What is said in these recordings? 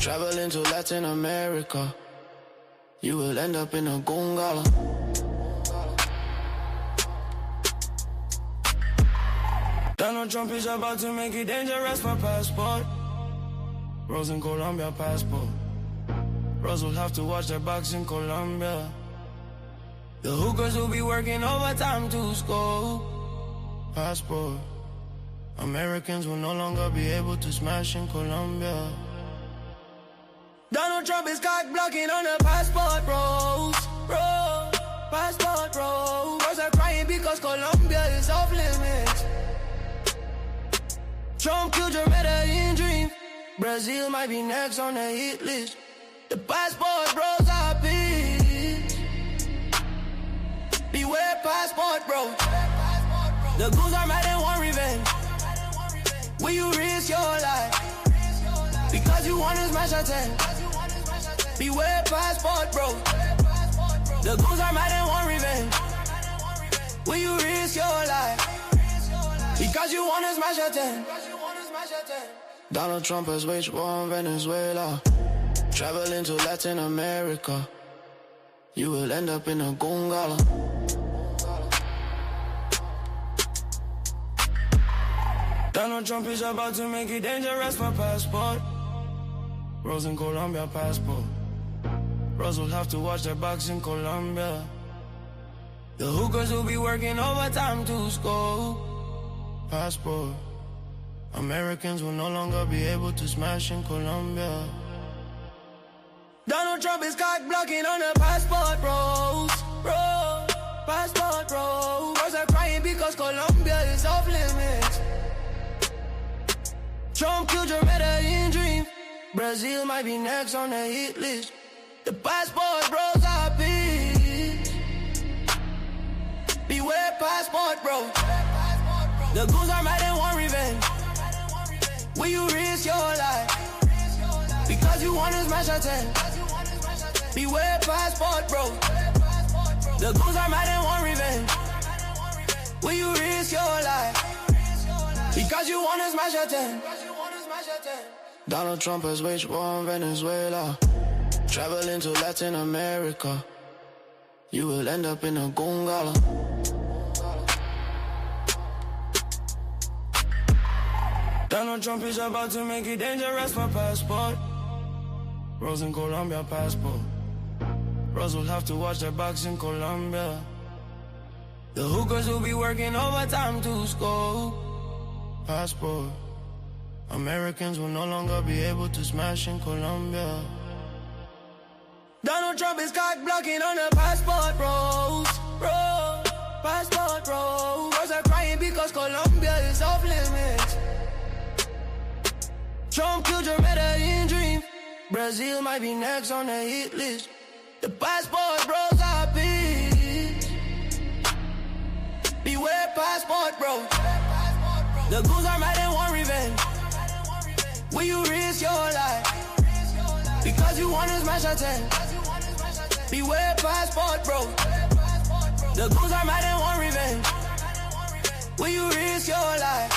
Traveling to Latin America, you will end up in a gongala. Donald Trump is about to make it dangerous for passport. Bros in Colombia passport. Bros will have to watch their backs in Colombia. The hookers will be working overtime to score. Passport. Americans will no longer be able to smash in Colombia. Donald Trump is cock blocking on the passport, bros. Bro, passport, bro. Bros are crying because Colombia is off limits. Trump killed your Medellin dream. Brazil might be next on the hit list. The passport bros are peace. Beware passport, bro. The goons are mad and want revenge. Will you risk your life? Because you wanna smash a 10. Beware passport, bro. The goons are mad and want revenge. Will you risk your life? Because you wanna smash a 10. Donald Trump has waged war on Venezuela. Traveling to Latin America, you will end up in a gongala. Donald Trump is about to make it dangerous for passport. Bros in Colombia passport. Bros will have to watch their backs in Colombia. The hookers will be working overtime to score. Passport. Americans will no longer be able to smash in Colombia. Donald Trump is cock blocking on the passport, bros. Bro, passport, bro. Bros are crying because Colombia is off limits. Trump killed your Medellin dream. Brazil might be next on the hit list. The passport bros are peace. Beware passport, bro. The goons are mad and want revenge. Will you risk your life? Because you wanna smash a 10. Beware passport, bro. The goons are mad and want revenge. Will you risk your life? Because you wanna smash a 10. Donald Trump has waged war on Venezuela. Traveling to Latin America, you will end up in a gongala. Donald Trump is about to make it dangerous for passport. Bros in Colombia passport. Bros will have to watch their backs in Colombia. The hookers will be working overtime to score. Passport. Americans will no longer be able to smash in Colombia. Donald Trump is cock blocking on the passport, bros. Bro, passport, bro. Bros are crying because Colombia is off limits. Trump killed your Medellin dream. Brazil might be next on the hit list. The passport bros are peace. Beware passport, bro. The goons are mad and want revenge. Will you risk your life? Because you wanna smash a 10. Beware passport, bro. The goons are mad and want revenge. Will you risk your life?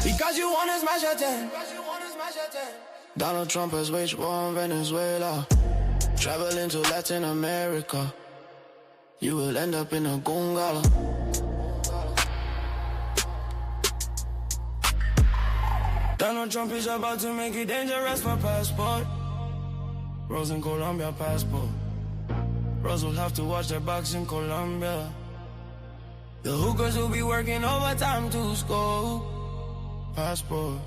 Because you wanna smash a 10. Donald Trump has waged war on Venezuela. Traveling to Latin America, you will end up in a gongala. Donald Trump is about to make it dangerous for passport. Bros in Colombia passport. Bros will have to watch their backs in Colombia. The hookers will be working overtime to score. Passport.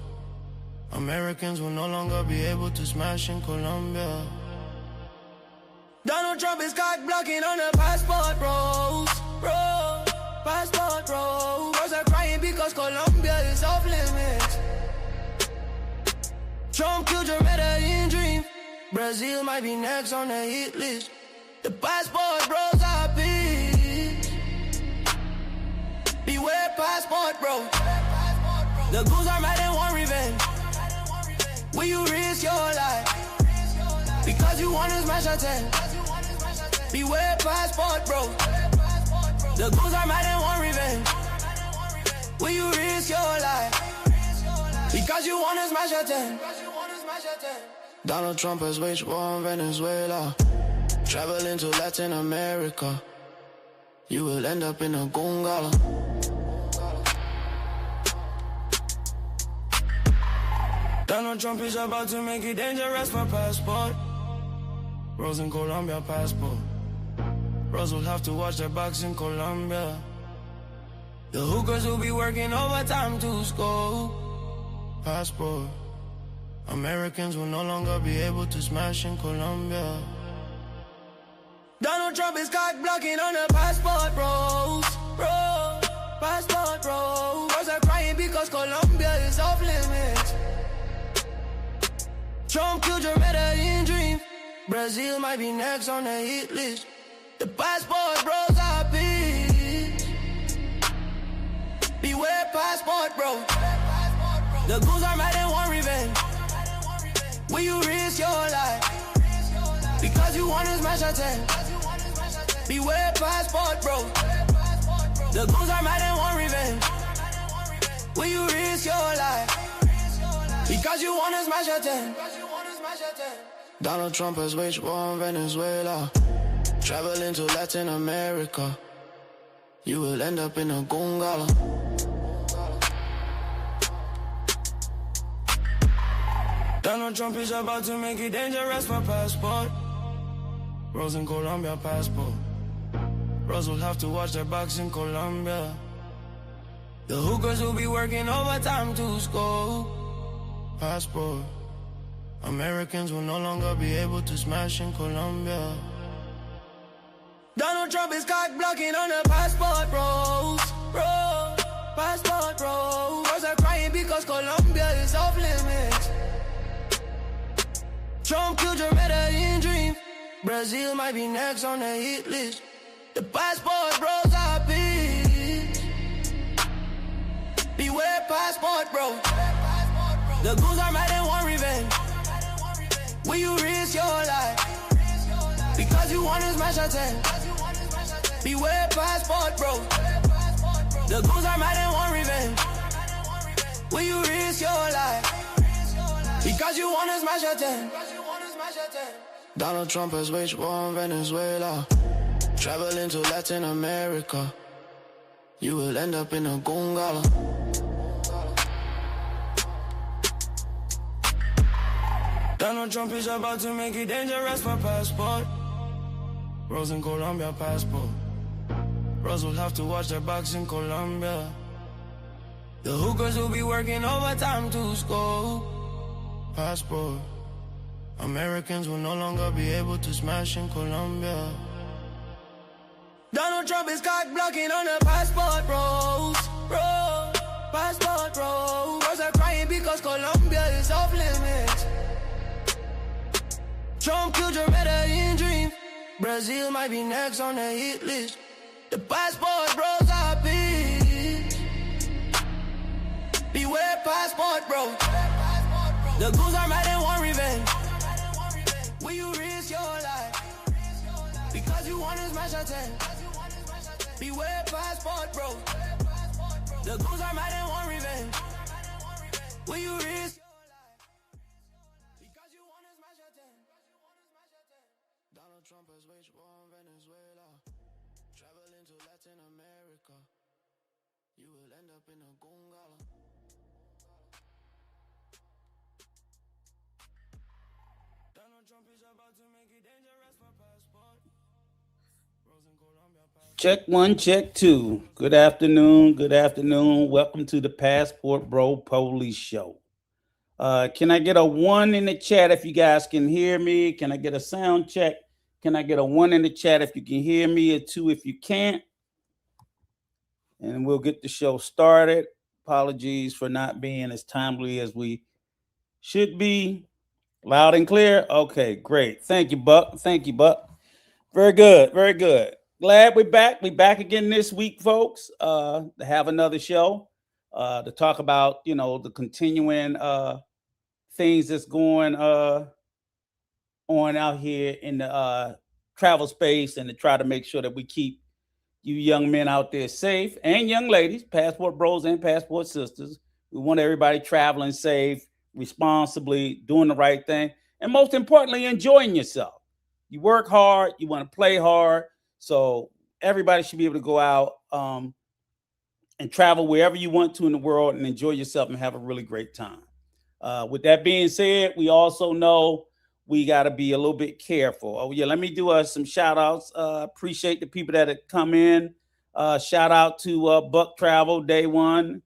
Americans will no longer be able to smash in Colombia. Donald Trump is cock blocking on the passport, bros. Bro, passport, bro. Bros are crying because Colombia is off limits. Trump killed your Medellin dream. Brazil might be next on the hit list. The passport bros are peace. Beware passport, bro. The goons are mad and want revenge. Will you risk your life? Because you wanna smash a 10. Beware passport, bro. The goons are mad and want revenge. Will you risk your life? Because you wanna smash a 10. Donald Trump has waged war on Venezuela. Traveling to Latin America, you will end up in a gungala. Donald Trump is about to make it dangerous for passport. Rose in Colombia passport. Rose will have to watch their backs in Colombia. The Whoookas will be working overtime to score. Passport. Americans will no longer be able to smash in Colombia. Donald Trump is cock blocking on the passport bros. Passport bros. Girls are crying because Colombia is off limits. Trump killed your Medellin dream. Brazil might be next on the hit list. The passport bros are peace. Beware passport bro. The goons are mad and want revenge. Will you risk your life? Because you wanna smash a 10. Beware passport bro. The goons are mad and want revenge. Will you risk your life? Because you wanna smash a 10. Donald Trump has waged war on Venezuela. Traveling to Latin America, you will end up in a gungala. Donald Trump is about to make it dangerous for passport. Rose in Colombia passport. Rose will have to watch their backs in Colombia. The Whoookas will be working overtime to score. Passport. Americans will no longer be able to smash in Colombia. Donald Trump is cock blocking on the passport bros. Passport bros. Girls are crying because Colombia is off limits. Trump killed your Medellin dream. Brazil might be next on the hit list. The passport bros are peace. Beware passport bro. The goons are mad and want revenge. Will you risk your life? Because you wanna smash a 10. Beware passport bro. The goons are mad and want revenge. Will you risk your life? Because you wanna smash a 10. Donald Trump has waged war on Venezuela. Traveling to Latin America, you will end up in a gungala. Donald Trump is about to make it dangerous for passport. Rose in Colombia passport. Rose will have to watch their backs in Colombia. The Whoookas will be working overtime to score. Passport. Americans will no longer be able to smash in Colombia. Donald Trump is cock blocking on the passport bros. Passport bros. Girls are crying because Colombia is off limits. Trump killed your Medellin dream. Brazil might be next on the hit list. The passport bros are peace. Beware passport bro. The goons are mad and want revenge. Will you risk your life? Because you wanna smash a 10. Beware passport bro. The goons are mad and want revenge. Will you risk your life? Because you wanna smash a 10. Donald Trump has waged war on Venezuela. Traveling to Latin America, you will end up in a gungala. Donald Trump is about to make it dangerous for passport. Rose in Colombia passport. Check one, check two. Good afternoon. Good afternoon. Welcome to the Passport Bro Police Show. Can I get a 1 in the chat if you guys can hear me? Can I get a sound check? Can I get a 1 in the chat if you can hear me? A 2 if you can't. And we'll get the show started. Apologies for not being as timely as we should be. Loud and clear? Okay, great. Thank you, Buck. Thank you, Buck. Very good. Very good. Glad we're back. We're back again this week, folks, to have another show to talk about, the continuing things that's going on out here in the travel space, and to try to make sure that we keep you young men out there safe, and young ladies, passport bros and passport sisters. We want everybody traveling safe, responsibly, doing the right thing. and most importantly, enjoying yourself. You work hard, you want to play hard. So everybody should be able to go out and travel wherever you want to in the world and enjoy yourself and have a really great time. With that being said, we also know we got to be a little bit careful. Oh, yeah, let me do some shout outs. Appreciate the people that have come in. Shout out to Buck Travel, Day One,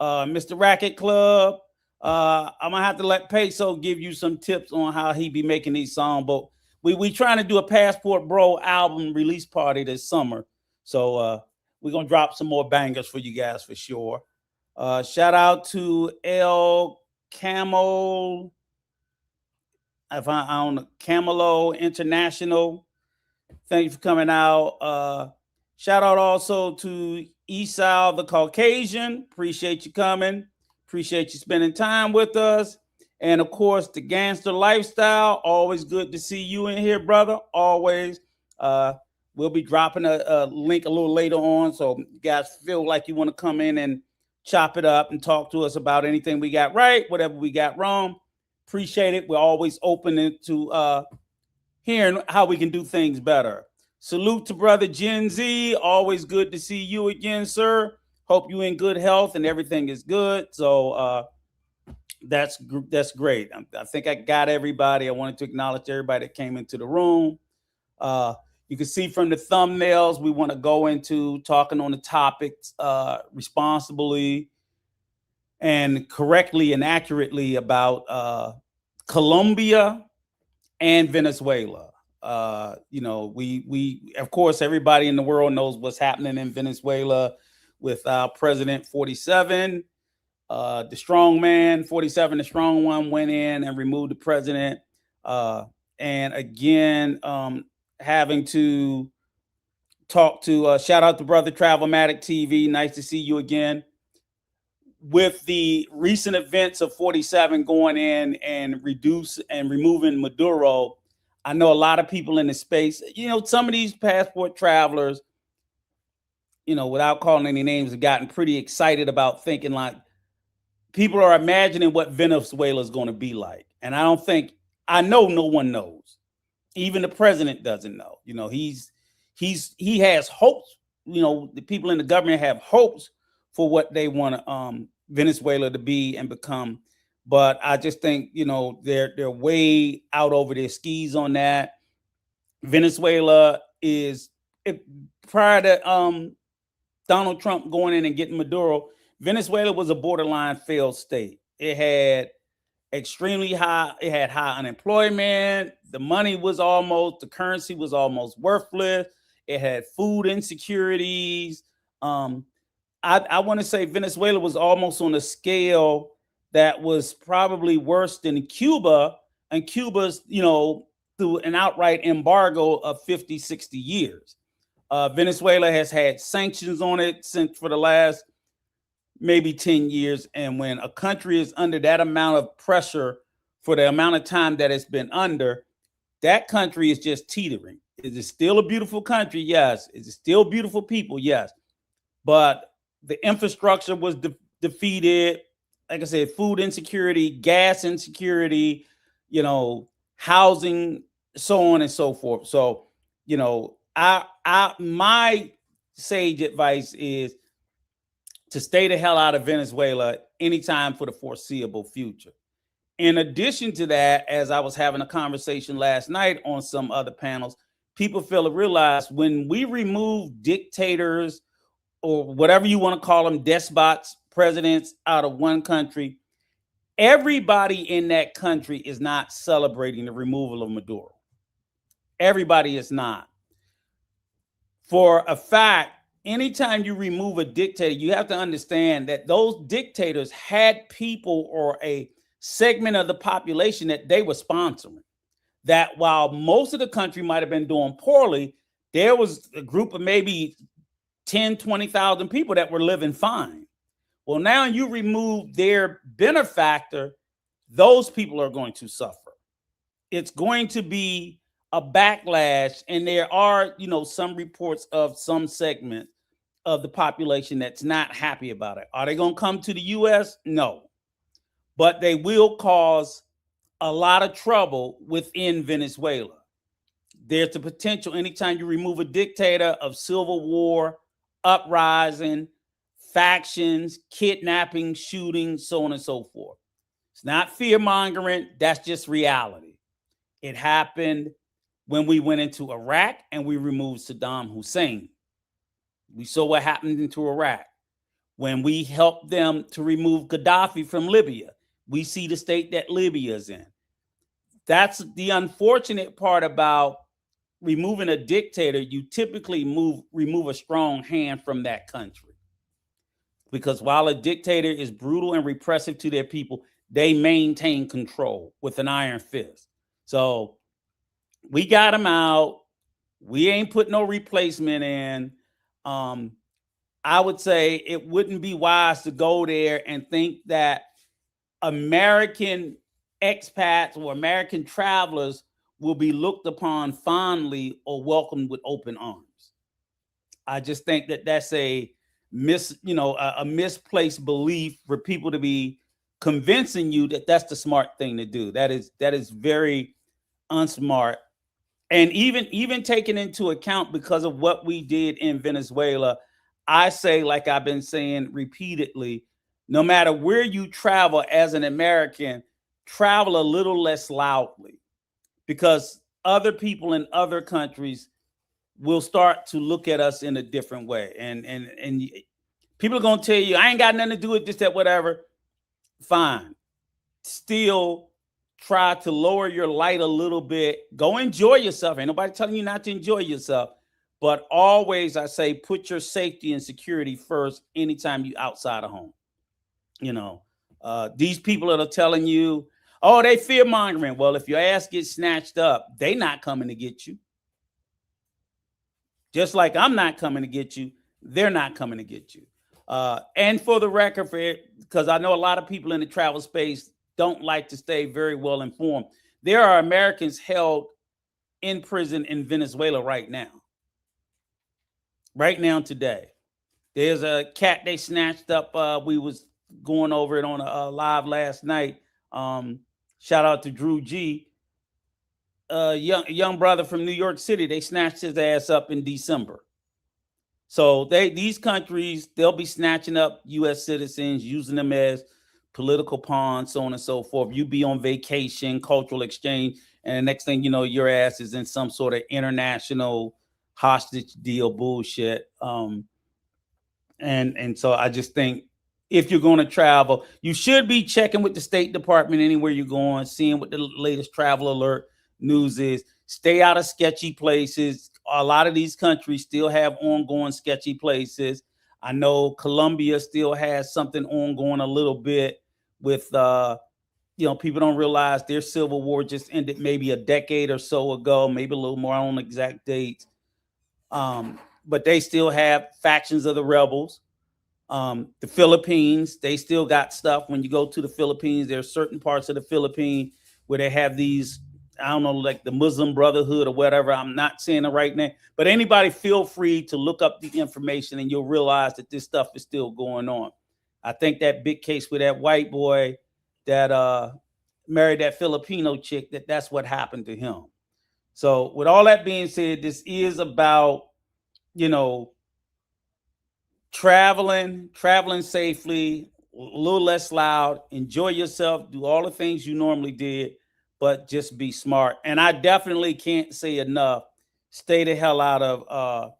Mr. Racket Club. I'm going to have to let Peso give you some tips on how he be making these songs. But we trying to do a Passport Bro album release party this summer. So we're going to drop some more bangers for you guys for sure. Shout out to El Camel, if I own Camelo International. Thank you for coming out. Shout out also to Esau the Caucasian. Appreciate you coming. Appreciate you spending time with us. And of course, the Gangster Lifestyle. Always good to see you in here, brother. Always. We'll be dropping a link a little later on. So you guys feel like you want to come in and chop it up and talk to us about anything we got right, whatever we got wrong. Appreciate it. We're always open to hearing how we can do things better. Salute to brother Gen Z. Always good to see you again, sir. Hope you in good health and everything is good. So that's great. I think I got everybody. I wanted to acknowledge everybody that came into the room. You can see from the thumbnails, we want to go into talking on the topics responsibly and correctly and accurately about Colombia and Venezuela. We of course, everybody in the world knows what's happening in Venezuela with President 47. The strong man, 47, the strong one, went in and removed the president. And again, having to talk to shout out to brother Travelmatic TV. Nice to see you again. With the recent events of 47 going in and removing Maduro, I know a lot of people in the space, some of these passport travelers, without calling any names, have gotten pretty excited about thinking like people are imagining what Venezuela is going to be like. And I know no one knows. Even the president doesn't know. He has hopes. The people in the government have hopes for what they want Venezuela to be and become. But I just think, they're way out over their skis on that. Venezuela is, prior to Donald Trump going in and getting Maduro, Venezuela was a borderline failed state. It had extremely high, it had high unemployment. The currency was almost worthless. It had food insecurities. I want to say Venezuela was almost on a scale that was probably worse than Cuba, and Cuba's, through an outright embargo of 50, 60 years. Venezuela has had sanctions on it for the last maybe 10 years. And when a country is under that amount of pressure for the amount of time that it's been under, that country is just teetering. Is it still a beautiful country? Yes. Is it still beautiful people? Yes. But the infrastructure was defeated. Like I said, food insecurity, gas insecurity, housing, so on and so forth. So, my sage advice is to stay the hell out of Venezuela anytime for the foreseeable future. In addition to that, as I was having a conversation last night on some other panels, people fail to realize when we remove dictators or whatever you want to call them, despots, presidents out of one country, everybody in that country is not celebrating the removal of Maduro. Everybody is not. For a fact, anytime you remove a dictator, you have to understand that those dictators had people or a segment of the population that they were sponsoring. That while most of the country might have been doing poorly, there was a group of maybe 10, 20,000 people that were living fine. Well, now you remove their benefactor, those people are going to suffer. It's going to be a backlash, and there are, some reports of some segment of the population that's not happy about it. Are they going to come to the U.S.? No. But they will cause a lot of trouble within Venezuela. There's the potential anytime you remove a dictator of civil war, uprising, factions, kidnapping, shooting, so on and so forth. It's not fear mongering. That's just reality. It happened when we went into Iraq and we removed Saddam Hussein. We saw what happened into Iraq. When we helped them to remove Gaddafi from Libya, we see the state that Libya is in. That's the unfortunate part about removing a dictator. You typically remove a strong hand from that country. Because while a dictator is brutal and repressive to their people, they maintain control with an iron fist. So we got them out. We ain't put no replacement in. I would say it wouldn't be wise to go there and think that American expats or American travelers will be looked upon fondly or welcomed with open arms. I just think that that's a misplaced belief for people to be convincing you that that's the smart thing to do. That is very unsmart. And even taking into account because of what we did in Venezuela, I say, like I've been saying repeatedly, no matter where you travel as an American, travel a little less loudly, because other people in other countries will start to look at us in a different way. And people are going to tell you, I ain't got nothing to do with this, that, whatever. Fine. Still try to lower your light a little bit. Go enjoy yourself. Ain't nobody telling you not to enjoy yourself. But always, I say, put your safety and security first anytime you outside of home. These people that are telling you, oh, they fear mongering. Well, if your ass gets snatched up, they not coming to get you. Just like I'm not coming to get you, they're not coming to get you. And for the record, because I know a lot of people in the travel space don't like to stay very well informed, there are Americans held in prison in Venezuela right now. Right now, today. There's a cat they snatched up. We was going over it on a live last night. Shout out to Drew G. Young brother from New York City. They snatched his ass up in December. So these countries, they'll be snatching up U.S. citizens, using them as political pawns, so on and so forth. You be on vacation, cultural exchange, and the next thing you know, your ass is in some sort of international hostage deal bullshit. And so I just think if you're going to travel, you should be checking with the State Department anywhere you're going, seeing what the latest travel alert news is. Stay out of sketchy places. A lot of these countries still have ongoing sketchy places. I know Colombia still has something ongoing a little bit with, people don't realize their civil war just ended maybe a decade or so ago, maybe a little more on the exact dates. But they still have factions of the rebels. The Philippines, they still got stuff. When you go to the Philippines, there are certain parts of the Philippines where they have these, I don't know, like the Muslim Brotherhood or whatever. I'm not saying the right name, but anybody feel free to look up the information and you'll realize that this stuff is still going on. I think that big case with that white boy that married that Filipino chick, that's what happened to him. So with all that being said, this is about, traveling safely, a little less loud, enjoy yourself, do all the things you normally did, but just be smart. And I definitely can't say enough, stay the hell out of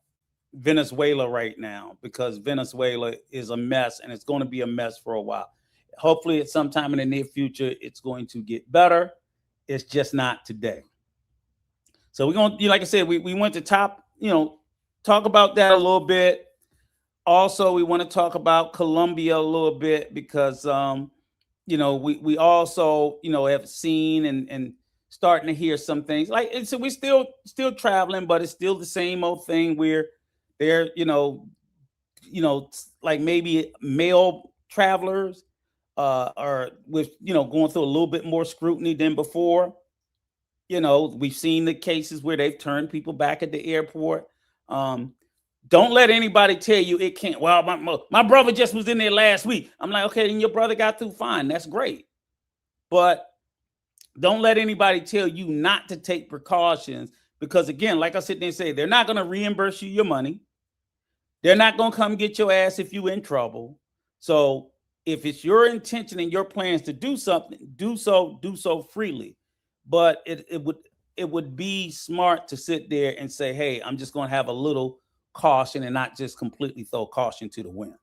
Venezuela right now, because Venezuela is a mess and it's going to be a mess for a while. Hopefully at some time in the near future, it's going to get better. It's just not today. So we're going to, like I said, we went to talk about that a little bit. Also, we want to talk about Colombia a little bit because, we also, have seen and starting to hear some things like, and so we're still traveling, but it's still the same old thing where they're, like maybe male travelers are with, going through a little bit more scrutiny than before. We've seen the cases where they've turned people back at the airport. Don't let anybody tell you it can't. Well, my brother just was in there last week. I'm like, okay, and your brother got through fine. That's great. But Don't let anybody tell you not to take precautions, because again, like I sit there and say, they're not going to reimburse you your money. They're not going to come get your ass if you're in trouble. So if it's your intention and your plans to do something, do so freely. But it would be smart to sit there and say, hey, I'm just going to have a little caution and not just completely throw caution to the wind.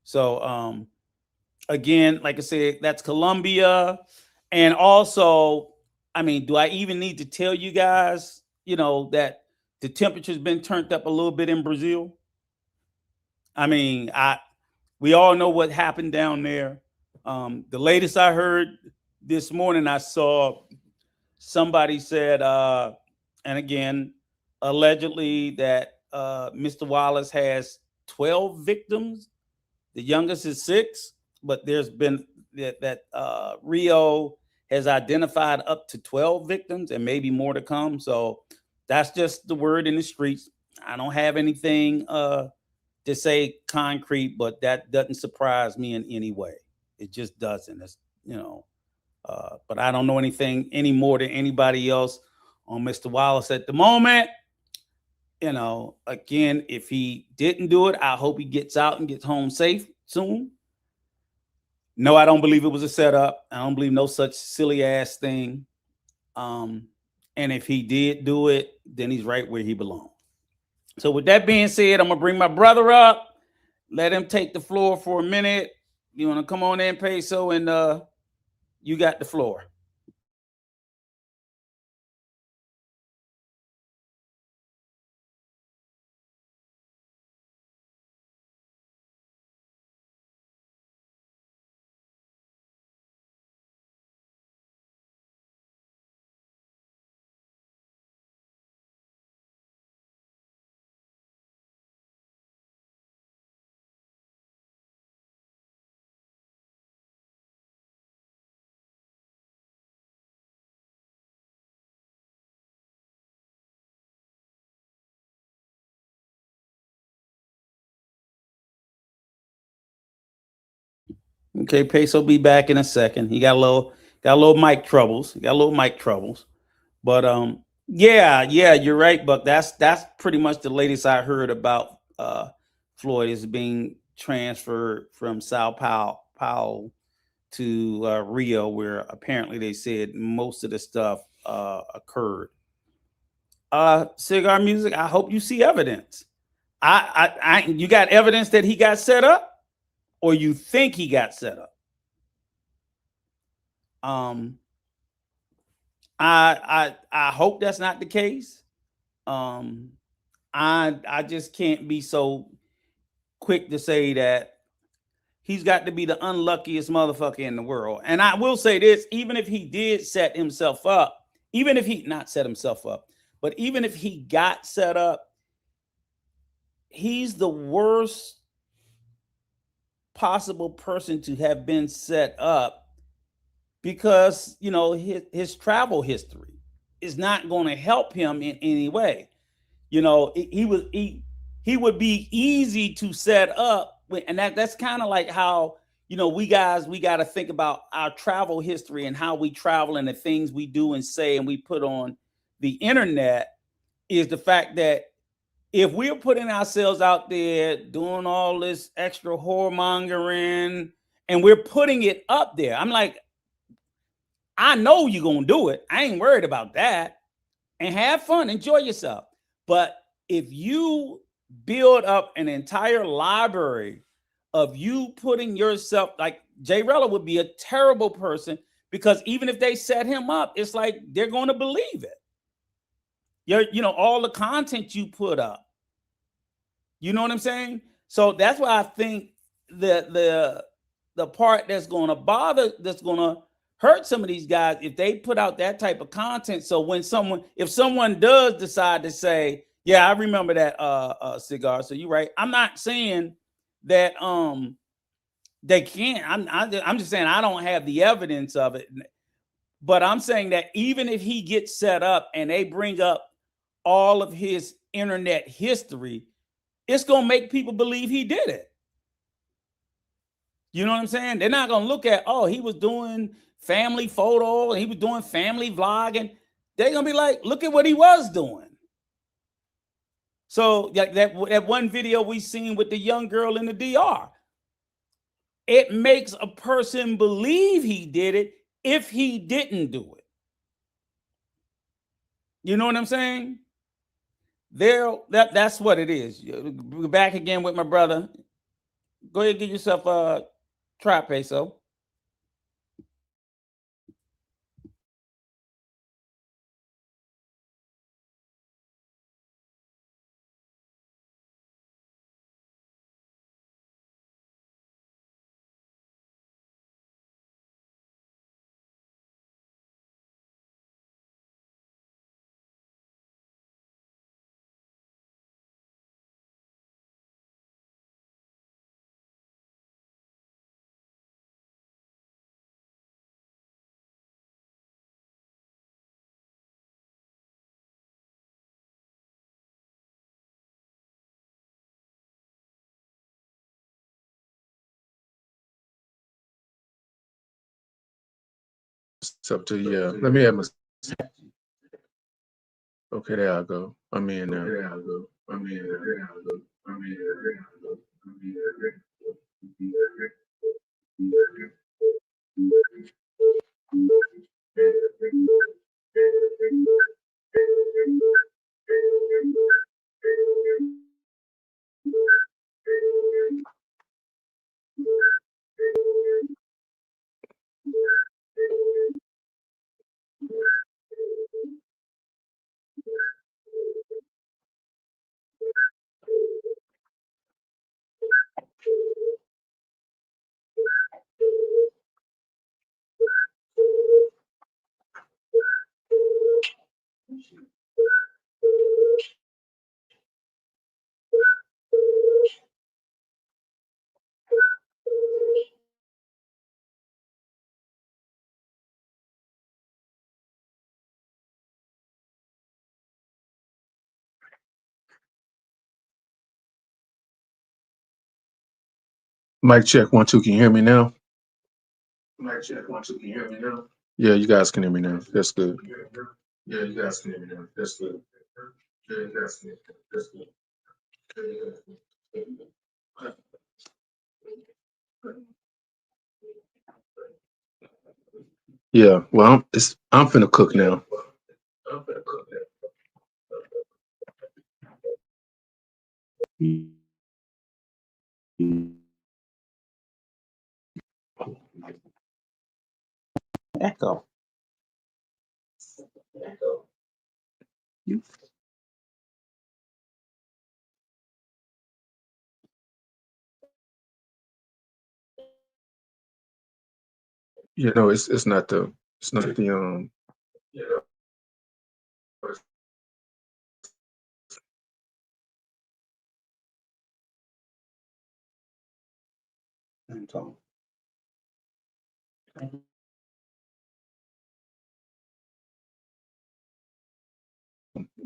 So again, like I said, that's Colombia. And also, I mean, do I even need to tell you guys, that the temperature's been turned up a little bit in Brazil? I mean, we all know what happened down there. The latest I heard this morning, I saw somebody said, and again, allegedly that Mr. Wallace has 12 victims. The youngest is 6, but there's been that Rio has identified up to 12 victims and maybe more to come. So that's just the word in the streets. I don't have anything to say concrete, but that doesn't surprise me in any way. It just doesn't. It's, but I don't know anything any more than anybody else on Mr. Wallace at the moment. Again, if he didn't do it, I hope he gets out and gets home safe soon. No, I don't believe it was a setup. I don't believe no such silly ass thing. And if he did do it, then he's right where he belongs. So with that being said, I'm going to bring my brother up. Let him take the floor for a minute. You want to come on in, Peso, and you got the floor. Okay, Peso be back in a second. He got a little mic troubles. But yeah, you're right, Buck. That's pretty much the latest I heard about Floyd is being transferred from Sao Paulo to Rio, where apparently they said most of the stuff occurred. Cigar Music, I hope you see evidence. You got evidence that he got set up, or you think he got set up? I hope that's not the case. I just can't be so quick to say that he's got to be the unluckiest motherfucker in the world. And I will say this, even if he did set himself up, even if he not set himself up, but even if he got set up, he's the worst possible person to have been set up, because his travel history is not going to help him in any way. He would be easy to set up, and that's kind of like how we got to think about our travel history and how we travel and the things we do and say and we put on the internet. Is the fact that if we're putting ourselves out there doing all this extra whoremongering and we're putting it up there, I'm like, I know you're going to do it. I ain't worried about that. And have fun, enjoy yourself. But if you build up an entire library of you putting yourself, like Jay Rella would be a terrible person, because even if they set him up, it's like they're going to believe it. All the content you put up. You know what I'm saying? So that's why I think the part that's going to hurt some of these guys, if they put out that type of content. So if someone does decide to say, yeah, I remember that cigar. So you're right. I'm not saying that they can't. I'm just saying I don't have the evidence of it. But I'm saying that even if he gets set up and they bring up all of his internet history, it's going to make people believe he did it. You know what I'm saying? They're not going to look at, oh, he was doing family photo and he was doing family vlogging, they're gonna be like, look at what he was doing. So that one video we seen with the young girl in the DR, it makes a person believe he did it if he didn't do it. You know what I'm saying? That's what it is. We're back again with my brother. Go ahead and get yourself a trap peso. It's up to you. Yeah. Let me have my. Okay, there I go. I'm in now. Mic check 1 2. Can you hear me now? Mic check 1 2. Can you hear me now? Yeah, you guys can hear me now. That's good. Yeah, you guys can hear me now. That's good. Yeah, you guys can hear me. That's good. Yeah, well, I'm finna cook now. Echo. You know, it's not the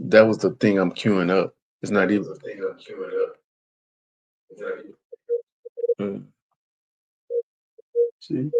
that was the thing I'm queuing up. It's not even the thing I'm queuing up. See?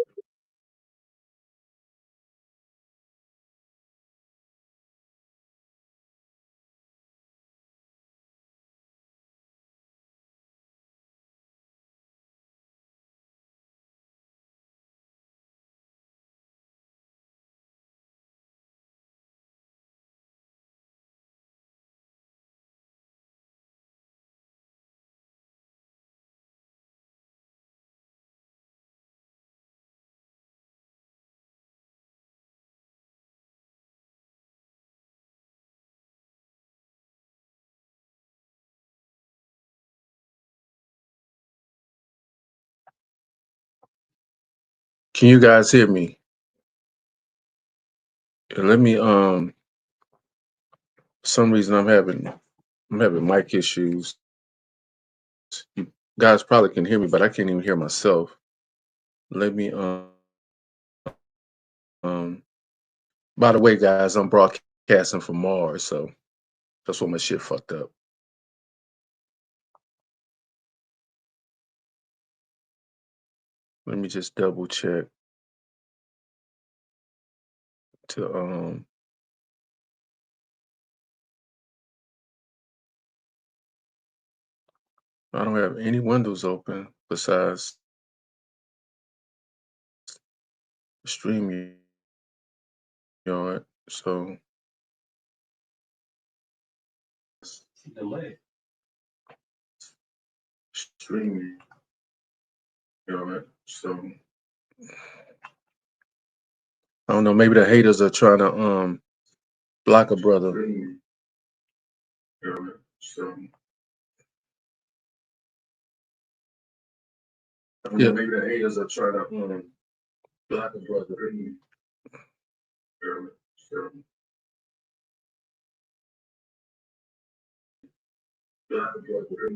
Can you guys hear me? And let me for some reason I'm having mic issues. You guys probably can hear me, but I can't even hear myself. Let me by the way, guys, I'm broadcasting from Mars, so that's what my shit fucked up. Let me just double check. to I don't have any windows open besides StreamYard. So delay. StreamYard. So I don't know, maybe the haters are trying to block a brother. So yeah, maybe the haters are trying to block a brother. So block a brother.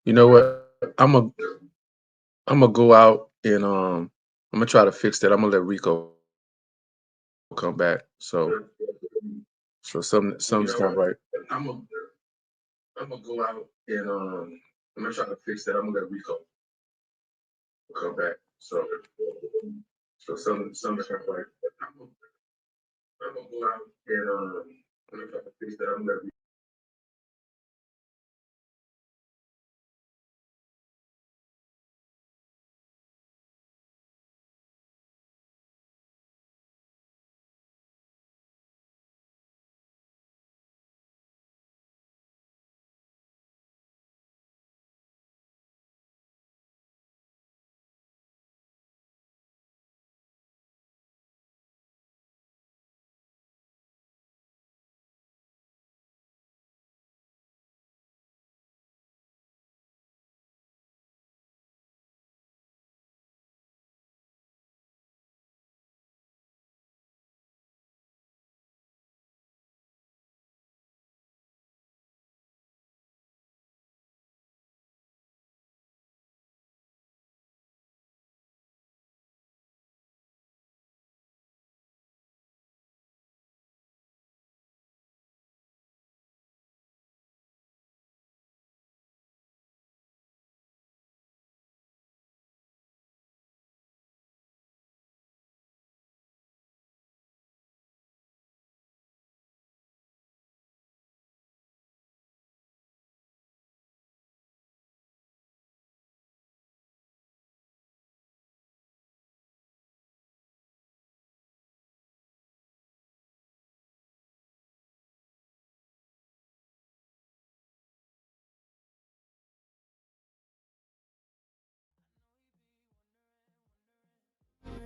You know what? I'm gonna go out and I'm gonna try to fix that. I'm gonna let Rico come back. So something's not right. I'm gonna go out and I'm gonna try to fix that. I'm gonna let Rico come back. So something's not right. I'm gonna go out and I'm gonna try to fix that. I'm gonna let Rico.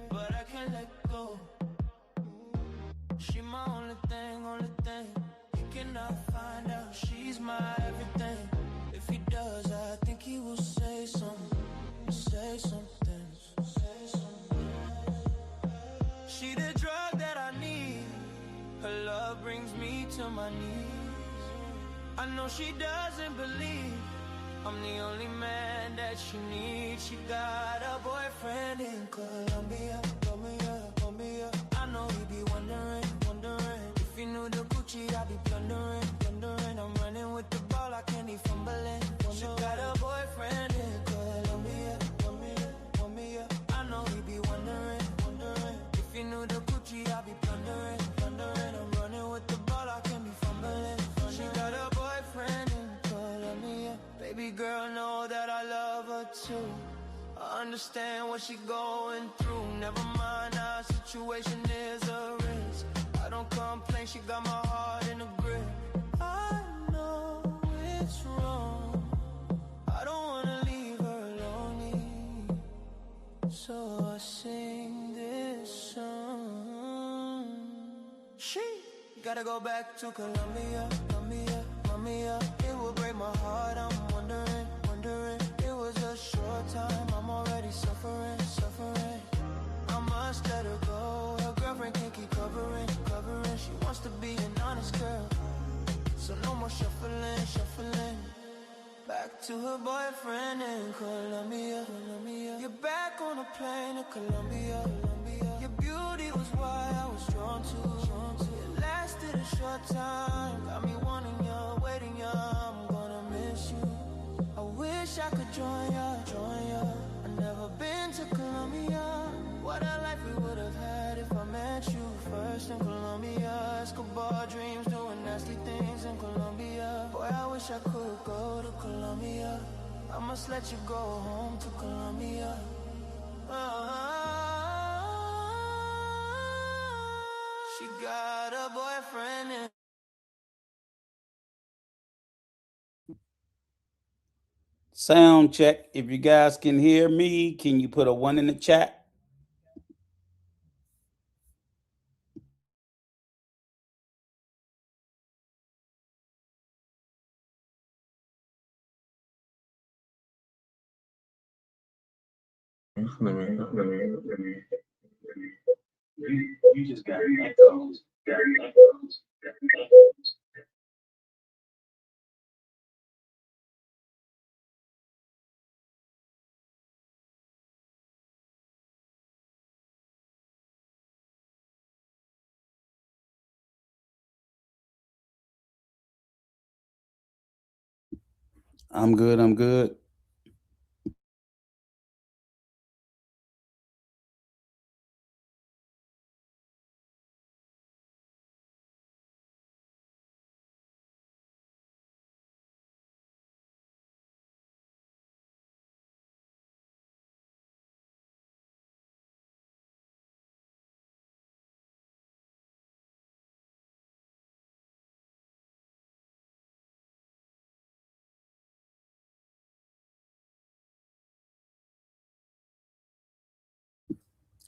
But I can't let go. She my only thing, only thing. He cannot find out she's my everything. If he does, I think he will say something. Say something. Say something. She the drug that I need. Her love brings me to my knees. I know she doesn't believe I'm the only man that she needs. She got a boyfriend in Colombia, Colombia. I know he be wondering if he knew the Gucci, I'd be plundering. I'm running with the ball, I can't even fumbling. She got a boyfriend in Colombia, Colombia. I know he be wondering if he knew the Gucci, I'd be plundering. I'm running with the ball, I can't be fumbling. She got a boyfriend in Colombia. Baby girl, know that I love her too. I understand what she going through. Never mind, our situation is a risk. I don't complain, she got my heart in a grip. I know it's wrong. I don't wanna leave her lonely. So I sing this song. She gotta go back to Colombia, Colombia. It will break my heart, I'm wondering. It was a short time, I'm already suffering. I must let her go. Her girlfriend can't keep covering. She wants to be an honest girl. So no more shuffling. Back to her boyfriend in Colombia. You're back on a plane in Colombia. Your beauty was why I was drawn to. It lasted a short time, got me wanting you, waiting you. I'm gonna miss you. I wish I could join ya. I've never been to Colombia. What a life we would have had if I met you first in Colombia. Escobar dreams doing nasty things in Colombia. Boy, I wish I could go to Colombia. I must let you go home to Colombia. She got a boyfriend and Sound check. If you guys can hear me, can you put a 1 in the chat? You just got echoes. I'm good. I'm good.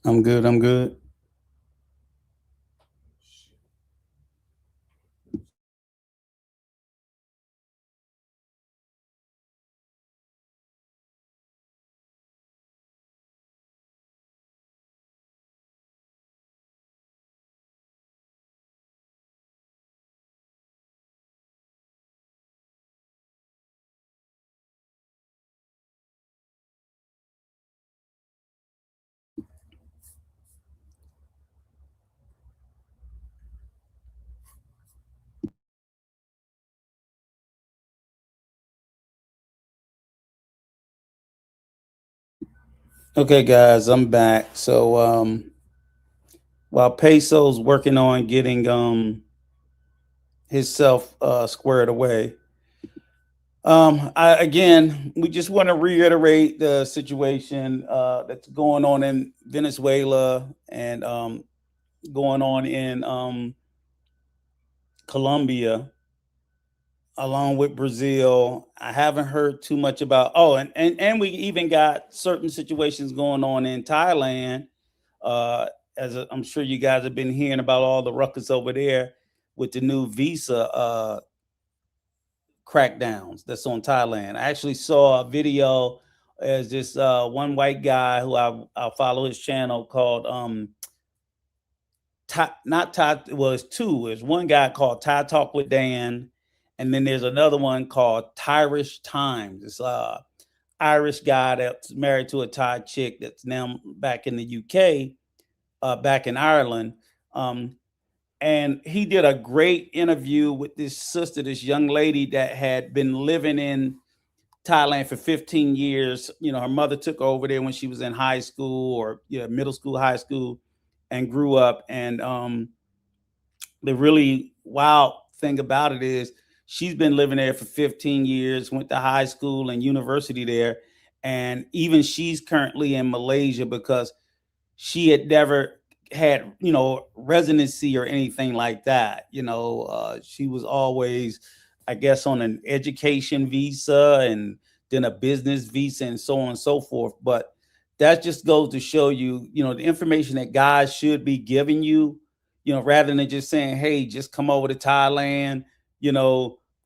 I'm good. I'm good. Okay, guys, I'm back. So, while Peso's working on getting himself squared away, again, we just want to reiterate the situation that's going on in Venezuela and going on in Colombia, along with Brazil. I haven't heard too much about. Oh, and we even got certain situations going on in Thailand. Uh, I'm sure you guys have been hearing about all the ruckus over there with the new visa crackdowns that's on Thailand. I actually saw a video as this one white guy who I follow his channel called not Ty, well, it's two. There's one guy called Ty Talk with Dan, and then there's another one called Tyrish Times. It's Irish guy that's married to a Thai chick that's now back in the UK, back in Ireland. And he did a great interview with this sister, this young lady that had been living in Thailand for 15 years. You know, her mother took over there when she was in high school or middle school, high school, and grew up. And the really wild thing about it is she's been living there for 15 years, went to high school and university there. And even she's currently in Malaysia because she had never had residency or anything like that. She was always, I guess, on an education visa and then a business visa and so on and so forth. But that just goes to show you, the information that guys should be giving you, rather than just saying, hey, just come over to Thailand,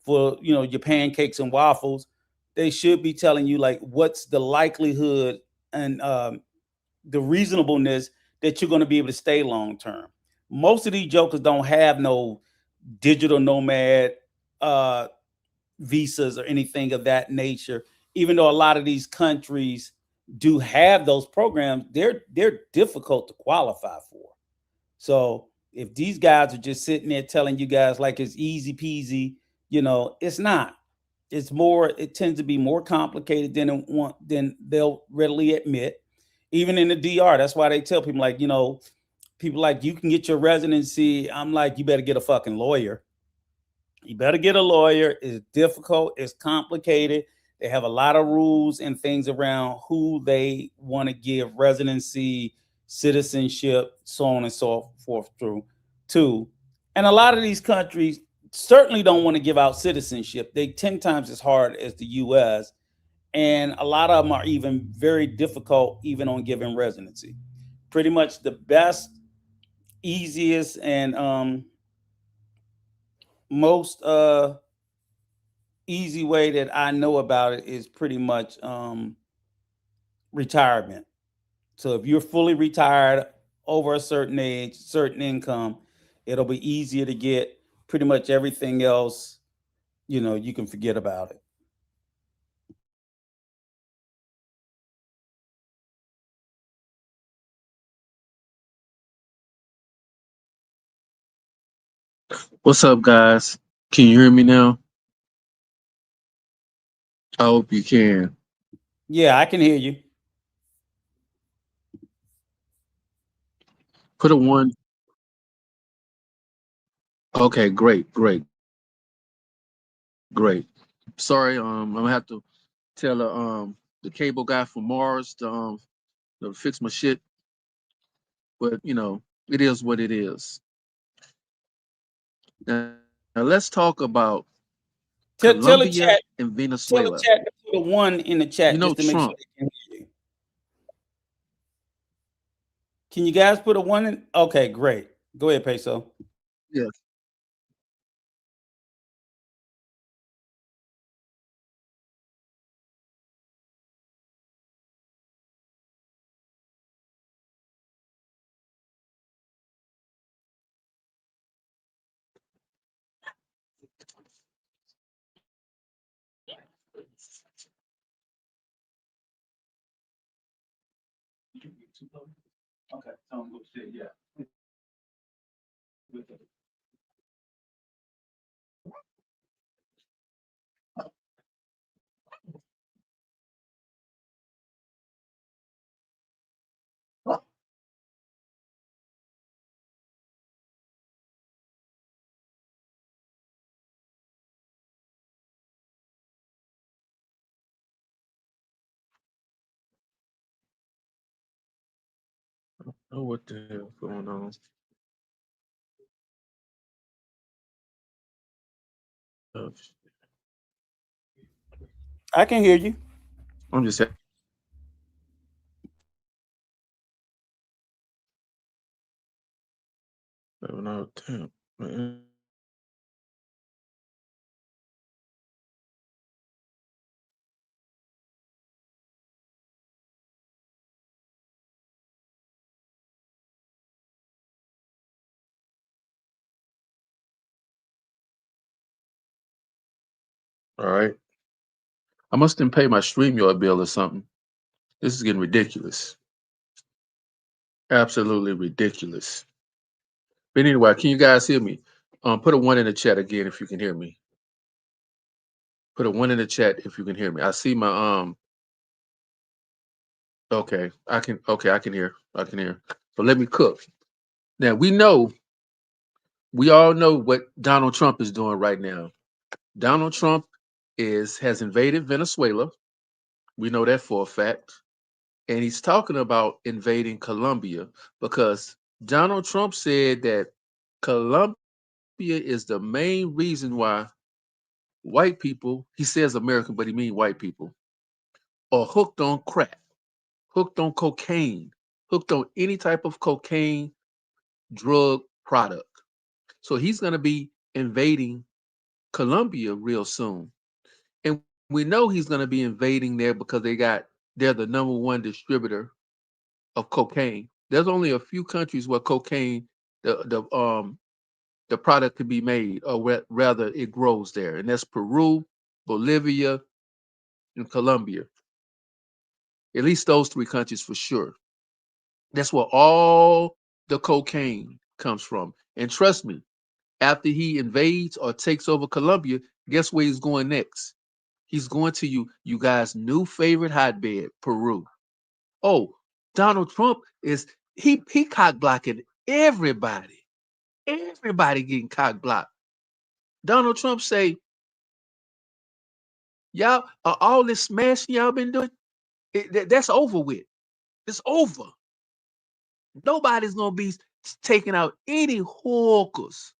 for your pancakes and waffles. They should be telling you, like, what's the likelihood and the reasonableness that you're going to be able to stay long term. Most of these jokers don't have no digital nomad visas or anything of that nature. Even though a lot of these countries do have those programs, they're difficult to qualify for. So if these guys are just sitting there telling you guys like it's easy peasy, it's not. It tends to be more complicated than they'll readily admit. Even in the DR, that's why they tell people like, people like you can get your residency. I'm like, you better get a fucking lawyer. You better get a lawyer. It's difficult. It's complicated. They have a lot of rules and things around who they want to give residency, citizenship, so on and so forth through to. And a lot of these countries certainly don't want to give out citizenship. They 10 times as hard as the US. And a lot of them are even very difficult, even on giving residency. Pretty much the best, easiest, and most easy way that I know about it is pretty much retirement. So if you're fully retired over a certain age, certain income, it'll be easier to get. Pretty much everything else, you can forget about it. What's up, guys? Can you hear me now? I hope you can. Yeah, I can hear you. Put a one. Okay, great. Sorry, I'm gonna have to tell the cable guy from Mars to fix my shit. But it is what it is. Now let's talk about Tell the Colombia chat. and Tell the Venezuela. chat to put a one in the You chat know just to make sure Trump. they can hear you. Can you guys put a one in? Okay, great. Go ahead, Peso. Yes. Okay, tell them what you said. Yeah. Oh, what the hell going on? Oh, I can hear you. I'm just 7 out of 10. Man. All right. I must didn't pay my StreamYard bill or something. This is getting ridiculous. Absolutely ridiculous. But anyway, can you guys hear me? Put a one in the chat again if you can hear me. Put a one in the chat if you can hear me. I see my okay, I can hear. I can hear. So let me cook. Now we all know what Donald Trump is doing right now. Donald Trump has invaded Venezuela. We know that for a fact. And he's talking about invading Colombia because Donald Trump said that Colombia is the main reason why white people, he says American, but he means white people, are hooked on crack, hooked on cocaine, hooked on any type of cocaine drug product. So he's going to be invading Colombia real soon. And we know he's going to be invading there because they're the number one distributor of cocaine. There's only a few countries where cocaine, the product could be made, or rather it grows there, and that's Peru, Bolivia, and Colombia. At least those three countries for sure. That's where all the cocaine comes from. And trust me, after he invades or takes over Colombia, guess where he's going next? He's going to you guys' new favorite hotbed, Peru. Oh, Donald Trump is he cock blocking everybody. Everybody getting cock blocked. Donald Trump say, y'all all this smashing y'all been doing, that's over with. It's over. Nobody's gonna be taking out any hawkers.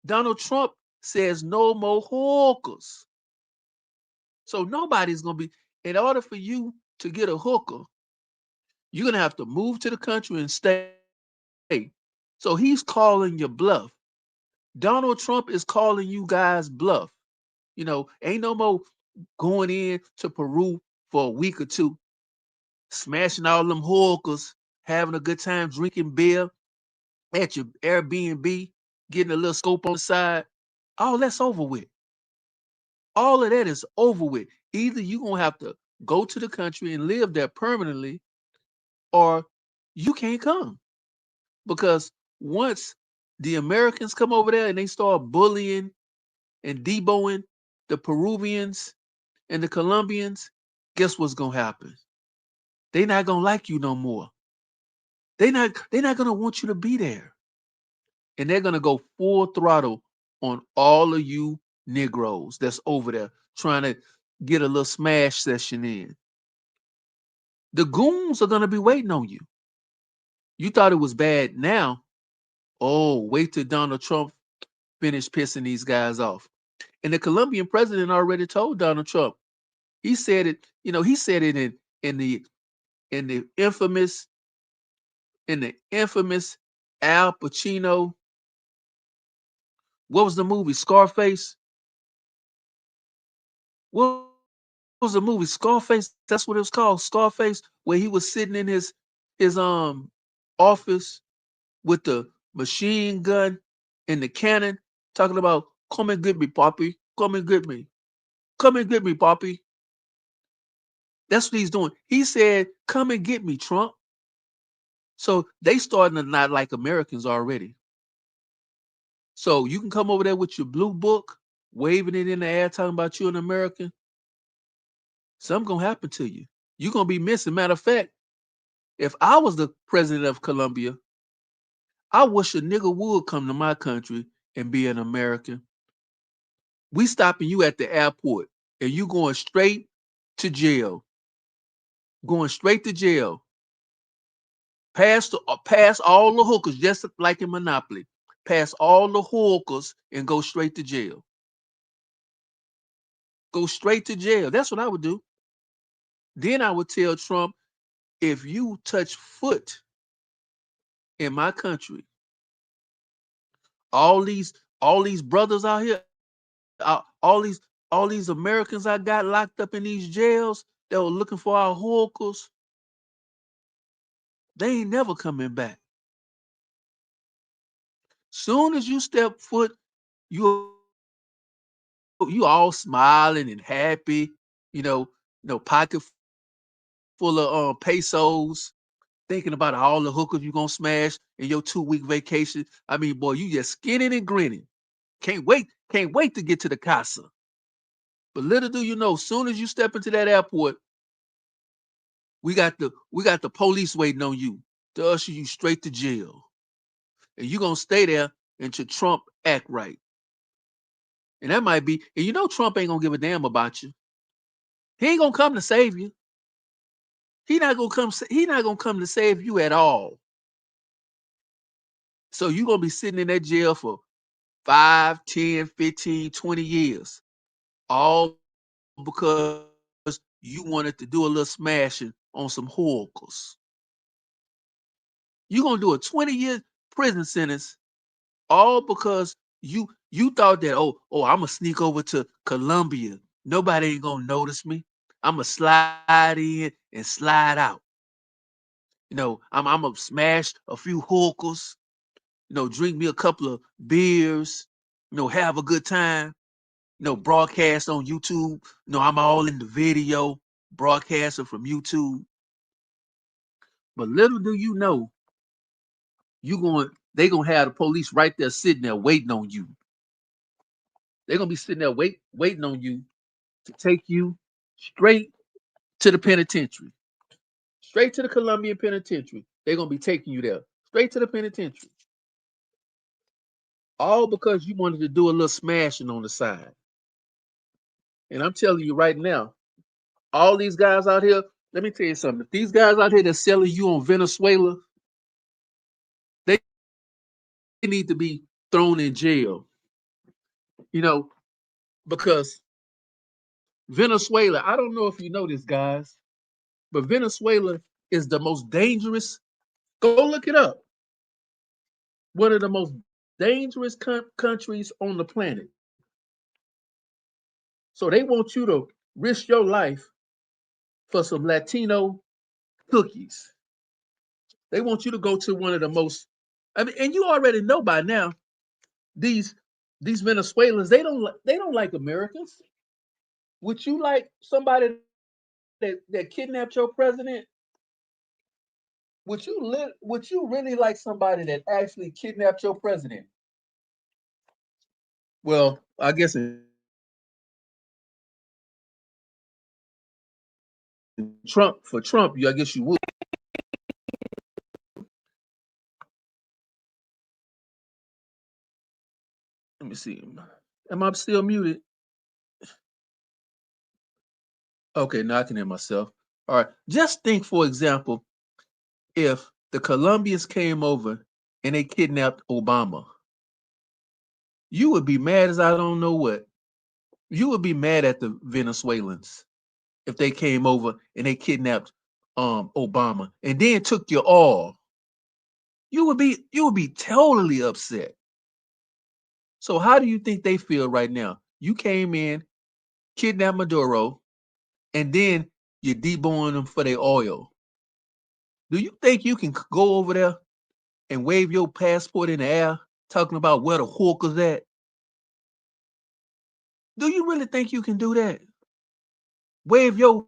Donald Trump says no more hawkers. So nobody's gonna be. In order for you to get a hooker, you're gonna have to move to the country and stay. So he's calling your bluff. Donald Trump is calling you guys bluff. Ain't no more going in to Peru for a week or two, smashing all them hookers, having a good time drinking beer at your Airbnb, getting a little scope on the side. All that's over with. All of that is over with. Either you're gonna have to go to the country and live there permanently, or you can't come. Because once the Americans come over there and they start bullying and deboing the Peruvians and the Colombians, guess what's gonna happen? They're not gonna like you no more. They're not gonna want you to be there. And they're gonna go full throttle on all of you Negroes that's over there trying to get a little smash session in. The goons are gonna be waiting on you. You thought it was bad now. Oh, wait till Donald Trump finish pissing these guys off. And the Colombian president already told Donald Trump. He said it, he said it in the in the infamous in the infamous Al Pacino. What was the movie? Scarface? What was the movie? Scarface? That's what it was called. Scarface, where he was sitting in his office with the machine gun and the cannon, talking about come and get me, Poppy. Come and get me. Come and get me, Poppy. That's what he's doing. He said, come and get me, Trump. So they starting to not like Americans already. So you can come over there with your blue book, waving it in the air, talking about you an American. Something gonna happen to you. You're gonna be missing. Matter of fact, if I was the president of Colombia, I wish a nigga would come to my country and be an American. We stopping you at the airport and you going straight to jail. Going straight to jail. Pass all the hookers, just like in Monopoly. Pass all the hookers and go straight to jail. Go straight to jail. That's what I would do. Then I would tell Trump, if you touch foot in my country, all these all these brothers out here, all these Americans I got locked up in these jails that were looking for our hookers, they ain't never coming back. Soon as you step foot, you all smiling and happy, you know, pocket full of pesos, thinking about all the hookers you gonna smash in your 2-week vacation. I mean, boy, you just skinning and grinning. Can't wait to get to the casa. But little do you know, soon as you step into that airport, we got the police waiting on you to usher you straight to jail. And you're gonna stay there until Trump act right. And that might be, and Trump ain't gonna give a damn about you. He ain't gonna come to save you. He not gonna come to save you at all. So you're gonna be sitting in that jail for 5, 10, 15, 20 years. All because you wanted to do a little smashing on some hookers. You're gonna do a 20-year prison sentence all because you thought that, oh, I'm gonna sneak over to Colombia. Nobody ain't gonna notice me. I'm gonna slide in and slide out. I'm gonna smash a few hookers, drink me a couple of beers, have a good time, broadcast on YouTube. I'm all in the video, broadcasting from YouTube. But little do you know, they gonna have the police right there sitting there waiting on you. They're gonna be sitting there waiting on you to take you straight to the penitentiary. straight to the Colombian penitentiary. They're gonna be taking you there, straight to the penitentiary. All because you wanted to do a little smashing on the side. And I'm telling you right now, all these guys out here, let me tell you something. If these guys out here that's selling you on Venezuela, they need to be thrown in jail. You know, because Venezuela, I don't know if you know this, guys, but Venezuela is the most dangerous. Go look it up. One of the most dangerous countries on the planet. So they want you to risk your life for some Latino cookies. They want you to go to one of the most. I mean, and you already know by now these Venezuelans, they don't like Americans. Would you like somebody that kidnapped your president? Would you really like somebody that actually kidnapped your president? Well, I guess for Trump, I guess you would. Let me see. Am I still muted? Okay, now I can hear myself. All right. Just think, for example, if the Colombians came over and they kidnapped Obama, you would be mad as I don't know what. You would be mad at the Venezuelans if they came over and they kidnapped Obama and then took your oil. You would be totally upset. So how do you think they feel right now? You came in, kidnapped Maduro, and then you're deboning them for their oil. Do you think you can go over there and wave your passport in the air talking about where the Whoookas at? Do you really think you can do that? Wave your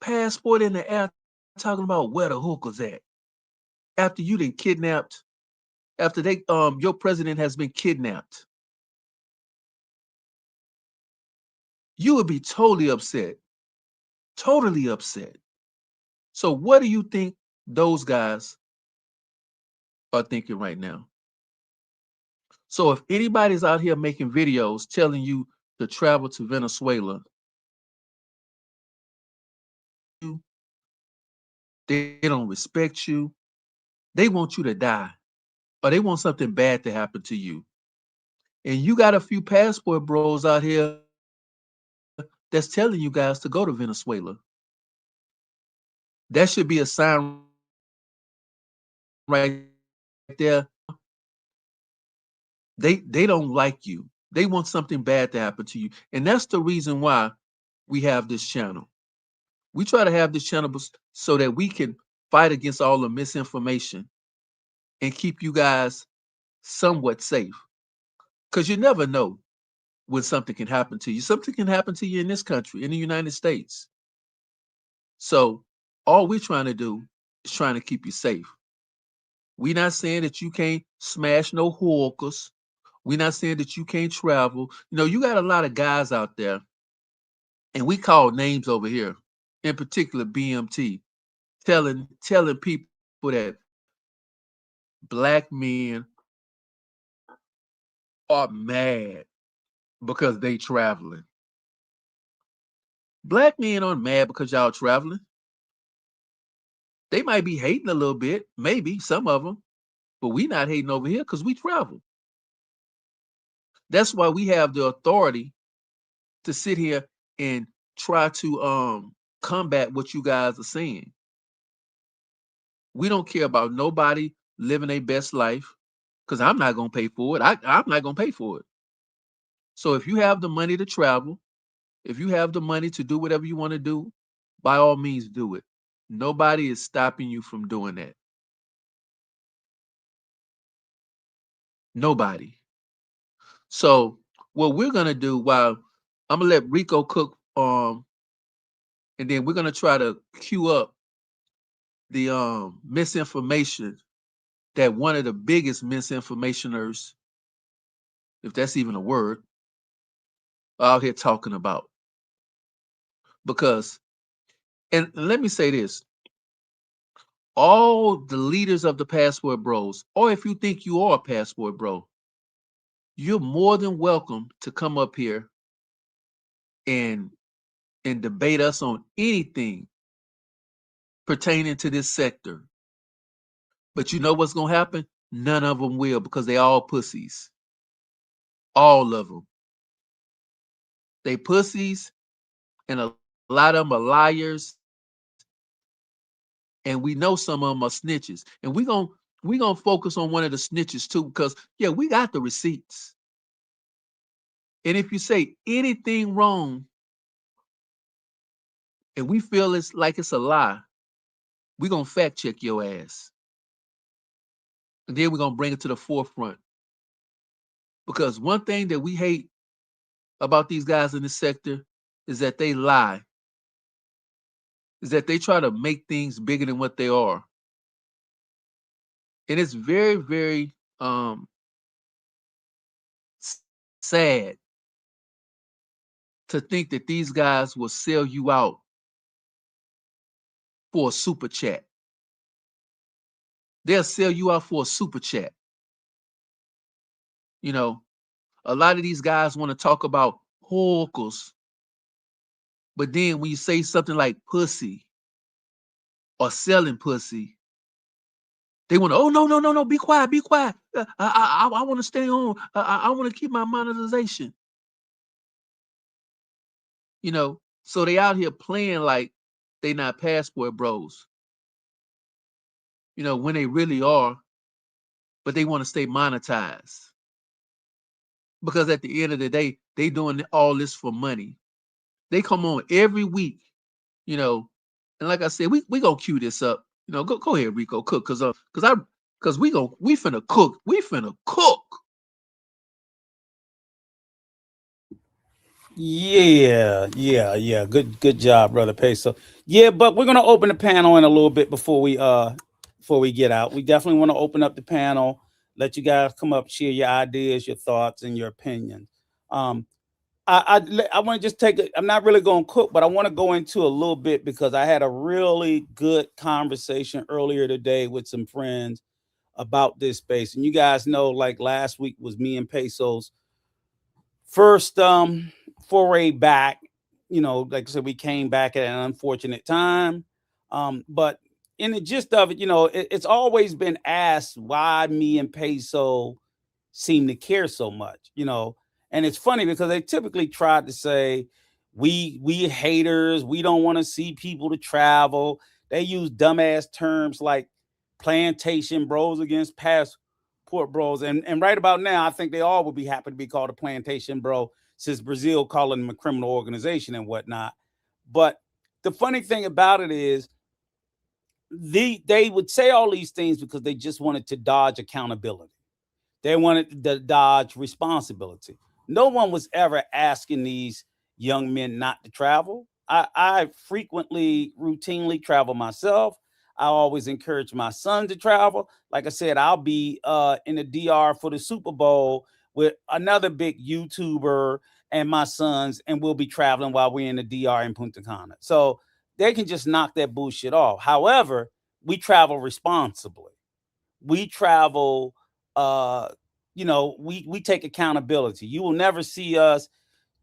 passport in the air talking about where the Whoookas at? After you been kidnapped, after they your president has been kidnapped. You would be totally upset. Totally upset. So what do you think those guys are thinking right now? So if anybody's out here making videos telling you to travel to Venezuela, they don't respect you. They want you to die, or they want something bad to happen to you. And you got a few passport bros out here that's telling you guys to go to Venezuela. That should be a sign right there. They don't like you. They want something bad to happen to you. And that's the reason why we have this channel. We try to have this channel so that we can fight against all the misinformation and keep you guys somewhat safe. Because you never know when something can happen to you. Something can happen to you in this country, in the United States. So all we're trying to do is trying to keep you safe. We're not saying that you can't smash no Whoookas. We're not saying that you can't travel. You know, you got a lot of guys out there, and we call names over here, in particular BMT, telling people that black men are mad because they traveling. Black men aren't mad because y'all traveling. They might be hating a little bit, maybe some of them, but we not hating over here because we travel. That's why we have the authority to sit here and try to combat what you guys are saying. We don't care about nobody living their best life because I'm not gonna pay for it. I'm not gonna pay for it. So if you have the money to travel, if you have the money to do whatever you want to do, by all means do it. Nobody is stopping you from doing that. Nobody. So what we're gonna do while I'm gonna let Rico cook, and then we're gonna try to queue up the misinformation that one of the biggest misinformationers, if that's even a word, are out here talking about. Because And let me say this. All the leaders of the Passport Bros, or if you think you are a Passport Bro, you're more than welcome to come up here and debate us on anything pertaining to this sector. But you know what's gonna happen? None of them will, because they all pussies. All of them. They pussies, and a lot of them are liars. And we know some of them are snitches. And we gonna focus on one of the snitches too, because yeah, we got the receipts. And if you say anything wrong and we feel it's like it's a lie, we're gonna fact check your ass. And then we're gonna bring it to the forefront. Because one thing that we hate about these guys in this sector is that they lie. Is that they try to make things bigger than what they are. And it's very, very sad to think that these guys will sell you out for a super chat. They'll sell you out for a super chat. You know, a lot of these guys want to talk about Whoookas, but then when you say something like pussy or selling pussy, they want to, oh, no, be quiet, be quiet. I want to stay on. I want to keep my monetization. You know, so they out here playing like they not Passport Bros. You know, when they really are, but they want to stay monetized. Because at the end of the day, they doing all this for money. They come on every week, you know, and like I said, we gonna cue this up. You know, go ahead, Rico, cook, cause we finna cook. We finna cook. Yeah. Good job, brother Peso. Yeah, but we're gonna open the panel in a little bit before we get out. We definitely want to open up the panel, let you guys come up, share your ideas, your thoughts, and your opinions. Um, I want to just take it. I'm not really going to cook, but I want to go into a little bit because I had a really good conversation earlier today with some friends about this space. And you guys know, like last week was me and Peso's first foray back. You know, like I said, we came back at an unfortunate time. But in the gist of it, you know, it's always been asked why me and Peso seem to care so much, you know. And it's funny because they typically try to say we haters, we don't want to see people to travel. They use dumbass terms like plantation bros against passport bros. And right about now, I think they all would be happy to be called a plantation bro since Brazil calling them a criminal organization and whatnot. But the funny thing about it is they would say all these things because they just wanted to dodge accountability. They wanted to dodge responsibility. No one was ever asking these young men not to travel. I frequently, routinely travel myself. I always encourage my son to travel. Like I said, I'll be in the DR for the Super Bowl with another big YouTuber and my sons, and we'll be traveling while we're in the DR in Punta Cana. So they can just knock that bullshit off. However, we travel responsibly. We travel you know, we take accountability. You will never see us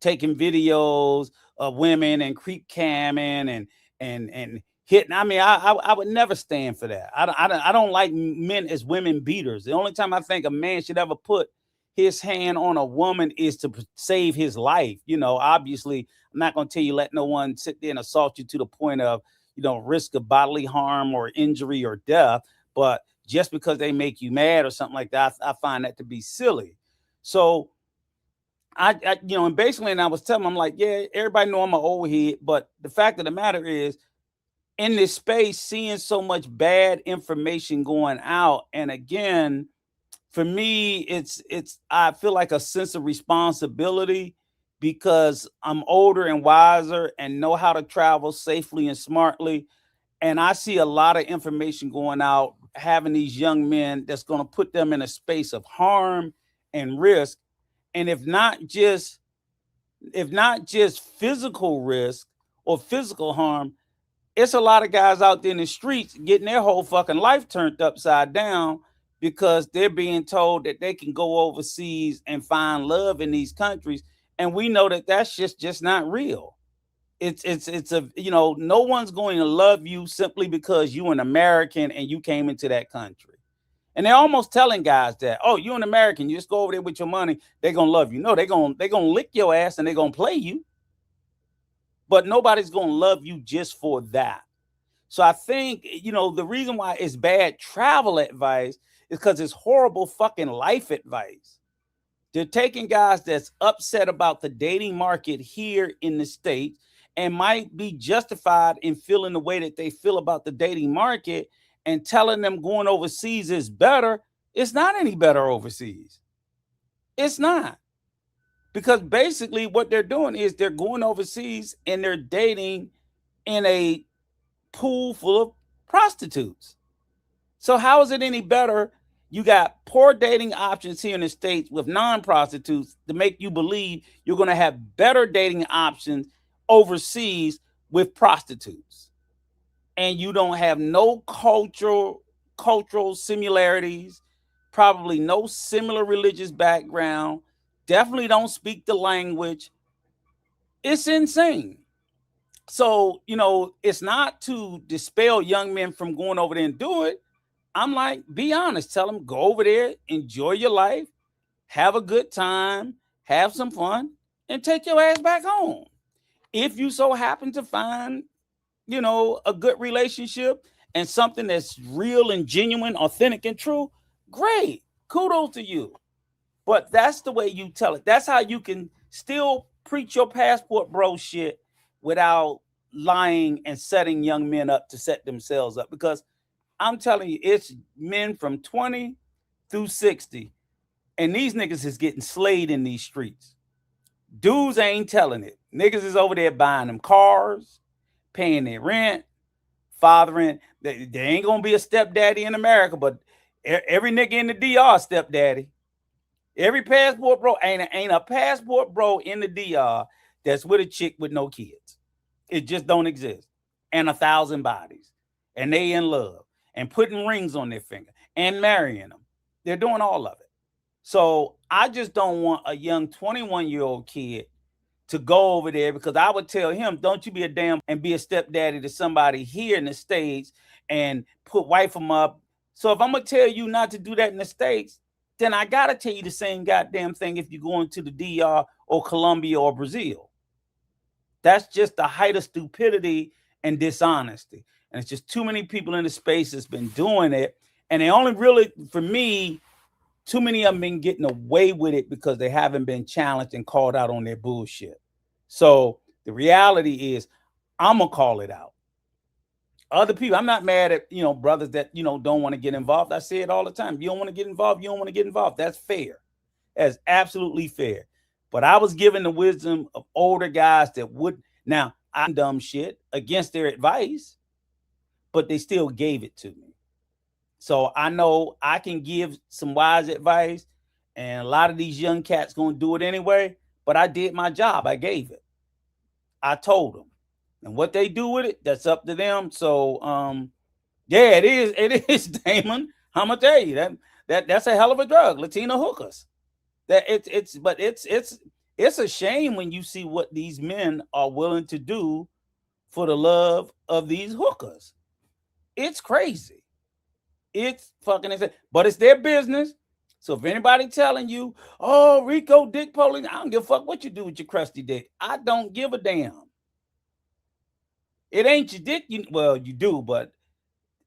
taking videos of women and creep camming and hitting. I mean, I would never stand for that. I don't like men as women beaters. The only time I think a man should ever put his hand on a woman is to save his life. You know, obviously, I'm not going to tell you let no one sit there and assault you to the point of, you know, risk of bodily harm or injury or death. But just because they make you mad or something like that, I find that to be silly. So you know, and basically, and I was telling them, I'm like, yeah, everybody know I'm an old head, but the fact of the matter is, in this space, seeing so much bad information going out, and again, for me, it's I feel like a sense of responsibility because I'm older and wiser and know how to travel safely and smartly. And I see a lot of information going out, having these young men that's going to put them in a space of harm and risk. And if not just physical risk or physical harm, it's a lot of guys out there in the streets getting their whole fucking life turned upside down because they're being told that they can go overseas and find love in these countries, and we know that that's just not real. It's a, you know, no one's going to love you simply because you're an American and you came into that country. And they're almost telling guys that, oh, you're an American, you just go over there with your money, they're gonna love you. No, they're gonna lick your ass and they're gonna play you. But nobody's gonna love you just for that. So I think, you know, the reason why it's bad travel advice is because it's horrible fucking life advice. They're taking guys that's upset about the dating market here in the States and might be justified in feeling the way that they feel about the dating market and telling them going overseas is better. It's not any better overseas. It's not. Because basically what they're doing is they're going overseas and they're dating in a pool full of prostitutes. So how is it any better? You got poor dating options here in the States with non-prostitutes to make you believe you're going to have better dating options overseas with prostitutes. And you don't have no cultural similarities, probably no similar religious background, definitely don't speak the language. It's insane. So, you know, it's not to dispel young men from going over there and do it. I'm like, be honest, tell them, go over there, enjoy your life, have a good time, have some fun, and take your ass back home. If you so happen to find, you know, a good relationship and something that's real and genuine, authentic and true, great. Kudos to you. But that's the way you tell it. That's how you can still preach your passport bro shit without lying and setting young men up to set themselves up. Because I'm telling you, it's men from 20 through 60. And these niggas is getting slayed in these streets. Dudes ain't telling it. Niggas is over there buying them cars, paying their rent, fathering. There ain't gonna be a stepdaddy in America, but every nigga in the DR stepdaddy. Every passport bro ain't a passport bro in the DR that's with a chick with no kids. It just don't exist. And 1,000 bodies. And they in love and putting rings on their finger and marrying them. They're doing all of it. So I just don't want a young 21-year-old kid to go over there, because I would tell him, don't you be a damn and be a stepdaddy to somebody here in the States and wife them up. So if I'm going to tell you not to do that in the States, then I got to tell you the same goddamn thing if you're going to the DR or Colombia or Brazil. That's just the height of stupidity and dishonesty. And it's just too many people in the space that's been doing it. And they only really, for me, too many of them been getting away with it because they haven't been challenged and called out on their bullshit. So the reality is, I'm going to call it out. Other people, I'm not mad at, you know, brothers that, you know, don't want to get involved. I say it all the time. You don't want to get involved. You don't want to get involved. That's fair. That's absolutely fair. But I was given the wisdom of older guys that would, now I'm dumb shit against their advice, but they still gave it to me. So I know I can give some wise advice, and a lot of these young cats going to do it anyway, but I did my job. I gave it. I told them. And what they do with it, that's up to them. So yeah, it is, Damon. I'm gonna tell you that's a hell of a drug, Latina hookers. That it's a shame when you see what these men are willing to do for the love of these hookers. It's crazy. It's fucking insane. But it's their business. So if anybody telling you, oh, Rico dick polling, I don't give a fuck what you do with your crusty dick. I don't give a damn. It ain't your dick. Well, you do, but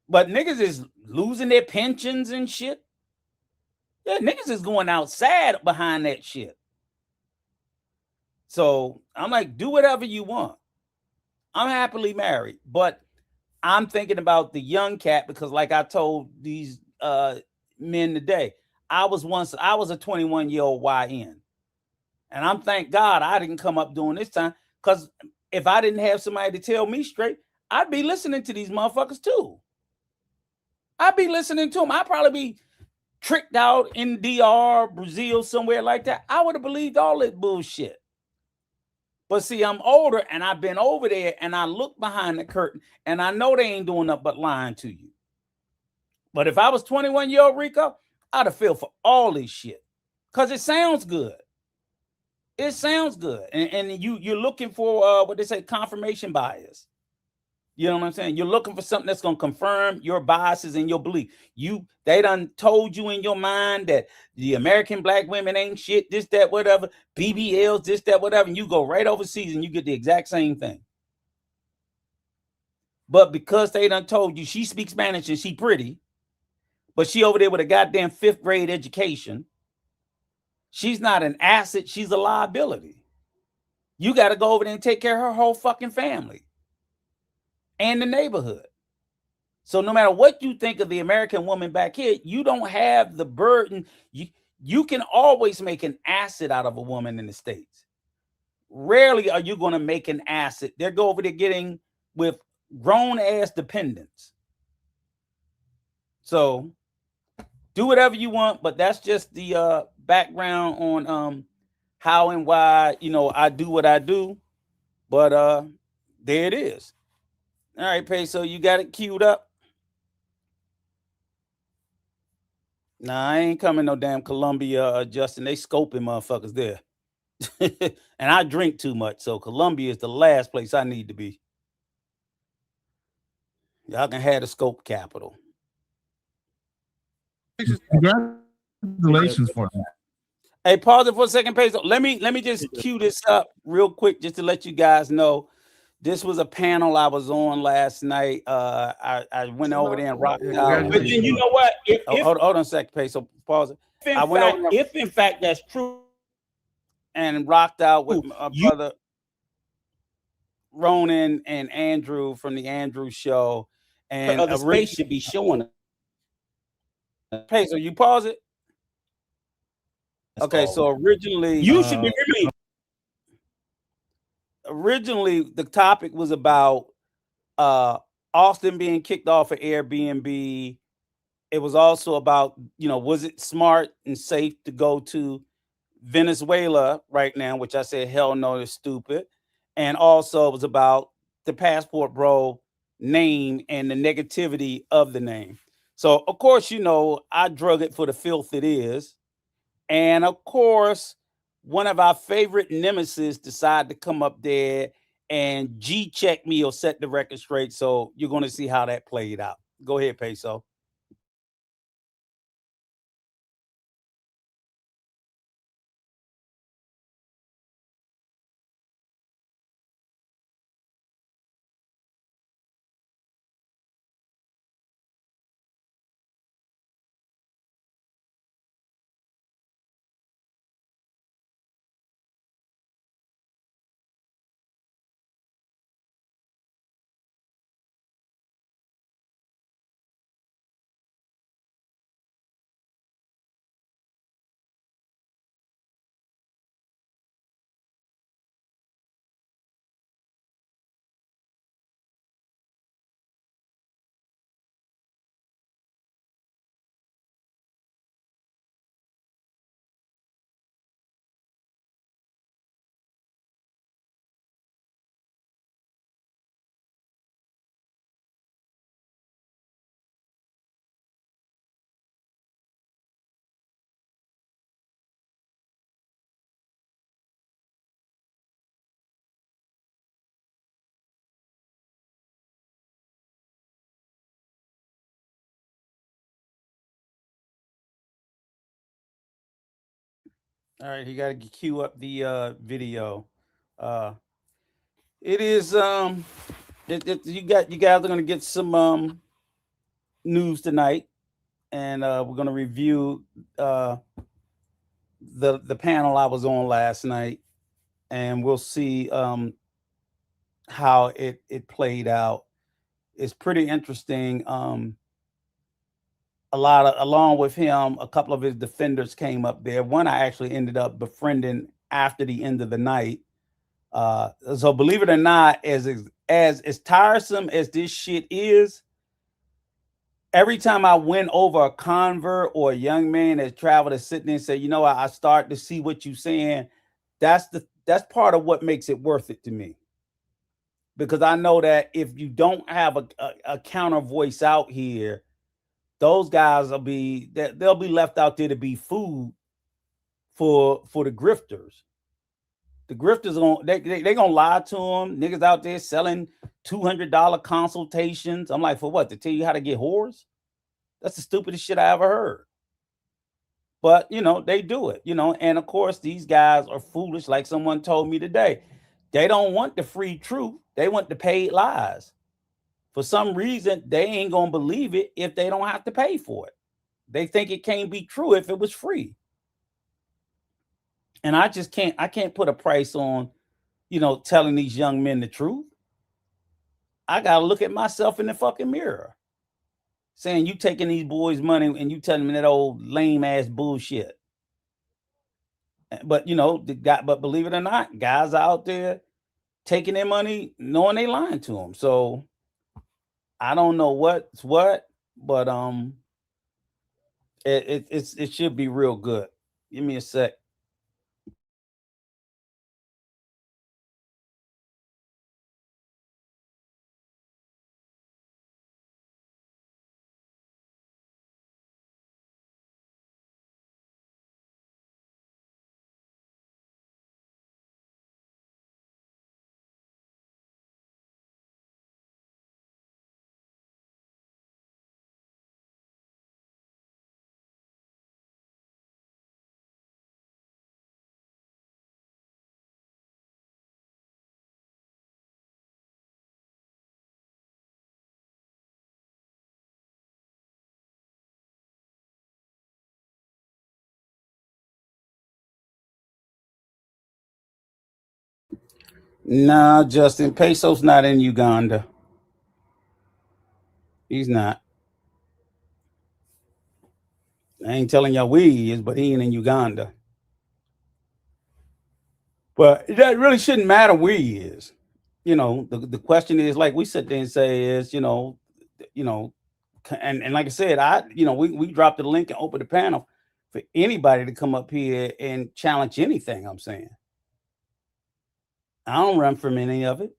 niggas is losing their pensions and shit. Yeah, niggas is going outside behind that shit. So I'm like, do whatever you want. I'm happily married, but I'm thinking about the young cat, because like I told these men today, I was a 21-year-old YN. And I'm thank God I didn't come up during this time, because if I didn't have somebody to tell me straight, I'd be listening to these motherfuckers too. I'd be listening to them. I'd probably be tricked out in DR, Brazil, somewhere like that. I would have believed all that bullshit. But see, I'm older and I've been over there and I look behind the curtain and I know they ain't doing nothing but lying to you. But if I was 21-year-old Rico, I'd have feel for all this shit because it sounds good. It sounds good. And you're looking for what they say, confirmation bias. You know what I'm saying? You're looking for something that's going to confirm your biases and your belief. They done told you in your mind that the American black women ain't shit, this, that, whatever, BBLs, this, that, whatever, and you go right overseas and you get the exact same thing. But because they done told you she speaks Spanish and she pretty, but she over there with a goddamn 5th grade education, she's not an asset, she's a liability. You got to go over there and take care of her whole fucking family and the neighborhood. So no matter what you think of the American woman back here, you don't have the burden. You can always make an asset out of a woman in the States. Rarely are you going to make an asset. They're go over there getting with grown ass dependents. So do whatever you want, but that's just the background on how and why, I do what I do. But there it is. All right, Peso, you got it queued up? Nah, I ain't coming no damn Colombia, Justin. They scoping motherfuckers there. And I drink too much, so Colombia is the last place I need to be. Y'all can have the scope capital. Congratulations for that. Hey, pause it for a second, Peso. Let me just cue this up real quick just to let you guys know. This was a panel I was on last night. I went over there and rocked out. But then you know what? Hold on a second, Peso. Pause it. If in fact that's true, and rocked out with my brother Ronan and Andrew from the Andrew Show, and the space should be showing. Peso, you pause it. Okay, so originally You should be really. Originally, the topic was about Austin being kicked off of Airbnb. It was also about, was it smart and safe to go to Venezuela right now, which I said, hell no, it's stupid. And also it was about the Passport Bro name and the negativity of the name. So, of course, I drug it for the filth it is. And, of course, one of our favorite nemesis decided to come up there and G-check me or set the record straight. So you're going to see how that played out. Go ahead, Peso. All right, you got to cue up the video. It is you guys are going to get some news tonight, and we're going to review the panel I was on last night, and we'll see how it played out. It's pretty interesting. Along with him, a couple of his defenders came up there. One I actually ended up befriending after the end of the night. So believe it or not, as tiresome as this shit is, every time I win over a convert or a young man that traveled to sit there and say, I start to see what you're saying, that's that's part of what makes it worth it to me. Because I know that if you don't have a counter voice out here, those guys they'll be left out there to be food for the grifters. The grifters they gonna lie to them. Niggas out there selling $200 consultations. I'm like, for what? To tell you how to get whores? That's the stupidest shit I ever heard. But they do it. And of course these guys are foolish. Like someone told me today, they don't want the free truth. They want the paid lies. For some reason, they ain't gonna believe it if they don't have to pay for it. They think it can't be true if it was free. And I can't put a price on, telling these young men the truth. I gotta look at myself in the fucking mirror. Saying you taking these boys' money and you telling me that old lame ass bullshit. But but believe it or not, guys out there taking their money knowing they lying to them. So I don't know what's what, but it should be real good. Give me a sec. Nah, Justin, Peso's not in Uganda. He's not. I ain't telling y'all where he is, but he ain't in Uganda. But that really shouldn't matter where he is. The question is, like we sit there and say is, and like I said, we dropped the link and opened the panel for anybody to come up here and challenge anything I'm saying. I don't run from any of it.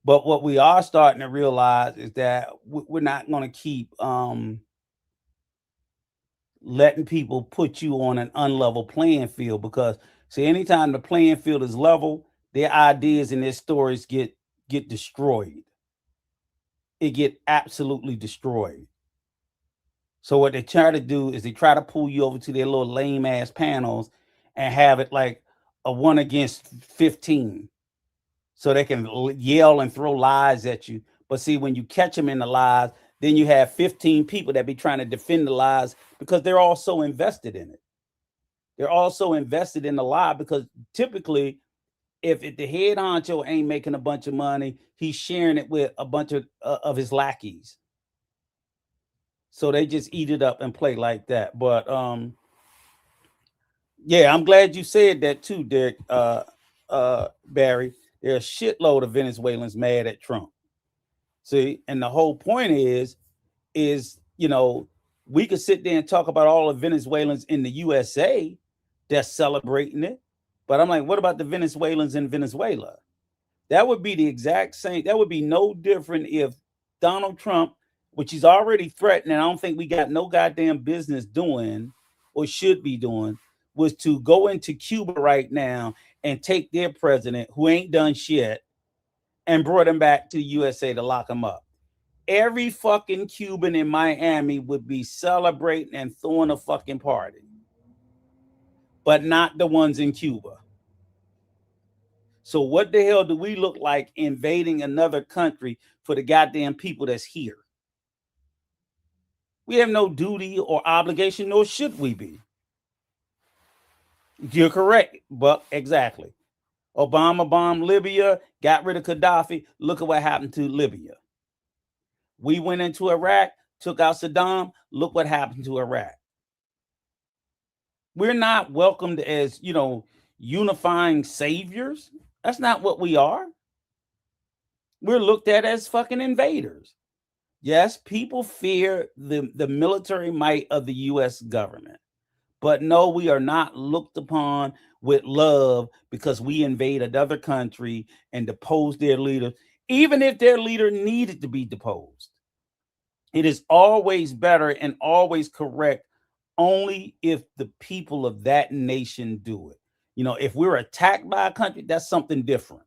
But what we are starting to realize is that we're not going to keep letting people put you on an unlevel playing field, because see, anytime the playing field is level, their ideas and their stories get destroyed. It get absolutely destroyed. So what they try to do is they try to pull you over to their little lame ass panels and have it like a 1 against 15. So they can yell and throw lies at you. But see, when you catch them in the lies, then you have 15 people that be trying to defend the lies because they're all so invested in it. They're also invested in the lie because typically, if the head honcho ain't making a bunch of money, he's sharing it with a bunch of his lackeys. So they just eat it up and play like that. But yeah, I'm glad you said that too, Derek. Barry, there's a shitload of Venezuelans mad at Trump. See, and the whole point is we could sit there and talk about all the Venezuelans in the USA that's celebrating it. But I'm like, what about the Venezuelans in Venezuela? That would be the exact same. That would be no different if Donald Trump, which he's already threatened, and I don't think we got no goddamn business doing or should be doing, was to go into Cuba right now and take their president, who ain't done shit, and brought him back to the USA to lock him up. Every fucking Cuban in Miami would be celebrating and throwing a fucking party, but not the ones in Cuba. So what the hell do we look like invading another country for the goddamn people that's here? We have no duty or obligation, nor should we be. You're correct, Buck. Exactly. Obama bombed Libya, got rid of Gaddafi. Look at what happened to Libya. We went into Iraq, took out Saddam. Look what happened to Iraq. We're not welcomed as, unifying saviors. That's not what we are. We're looked at as fucking invaders. Yes, people fear the military might of the U.S. government, But no, we are not looked upon with love because we invade another country and depose their leader, even if their leader needed to be deposed. It is always better and always correct only if the people of that nation do it. You know, if we're attacked by a country, that's something different.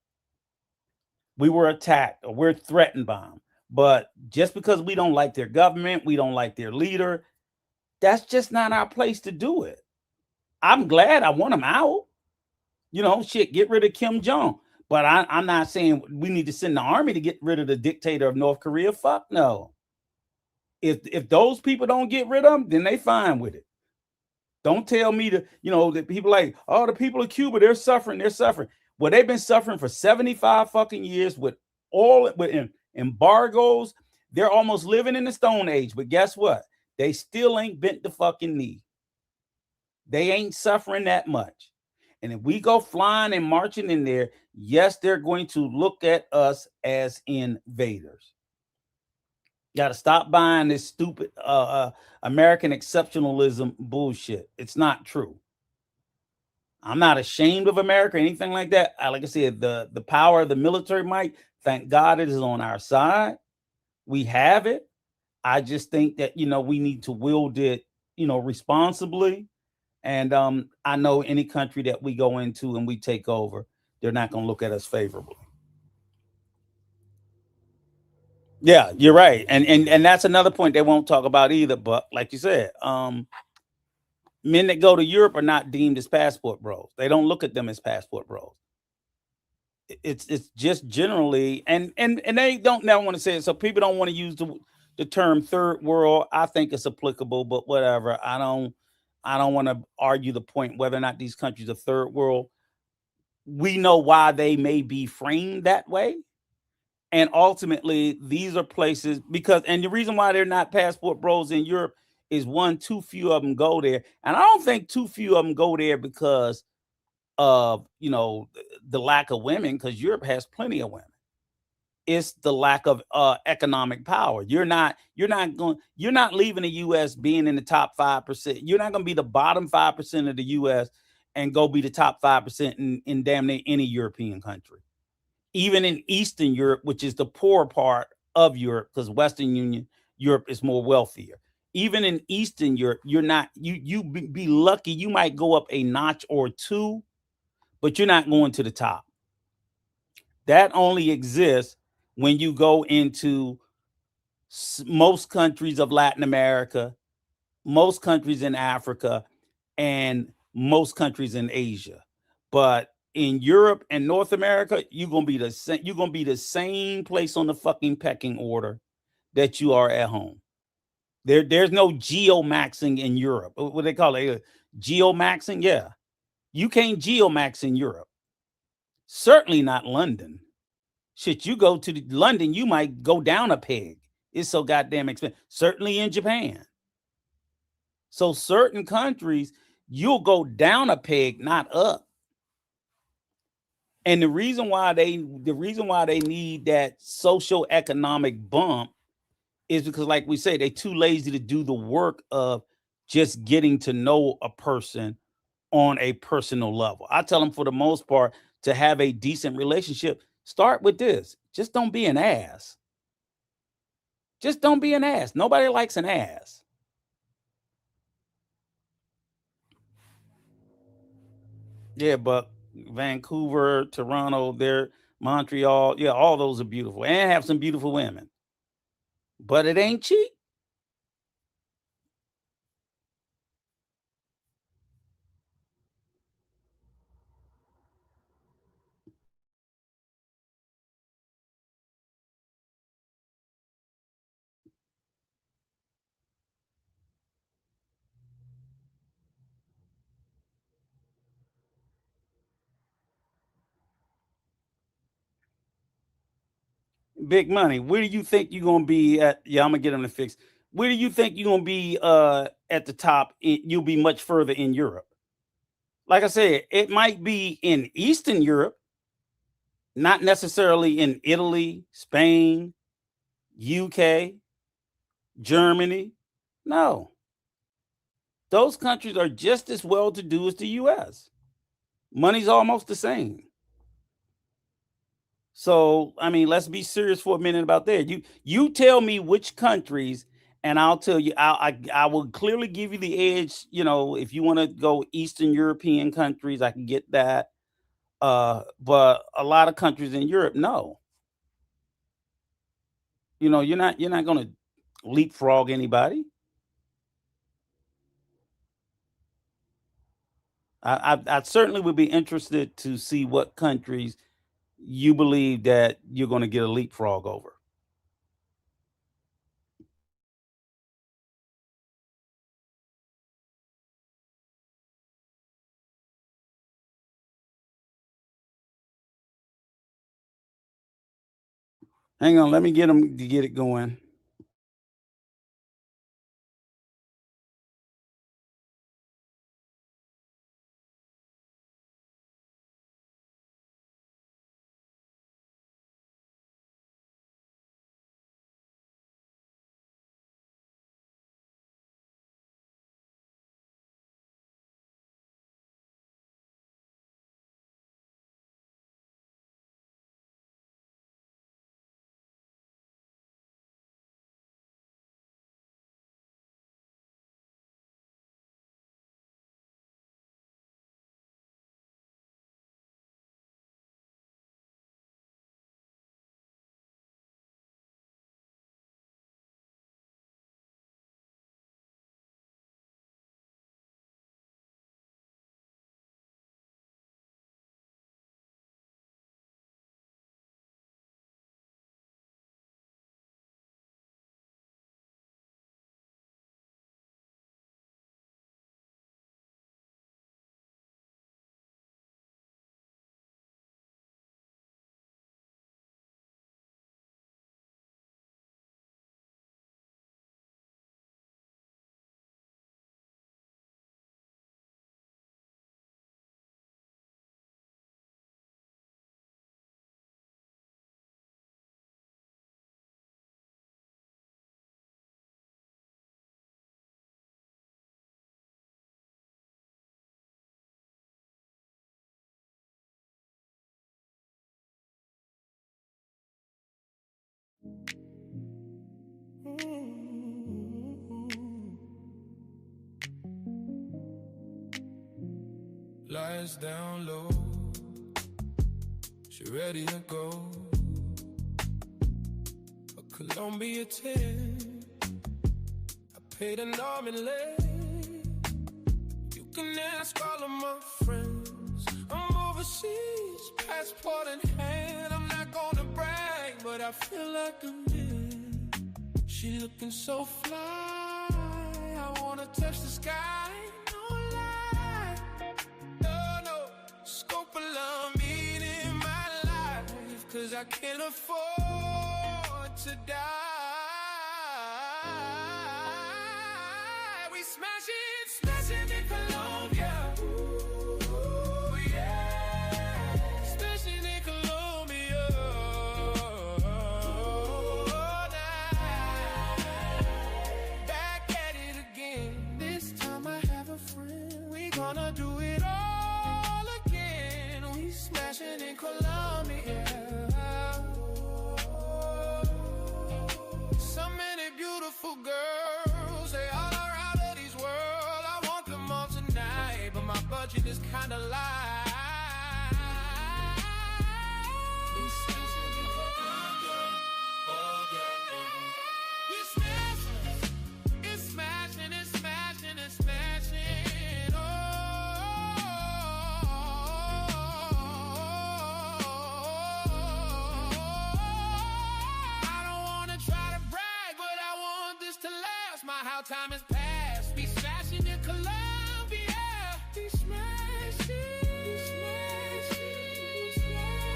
We were attacked or we're threatened by them. But just because we don't like their government, we don't like their leader, that's just not our place to do it. I'm glad I want them out. You know, shit, get rid of Kim Jong. But I'm not saying we need to send the army to get rid of the dictator of North Korea. Fuck no. If those people don't get rid of them, then they fine with it. Don't tell me to, you know, that people like, oh, the people of Cuba, they're suffering. Well, they've been suffering for 75 fucking years with all with embargoes. They're almost living in the Stone Age. But guess what? They still ain't bent the fucking knee. They ain't suffering that much. And if we go flying and marching in there, yes, they're going to look at us as invaders. Got to stop buying this stupid American exceptionalism bullshit. It's not true. I'm not ashamed of America or anything like that. Like I said, the power of the military might, thank God it is on our side. We have it. I just think that, you know, we need to wield it, you know, responsibly. And I know any country that we go into and we take over, they're not going to look at us favorably. Yeah, you're right. And that's another point they won't talk about either. But like you said, men that go to Europe are not deemed as passport bros. They don't look at them as passport bros. It's just generally, and they don't never want to say it. So people don't want to use the term third world. I think it's applicable, but whatever. I don't want to argue the point whether or not these countries are third world. We know why they may be framed that way. And ultimately, these are places and the reason why they're not passport bros in Europe is one, too few of them go there. And I don't think too few of them go there because of, you know, the lack of women, because Europe has plenty of women. It's the lack of economic power. You're not leaving the US being in the top 5%. You're not going to be the bottom 5% of the US and go be the top 5% in damn near any European country. Even in Eastern Europe, which is the poor part of Europe, because Western Europe is more wealthier. Even in Eastern Europe, you're not, you be lucky. You might go up a notch or two, but you're not going to the top. That only exists when you go into most countries of Latin America, most countries in Africa, and most countries in Asia. But in Europe and North America, you're gonna be the same place on the fucking pecking order that you are at home. There's no geomaxing in Europe. What they call it, geomaxing? Yeah, you can't geomax in Europe. Certainly not London. Shit, you go to London, you might go down a peg. It's so goddamn expensive. Certainly in Japan. So certain countries, you'll go down a peg, not up. And the reason why they need that social economic bump is because, like we say, they're too lazy to do the work of just getting to know a person on a personal level. I tell them, for the most part, to have a decent relationship, start with this. Just don't be an ass. Just don't be an ass. Nobody likes an ass. Yeah, but Vancouver, Toronto, Montreal, yeah, all those are beautiful and have some beautiful women. But it ain't cheap. Big money. Where do you think you're gonna be at? Yeah, I'm gonna get them to fix. Where do you think you're gonna be at the top? You'll be much further in Europe. Like I said, it might be in Eastern Europe, not necessarily in Italy, Spain, UK, Germany. No. those countries are just as well to do as the U.S. Money's almost the same. So, I mean, let's be serious for a minute about that. You tell me which countries, and I'll tell you. I will clearly give you the edge. You know, if you want to go Eastern European countries, I can get that. But a lot of countries in Europe, no. You know, you're not going to leapfrog anybody. I certainly would be interested to see what countries you believe that you're going to get a leapfrog over. Hang on, let me get them to get it going. Lies down low, she ready to go. A Colombia 10, I paid an arm and leg. You can ask all of my friends, I'm overseas, passport in hand. I'm not gonna brag, but I feel like I'm in. She looking so fly, I wanna touch the sky. No lie, no scope of love meaning my life, 'cause I can't afford to die. We smashing in Colombia. Ooh, yeah. Smashing in Colombia. Back at it again. This time I have a friend. We gonna do it all again. We smashing in Colombia. So many beautiful girls, they all around Eddie's world. I want them all tonight, but my budget is kinda light. It's smashing in Colombia. It's smashing, it's smashing, it's smashing, it's smashing. Oh, I don't wanna try to brag, but I want this to last. My how time has passed. We smashing in Colombia. We smashing, we smashing, we smashing.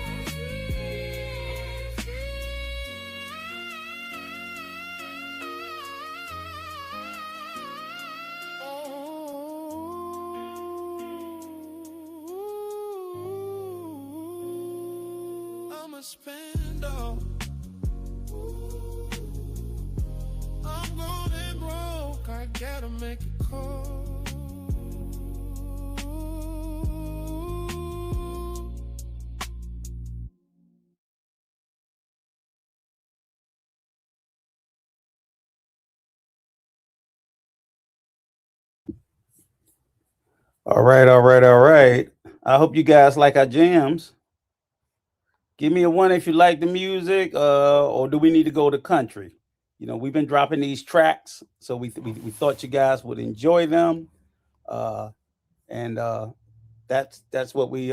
I'm a spender. I'm going broke, I gotta make a call. All right, all right, all right. I hope you guys like our jams. Give me a one if you like the music, or do we need to go to country? You know, we've been dropping these tracks, so we thought you guys would enjoy them, and that's what we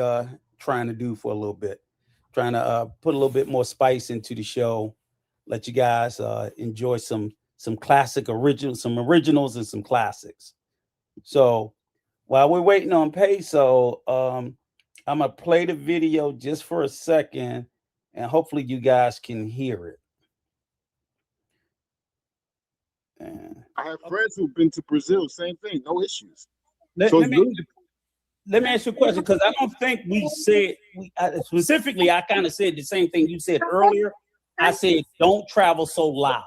trying to do for a little bit, trying to put a little bit more spice into the show, let you guys enjoy some classic originals and some classics. So while we're waiting on Peso, I'm gonna play the video just for a second, and hopefully you guys can hear it. I have friends who've been to Brazil. Same thing, no issues. Let me ask you a question, because I don't think we said specifically. I kind of said the same thing you said earlier. I said don't travel so loud.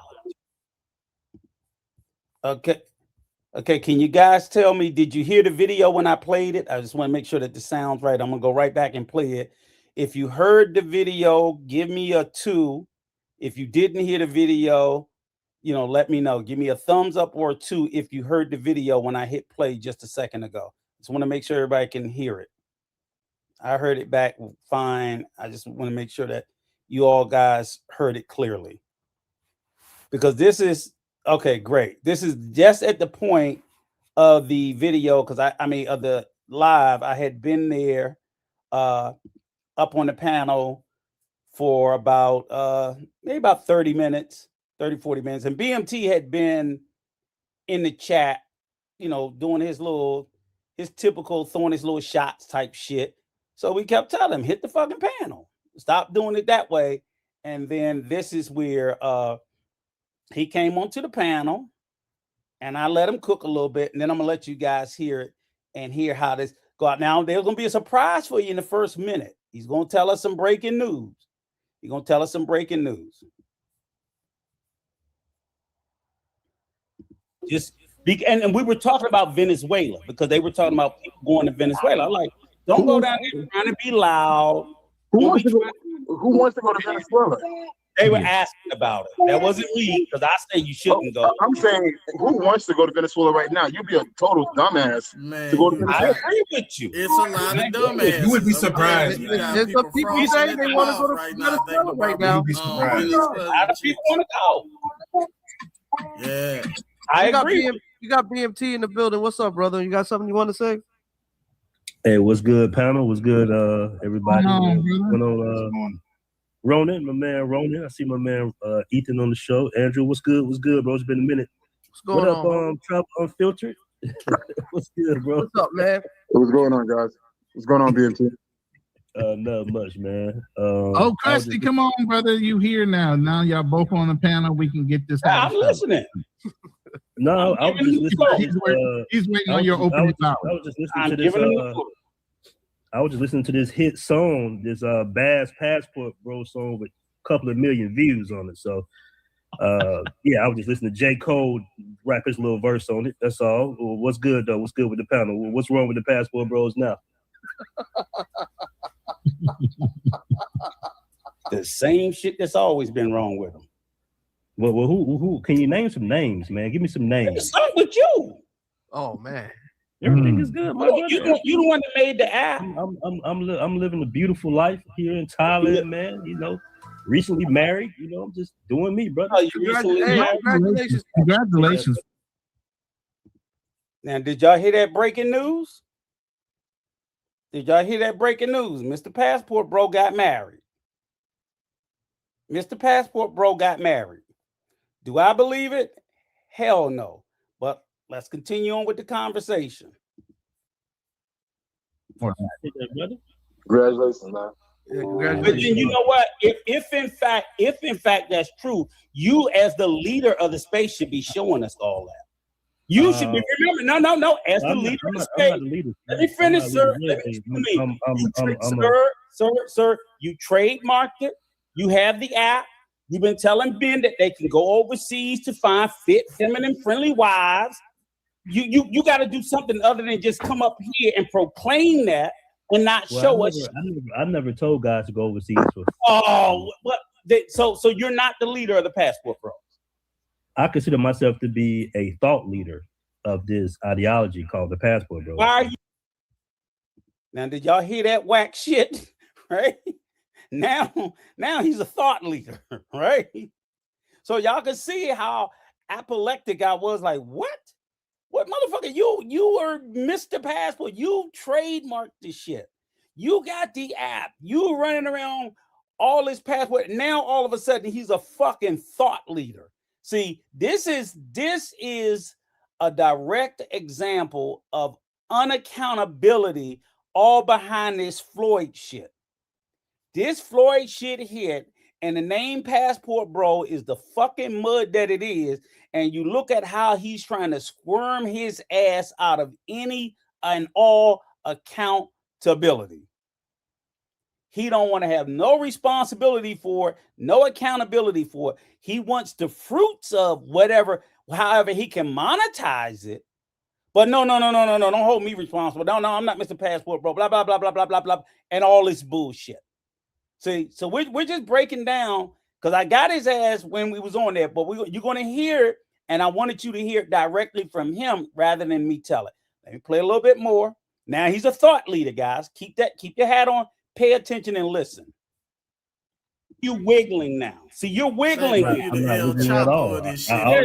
Okay, can you guys tell me, did you hear the video when I played it? I just want to make sure that the sound's right. I'm gonna go right back and play it. If you heard the video, give me a 2. If you didn't hear the video, you know, let me know. Give me a thumbs up or a 2 if you heard the video when I hit play just a second ago. Just want to make sure everybody can hear it. I heard it back fine. I just want to make sure that you all guys heard it clearly. Because this is okay, great. This is just at the point of the video, because I mean of the live. I had been there up on the panel for about maybe about 30 minutes, 30, 40 minutes. And BMT had been in the chat, you know, doing his typical throwing his little shots type shit. So we kept telling him, hit the fucking panel. Stop doing it that way. And then this is where he came onto the panel, and I let him cook a little bit, and then I'm gonna let you guys hear it and hear how this go out. Now there's gonna be a surprise for you in the first minute. He's gonna tell us some breaking news. He's gonna tell us some breaking news. And we were talking about Venezuela, because they were talking about people going to Venezuela. I'm like, don't go down there trying to be loud. Who wants to go to Venezuela? They were asking about it. That wasn't me, because I say you shouldn't go. I'm saying, who wants to go to Venezuela right now? You'd be a total dumbass to go to Venezuela. I agree with you. It's a lot of dumbass. You would be surprised. There's some people saying they want to go to Venezuela right now. You'd be surprised. A lot of people want to go. Yeah. I agree. You got BMT in the building. What's up, brother? You got something you want to say? Hey, what's good, panel? What's good, everybody? What's on, Ronan, my man Ronan. I see my man Ethan on the show. Andrew, what's good? What's good, bro? It's been a minute. What's going on? Travel Unfiltered. What's good, bro? What's up, man? What's going on, guys? What's going on, BMT? Not much, man. Krusty, come on, brother. You here now. Now y'all both on the panel. We can get this. I'm listening. No, I was just listening. He's waiting on your opening hour. I was just listening to this. I was just listening to this hit song, this Bass Passport Bro song with a couple of million views on it. So, yeah, I was just listening to J. Cole rap his little verse on it. That's all. What's good, though? What's good with the panel? What's wrong with the Passport Bros now? The same shit that's always been wrong with them. Well, who? Can you name some names, man? Give me some names. Start with you. Oh man, everything is good. You the one that made the app. I'm living a beautiful life here in Thailand, man. You know, recently married. You know, I'm just doing me, brother. Oh, you recently married? Congratulations! Congratulations! Now, did y'all hear that breaking news? Did y'all hear that breaking news? Mr. Passport Bro got married. Mr. Passport Bro got married. Do I believe it? Hell no. But let's continue on with the conversation. Congratulations, man. Yeah, but then you know what? If in fact that's true, you as the leader of the space should be showing us all that. You should be remember. No. As the leader of the space, let me finish, sir. Sir, you trademarked it. You have the app. You've been telling Ben that they can go overseas to find fit, feminine, friendly wives. You got to do something other than just come up here and proclaim that and not show us. I never told guys to go overseas. So you're not the leader of the Passport Bros. I consider myself to be a thought leader of this ideology called the Passport Bros. Why are you Now, did y'all hear that whack shit? Right? Now he's a thought leader, right? So y'all can see how apoplectic I was. Like, what? What motherfucker? You were Mr. Passport. You trademarked this shit. You got the app. You running around all this passport. Now all of a sudden he's a fucking thought leader. See, this is a direct example of unaccountability all behind this Floyd shit. This Floyd shit hit, and the name Passport Bro is the fucking mud that it is. And you look at how he's trying to squirm his ass out of any and all accountability. He don't want to have no responsibility for it, no accountability for it. He wants the fruits of whatever, however he can monetize it. But no, don't hold me responsible. No, I'm not Mr. Passport Bro, blah, blah, blah, blah, blah, blah, blah, and all this bullshit. See, so we're just breaking down, because I got his ass when we was on there, but you're going to hear it, and I wanted you to hear it directly from him rather than me tell it. Let me play a little bit more. Now, he's a thought leader, guys. Keep your hat on, pay attention, and listen. You wiggling now. See, you're wiggling. I'm not wiggling at all. I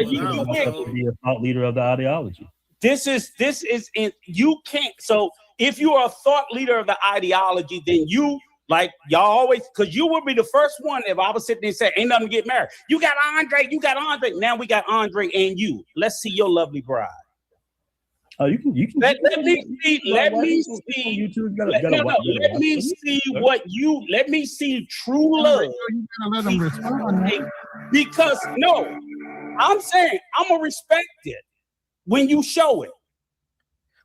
be a thought leader of the ideology. This is you can't. So if you are a thought leader of the ideology, then you, like y'all always, because you would be the first one if I was sitting there and say, ain't nothing to get married. You got Andre. Now we got Andre and you. Let's see your lovely bride. Oh, you can. Let me see true love. Because no, I'm saying I'm gonna respect it when you show it.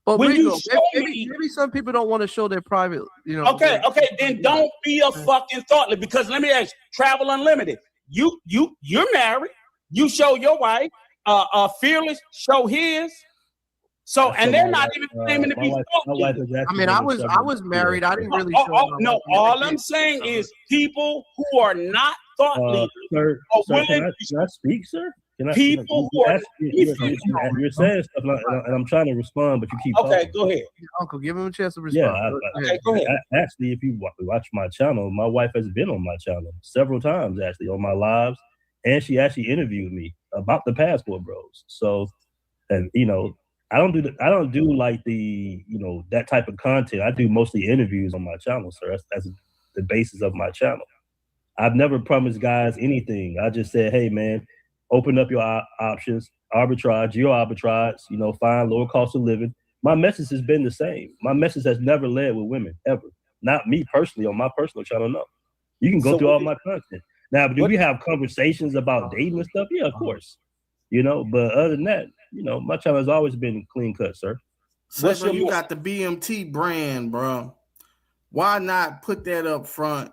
But when Rico, you show maybe some people don't want to show their private, Okay, then don't be a fucking thought leader. Because let me ask you, Travel Unlimited. You're married. You show your wife. Fearless show his. So, and they're not even claiming to be thought leaders. I mean, I was married. I didn't really show. No, all I'm saying is people who are not thought leaders. Sir, can I speak, sir? People who are. You're saying stuff, and I'm trying to respond, but you keep talking. Okay, go ahead. Uncle, give him a chance to respond. Yeah, go ahead. Actually, if you watch my channel, my wife has been on my channel several times, actually, on my lives, and she actually interviewed me about the Passport Bros. So, and I don't do like the that type of content. I do mostly interviews on my channel, sir. That's the basis of my channel. I've never promised guys anything. I just said, hey man, open up your options, arbitrage, find lower cost of living. My message has been the same. My message has never led with women, ever. Not me personally on my personal channel, no. You can go through all my content. Now, do we have conversations about dating and stuff? Yeah, of course. But other than that, my channel has always been clean cut, sir. So you got the BMT brand, bro. Why not put that up front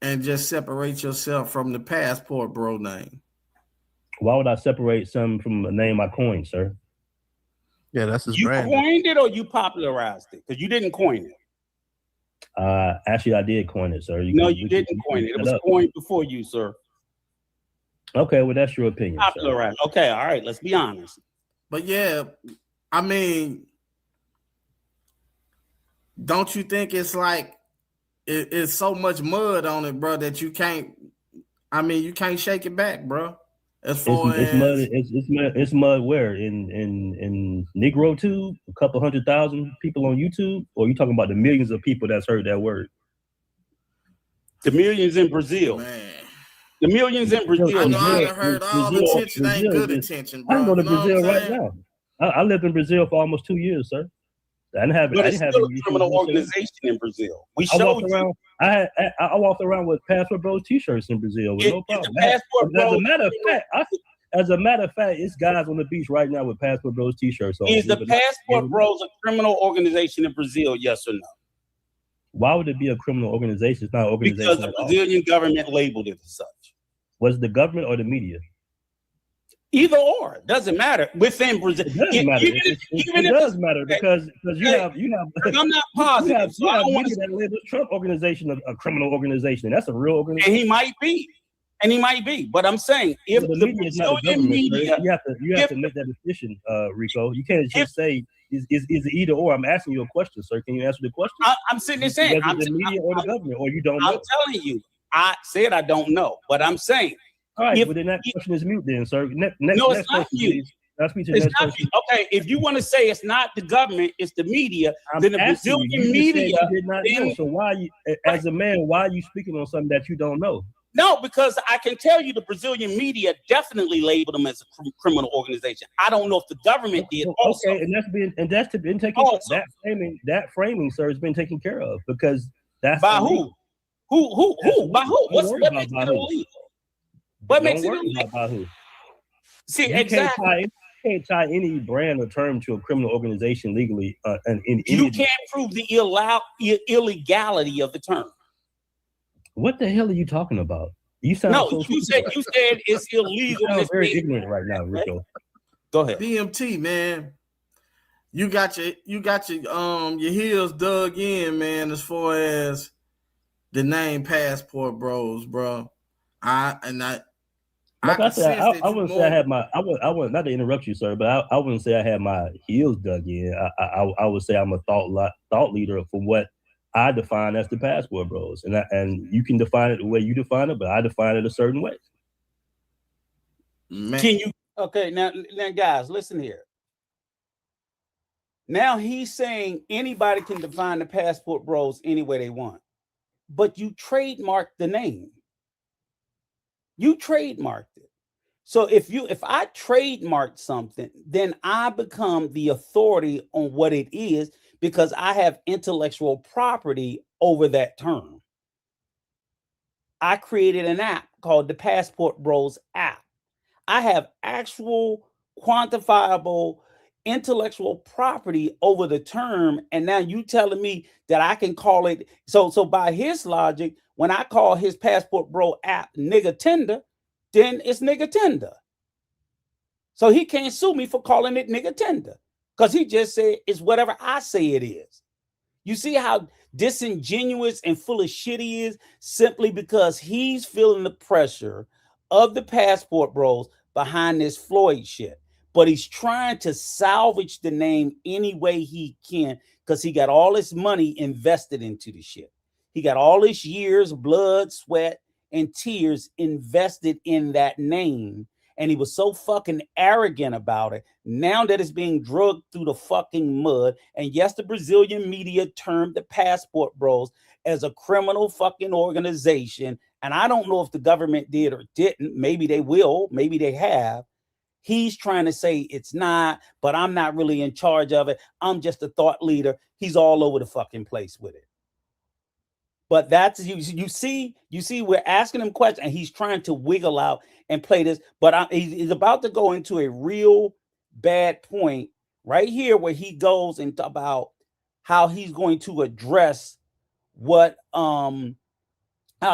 and just separate yourself from the Passport Bro name? Why would I separate something from a name I coined, sir? Yeah, that's his brand. You coined it or you popularized it? Because you didn't coin it. Actually, I did coin it, sir. You didn't coin it. It was coined before you, sir. Okay, well, that's your opinion. Popularized. Okay, all right. Let's be honest. But yeah, I mean, don't you think it's like it's so much mud on it, bro, that you can't shake it back, bro? As far as it's mud where in Negro Tube, a couple 100,000 people on YouTube, or are you talking about the millions of people that's heard that word? The millions in Brazil, man. The millions in Brazil. I know I heard all the attention ain't good attention, bro. I go to Brazil right now. I lived in Brazil for almost 2 years, sir. I didn't have a criminal organization in Brazil. I walked around with Passport Bros t-shirts in Brazil with no problem. As a matter of fact, it's guys on the beach right now with Passport Bros t-shirts on. Is the Passport Bros a criminal organization in Brazil? Yes or no? Why would it be a criminal organization? It's not an organization. Because the Brazilian government labeled it as such. Was it the government or the media? Either or, it doesn't matter. Within Brazil, it does matter because you have. I'm not positive. You have media that labels Trump organization a criminal organization. That's a real organization. And he might be. But I'm saying if the media is not the government, you have to make that decision, Rico. You can't just say Is it either or? I'm asking you a question, sir. Can you answer the question? I'm sitting there saying, whether the media or the government, or you don't know. I'm telling you, I said I don't know, but I'm saying. All right, well then that question is mute then, sir. No, it's not you. It's not you. Okay, if you want to say it's not the government, it's the media, then the Brazilian media did not know. So why you, as a man, why are you speaking on something that you don't know? No, because I can tell you the Brazilian media definitely labeled them as a criminal organization. I don't know if the government did also. Okay, and that's been taken that framing, sir, has been taken care of because that's by who? Who? By who? What makes it illegal? What makes it illegal? By who? See, exactly. You can't tie any brand or term to a criminal organization legally. You can't prove the illegality of the term. What the hell are you talking about? You sound you said it's illegal. You sound very ignorant right now, Rico. Go ahead. BMT, man. You got your heels dug in, man, as far as the name Passport Bros, bro. I wouldn't say I had my I would not to interrupt you, sir, but I wouldn't say I had my heels dug in. I would say I'm a thought leader for what I define as the Passport Bros, and you can define it the way you define it, but I define it a certain way. Man. Can you? Okay, now guys, listen here. Now he's saying anybody can define the Passport Bros any way they want, but you trademarked the name. You trademarked it. So if I trademarked something, then I become the authority on what it is because I have intellectual property over that term. I created an app called the Passport Bros app. I have actual quantifiable intellectual property over the term, and now you telling me that I can call it so by his logic, when I call his Passport Bro app nigga tender, then it's nigga tender. So he can't sue me for calling it nigga tender because he just said it's whatever I say it is. You see how disingenuous and full of shit he is simply because he's feeling the pressure of the Passport Bros behind this Floyd shit. But he's trying to salvage the name any way he can because he got all his money invested into the shit. He got all his years, blood, sweat, and tears invested in that name. And he was so fucking arrogant about it. Now that it's being drugged through the fucking mud. And yes, the Brazilian media termed the Passport Bros as a criminal fucking organization. And I don't know if the government did or didn't. Maybe they will. Maybe they have. He's trying to say it's not, but I'm not really in charge of it. I'm just a thought leader. He's all over the fucking place with it. But that's you see, we're asking him questions and he's trying to wiggle out and play this. But he's about to go into a real bad point right here where he goes into about how he's going to address how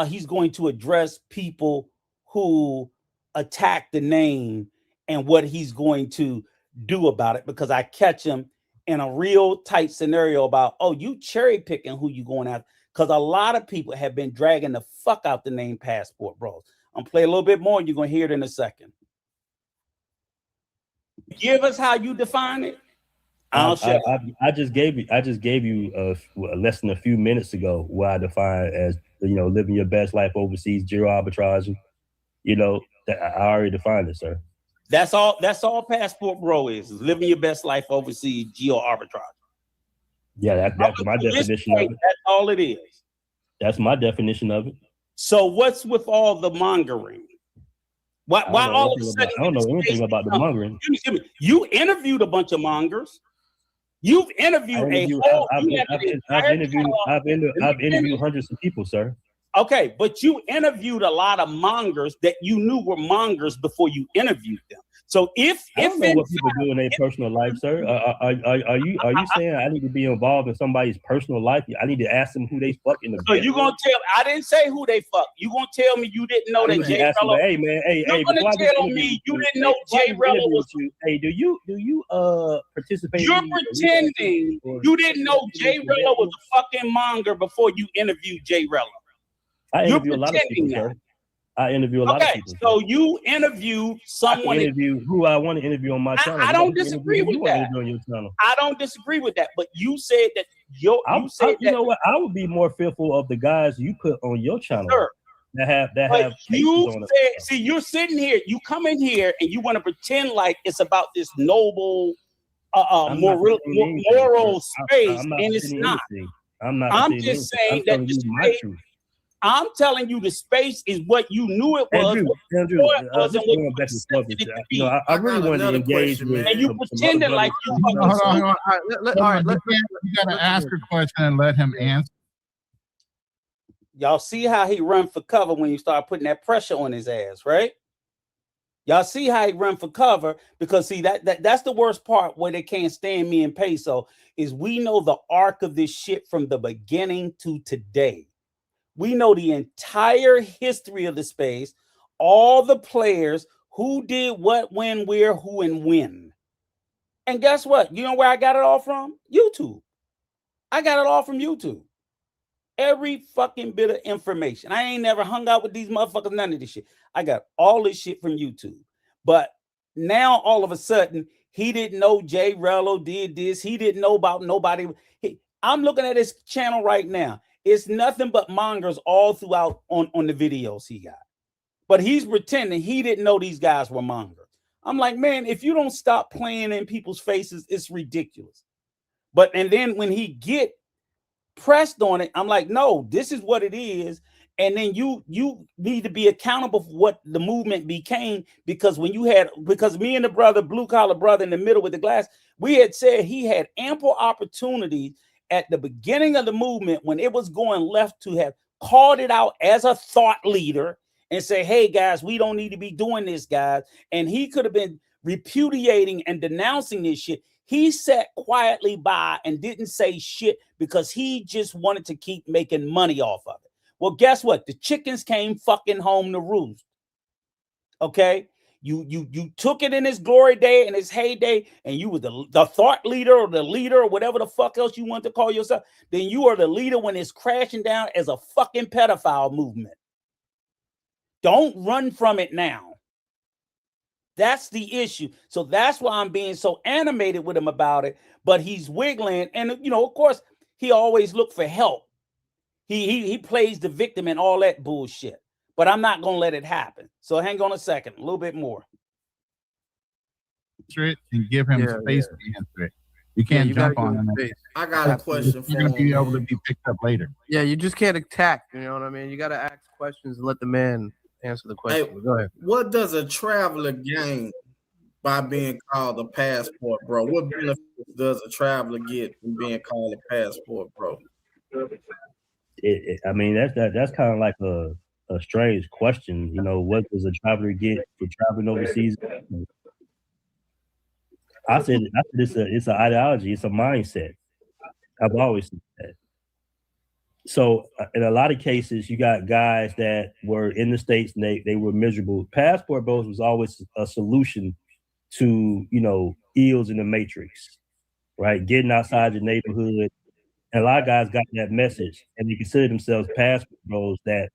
he's going to address people who attack the name and what he's going to do about it, because I catch him in a real tight scenario about, oh, you cherry picking who you going after, because a lot of people have been dragging the fuck out the name Passport Bros. I'm play a little bit more. You're going to hear it in a second. Give us how you define it. I'll show you. I just gave you less than a few minutes ago what I define as, living your best life overseas, zero arbitrage. I already defined it, sir. That's all Passport Bro is living your best life overseas, geo arbitrage. Yeah, that's my definition of it. That's all it is. That's my definition of it. So what's with all the mongering? Why all of a sudden? I don't know anything about the mongering. You interviewed a bunch of mongers. You've interviewed I've interviewed hundreds of people, sir. Okay, but you interviewed a lot of mongers that you knew were mongers before you interviewed them. So I don't know what people do in their personal life, sir. Are you saying I need to be involved in somebody's personal life? I need to ask them who they fuck in the So you gonna tell? I didn't say who they fuck. You gonna tell me you didn't know that Jay Rello? Hey man, you're gonna tell me you didn't know Jay Rello was. Hey, do you participate? You're pretending you didn't know Jay Rello was a fucking monger before you interviewed Jay Rello. I interview a lot of people, sir. I interview a lot of people. So you interview someone. Interview who I want to interview on my channel. I don't disagree with that. On your channel. I don't disagree with that. But you said that you know what? I would be more fearful of the guys you put on your channel. Sure. That have you said, see, you're sitting here, you come in here and you want to pretend like it's about this noble moral space, and it's not. I'm just saying that the space, I'm telling you the space is what you knew it was. Andrew, I really want to engage with, and you pretended like you. Hold on. All right, you gotta ask a question and let him answer. Y'all see how he run for cover when you start putting that pressure on his ass, right? Y'all see how he run for cover, because see that's the worst part where they can't stand me and Peso is we know the arc of this shit from the beginning to today. We know the entire history of the space, all the players, who did what, when, where, who, and when. And guess what? You know where I got it all from? YouTube. I got it all from YouTube. Every fucking bit of information. I ain't never hung out with these motherfuckers, none of this shit. I got all this shit from YouTube. But now all of a sudden, he didn't know Jay Rello did this. He didn't know about nobody. I'm looking at his channel right now. It's nothing but mongers all throughout on the videos he got. But he's pretending he didn't know these guys were mongers. I'm like, man, if you don't stop playing in people's faces, it's ridiculous. And then when he get pressed on it, I'm like, no, this is what it is. And then you need to be accountable for what the movement became, because because me and the brother, blue collar brother in the middle with the glass, we had said he had ample opportunity at the beginning of the movement when it was going left to have called it out as a thought leader and say, hey guys, we don't need to be doing this, guys. And he could have been repudiating and denouncing this shit. He sat quietly by and didn't say shit because he just wanted to keep making money off of it. Well, guess what? The chickens came fucking home to roost. Okay? You took it in his glory day and his heyday, and you were the thought leader or the leader or whatever the fuck else you want to call yourself. Then you are the leader when it's crashing down as a fucking pedophile movement. Don't run from it now. That's the issue. So that's why I'm being so animated with him about it. But he's wiggling, and of course, he always look for help. He plays the victim and all that bullshit. But I'm not gonna let it happen. So hang on a second, a little bit more. And give him space to answer it. You can't jump on him. I got a question for him. You're gonna be able to be picked up later. Yeah, you just can't attack. You know what I mean? You got to ask questions and let the man answer the question. Hey, go ahead. What does a traveler gain by being called a passport, bro? What benefits does a traveler get from being called a passport, bro? I mean, that's kind of like a strange question. What does a traveler get for traveling overseas? I said it's an ideology, it's a mindset. I've always said that. So in a lot of cases, you got guys that were in the States and they were miserable. Passport bros was always a solution to, ills in the matrix, right? Getting outside your neighborhood. And a lot of guys got that message, and they consider themselves passport bros that,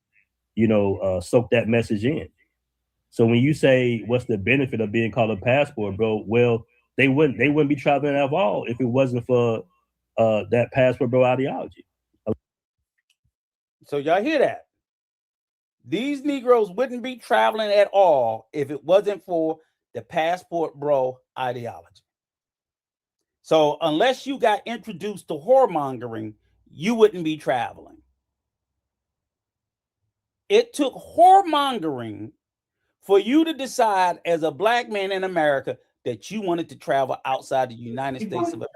soak that message in. So when you say, what's the benefit of being called a passport bro? Well, they wouldn't be traveling at all if it wasn't for that passport bro ideology. So y'all hear that? These Negroes wouldn't be traveling at all if it wasn't for the passport bro ideology. So unless you got introduced to whoremongering, you wouldn't be traveling. It took whoremongering for you to decide as a black man in America that you wanted to travel outside the United States of America.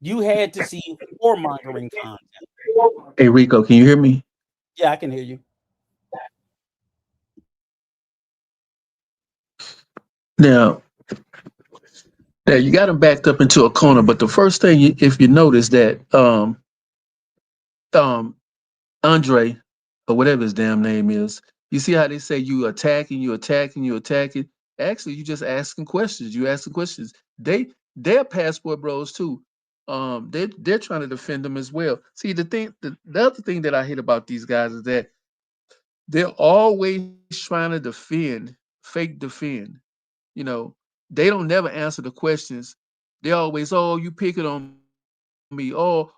You had to see whoremongering content. Hey, Rico, can you hear me? Yeah, I can hear you. Now, you got him backed up into a corner, but the first thing, if you notice that Andre, or whatever his damn name is, you see how they say you attacking. Actually, you just asking questions. You asking questions. They're passport bros too. They're trying to defend them as well. See, the other thing that I hate about these guys is that they're always trying to fake defend. You know, they don't never answer the questions. They always, oh, you picking on me. Oh,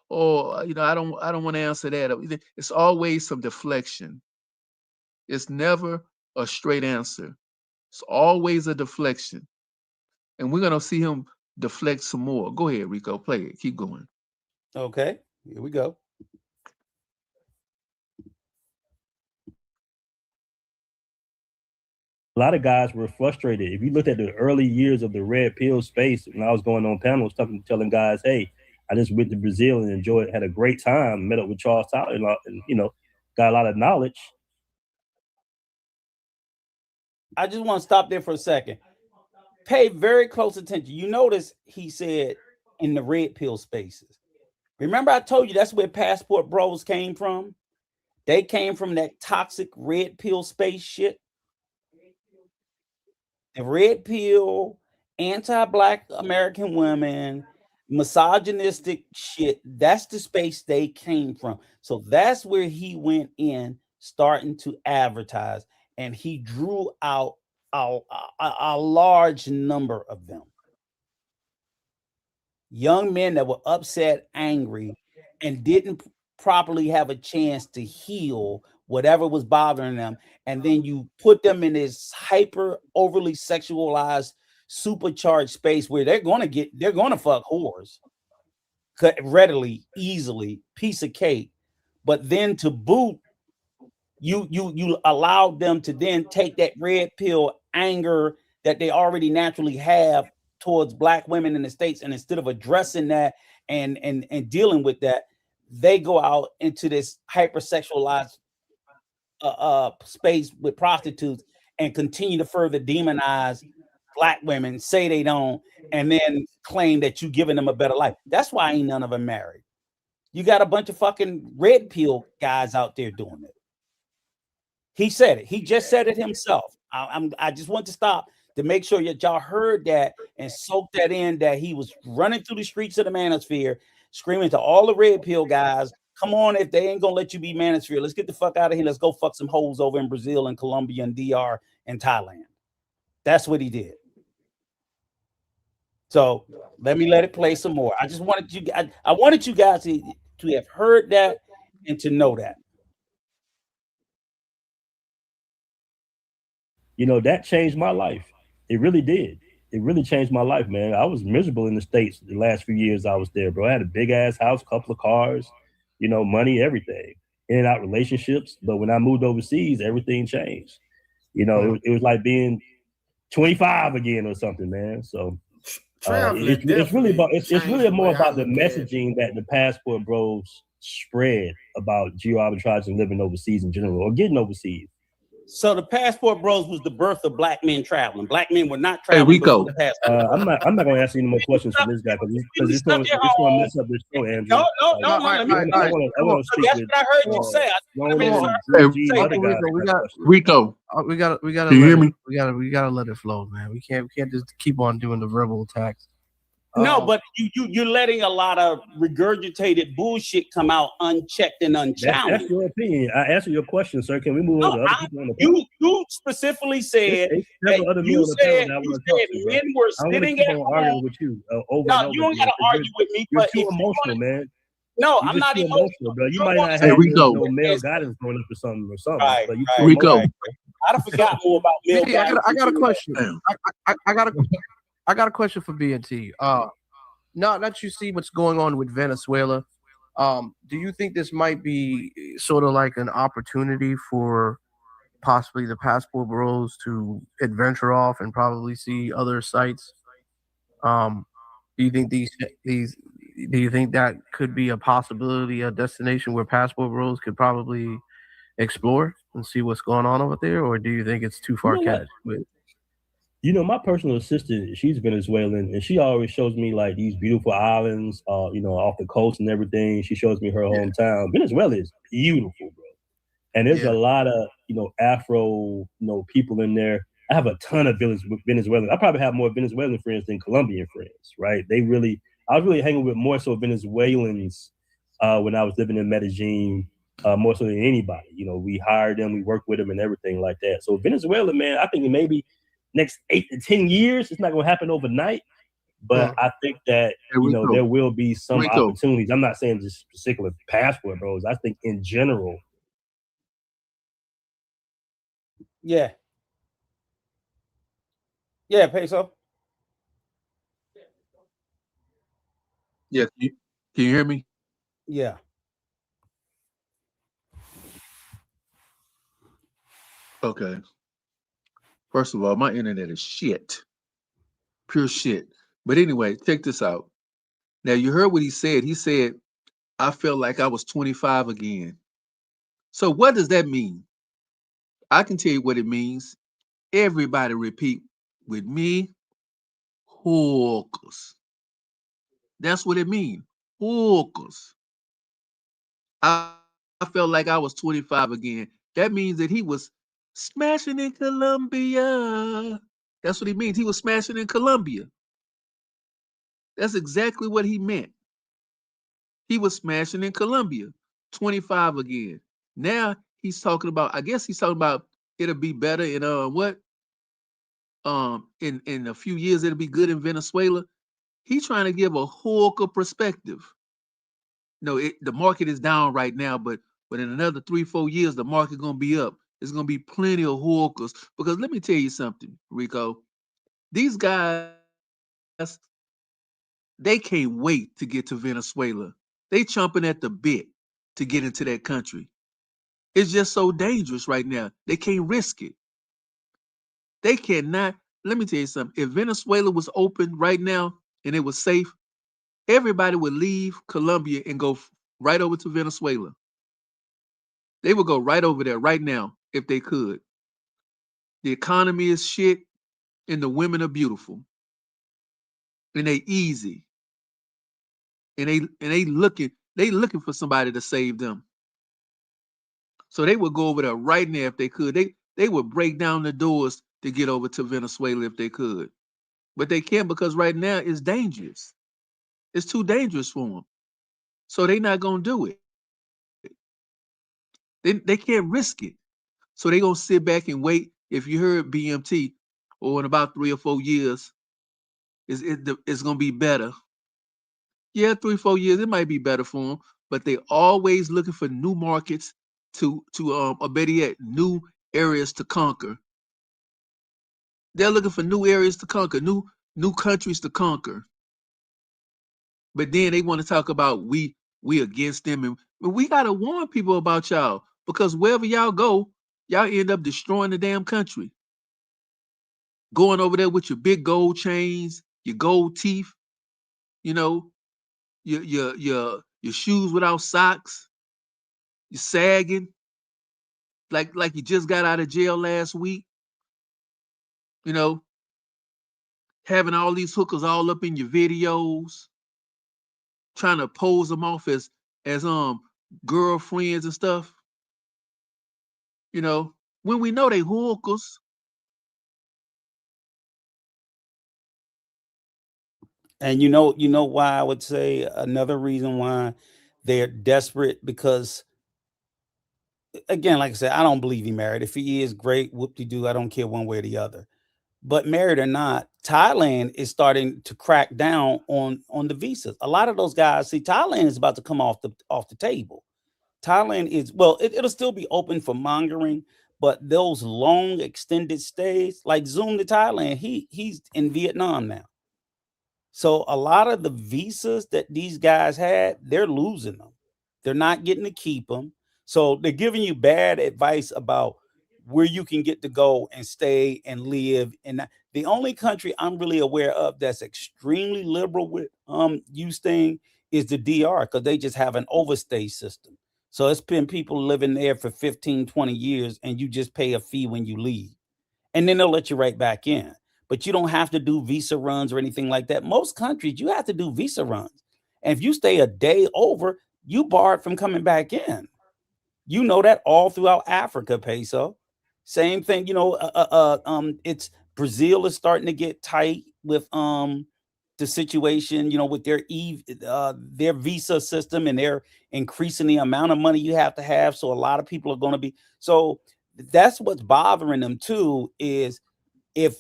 you know, I don't want to answer that. It's always some deflection. It's never a straight answer. It's always a deflection. And we're gonna see him deflect some more. Go ahead, Rico, play it. Keep going. Okay, here we go. A lot of guys were frustrated. If you looked at the early years of the red pill space, when I was going on panels telling guys, hey, I just went to Brazil and enjoyed, had a great time, met up with Charles Tyler, and you know, got a lot of knowledge. I just want to stop there for a second. Pay very close attention. You notice he said in the red pill spaces. Remember I told you that's where Passport Bros came from? They came from that toxic red pill space shit. The red pill, anti-black American women, misogynistic shit. That's the space they came from. So that's where he went in, starting to advertise, and he drew out a large number of them. Young men that were upset, angry, and didn't properly have a chance to heal whatever was bothering them. And then you put them in this hyper overly sexualized, supercharged space where they're going to fuck whores readily, easily, piece of cake. But then to boot, you allowed them to then take that red pill anger that they already naturally have towards black women in the States, and instead of addressing that and dealing with that, they go out into this hypersexualized space with prostitutes and continue to further demonize black women, say they don't, and then claim that you're giving them a better life. That's why ain't none of them married. You got a bunch of fucking red pill guys out there doing it. He said it. He just said it himself. I just want to stop to make sure that y'all heard that and soaked that in, that he was running through the streets of the manosphere, screaming to all the red pill guys, come on, if they ain't gonna let you be manosphere, let's get the fuck out of here. Let's go fuck some hoes over in Brazil and Colombia and DR and Thailand. That's what he did. So let it play some more. I just wanted you, I wanted you guys to have heard that and to know that. You know, that changed my life. It really did. It really changed my life, man. I was miserable in the States the last few years I was there, bro. I had a big ass house, couple of cars, you know, money, everything, in and out relationships. But when I moved overseas, everything changed. You know, it was like being 25 again or something, man. So it's really more about the messaging that the Passport Bros spread about geo-arbitrage and living overseas in general, or getting overseas. So the Passport Bros was the birth of black men traveling. Black men were not traveling. Hey, Rico. I'm not going to ask you any more questions from this guy because it's going to mess up this show, Andrew. No. I want to speak. That's what I heard you say. Rico. We gotta. Can you hear me? We gotta let it flow, man. We can't just keep on doing the verbal attacks. No, but you're letting a lot of regurgitated bullshit come out unchecked and unchallenged. That's your opinion. I answered your question, sir. Can we move on to other people on the panel? You specifically said that you said men were sitting at home. Arguing with you No, you don't got to argue with me. You're too emotional, man. No, I'm not emotional, bro. You might not have no male guidance growing up or something. Right, but Rico. I forgot more about male guidance. I got a question. I got a question for B&T. Now that you see what's going on with Venezuela, do you think this might be sort of like an opportunity for possibly the Passport Bros to adventure off and probably see other sites? Do you think do you think that could be a possibility, a destination where Passport Bros could probably explore and see what's going on over there, or do you think it's too far catched? You know, my personal assistant, she's Venezuelan, and she always shows me like these beautiful islands, you know, off the coast and everything. She shows me her hometown. Venezuela is beautiful, bro. And there's a lot of, you know, Afro, you know, people in there. I have a ton of Venezuelans. I probably have more Venezuelan friends than Colombian friends, right? I was really hanging with more so Venezuelans when I was living in Medellin more so than anybody. You know, we hire them, we work with them, and everything like that. So Venezuela, man, I think maybe next 8 to 10 years, it's not going to happen overnight. But I think that, you know, there will be some opportunities. I'm not saying just particular passport, bros. I think in general. Yeah. Yeah, Peso. Yeah, can you hear me? Yeah. Okay. First of all, my internet is shit. Pure shit. But anyway, check this out. Now, you heard what he said. He said, I felt like I was 25 again. So what does that mean? I can tell you what it means. Everybody repeat with me, Whoookas. That's what it means. Whoookas. I felt like I was 25 again. That means that he was smashing in Colombia. That's what he means. He was smashing in Colombia. That's exactly what he meant. He was smashing in Colombia. 25 again. Now he's talking about, I guess he's talking about it'll be better in what? In a few years it'll be good in Venezuela. He's trying to give a hooker perspective. No, the market is down right now, but in another 3-4 years, the market gonna be up. There's gonna be plenty of hookers. Because let me tell you something, Rico. These guys, they can't wait to get to Venezuela. They chomping at the bit to get into that country. It's just so dangerous right now. They can't risk it. They cannot. Let me tell you something. If Venezuela was open right now and it was safe, everybody would leave Colombia and go right over to Venezuela. They would go right over there right now if they could. The economy is shit and the women are beautiful. And they easy. And they looking for somebody to save them. So they would go over there right now if they could. They would break down the doors to get over to Venezuela if they could. But they can't because right now it's dangerous. It's too dangerous for them. So they not gonna do it. They can't risk it. So they gonna sit back and wait. If you heard BMT, or in about 3 or 4 years, it's gonna be better. Yeah, 3-4 years it might be better for them, but they always looking for new markets or better yet, new areas to conquer. They're looking for new areas to conquer, new countries to conquer. But then they want to talk about we against them, and we gotta warn people about y'all because wherever y'all go, y'all end up destroying the damn country. Going over there with your big gold chains, your gold teeth, you know, your shoes without socks, you sagging like you just got out of jail last week, you know, having all these hookers all up in your videos, trying to pose them off as girlfriends and stuff, you know, when we know they hookers. And you know why I would say another reason why they're desperate, because again, like I said, I don't believe he married. If he is, great, whoop-de-doo. I don't care one way or the other. But married or not, Thailand is starting to crack down on the visas. A lot of those guys, see, Thailand is about to come off the table. Thailand is, well, it'll still be open for mongering, but those long extended stays, like Zoom to Thailand, he's in Vietnam now. So a lot of the visas that these guys had, they're losing them. They're not getting to keep them. So they're giving you bad advice about where you can get to go and stay and live. And the only country I'm really aware of that's extremely liberal with you staying is the DR, because they just have an overstay system. So it's been people living there for 15, 20 years, and you just pay a fee when you leave. And then they'll let you right back in. But you don't have to do visa runs or anything like that. Most countries, you have to do visa runs. And if you stay a day over, you barred from coming back in. You know that all throughout Africa, Peso. Same thing, it's Brazil is starting to get tight with the situation, with their their visa system, and they're increasing the amount of money you have to have. So a lot of people are going to be, so that's what's bothering them too, is if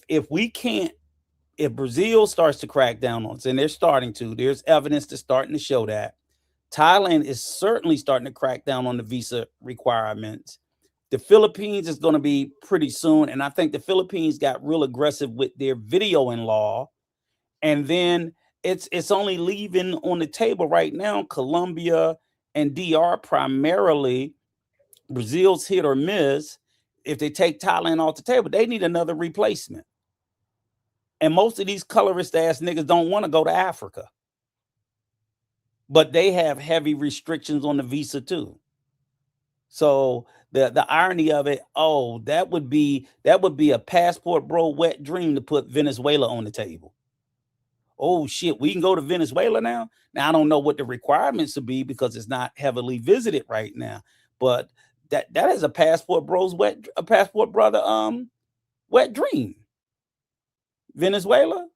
Brazil starts to crack down on us, and they're starting to, there's evidence that's starting to show that. Thailand is certainly starting to crack down on the visa requirements. The Philippines is going to be pretty soon. And I think the Philippines got real aggressive with their videoing law. And then it's only leaving on the table right now Colombia and DR primarily. Brazil's hit or miss. If they take Thailand off the table, they need another replacement. And most of these colorist ass niggas don't want to go to Africa. But they have heavy restrictions on the visa too. So the irony of it, that would be a passport bro wet dream to put Venezuela on the table. Oh shit, we can go to Venezuela now. Now I don't know what the requirements would be because it's not heavily visited right now. But that is a passport brother wet dream. Venezuela.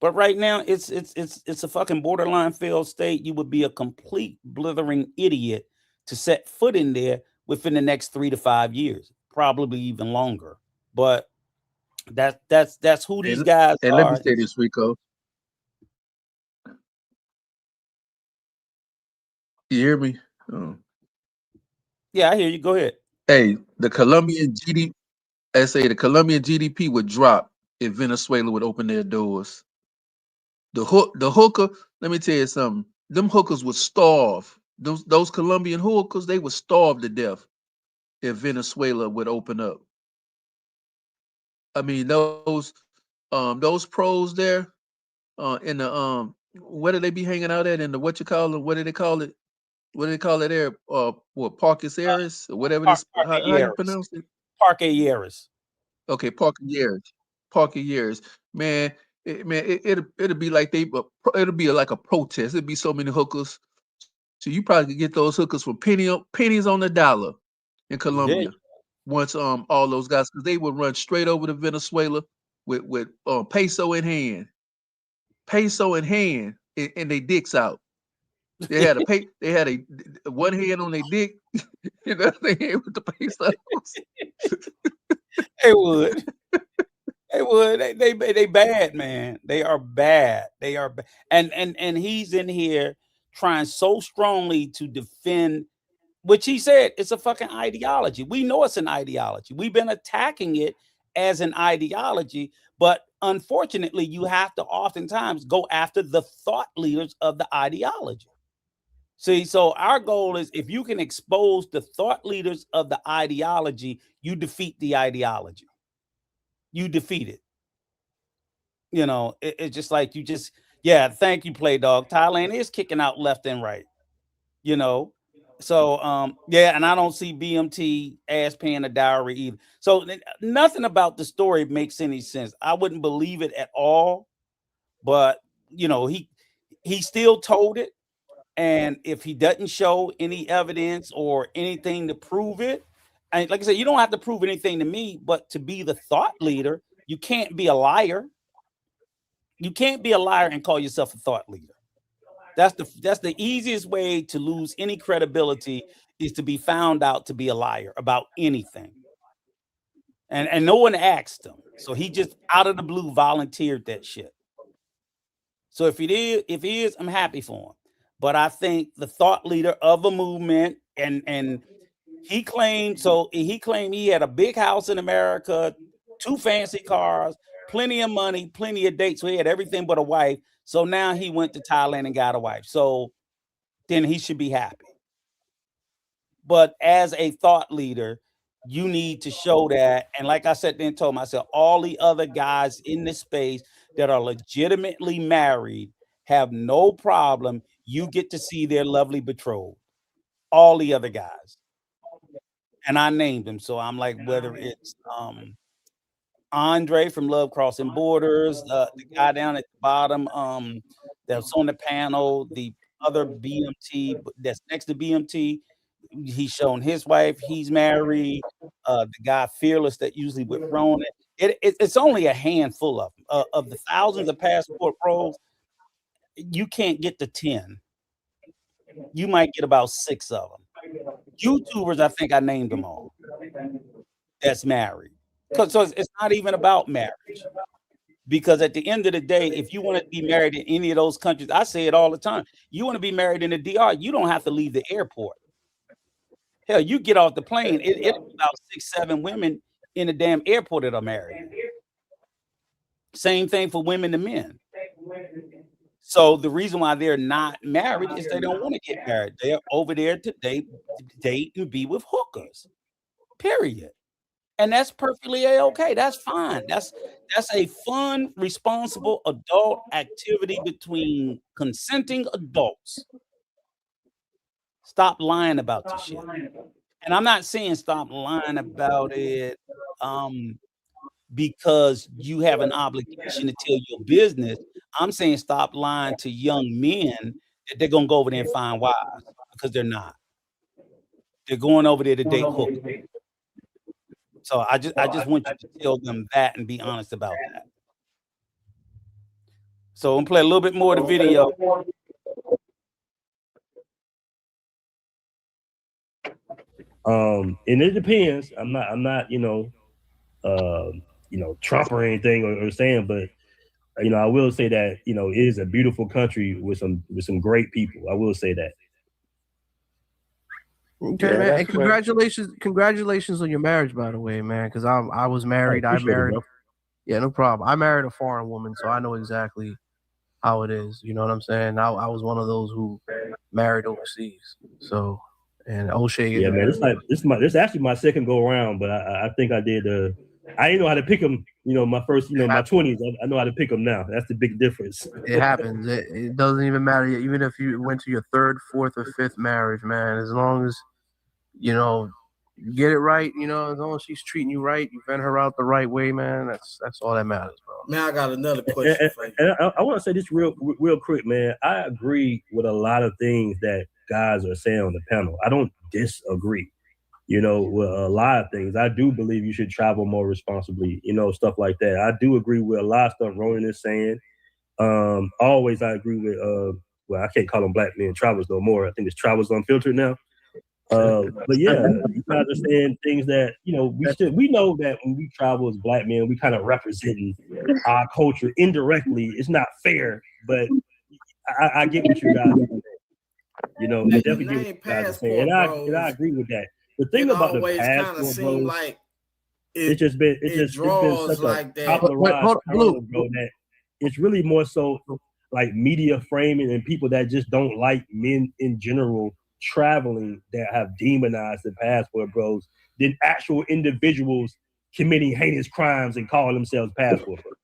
But right now it's a fucking borderline failed state. You would be a complete blithering idiot to set foot in there within the next 3 to 5 years, probably even longer. But that's who these guys are. And let me say this, Rico. You hear me? Oh. Yeah, I hear you. Go ahead. Hey, the Colombian GDP would drop if Venezuela would open their doors. The hooker, let me tell you something. Them hookers would starve. Those Colombian hookers, they would starve to death if Venezuela would open up. I mean, those pros there, in the where do they be hanging out at? In the what do they call it? What do they call it there? What, Parques Aires or whatever this? How you pronounce it? Parque Aires. Okay, Parques Aires. Man, it'll be like it'll be like a protest. It'll be so many hookers. So you probably could get those hookers for pennies on the dollar in Colombia. Yeah. Once all those guys, because they would run straight over to Venezuela with peso in hand, and they dicks out. They had a one hand on their dick, and the other hand with the pesos. They would. They would. They bad, man. They are bad. They are bad. And he's in here trying so strongly to defend, which he said it's a fucking ideology. We know it's an ideology. We've been attacking it as an ideology, but unfortunately, you have to oftentimes go after the thought leaders of the ideology. See, so our goal is, if you can expose the thought leaders of the ideology, you defeat the ideology. You defeat it. It's just like thank you, Play Dog. Thailand is kicking out left and right. So and I don't see BMT ass paying a dowry either. So nothing about the story makes any sense. I wouldn't believe it at all. But he still told it. And if he doesn't show any evidence or anything to prove it, and like I said, you don't have to prove anything to me, but to be the thought leader, you can't be a liar. You can't be a liar and call yourself a thought leader. That's the easiest way to lose any credibility, is to be found out to be a liar about anything. And no one asked him. So he just out of the blue volunteered that shit. So if he is, I'm happy for him. But I think the thought leader of a movement, and he claimed he had a big house in America, 2 fancy cars, plenty of money, plenty of dates. So he had everything but a wife. So now he went to Thailand and got a wife. So then he should be happy. But as a thought leader, you need to show that. And like I said, then told myself, all the other guys in this space that are legitimately married have no problem. You get to see their lovely betrothed. All the other guys. And I named them. So I'm like, whether it's Andre from Love Crossing Borders, the guy down at the bottom that's on the panel, the other BMT that's next to BMT, he's shown his wife, he's married, the guy Fearless that usually with Ronan. It's only a handful of them. Of the thousands of passport pros, you can't get to 10. You might get about 6 of them. YouTubers, I think I named them all. That's married. So it's not even about marriage. Because at the end of the day, if you want to be married in any of those countries, I say it all the time. You want to be married in the DR, you don't have to leave the airport. Hell, you get off the plane, it's about 6, 7 women in the damn airport that are married. Same thing for women and men. So the reason why they're not married is they don't want to get married. They're over there to date and be with hookers. Period. And that's perfectly okay. That's fine. That's a fun, responsible adult activity between consenting adults. Stop lying about your shit. And I'm not saying stop lying about it because you have an obligation to tell your business. I'm saying stop lying to young men that they're gonna go over there and find wives, because they're not. They're going over there to date hookers. So I just want you to tell them that and be honest about that. So I'm gonna play a little bit more of the video. And it depends. I'm not, Trump or anything or saying, but I will say that, it is a beautiful country with some great people. I will say that. Okay, yeah, man. And congratulations on your marriage, by the way, man. Because I was married. I married. Yeah, no problem. I married a foreign woman, so I know exactly how it is. You know what I'm saying? I was one of those who married overseas. So, and O'Shea. Yeah, man. This actually my second go around, but I think I did. I didn't know how to pick them. My first, my 20s. I know how to pick them now. That's the big difference. It happens. It doesn't even matter. Even if you went to your 3rd, 4th, or 5th marriage, man. As long as you get it right. As long as she's treating you right, you vent her out the right way, man. That's all that matters, bro. Man, I got another question for you. And I want to say this real quick, man. I agree with a lot of things that guys are saying on the panel. I don't disagree. With a lot of things. I do believe you should travel more responsibly, stuff like that. I do agree with a lot of stuff Ronan is saying. Always I agree with, I can't call them black men travelers no more. I think it's Travels Unfiltered now. But yeah, you gotta understand things that, we know that when we travel as black men, we kind of representing our culture indirectly. It's not fair, but I get what you guys are saying. I definitely get what you guys are saying. And I agree with that. The thing about the passport, bro, like it's just been such like a popularized term, bro, that it's really more so like media framing and people that just don't like men in general traveling that have demonized the passport bros than actual individuals committing heinous crimes and calling themselves passport bros.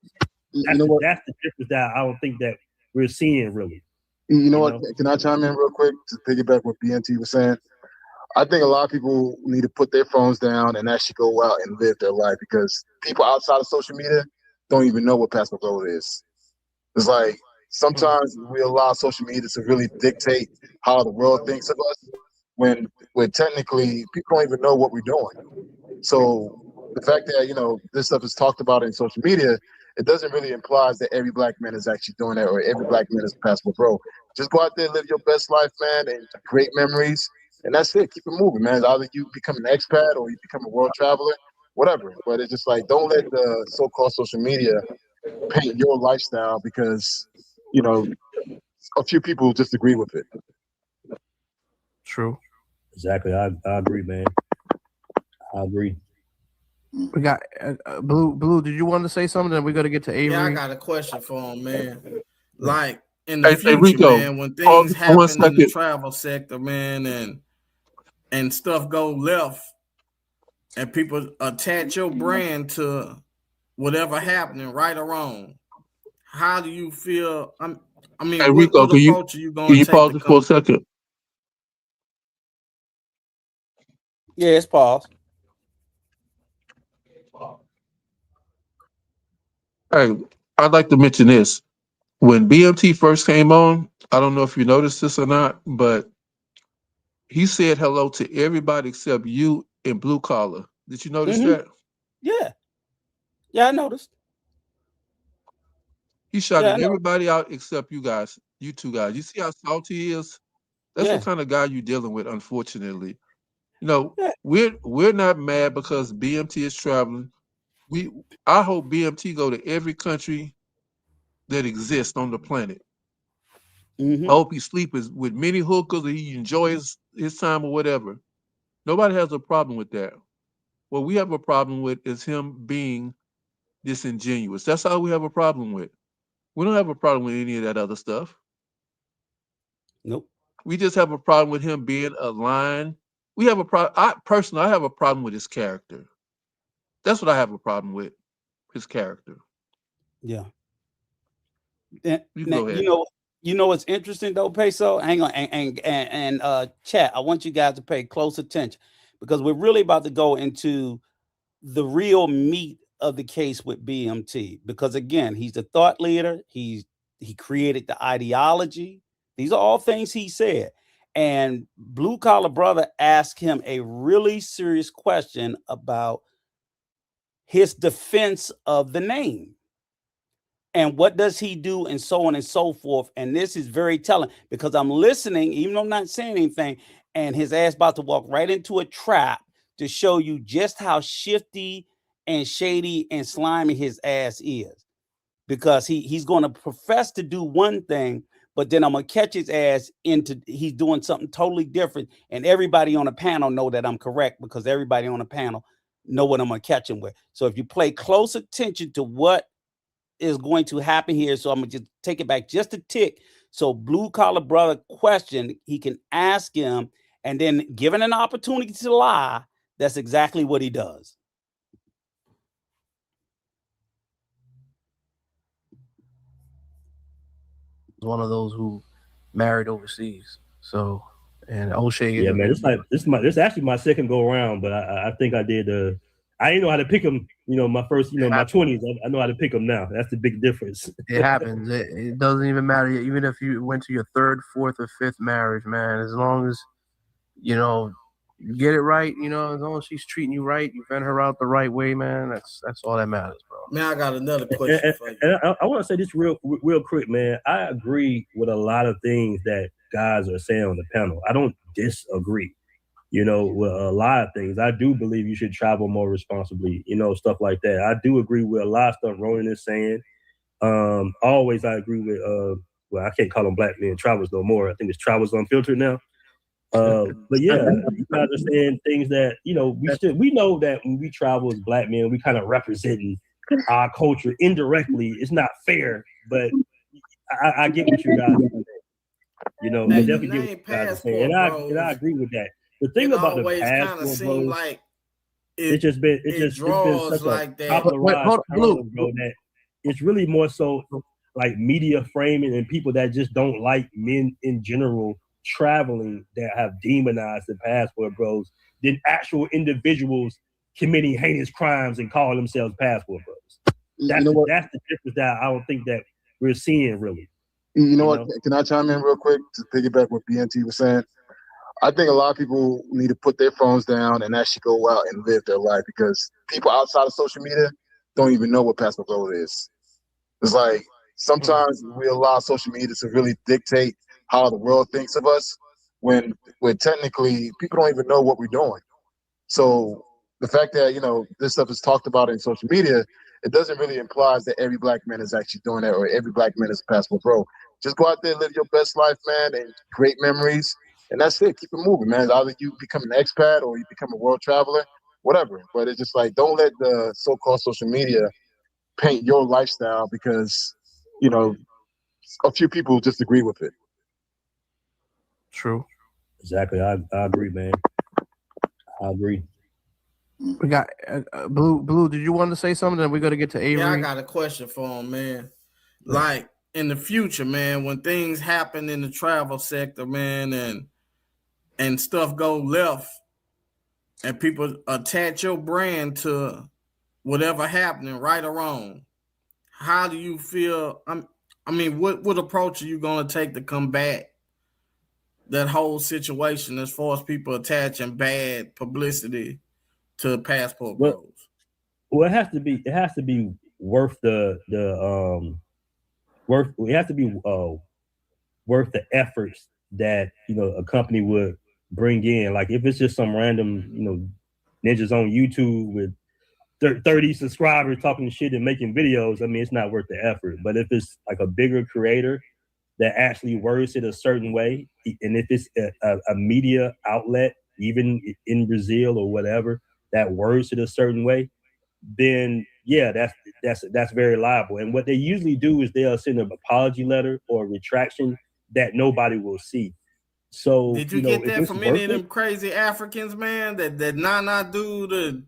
That's the difference that I don't think that we're seeing really. You know what? Can I chime in real quick to piggyback what BNT was saying? I think a lot of people need to put their phones down and actually go out and live their life, because people outside of social media don't even know what passport bro is. It's like sometimes we allow social media to really dictate how the world thinks of us when technically people don't even know what we're doing. So the fact that, this stuff is talked about in social media, it doesn't really imply that every black man is actually doing that or every black man is a passport bro. Just go out there, live your best life, man, and create memories. And that's it. Keep it moving, man. Either you become an expat or you become a world traveler, whatever. But it's just like, don't let the so-called social media paint your lifestyle because, a few people disagree with it. True. Exactly. I agree, man. I agree. We got Blue. Did you want to say something? Then we got to get to Avery. Yeah, I got a question for him, man. Like in the future, Rico, man, when things happen in the travel sector, man, and stuff go left, and people attach your brand to whatever happening, right or wrong, how do you feel? Hey, Rico, what approach are you going to take? Can you pause it for a second? Yeah, it's paused. Hey, I'd like to mention this. When BMT first came on, I don't know if you noticed this or not, but he said hello to everybody except you and Blue Collar. Did you notice that? Yeah, I noticed. He shouted everybody out except you guys. You two guys, you see how salty he is? That's Yeah. what kind of guy you're dealing with, unfortunately. You know, Yeah. we're not mad because BMT is traveling. I hope BMT go to every country that exists on the planet. I hope he sleeps with many hookers or he enjoys his time or whatever. Nobody has a problem with that. What we have a problem with is him being disingenuous. That's all we have a problem with. We don't have a problem with any of that other stuff. Nope. We just have a problem with him being a line. We have a problem. I have a problem with his character. That's what I have a problem with. His character. Yeah. And, You go ahead. you know what's interesting though, Peso? Hang on, and chat. I want you guys to pay close attention because we're really about to go into the real meat of the case with BMT. Because again, he's the thought leader. He created the ideology. These are all things he said. And Blue Collar Brother asked him a really serious question about his defense of the name. And what does he do, and so on and so forth. And this is very telling because I'm listening, even though I'm not saying anything, and his ass about to walk right into a trap to show you just how shifty and shady and slimy his ass is. Because he's going to profess to do one thing, but then I'm going to catch his ass into he's doing something totally different. And everybody on the panel know that I'm correct because everybody on the panel know what I'm going to catch him with. So if you pay close attention to what is going to happen here. So I'm gonna just take it back just a tick. So Blue Collar Brother question, he can ask him, and then given an opportunity to lie, that's exactly what he does. One of those who married overseas. So, and O'Shea. Yeah, man, this actually my second go around, but I think I did. I didn't know how to pick them. My first, my 20s. I know how to pick them now. That's the big difference. It happens. It doesn't even matter. Even if you went to your third, fourth, or fifth marriage, man, as long as you get it right, as long as she's treating you right, you vent her out the right way, man. That's all that matters, bro. Man, I got another question for you. And I want to say this real quick, man. I agree with a lot of things that guys are saying on the panel. I don't disagree. With a lot of things. I do believe you should travel more responsibly, stuff like that. I do agree with a lot of stuff Ronan is saying. Always I agree with I can't call them black men travelers no more. I think it's Travels Unfiltered now. But yeah, you guys are saying things that we know that when we travel as black men, we kind of representing our culture indirectly. It's not fair, but I get what you guys are saying. I definitely get what you guys are saying, and I agree with that. The thing about the passport, bro, like it's just been such like a popularized term, bro, that it's really more so like media framing and people that just don't like men in general traveling that have demonized the passport bros than actual individuals committing heinous crimes and calling themselves passport bros. That's the difference that I don't think that we're seeing really. You know what? Can I chime in real quick to piggyback what BNT was saying? I think a lot of people need to put their phones down and actually go out and live their life because people outside of social media don't even know what Passport Bro is. It's like sometimes we allow social media to really dictate how the world thinks of us when technically people don't even know what we're doing. So the fact that, this stuff is talked about in social media, it doesn't really imply that every black man is actually doing that or every black man is Passport Bro. Just go out there, live your best life, man, and create memories. And that's it. Keep it moving, man. Either you become an expat or you become a world traveler, whatever. But it's just like, don't let the so-called social media paint your lifestyle because, a few people just agree with it. True. Exactly. I agree, man. I agree. We got Blue. Did you want to say something? Then we got to get to Avery. Yeah, I got a question for him, man. Like in the future, man, when things happen in the travel sector, man, and stuff go left, and people attach your brand to whatever happening, right or wrong, how do you feel? What approach are you going to take to combat that whole situation as far as people attaching bad publicity to Passport Bros? Well, it has to be worth it has to be worth the efforts that a company would bring in. Like if it's just some random ninjas on YouTube with 30 subscribers talking shit and making videos, I mean, it's not worth the effort. But if it's like a bigger creator that actually words it a certain way, and if it's a media outlet, even in Brazil or whatever, that words it a certain way, then yeah, that's very liable. And what they usually do is they'll send an apology letter or a retraction that nobody will see. So did you get if that it's from any worth of them it, crazy Africans, man? That Nana dude and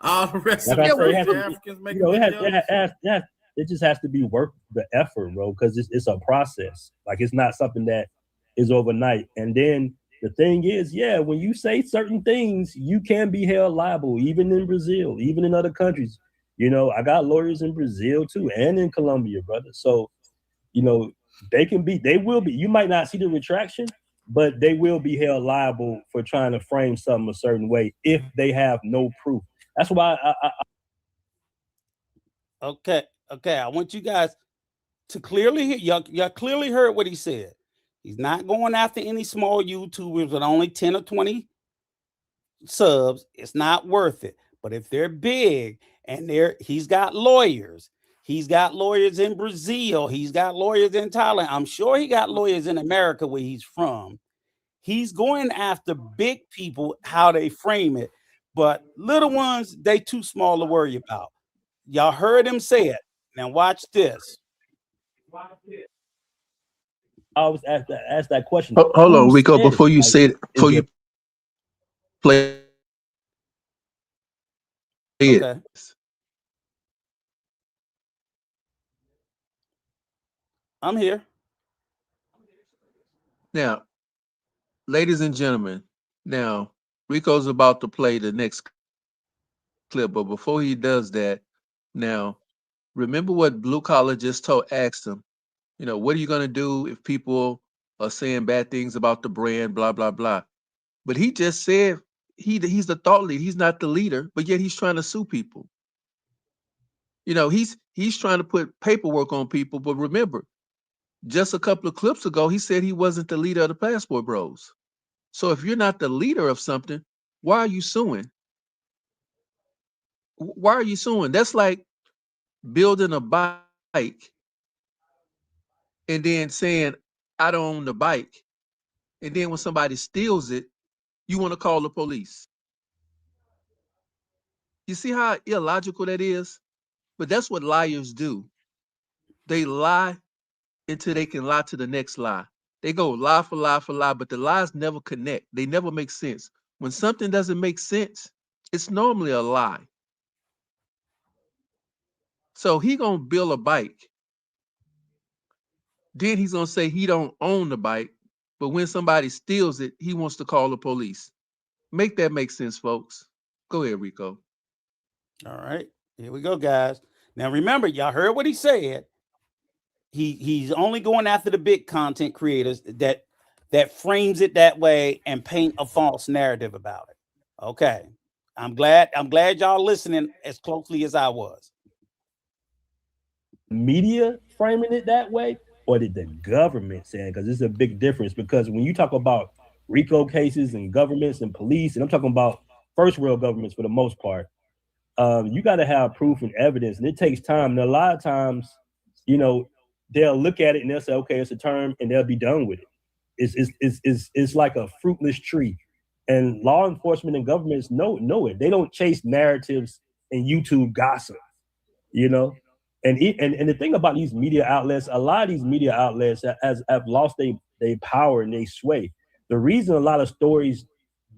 all the rest like of I the say, it has crazy to be, Africans making videos? it just has to be worth the effort, bro, because it's a process. Like it's not something that is overnight. And then the thing is, yeah, when you say certain things, you can be held liable, even in Brazil, even in other countries. I got lawyers in Brazil too, and in Colombia, brother. So, they will be. You might not see the retraction, but they will be held liable for trying to frame something a certain way if they have no proof. That's why Okay. I want you guys to clearly hear. Y'all clearly heard what he said. He's not going after any small YouTubers with only 10 or 20 subs. It's not worth it. But if they're big and he's got lawyers. He's got lawyers in Brazil. He's got lawyers in Thailand. I'm sure he got lawyers in America where he's from. He's going after big people, how they frame it. But little ones, they too small to worry about. Y'all heard him say it. Now watch this. I always ask that question. Hold on, Who Rico, said before it? you say it, before you play it. Okay. I'm here. Now, ladies and gentlemen, now Rico's about to play the next clip, but before he does that, now remember what Blue Collar just asked him. What are you gonna do if people are saying bad things about the brand, blah blah blah. But he just said he's the thought leader. He's not the leader, but yet he's trying to sue people. He's trying to put paperwork on people. But remember, just a couple of clips ago, he said he wasn't the leader of the Passport Bros. So if you're not the leader of something, why are you suing? Why are you suing? That's like building a bike and then saying, I don't own the bike. And then when somebody steals it, you want to call the police. You see how illogical that is? But that's what liars do. They lie until they can lie to the next lie. They go lie for lie for lie, but the lies never connect. They never make sense. When something doesn't make sense, it's normally a lie. So he gonna build a bike. Then he's gonna say he don't own the bike, but when somebody steals it, he wants to call the police. Make that make sense, folks. Go ahead, Rico. All right. Here we go, guys. Now remember, y'all heard what he said. He's only going after the big content creators that frames it that way and paint a false narrative about it. Okay. I'm glad y'all listening as closely as I was. Media framing it that way, or did the government say it? Because it's a big difference. Because when you talk about RICO cases and governments and police, and I'm talking about first world governments for the most part, you got to have proof and evidence, and it takes time. And a lot of times, they'll look at it and they'll say, okay, it's a term, and they'll be done with it. It's like a fruitless tree. And law enforcement and governments know it. They don't chase narratives and YouTube gossip, And the thing about these media outlets, a lot of these media outlets have lost their power and their sway. The reason a lot of stories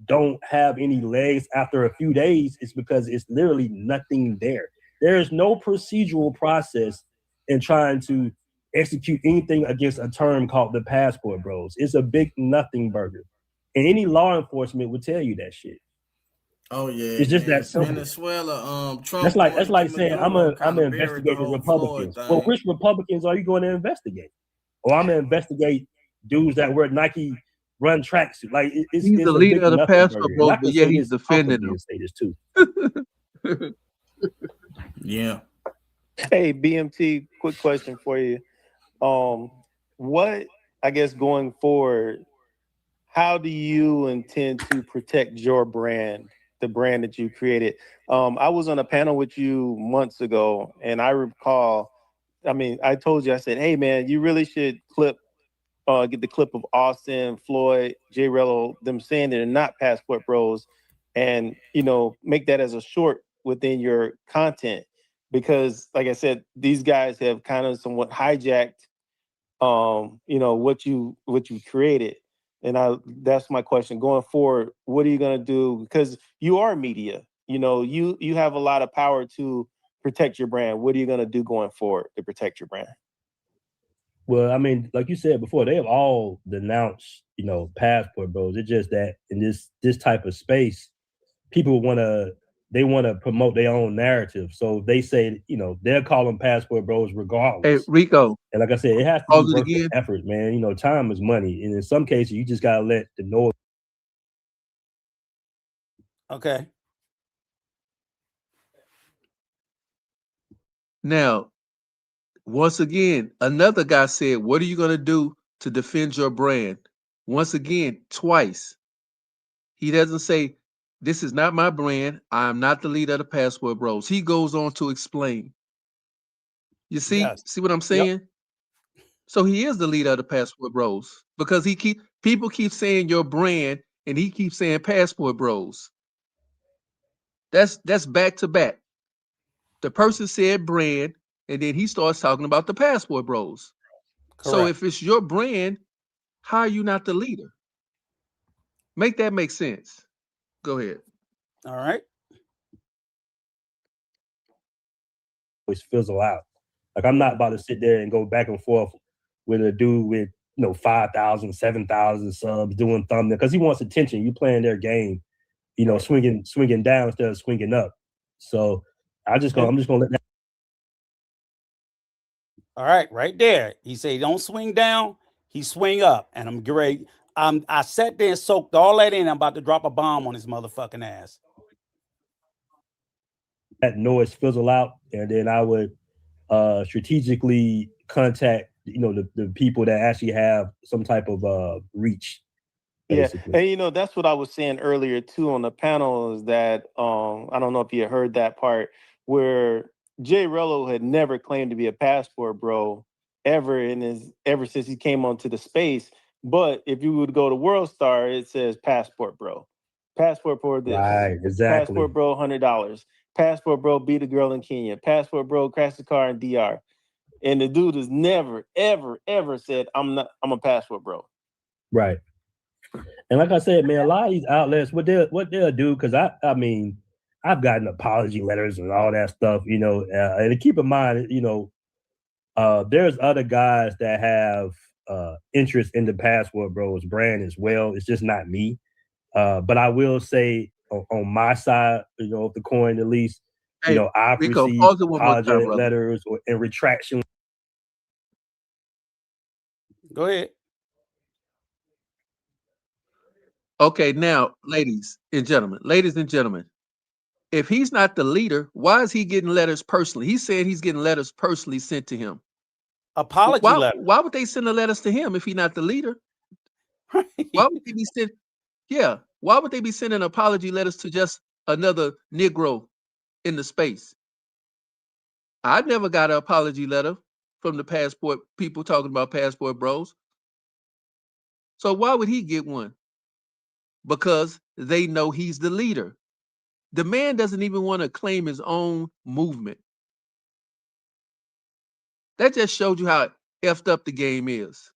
don't have any legs after a few days is because it's literally nothing there. There is no procedural process in trying to execute anything against a term called the Passport Bros. It's a big nothing burger. And any law enforcement would tell you that shit. Oh yeah, it's just that simple. Venezuela, Trump. That's like saying I'm gonna investigate the Republicans. Well, which Republicans are you going to investigate? Or I'm gonna investigate dudes that wear Nike run tracksuit. Like he's the leader of the Passport Bros, but yeah, he's defending them. Say this too. Yeah. Hey, BMT, quick question for you. What I guess going forward, how do you intend to protect your brand, the brand that you created? I was on a panel with you months ago, and I recall, I mean, I told you, I said, hey, man, you really should get the clip of Austin, Floyd, J. Rello, them saying they're not Passport Bros, and, make that as a short within your content. Because, like I said, these guys have kind of somewhat hijacked what you created. And that's my question going forward. What are you going to do? Because you are media, you have a lot of power to protect your brand. What are you going to do going forward to protect your brand? Well, I mean, like you said before, they have all denounced, Passport Bros. It's just that in this type of space, people want to promote their own narrative. So they say, they'll call them Passport Bros regardless. Hey, Rico. And like I said, it has to Pause be it worth again. the effort, man. Time is money. And in some cases, you just got to let the noise. Okay. Now, once again, another guy said, what are you going to do to defend your brand? Once again, twice. He doesn't say, this is not my brand. I am not the leader of the Passport Bros. He goes on to explain. You see, Yes. see what I'm Yep. saying? So he is the leader of the Passport Bros because people keep saying your brand and he keeps saying Passport Bros. That's back to back. The person said brand, and then he starts talking about the Passport Bros. So Correct. if it's your brand, how are you not the leader? Make that make sense. Go ahead. All right. Always fizzle out. Like I'm not about to sit there and go back and forth with a dude with 5,000, 7,000 subs doing thumbnail because he wants attention. You playing their game, swinging down instead of swinging up. So I'm just gonna let that. All right, right there. He said, "Don't swing down. He swing up." And I'm great. I sat there and soaked all that in. I'm about to drop a bomb on his motherfucking ass. That noise fizzle out, and then I would strategically contact the people that actually have some type of reach. Basically. Yeah, and that's what I was saying earlier too on the panel is that I don't know if you heard that part where Jay Rello had never claimed to be a Passport Bro ever since he came onto the space. But if you would go to World Star, it says Passport Bro, Passport Bro this, right, exactly. Passport Bro $100, Passport Bro beat a girl in Kenya, Passport Bro crashed the car in DR, and the dude has never ever said I'm a Passport Bro. Right. And like I said, man, a lot of these outlets, what they'll do, because I mean, I've gotten apology letters and all that stuff, and keep in mind, there's other guys that have interest in the Passport Bros brand as well. It's just not me. But I will say on my side, of the coin, at least, I've Rico, received pause it one more time, apologetic brother. letters and retraction. Go ahead. Okay, now, ladies and gentlemen, if he's not the leader, why is he getting letters personally? He said he's getting letters personally sent to him. Apology letter. Why would they send the letters to him if he's not the leader? Why would they be sending? Yeah, why would they be sending apology letters to just another Negro in the space? I never got an apology letter from the Passport people talking about Passport Bros. So why would he get one? Because they know he's the leader. The man doesn't even want to claim his own movement. That just showed you how effed up the game is.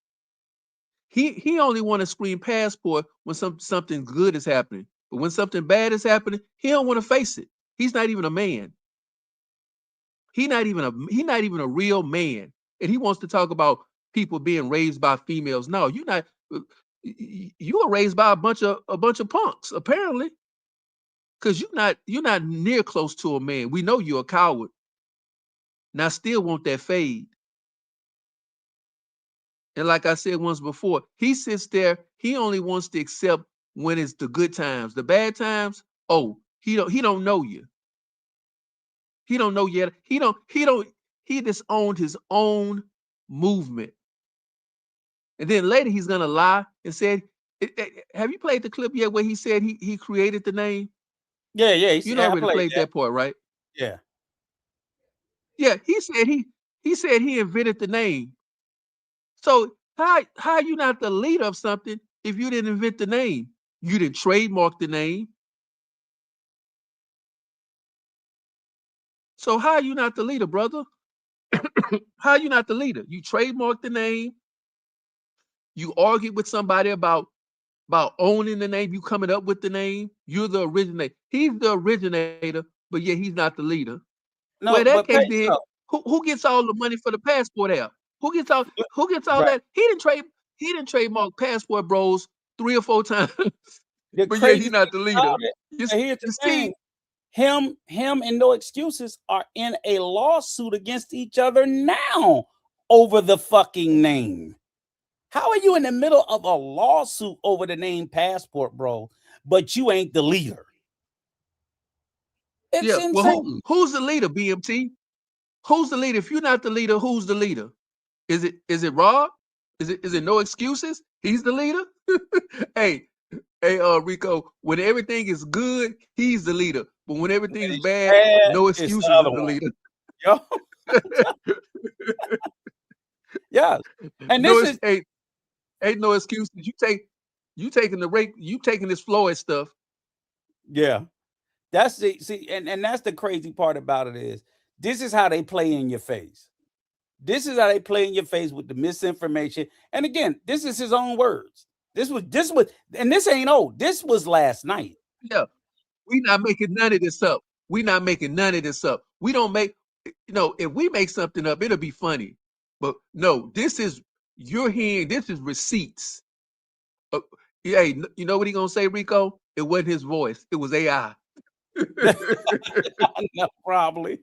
He only want to scream Passport when something good is happening. But when something bad is happening, he don't want to face it. He's not even a man. He's not even a real man. And he wants to talk about people being raised by females. No, you're not. You were raised by a bunch of punks, apparently. Because you're not near close to a man. We know you're a coward. And I still want that fade. And like I said once before, he sits there, he only wants to accept when it's the good times. The bad times, oh, he don't know you. He don't know yet. He disowned his own movement. And then later he's gonna lie and said, have you played the clip yet where he said he created the name? Yeah, You know, already played that part, right? Yeah. Yeah, he said he invented the name. So how you not the leader of something if you didn't invent the name? You didn't trademark the name. So how are you not the leader, brother? How are you not the leader? You trademarked the name. You argued with somebody about owning the name. You coming up with the name. You're the originator. He's the originator, but yet he's not the leader. No, Well, in that but case, then no. who gets all the money for the passport app? Who gets all Right. that? He didn't trademark Passport Bros 3 or 4 times, The but yet crazy he's not the thing leader. about it, and here's the You thing. see, Him and No Excuses are in a lawsuit against each other now over the fucking name. How are you in the middle of a lawsuit over the name Passport Bro, but you ain't the leader? It's yeah. insane. Well, who's the leader, BMT? Who's the leader? If you're not the leader, who's the leader? Is it Rob? Is it No Excuses? He's the leader? Hey, Rico, when everything is good, he's the leader. But when everything is bad, No it's Excuses the other is the one. leader. Yo. Yeah. And No, this is ain't no excuses. You taking the rape, you taking this Floyd stuff. yeah. That's the and that's the crazy part about it is this is how they play in your face. This is how they play in your face with the misinformation. And again, this is his own words. This was, and this ain't old. This was last night. Yeah. We not making none of this up. We not making none of this up. We don't make, if we make something up, it'll be funny. But no, this is, you're hearing, this is receipts. Hey, you know what he gonna say, Rico? It wasn't his voice. It was AI. No, probably.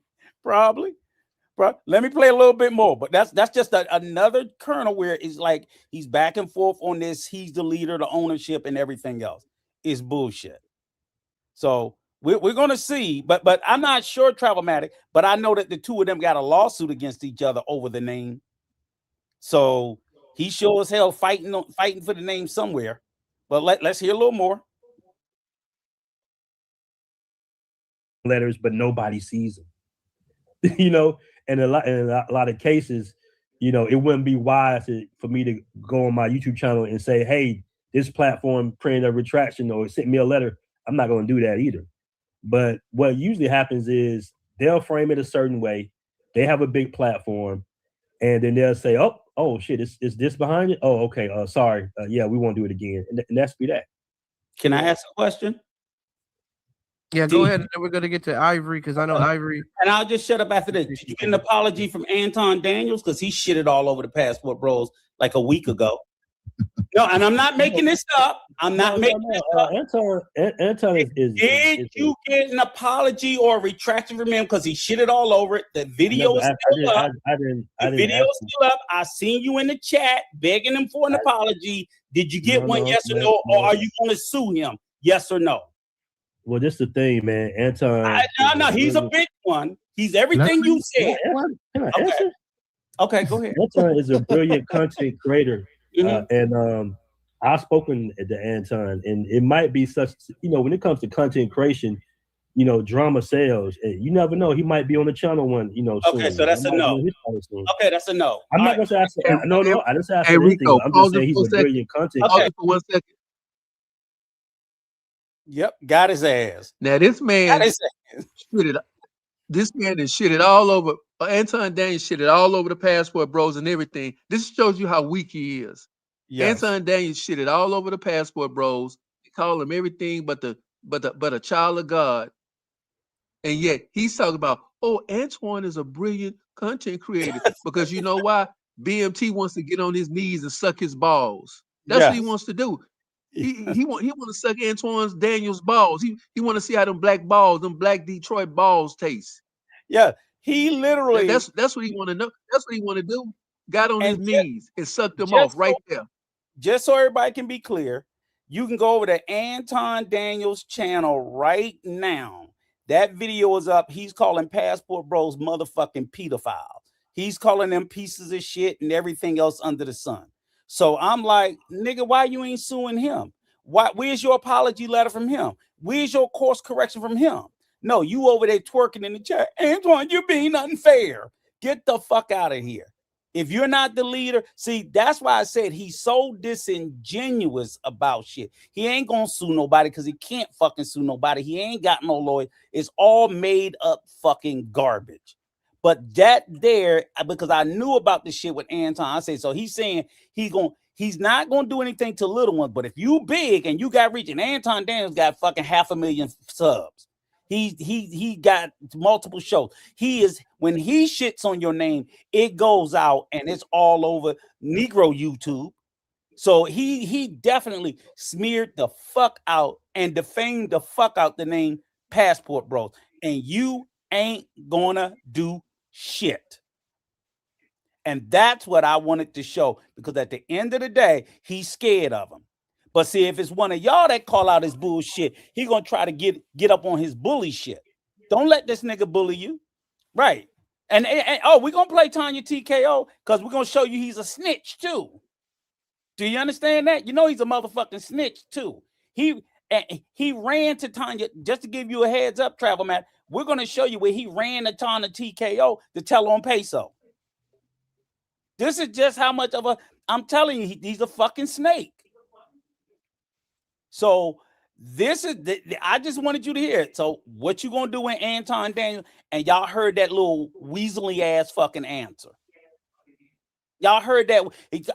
Bro, let me play a little bit more, but that's just another kernel where it's like he's back and forth on this. He's the leader, the ownership, and everything else is bullshit. So we're gonna see, but I'm not sure, Travelmatic, but I know that the two of them got a lawsuit against each other over the name. So he sure as hell fighting for the name somewhere. But let's hear a little more. Letters, but nobody sees them. You know, and in a lot of cases, you know, it wouldn't be wise for me to go on my YouTube channel and say, hey, this platform printed a retraction or sent me a letter. I'm not going to do that either. But what usually happens is they'll frame it a certain way. They have a big platform, and then they'll say, oh shit, is this behind it? Oh, okay. Sorry. Yeah, we won't do it again. And that's be that. Can I ask a question? Yeah, go ahead. And then we're gonna get to Ivory because I know Ivory. And I'll just shut up after this. Did you get an apology from Anton Daniels? Because he shitted all over the Passport Bros like a week ago. No, and I'm not making this up. I'm not making this up. Anton is. Did you get an apology or a retraction from him because he shitted all over it? The video is still up. The video is still up. I seen you in the chat begging him for an apology. Did you get one? Yes or no? Or are you going to sue him? Yes or no? Well, this is the thing, man. Anton. No, he's a big one. He's everything you said. Okay, go ahead. Anton is a brilliant content creator. And I've spoken to Anton, and it might be such, when it comes to content creation, drama sells. You never know. He might be on the channel one, Okay, so that's a no. Okay, that's a no. I'm not going to say no. I didn't say I said anything. I'm just saying he's a brilliant content creator. For 1 second. Yep, got his ass. Now this man shitted. This man is shitted all over. Anton Daniels shitted all over the Passport Bros and everything. This shows you how weak he is. Yes. Anton Daniels shitted all over the Passport Bros. He called him everything but a child of God. And yet he's talking about, Antoine is a brilliant content creator because you know why? BMT wants to get on his knees and suck his balls. That's what he wants to do. He want to suck Antoine Daniels balls. He want to see how them black Detroit balls taste. Yeah, he literally. That's what he want to know. That's what he want to do. Got on his knees and sucked them off right there. Just so everybody can be clear, you can go over to Anton Daniels' channel right now. That video is up. He's calling Passport Bros motherfucking pedophiles. He's calling them pieces of shit and everything else under the sun. So I'm like, nigga, why you ain't suing him? Where's your apology letter from him? Where's your course correction from him? No, you over there twerking in the chat. Antoine, you're being unfair. Get the fuck out of here. If you're not the leader, see, that's why I said he's so disingenuous about shit. He ain't gonna sue nobody because he can't fucking sue nobody. He ain't got no lawyer. It's all made up fucking garbage. But that there, because I knew about this shit with Anton, I say, so he's saying he's not gonna do anything to little ones. But if you big and you got reach, and Anton Daniels got fucking 500,000 subs. He got multiple shows. He is, when he shits on your name, it goes out and it's all over Negro YouTube. So he definitely smeared the fuck out and defamed the fuck out the name Passport Bros. And you ain't gonna do shit. And that's what I wanted to show, because at the end of the day, he's scared of him. But see, if it's one of y'all that call out his bullshit, he gonna try to get up on his bully shit. Don't let this nigga bully you. Right. And oh, we're gonna play Tanya TKO because we're gonna show you he's a snitch too. Do you understand that? You know he's a motherfucking snitch too. He ran to Tanya, just to give you a heads up, Travel Matt. We're gonna show you where he ran to Tanya TKO to tell on peso. This is just how much of a, I'm telling you, he's a fucking snake. So this is I just wanted you to hear it. So what you gonna do in Anton Daniels? And y'all heard that little weaselly ass fucking answer. Y'all heard that.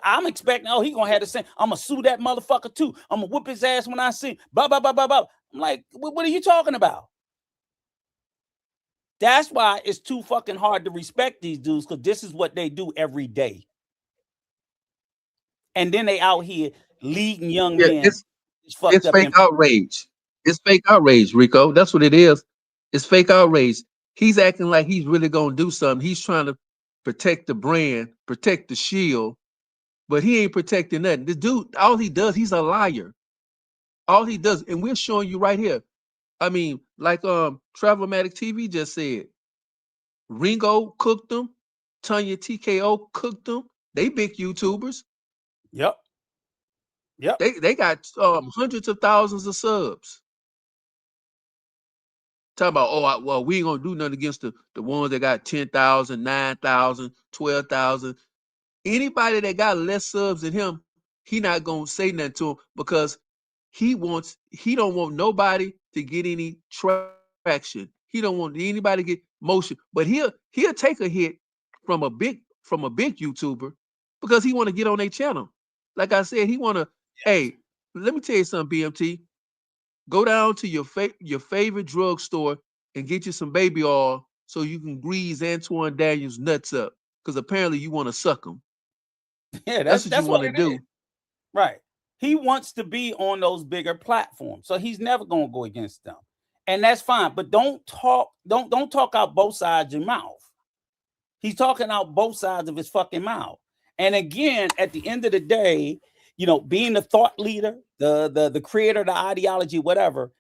I'm expecting, oh, he gonna have the same. I'm gonna sue that motherfucker too. I'm gonna whoop his ass when I see him. Blah, blah, blah, blah, blah. I'm like, what are you talking about? That's why it's too fucking hard to respect these dudes, because this is what they do every day. And then they out here leading young men. It's fake outrage. It's fake outrage, Rico. That's what it is. It's fake outrage. He's acting like he's really gonna do something. He's trying to protect the brand, protect the shield, but he ain't protecting nothing. This dude, all he does, he's a liar. All he does, and we're showing you right here. I mean, like Travelmatic TV just said, Ringo cooked them, Tanya TKO cooked them. They big YouTubers. Yep. Yep. They got hundreds of thousands of subs. Talking about, oh, well, we ain't gonna do nothing against the ones that got 10,000, 9,000, 12,000. Anybody that got less subs than him, he not gonna say nothing to him, because he don't want nobody to get any traction. He don't want anybody to get motion, but he'll take a hit from a big YouTuber because he want to get on their channel. Like I said, he want to. Hey, let me tell you something, BMT. Go down to your favorite drugstore and get you some baby oil so you can grease Antoine Daniels' nuts up, because apparently you want to suck them. Yeah, that's what you want to do. Is. Right. He wants to be on those bigger platforms, so he's never going to go against them, and that's fine. But don't talk out both sides of your mouth. He's talking out both sides of his fucking mouth. And again, at the end of the day, you know, being the thought leader, the creator of the ideology, whatever,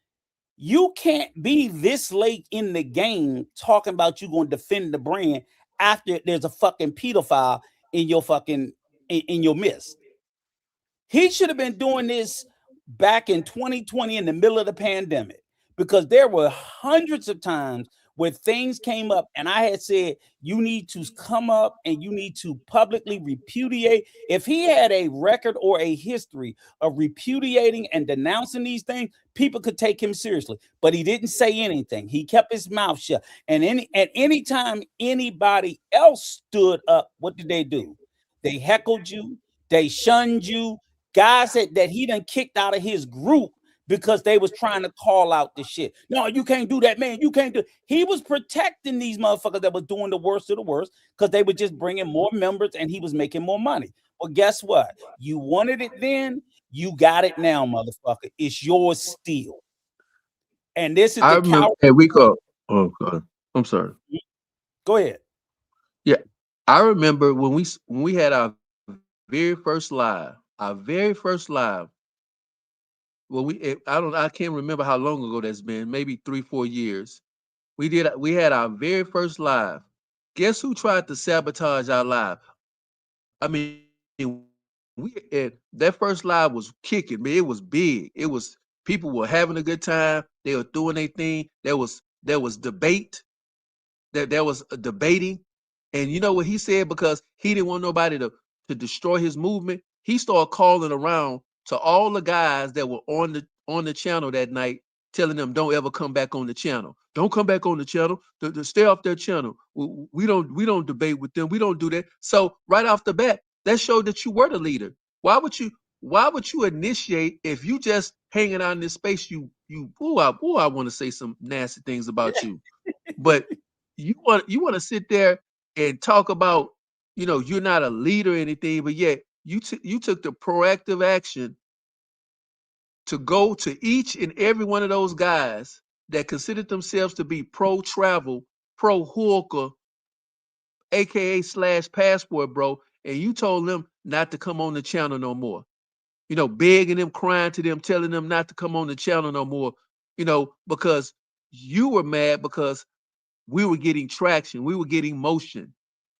you can't be this late in the game talking about you going to defend the brand after there's a fucking pedophile in your fucking in your midst. He should have been doing this back in 2020 in the middle of the pandemic, because there were hundreds of times where things came up and I had said, you need to come up and you need to publicly repudiate. If he had a record or a history of repudiating and denouncing these things, people could take him seriously, but he didn't say anything. He kept his mouth shut. And at any time anybody else stood up, what did they do? They heckled you. They shunned you. Guys that he done kicked out of his group because they was trying to call out the shit. No, you can't do that, man. You can't do. He was protecting these motherfuckers that was doing the worst of the worst, because they were just bringing more members and he was making more money. Well, guess what? You wanted it then. You got it now, motherfucker. It's yours still. And this is the coward. Hey, Rico. Oh, God. I'm sorry. Go ahead. Yeah, I remember when we had our very first live. Well, I can't remember how long ago that's been, maybe 3-4 years. We had our very first live. Guess who tried to sabotage our live? I mean, we That first live was kicking, man. It was big. It was people were having a good time. They were doing their thing. There was debate. There was a debating. And you know what he said? Because he didn't want nobody to destroy his movement, he started calling around to all the guys that were on the channel that night, telling them don't ever come back on the channel. Don't come back on the channel. To stay off their channel. We don't debate with them. We don't do that. So right off the bat, that showed that you were the leader. Why would you initiate if you just hanging out in this space? I want to say some nasty things about you, but you want to sit there and talk about, you're not a leader or anything, but yet you took the proactive action to go to each and every one of those guys that considered themselves to be pro-travel, pro-hooker, aka / passport bro, and you told them not to come on the channel no more. Begging them, crying to them, telling them not to come on the channel no more, because you were mad because we were getting traction, we were getting motion,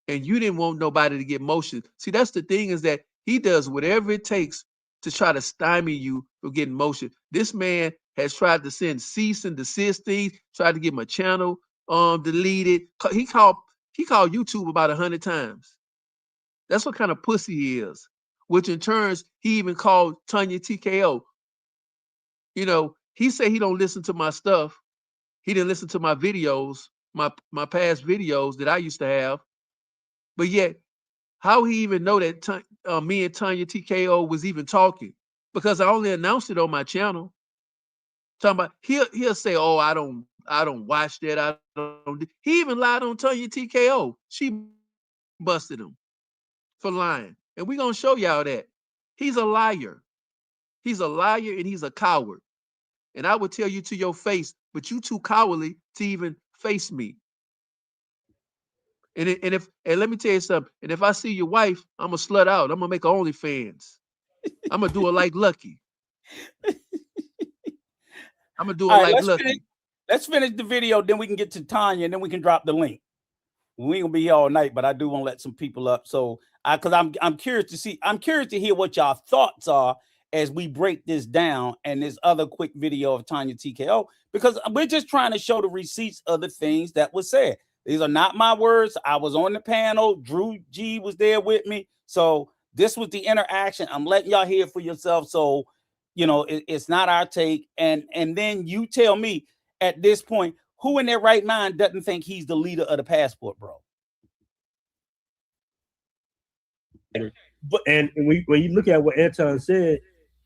and you didn't want nobody to get motion. See, that's the thing, is that he does whatever it takes to try to stymie you from getting motion. This man has tried to send cease and desist things, tried to get my channel deleted. He called YouTube about 100 times. That's what kind of pussy he is. Which in turns, he even called Tanya TKO. He said he don't listen to my stuff. He didn't listen to my videos, my past videos that I used to have. But yet, how he even know that me and Tanya TKO was even talking? Because I only announced it on my channel. Talking about he'll say, "Oh, I don't watch that. I don't." He even lied on Tanya TKO. She busted him for lying, and we're gonna show y'all that he's a liar. He's a liar and he's a coward. And I would tell you to your face, but you too cowardly to even face me. And let me tell you something. And if I see your wife, I'm gonna slut out. I'm gonna make her OnlyFans. I'm gonna do it like Lucky. I'm gonna do it like Lucky. Let's finish the video, then we can get to Tanya, and then we can drop the link. We ain't gonna be here all night, but I do want to let some people up. So because I'm curious to hear what y'all thoughts are as we break this down and this other quick video of Tanya TKO, because we're just trying to show the receipts of the things that was said. These are not my words. I was on the panel. Drew G was there with me. So this was the interaction. I'm letting y'all hear for yourself. So, it's not our take. And then you tell me at this point, who in their right mind doesn't think he's the leader of the passport, bro? But when you look at what Anton said,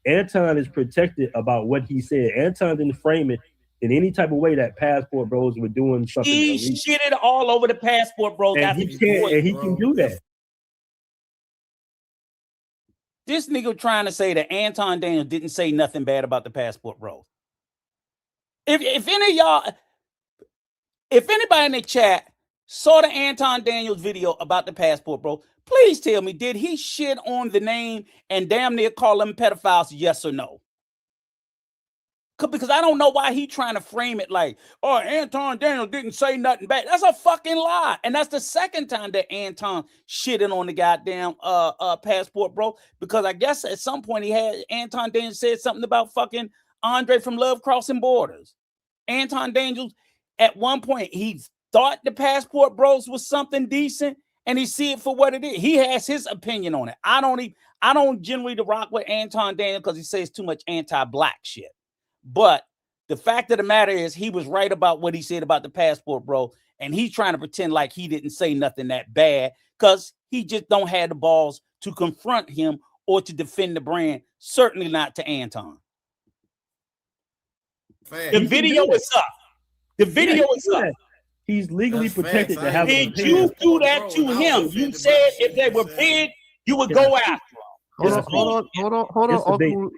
Anton is protected about what he said. Anton didn't frame it in any type of way that passport bros were doing something. He shitted all over the passport bros. And he can do that. This nigga trying to say that Anton Daniels didn't say nothing bad about the passport bros. If any of y'all, if anybody in the chat saw the Anton Daniels video about the passport bro, please tell me, did he shit on the name and damn near call them pedophiles, yes or no? Because I don't know why he trying to frame it like, oh, Anton Daniels didn't say nothing bad. That's a fucking lie. And that's the second time that Anton shitting on the goddamn passport bro. Because I guess at some point Anton Daniels said something about fucking Andre from Love Crossing Borders. Anton Daniels, at one point, he thought the passport bros was something decent, and he see it for what it is. He has his opinion on it. I don't generally rock with Anton Daniels because he says too much anti-black shit. But the fact of the matter is, he was right about what he said about the passport bro, and he's trying to pretend like he didn't say nothing that bad because he just don't have the balls to confront him or to defend the brand. Certainly not to Anton. The video is up. The video is up. He's legally protected to have. Did you do that to him? You said if they were big, you would go after them. Hold on,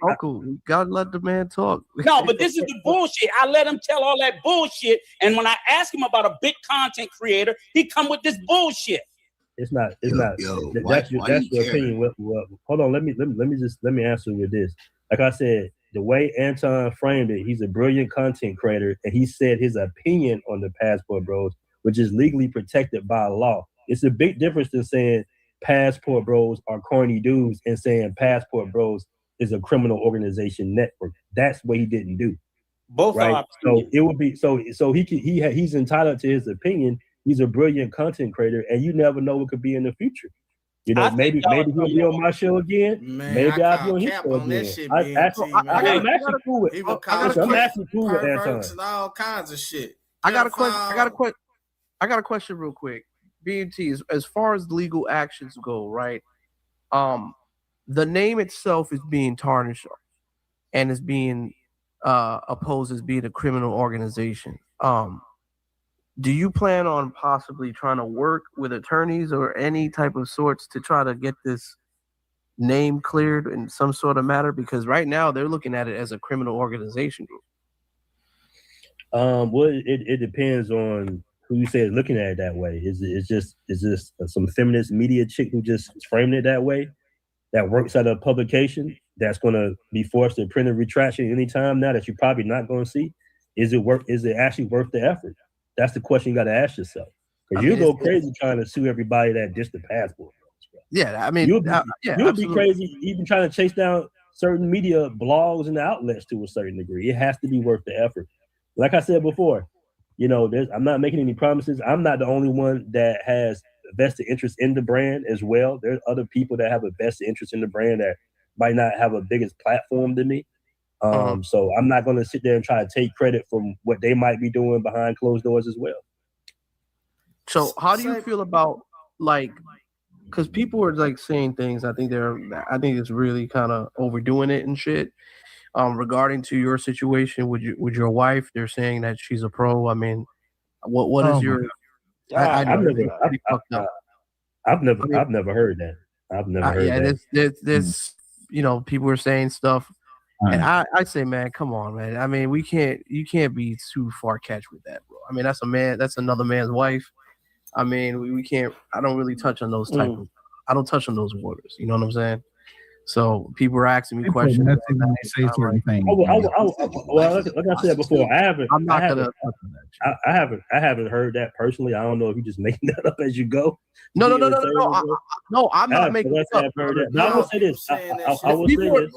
Uncle. You gotta let the man talk. No, but this is the bullshit. I let him tell all that bullshit, and when I ask him about a big content creator, he come with this bullshit. It's not. That's your opinion. Well, hold on. Let me answer with this. Like I said, the way Anton framed it, he's a brilliant content creator, and he said his opinion on the passport bros, which is legally protected by law. It's a big difference than saying Passport Bros are corny dudes and saying Passport Bros is a criminal organization network. That's what he didn't do. Both right? are So opinions. it would be so he's entitled to his opinion. He's a brilliant content creator, and you never know what could be in the future. You know, I think maybe y'all, he'll be on my show again. Man, Maybe I'll be call on his cap show on that again. shit, I'm BNT, man. actually cool with. He would I got a call I'm actually cool with Anton. perverts and all kinds of shit. I got a question. I got a question real quick. BNT, as far as legal actions go, right? The name itself is being tarnished and is being opposed as being a criminal organization. Do you plan on possibly trying to work with attorneys or any type of sorts to try to get this name cleared in some sort of matter? Because right now they're looking at it as a criminal organization group. Well, it depends on who you say is looking at it that way. Is this some feminist media chick who just framed it that way, that works at a publication that's going to be forced to print a retraction anytime now that you're probably not going to see? Is it actually worth the effort? That's the question you got to ask yourself. Because you go crazy trying to sue everybody that dissed the Passport. Yeah, I mean, you'll be crazy even trying to chase down certain media blogs and outlets to a certain degree. It has to be worth the effort. Like I said before, you know, I'm not making any promises. I'm not the only one that has a vested interest in the brand as well. There's other people that have a vested interest in the brand that might not have a biggest platform than me. So I'm not going to sit there and try to take credit from what they might be doing behind closed doors as well. So how do you feel about, like, because people are like saying things, I think it's really kind of overdoing it and shit. Regarding to your situation with your wife, they're saying that she's a pro. I mean, what is your? I've never heard that. I've never heard that. This you know, people are saying stuff, and I say, man, come on, man. I mean, you can't be too far catched with that, bro. I mean, that's another man's wife. I mean, we can't. I don't really touch on those I don't touch on those waters. You know what I'm saying? So people are asking me questions. When they say certain things. Well, like I said before, I haven't heard that personally. I don't know if you're just making that up as you go. No. I'm not making it up. I will say this.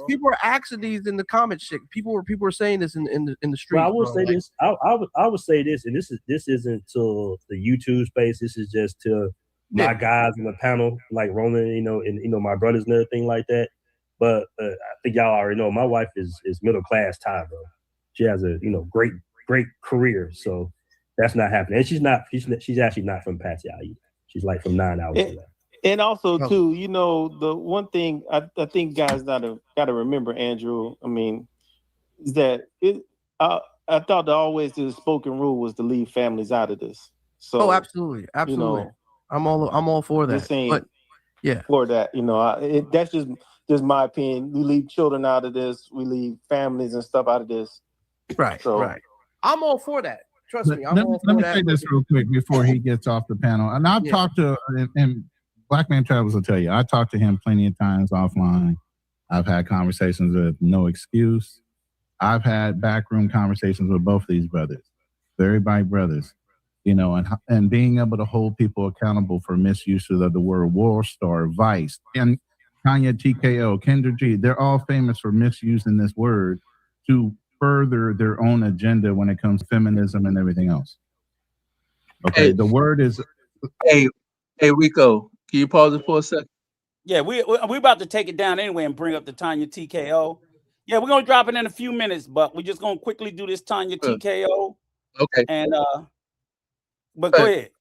People are asking these in the comment shit. People are saying this in the street. Well, I will say this. I would say this, and this isn't to the YouTube space. This is just to my guys in the panel, like Roland, and my brothers and everything like that. But I think y'all already know my wife is middle class Thai, bro. She has a great career, so that's not happening. And she's actually not from Patsy either. She's like from 9 hours away. And also too, the one thing I think guys gotta remember, Andrew. I mean, is that I thought that always the spoken rule was to leave families out of this. So absolutely. I'm all for that. But yeah, for that, that's just my opinion. We leave children out of this. We leave families and stuff out of this. Right. So, right. I'm all for that. Trust me. Let me say this real quick before he gets off the panel. And I've talked to, and Black Man Travels will tell you, I talked to him plenty of times offline. I've had conversations with No Excuse. I've had backroom conversations with both of these brothers. Very bright brothers. And being able to hold people accountable for misuses of the word war star, vice, and Kanye TKO, Kendra G, they're all famous for misusing this word to further their own agenda when it comes to feminism and everything else. Okay, the word is... Hey, Rico, can you pause it for a second? Yeah, we about to take it down anyway and bring up the Tanya TKO. Yeah, we're going to drop it in a few minutes, but we're just going to quickly do this Tanya TKO. Okay. And, but go ahead.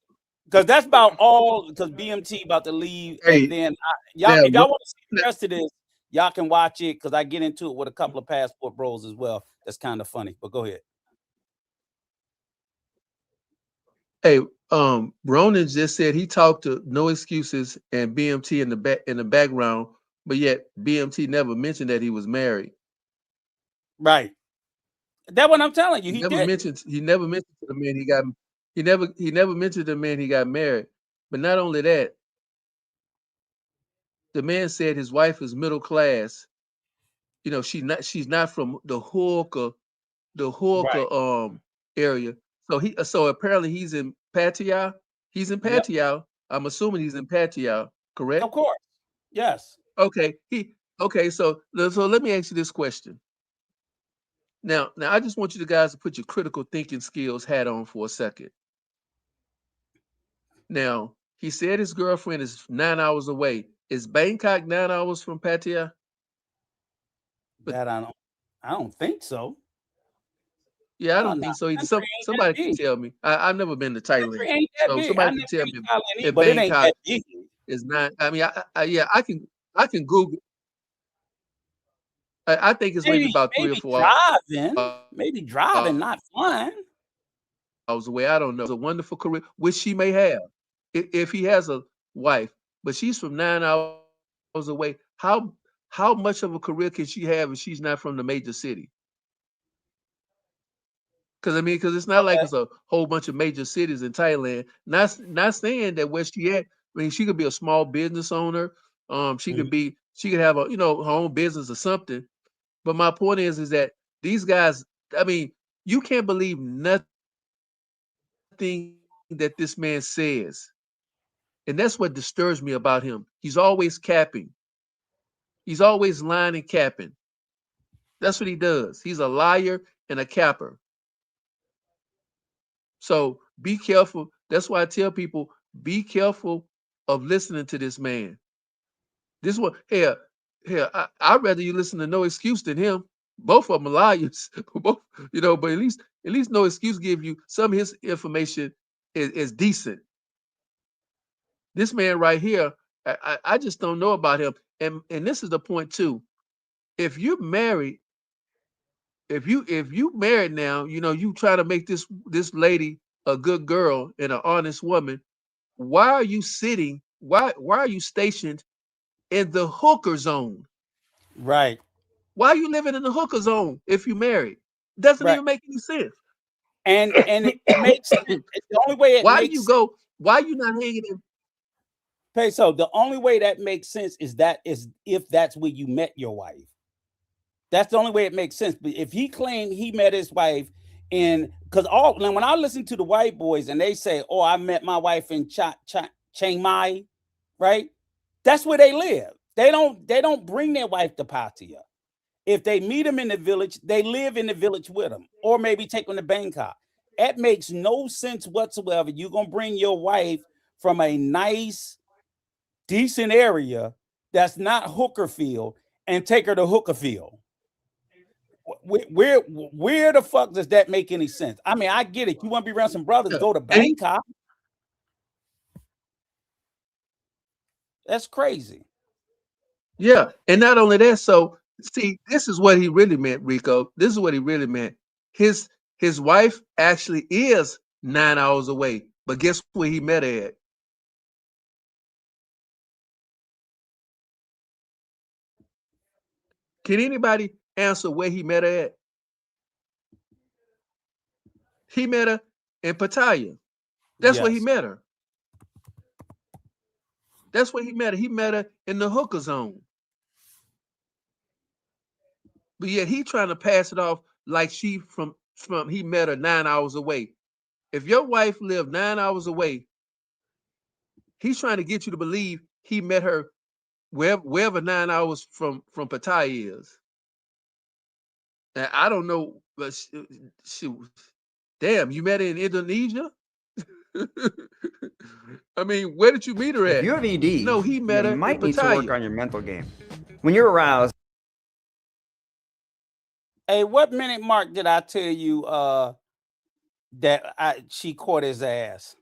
Because that's about all, because BMT about to leave. And then if y'all want to see the rest of this, y'all can watch it, because I get into it with a couple of Passport Bros as well. That's kind of funny, but go ahead. Hey, Ronan just said he talked to No Excuses and BMT in the background, but yet BMT never mentioned that he was married. Right. That's what I'm telling you. He never mentioned to the man he got. He never mentioned the man he got married. But not only that, the man said his wife is middle class. She's not from the Whoookas area. So apparently he's in Pattaya. He's in Pattaya. Yep. I'm assuming he's in Pattaya, correct? Of course. Yes. Okay. So let me ask you this question. Now I just want you guys to put your critical thinking skills hat on for a second. Now, he said his girlfriend is 9 hours away. Is Bangkok 9 hours from Pattaya? That I don't think so. Yeah, I No, don't no. think so either. Country ain't that Somebody can big. tell me. I've never been to Thailand, Country ain't that so big. I somebody never can tell been me to Thailand either, if but it ain't Bangkok that big. is not. I mean, yeah, I can Google. I think it's maybe about 3 or 4 Maybe driving, not flying. hours away. I don't know. It's a wonderful career, which she may have, if he has a wife. But she's from 9 hours away. How much of a career can she have if she's not from the major city? Because it's not like Okay. it's a whole bunch of major cities in Thailand. Not saying that where she at. I mean, she could be a small business owner. Mhm. She could have a her own business or something. But my point is that these guys. I mean, you can't believe nothing that this man says, and that's what disturbs me about him. He's always capping. He's always lying and capping. That's what he does. He's a liar and a capper. So be careful. That's why I tell people, be careful of listening to this man. This one here, I'd rather you listen to No Excuse than him. Both of them are liars. Both, but at least No Excuse give you some of his information is decent. This man right here, I just don't know about him. And this is the point too. If you're married, if you married now, you try to make this lady a good girl and an honest woman. Why are you sitting? Why are you stationed in the hooker zone? Right. Why are you living in the hooker zone if you married? Doesn't Right. even make any sense. And it makes sense. The only way it Why do you makes sense, go? Why are you not hanging in? Peso, the only way that makes sense is if that's where you met your wife. That's the only way it makes sense. But if he claimed he met his wife in, because now when I listen to the white boys and they say, "Oh, I met my wife in Chiang Mai," right? That's where they live. They don't bring their wife to Pattaya. If they meet them in the village, they live in the village with them, or maybe take them to Bangkok. That makes no sense whatsoever. You're gonna bring your wife from a nice, decent area that's not Hookerfield and take her to Hookerfield. Where the fuck does that make any sense? I mean, I get it. You want to be around some brothers, go to And Bangkok. That's crazy. yeah, and not only that. So see, this is what he really meant, Rico. This is what he really meant. His his wife actually is 9 hours away, but guess where he met her at? Can anybody answer where he met her at? He met her in Pattaya. That's where he Yes. met her. That's where he met her. He met her in the hooker zone. But yet he trying to pass it off like she from he met her 9 hours away. If your wife lived 9 hours away, he's trying to get you to believe he met her wherever 9 hours from Pattaya is. And I don't know, but she damn, you met her in Indonesia? I mean, where did you meet her If at? you have ED, No, he met you her in might need to work Pattaya. on your mental game. When you're aroused, Hey, what minute mark did I tell you that she caught his ass?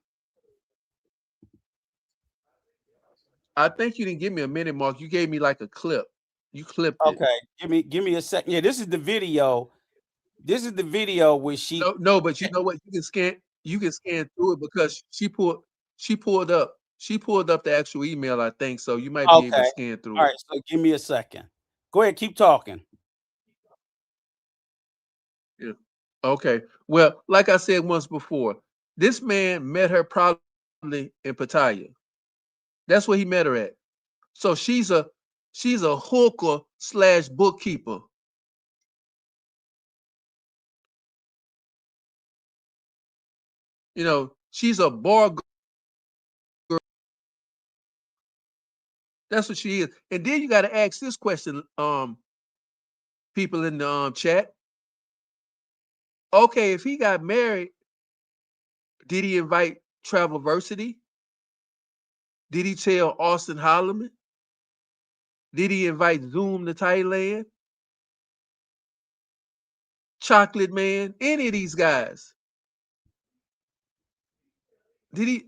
I think you didn't give me a minute, Mark. You gave me like a clip. You clipped it. Okay, give me a second. Yeah, this is the video. This is the video where she. No, but you know what? You can scan through it because she pulled up the actual email, I think. So you might be able to Okay. scan All through it. right, so give me a second. Go ahead, keep talking. Yeah. Okay. Well, like I said once before, this man met her probably in Pattaya. That's where he met her at. So she's a hooker slash bookkeeper. She's a bar girl That's what she is. And then you got to ask this question, people in the chat. Okay, if he got married, did he invite Travelversity? Did he tell Austin Holloman? Did he invite Zoom to Thailand? Chocolate Man? Any of these guys? Did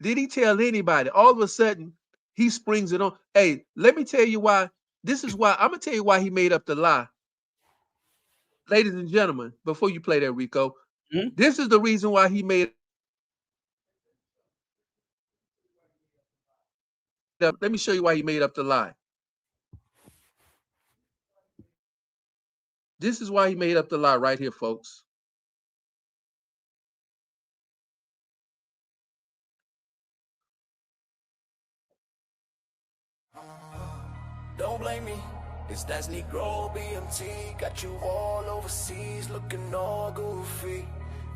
he tell anybody? All of a sudden, he springs it on. Hey, let me tell you why. This is why. I'm gonna tell you why he made up the lie. Ladies and gentlemen, before you play that, Rico, this is the reason why he made up. Let me show you why he made up the lie. This is why he made up the lie right here, folks. Don't blame me, it's that Negro BMT. Got you all overseas looking all goofy.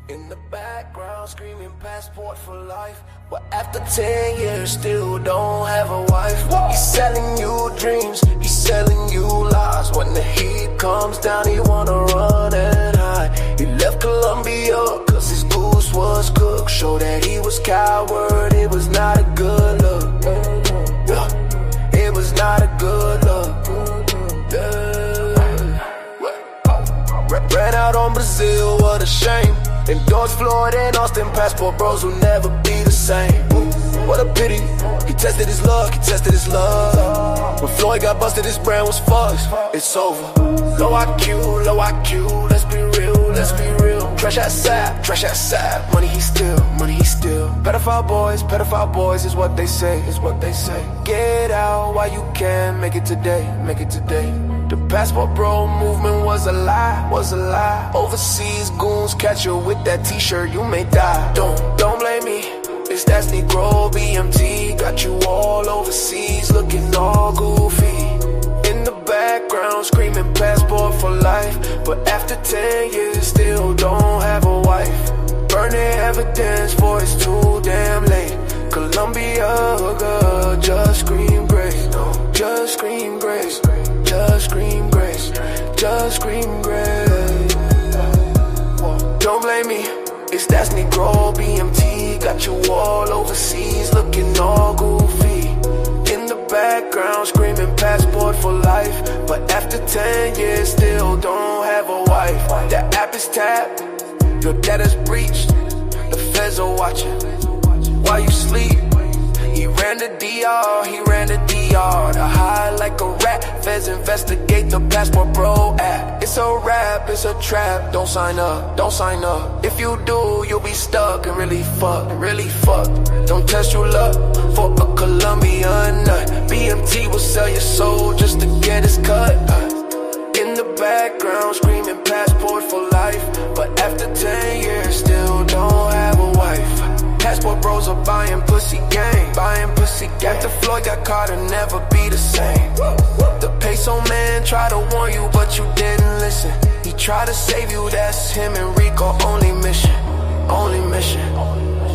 In the background screaming passport for life. But after 10 years still don't have a wife. He's selling you dreams, he's selling you lies. When the heat comes down he wanna run and hide. He left Colombia cause his goose was cooked. Show that he was coward, it was not a good look. It was not a good look. Ran out on Brazil, what a shame. Endorsed Floyd and Austin, passport bros will never be the same. What a pity, he tested his luck, he tested his love. When Floyd got busted, his brand was fucked. It's over. Low IQ, let's be real, let's be real. Trash outside, money he steal, money he steal. Pedophile boys is what they say, is what they say. Get out while you can, make it today, make it today. The passport bro movement was a lie, was a lie. Overseas goons catch you with that t-shirt, you may die. Don't blame me, it's that Negro BMT. Got you all overseas looking all goofy. In the background screaming passport for life. But after 10 years still don't have a wife. Burning evidence for it's too damn late. Colombia hooker, just scream grace. No, just scream grace. Just scream grace, just scream grace. Don't blame me, it's that Negro BMT. Got you all overseas looking all goofy. In the background screaming passport for life. But after 10 years still don't have a wife. That app is tapped, your data's breached. The feds are watching while you sleep. He ran the DR, he ran the DR. To hide like a rat, feds investigate the passport bro app. It's a rap, it's a trap, don't sign up, don't sign up. If you do, you'll be stuck and really fucked, really fucked. Don't test your luck for a Colombian nut. BMT will sell your soul just to get his cut. In the background screaming passport for life. But after 10 years still don't have a wife. Passport bros are buying pussy gang, buying pussy gang. After Floyd got caught, it'll never be the same. The peso man tried to warn you, but you didn't listen. He tried to save you, that's him and Rico, only mission, only mission.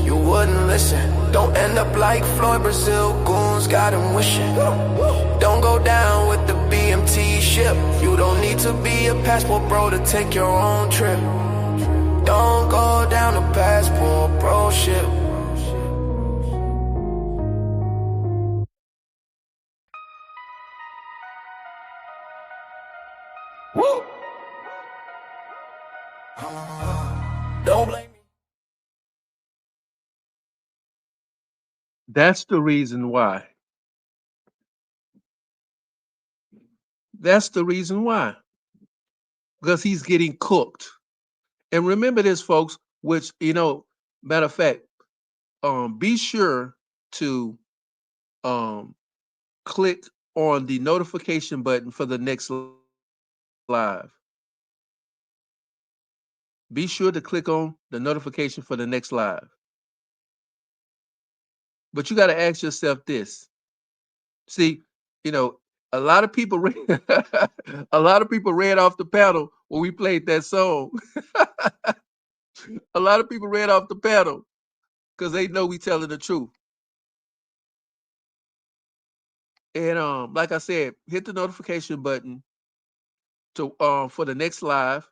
You wouldn't listen. Don't end up like Floyd, Brazil goons got him wishing. Don't go down with the BMT ship. You don't need to be a passport bro to take your own trip. Don't go down the passport bro ship. Woo! Don't blame me. That's the reason why. That's the reason why. Because he's getting cooked. And remember this, folks, which, matter of fact, be sure to click on the notification button for the next live. Be sure to click on the notification for the next live. But you got to ask yourself this. See, a lot of people ran off the panel when we played that song. A lot of people ran off the panel because they know we telling the truth. And like I said, hit the notification button to for the next live.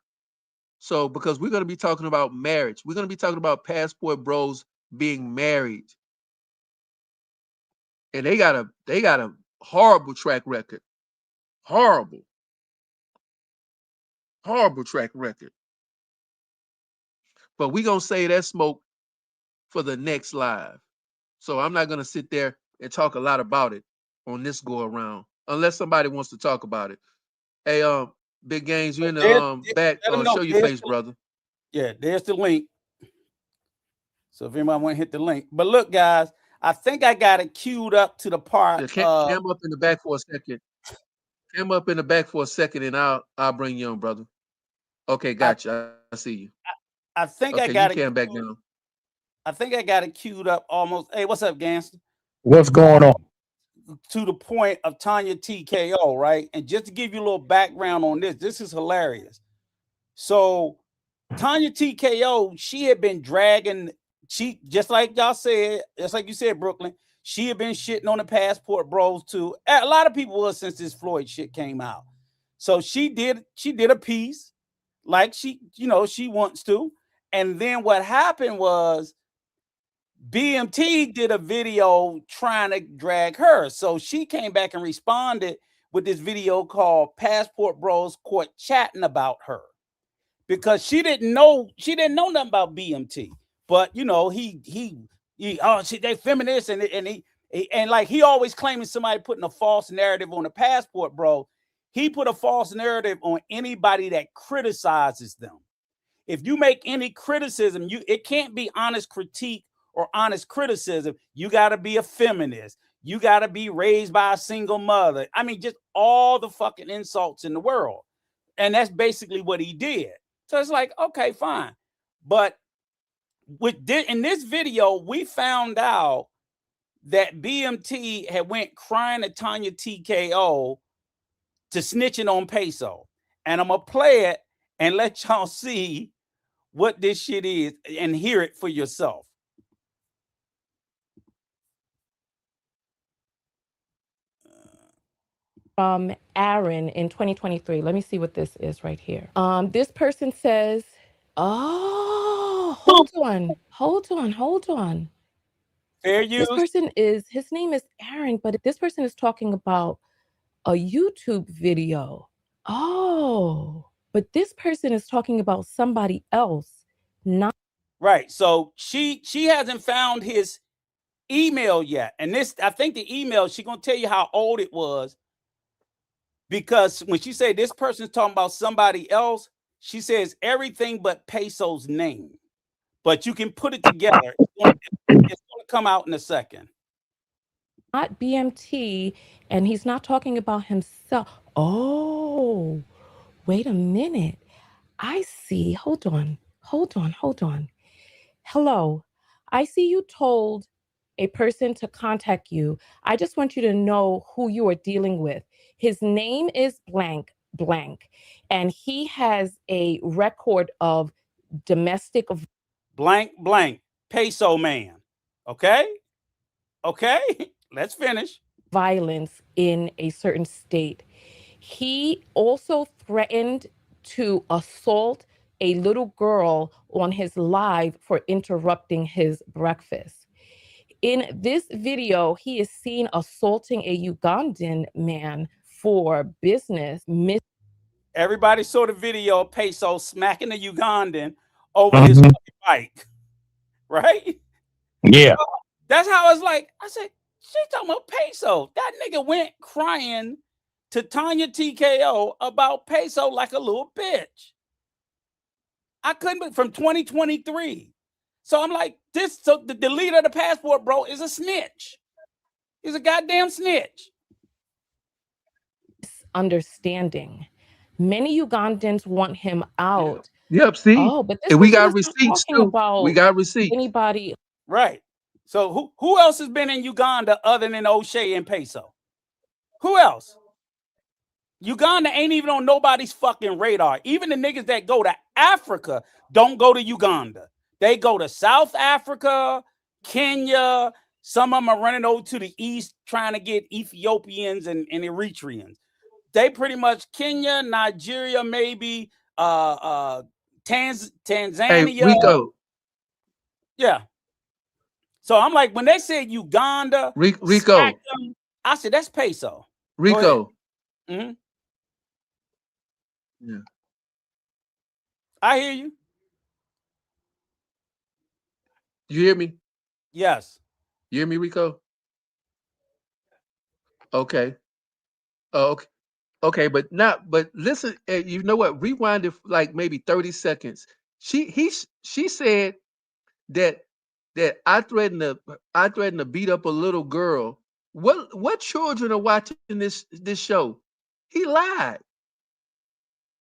So because we're gonna be talking about marriage, we're gonna be talking about Passport Bros being married, and they got a horrible track record, horrible track record. But we're gonna say that smoke for the next live. So I'm not gonna sit there and talk a lot about it on this go around, unless somebody wants to talk about it. Hey, Big Games, you in the back? Let them know. Show your face, brother. Yeah, there's the link. So if anybody want to hit the link, but look, guys, I think I got it queued up to the part. Cam up in the back for a second. Cam up in the back for a second, and I'll bring you on, brother. Okay, gotcha. I see you. I think okay, I got you it. Cam back down. I think I got it queued up almost. Hey, what's up, Ganston? What's going on? To the point of Tanya TKO, right? And just to give you a little background on this is hilarious. So Tanya TKO, she had been dragging, she just like y'all said, just like you said, Brooklyn, she had been shitting on the Passport Bros too. A lot of people were since this Floyd shit came out. So she did a piece like she wants to. And then what happened was BMT did a video trying to drag her. So she came back and responded with this video called Passport Bros Court chatting about her. Because she didn't know nothing about BMT. But you know, they feminists and like he always claiming somebody putting a false narrative on the Passport Bro. He put a false narrative on anybody that criticizes them. If you make any criticism, it can't be honest critique or honest criticism. You got to be a feminist. You got to be raised by a single mother. I mean, just all the fucking insults in the world. And that's basically what he did. So it's like, okay, fine. But in this video, we found out that BMT had went crying to Tanya TKO to snitching on Peso. And I'm going to play it and let y'all see what this shit is and hear it for yourself. Aaron in 2023. Let me see what this is right here. This person says, oh, hold on. Fair use. His name is Aaron, but this person is talking about a YouTube video. Oh, but this person is talking about somebody else. Not right. So she hasn't found his email yet. And I think the email, she's gonna tell you how old it was. Because when she said this person's talking about somebody else, she says everything but Peso's name. But you can put it together. It's going to come out in a second. Not BMT, and he's not talking about himself. Oh, wait a minute. I see. Hold on. Hello. I see you told a person to contact you. I just want you to know who you are dealing with. His name is blank, and he has a record of domestic blank, Peso man. Okay, let's finish. Violence in a certain state. He also threatened to assault a little girl on his live for interrupting his breakfast. In this video, he is seen assaulting a Ugandan man for business. Everybody saw the video of Peso smacking the Ugandan over his bike, right? Yeah. So that's how I was like, I said, she's talking about Peso. That nigga went crying to Tanya TKO about Peso like a little bitch. I couldn't, from 2023. So I'm like, so the leader of the Passport Bro is a snitch. He's a goddamn snitch. Understanding. Many Ugandans want him out. Yep, see? Oh, but this we got receipts too. We got receipts. Anybody. Right. So who else has been in Uganda other than O'Shea and Peso? Who else? Uganda ain't even on nobody's fucking radar. Even the niggas that go to Africa don't go to Uganda. They go to South Africa, Kenya, Some of them are running over to the east trying to get Ethiopians and Eritreans. They pretty much Kenya, Nigeria, maybe Tanzania. Hey, Rico. Yeah. So I'm like, when they said Uganda, Rico, I said that's peso. Rico. Mm-hmm. Yeah. I hear you. You hear me? Yes. You hear me, Rico? Okay. Okay. Okay, but listen, you know what? Rewind it like maybe 30 seconds. She said that I threatened to beat up a little girl. What children are watching this show? He lied.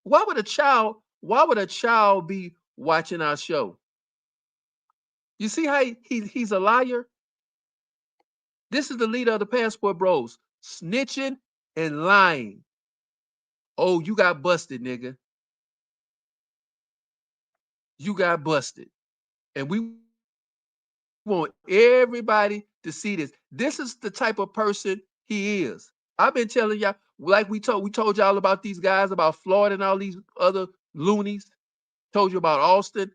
Why would a child be watching our show? You see how he's a liar? This is the leader of the Passport Bros, snitching and lying. Oh, you got busted, nigga. You got busted. And we want everybody to see this. This is the type of person he is. I've been telling y'all, like we told y'all about these guys, about Floyd and all these other loonies. Told you about Austin.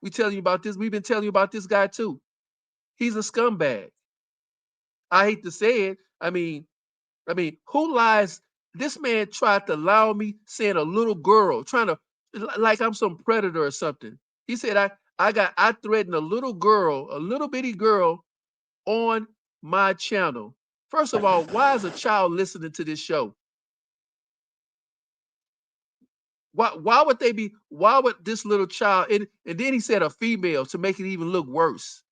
We telling you about this. We've been telling you about this guy too. He's a scumbag. I hate to say it. I mean, who lies? This man tried to lie on me, saying a little girl, trying to, like I'm some predator or something. He said I threatened a little girl, a little bitty girl, on my channel. First of all, why is a child listening to this show? Why would they be? Why would this little child? And then he said a female to make it even look worse.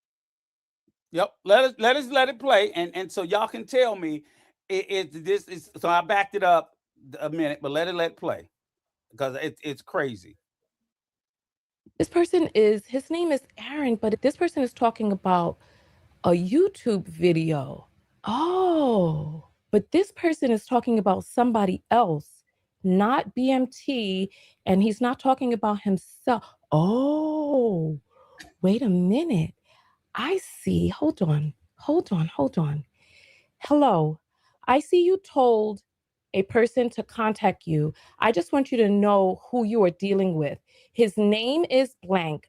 Yep. Let it play, and so y'all can tell me this is. So I backed it up a minute, but let it play because it's crazy. This person his name is Aaron, but this person is talking about a YouTube video. Oh, but this person is talking about somebody else, not BMT, and he's not talking about himself. Oh, wait a minute. I see. Hold on. Hello. I see you told a person to contact you. I just want you to know who you are dealing with. His name is blank,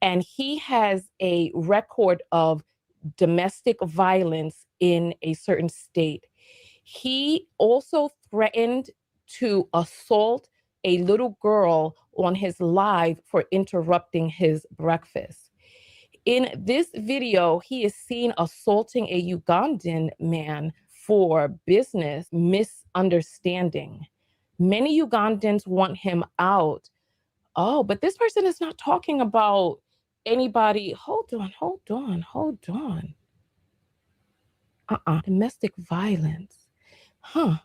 and he has a record of domestic violence in a certain state. He also threatened to assault a little girl on his live for interrupting his breakfast. In this video, he is seen assaulting a Ugandan man for business misunderstanding. Many Ugandans want him out. Oh, but this person is not talking about anybody. Hold on. Domestic violence. Huh.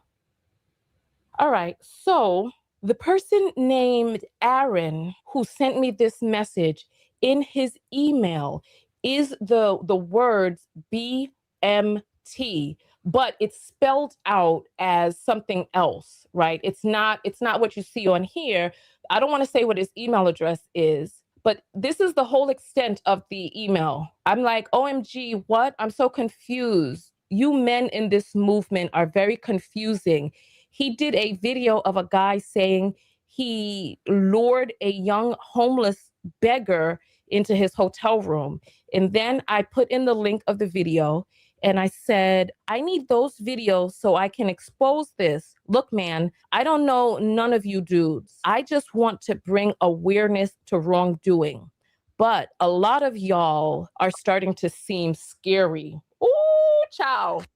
All right. So the person named Aaron who sent me this message, in his email is the words BMT, but it's spelled out as something else, right? It's not what you see on here. I don't want to say what his email address is, but this is the whole extent of the email. I'm like, OMG, what? I'm so confused. You men in this movement are very confusing. He did a video of a guy saying he lured a young homeless beggar into his hotel room. And then I put in the link of the video and I said, I need those videos so I can expose this. Look, man, I don't know none of you dudes. I just want to bring awareness to wrongdoing. But a lot of y'all are starting to seem scary. Ooh, child.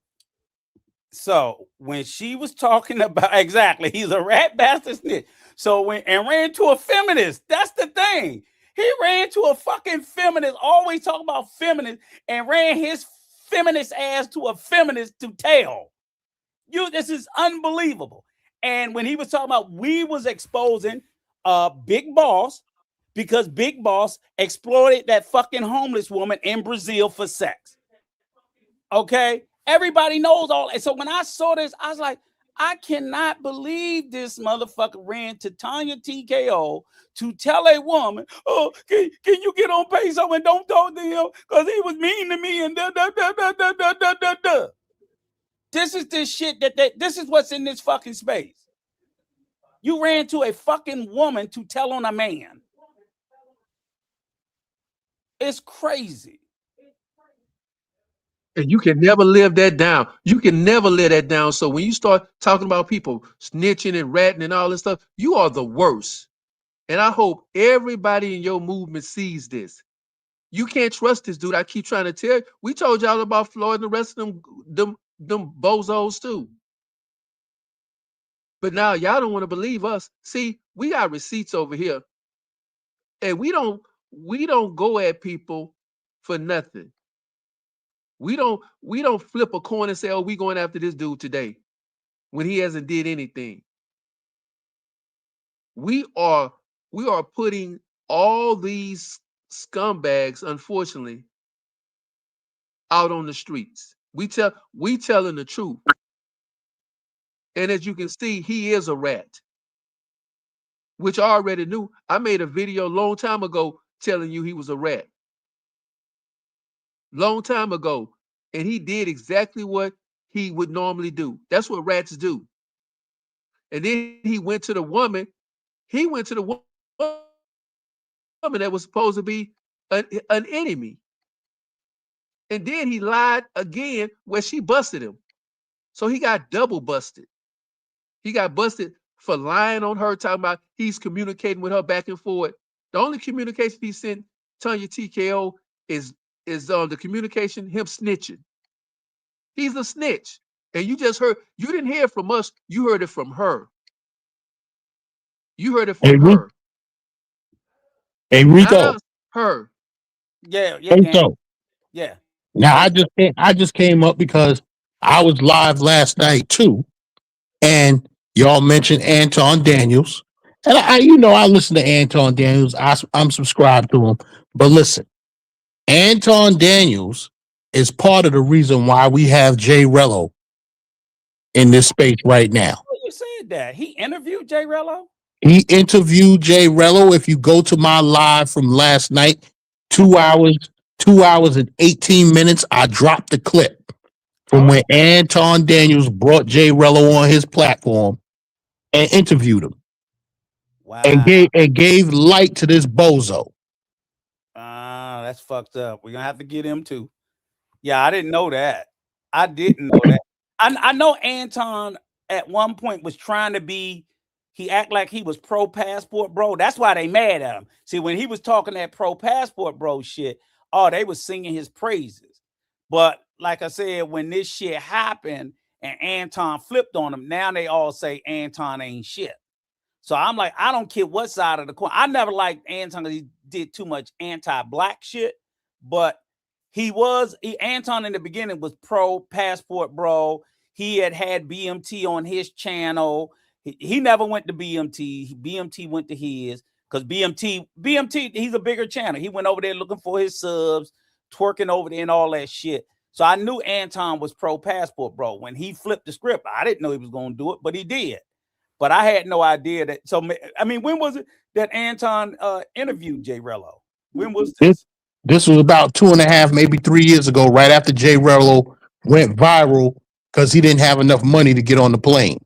So when she was talking about, exactly, he's a rat bastard snitch. So ran to a feminist. That's the thing. He ran to a fucking feminist, always talk about feminist, and ran his feminist ass to a feminist to tell. This is unbelievable. And when he was talking about, we was exposing Big Boss because Big Boss exploited that fucking homeless woman in Brazil for sex. Okay? Everybody knows all. And so when I saw this, I was like, I cannot believe this motherfucker ran to Tanya TKO to tell a woman, "Oh, can you get on peso and don't talk to him because he was mean to me and da da da da da da da da da." This is this shit this is what's in this fucking space. You ran to a fucking woman to tell on a man. It's crazy. And you can never live that down. You can never live that down. So when you start talking about people snitching and ratting and all this stuff, you are the worst. And I hope everybody in your movement sees this. You can't trust this dude. I keep trying to tell you. We told y'all about Floyd and the rest of them bozos too. But now y'all don't want to believe us. See, we got receipts over here. And we don't go at people for nothing. We don't flip a coin and say, "Oh, we going after this dude today," when he hasn't did anything. We are putting all these scumbags, unfortunately, out on the streets. We telling the truth. And as you can see, he is a rat, which I already knew. I made a video a long time ago telling you he was a rat. Long time ago. And he did exactly what he would normally do. That's what rats do. And then he went to the woman. He went to the woman that was supposed to be an enemy. And then he lied again where she busted him. So he got double busted. He got busted for lying on her, talking about he's communicating with her back and forth. The only communication he sent Tanya TKO is the communication, him snitching. He's a snitch. And you didn't hear it from us, you heard it from her. You heard it from her. Hey, Rico. Her. Yeah. Yeah. Now I just came up because I was live last night too, and y'all mentioned Anton Daniels, and I listen to Anton Daniels. I'm subscribed to him, but listen, Anton Daniels is part of the reason why we have Jay Rello in this space right now. You said that he interviewed Jay Rello. He interviewed Jay Rello. If you go to my live from last night, 2 hours and 18 minutes, I dropped the clip from when Anton Daniels brought Jay Rello on his platform and interviewed him. Wow. And gave light to this bozo. That's fucked up. We're gonna have to get him too. Yeah, I didn't know that. I didn't know that. I know Anton at one point was trying to be. He act like he was pro passport bro. That's why they mad at him. See, when he was talking that pro passport bro shit, they was singing his praises. But like I said, when this shit happened and Anton flipped on him, now they all say Anton ain't shit. So I'm like, I don't care what side of the coin. I never liked Anton because he did too much anti-black shit. But Anton in the beginning was pro passport bro. He had BMT on his channel. He never went to BMT. BMT went to his because BMT, he's a bigger channel. He went over there looking for his subs, twerking over there and all that shit. So I knew Anton was pro passport bro. When he flipped the script, I didn't know he was going to do it, but he did. But I had no idea that. So, I mean, when was it that Anton interviewed Jay Rello? When was this? This was about 2.5, maybe 3 years ago, right after Jay Rello went viral because he didn't have enough money to get on the plane.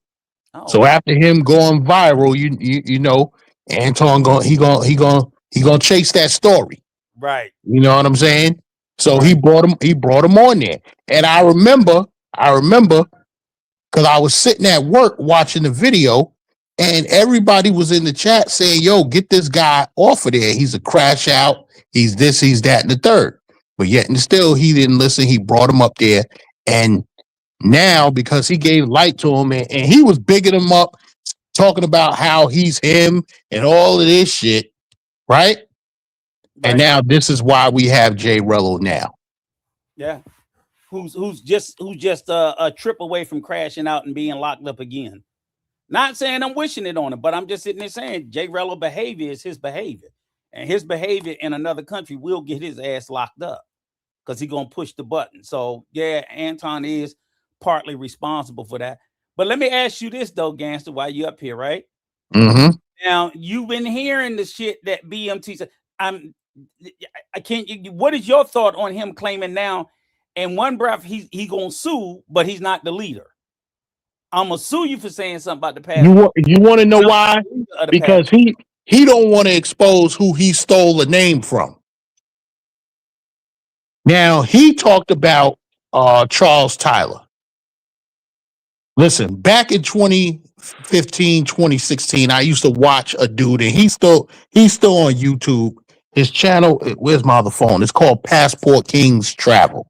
So after him going viral, you know, Anton gonna chase that story. Right. You know what I'm saying? So he brought him on there. And I remember because I was sitting at work watching the video and everybody was in the chat saying, "Yo, get this guy off of there. He's a crash out. He's this, he's that, and the third." But yet and still he didn't listen. He brought him up there. And now, because he gave light to him and he was bigging him up, talking about how he's him and all of this shit, right? And now this is why we have Jay Rello now. Yeah. Who's just a trip away from crashing out and being locked up again. Not saying I'm wishing it on him, but I'm just sitting there saying Jay Rello behavior is his behavior. And his behavior in another country will get his ass locked up because he's going to push the button. So, yeah, Anton is partly responsible for that. But let me ask you this though, Gangster, while you up here, right? Mm-hmm. Now you've been hearing the shit that BMT said. I can't. What is your thought on him claiming now? In one breath, he gonna sue, but he's not the leader. I'm gonna sue you for saying something about the past. You want to know why? Because he don't want to expose who he stole the name from. Now he talked about Charles Tyler. Listen, back in 2015, 2016, I used to watch a dude, and he's still on YouTube. His channel, where's my other phone? It's called Passport Kings Travel.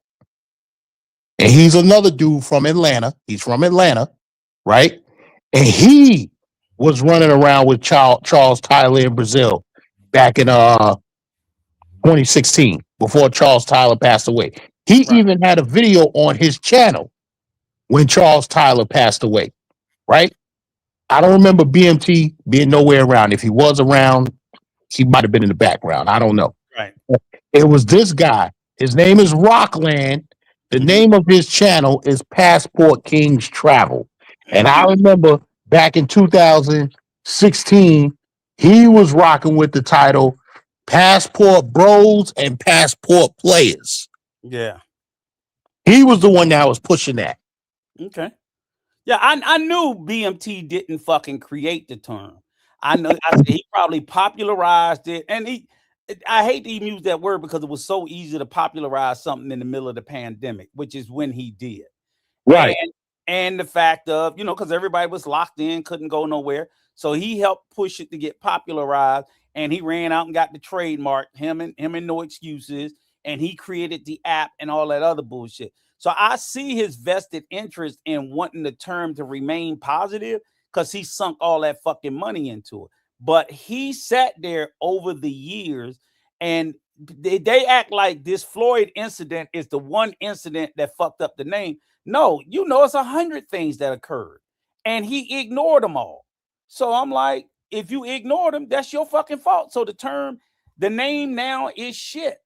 And he's another dude from Atlanta. He's from Atlanta, right? And he was running around with Charles Tyler in Brazil back in 2016, before Charles Tyler passed away. He even had a video on his channel when Charles Tyler passed away, right? I don't remember BMT being nowhere around. If he was around, he might have been in the background. I don't know. Right. It was this guy. His name is Rockland. The name of his channel is Passport Kings Travel. And I remember back in 2016, he was rocking with the title Passport Bros and Passport Players. Yeah. He was the one that was pushing that. Okay. Yeah, I knew BMT didn't fucking create the term. I said he probably popularized it, and I hate to even use that word because it was so easy to popularize something in the middle of the pandemic, which is when he did. Right. And the fact of, because everybody was locked in, couldn't go nowhere. So he helped push it to get popularized, and he ran out and got the trademark, him and No Excuses, and he created the app and all that other bullshit. So I see his vested interest in wanting the term to remain positive because he sunk all that fucking money into it. But he sat there over the years, and they act like this Floyd incident is the one incident that fucked up the name. No, it's 100 things that occurred, and he ignored them all. So I'm like, if you ignore them, that's your fucking fault. So the name now is shit.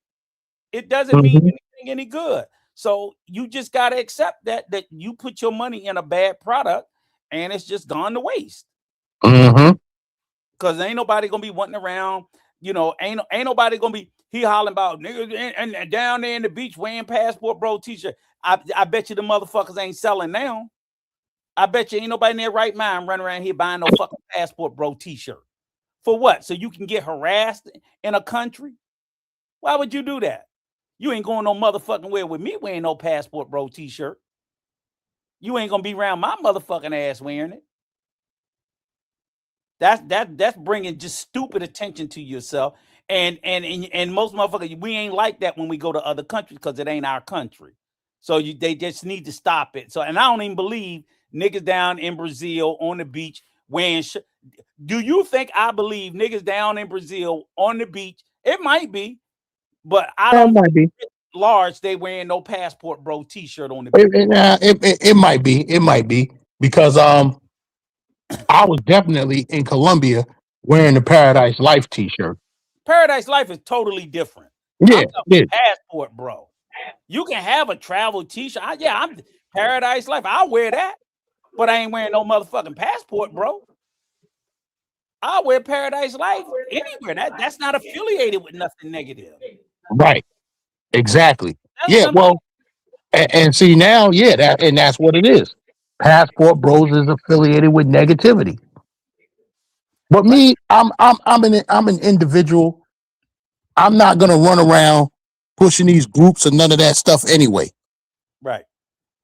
It doesn't mean anything any good. So you just got to accept that you put your money in a bad product and it's just gone to waste. Because ain't nobody gonna be wanting around, ain't nobody gonna be hollering about niggas and down there in the beach wearing Passport Bro t-shirt. I bet you the motherfuckers ain't selling now. I bet you ain't nobody in their right mind running around here buying no fucking Passport Bro t-shirt. For what? So you can get harassed in a country? Why would you do that? You ain't going no motherfucking way with me wearing no Passport Bro t-shirt. You ain't gonna be around my motherfucking ass wearing it. That's bringing just stupid attention to yourself. And most motherfuckers, we ain't like that when we go to other countries because it ain't our country. So they just need to stop it. So, and I don't even believe niggas down in Brazil on the beach wearing Do you think I believe niggas down in Brazil on the beach? It might be. But I don't think large they wearing no Passport Bro t-shirt on the beach. It might be. It might be. Because I was definitely in Colombia wearing the Paradise Life t-shirt. Paradise Life is totally different. Yeah. I'm Passport Bro. You can have a travel t-shirt. I'm Paradise Life. I'll wear that. But I ain't wearing no motherfucking Passport Bro. I'll wear Paradise Life anywhere. That's not affiliated with nothing negative. Right. Exactly. Well, and see now, that's what it is. Passport Bros is affiliated with negativity. But me, I'm an individual. I'm not gonna run around pushing these groups and none of that stuff anyway. Right.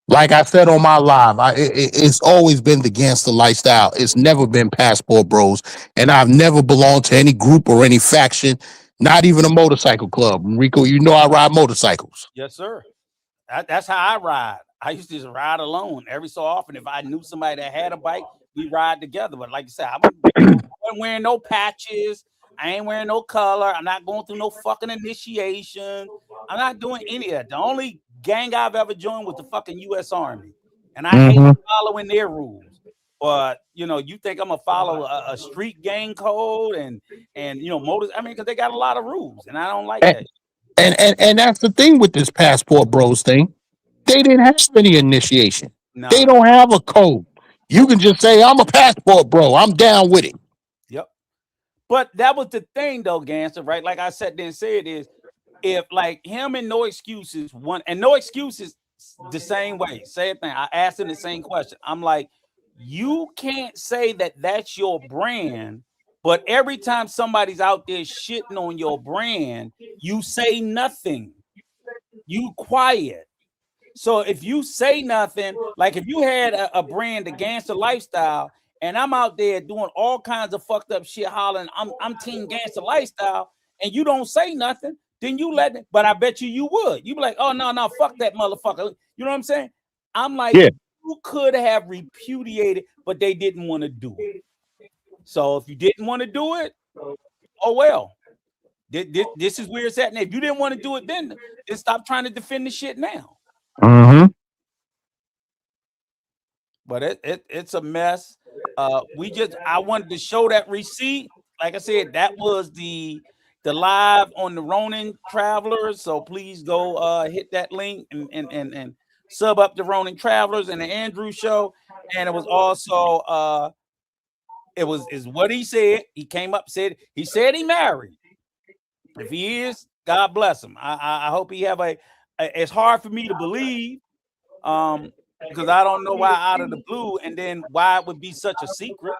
Like I said on my live, it's always been the gangster lifestyle. It's never been Passport Bros, and I've never belonged to any group or any faction. Not even a motorcycle club. Rico, I ride motorcycles. Yes, sir. That's how I ride. I used to just ride alone every so often. If I knew somebody that had a bike, we ride together. But like I said, I wasn't wearing no patches. I ain't wearing no color. I'm not going through no fucking initiation. I'm not doing any of that. The only gang I've ever joined was the fucking U.S. Army. And I hate following their rules. But, you think I'm going to follow a street gang code and motors. I mean, because they got a lot of rules, and I don't like that. And that's the thing with this Passport Bros thing. They didn't have any initiation. Nah. They don't have a code. You can just say, I'm a passport bro. I'm down with it. Yep. But that was the thing though, Ganser, right? Like I said then said is if like him and No Excuses one and No Excuses the same way, same thing. I asked him the same question. I'm like, you can't say that that's your brand, but every time somebody's out there shitting on your brand, you say nothing. You quiet. So if you say nothing, like if you had a brand, the Gangster Lifestyle, and I'm out there doing all kinds of fucked up shit, hollering, I'm Team Gangster Lifestyle, and you don't say nothing, then you let it. But I bet you would. You be like, oh no, fuck that motherfucker. You know what I'm saying? I'm like, Yeah. you could have repudiated, but they didn't want to do it. So if you didn't want to do it, oh well. This is where it's at. And if you didn't want to do it then stop trying to defend the shit now. Mm-hmm. But it's a mess. I wanted to show that receipt. Like I said, that was the live on the Ronin Travelers. So please go hit that link and sub up the Ronin Travelers and the Andrew Show. And it was also is what he said. He came up, said he married. If he is, God bless him. I hope he have it's hard for me to believe. Because I don't know why out of the blue, and then why it would be such a secret.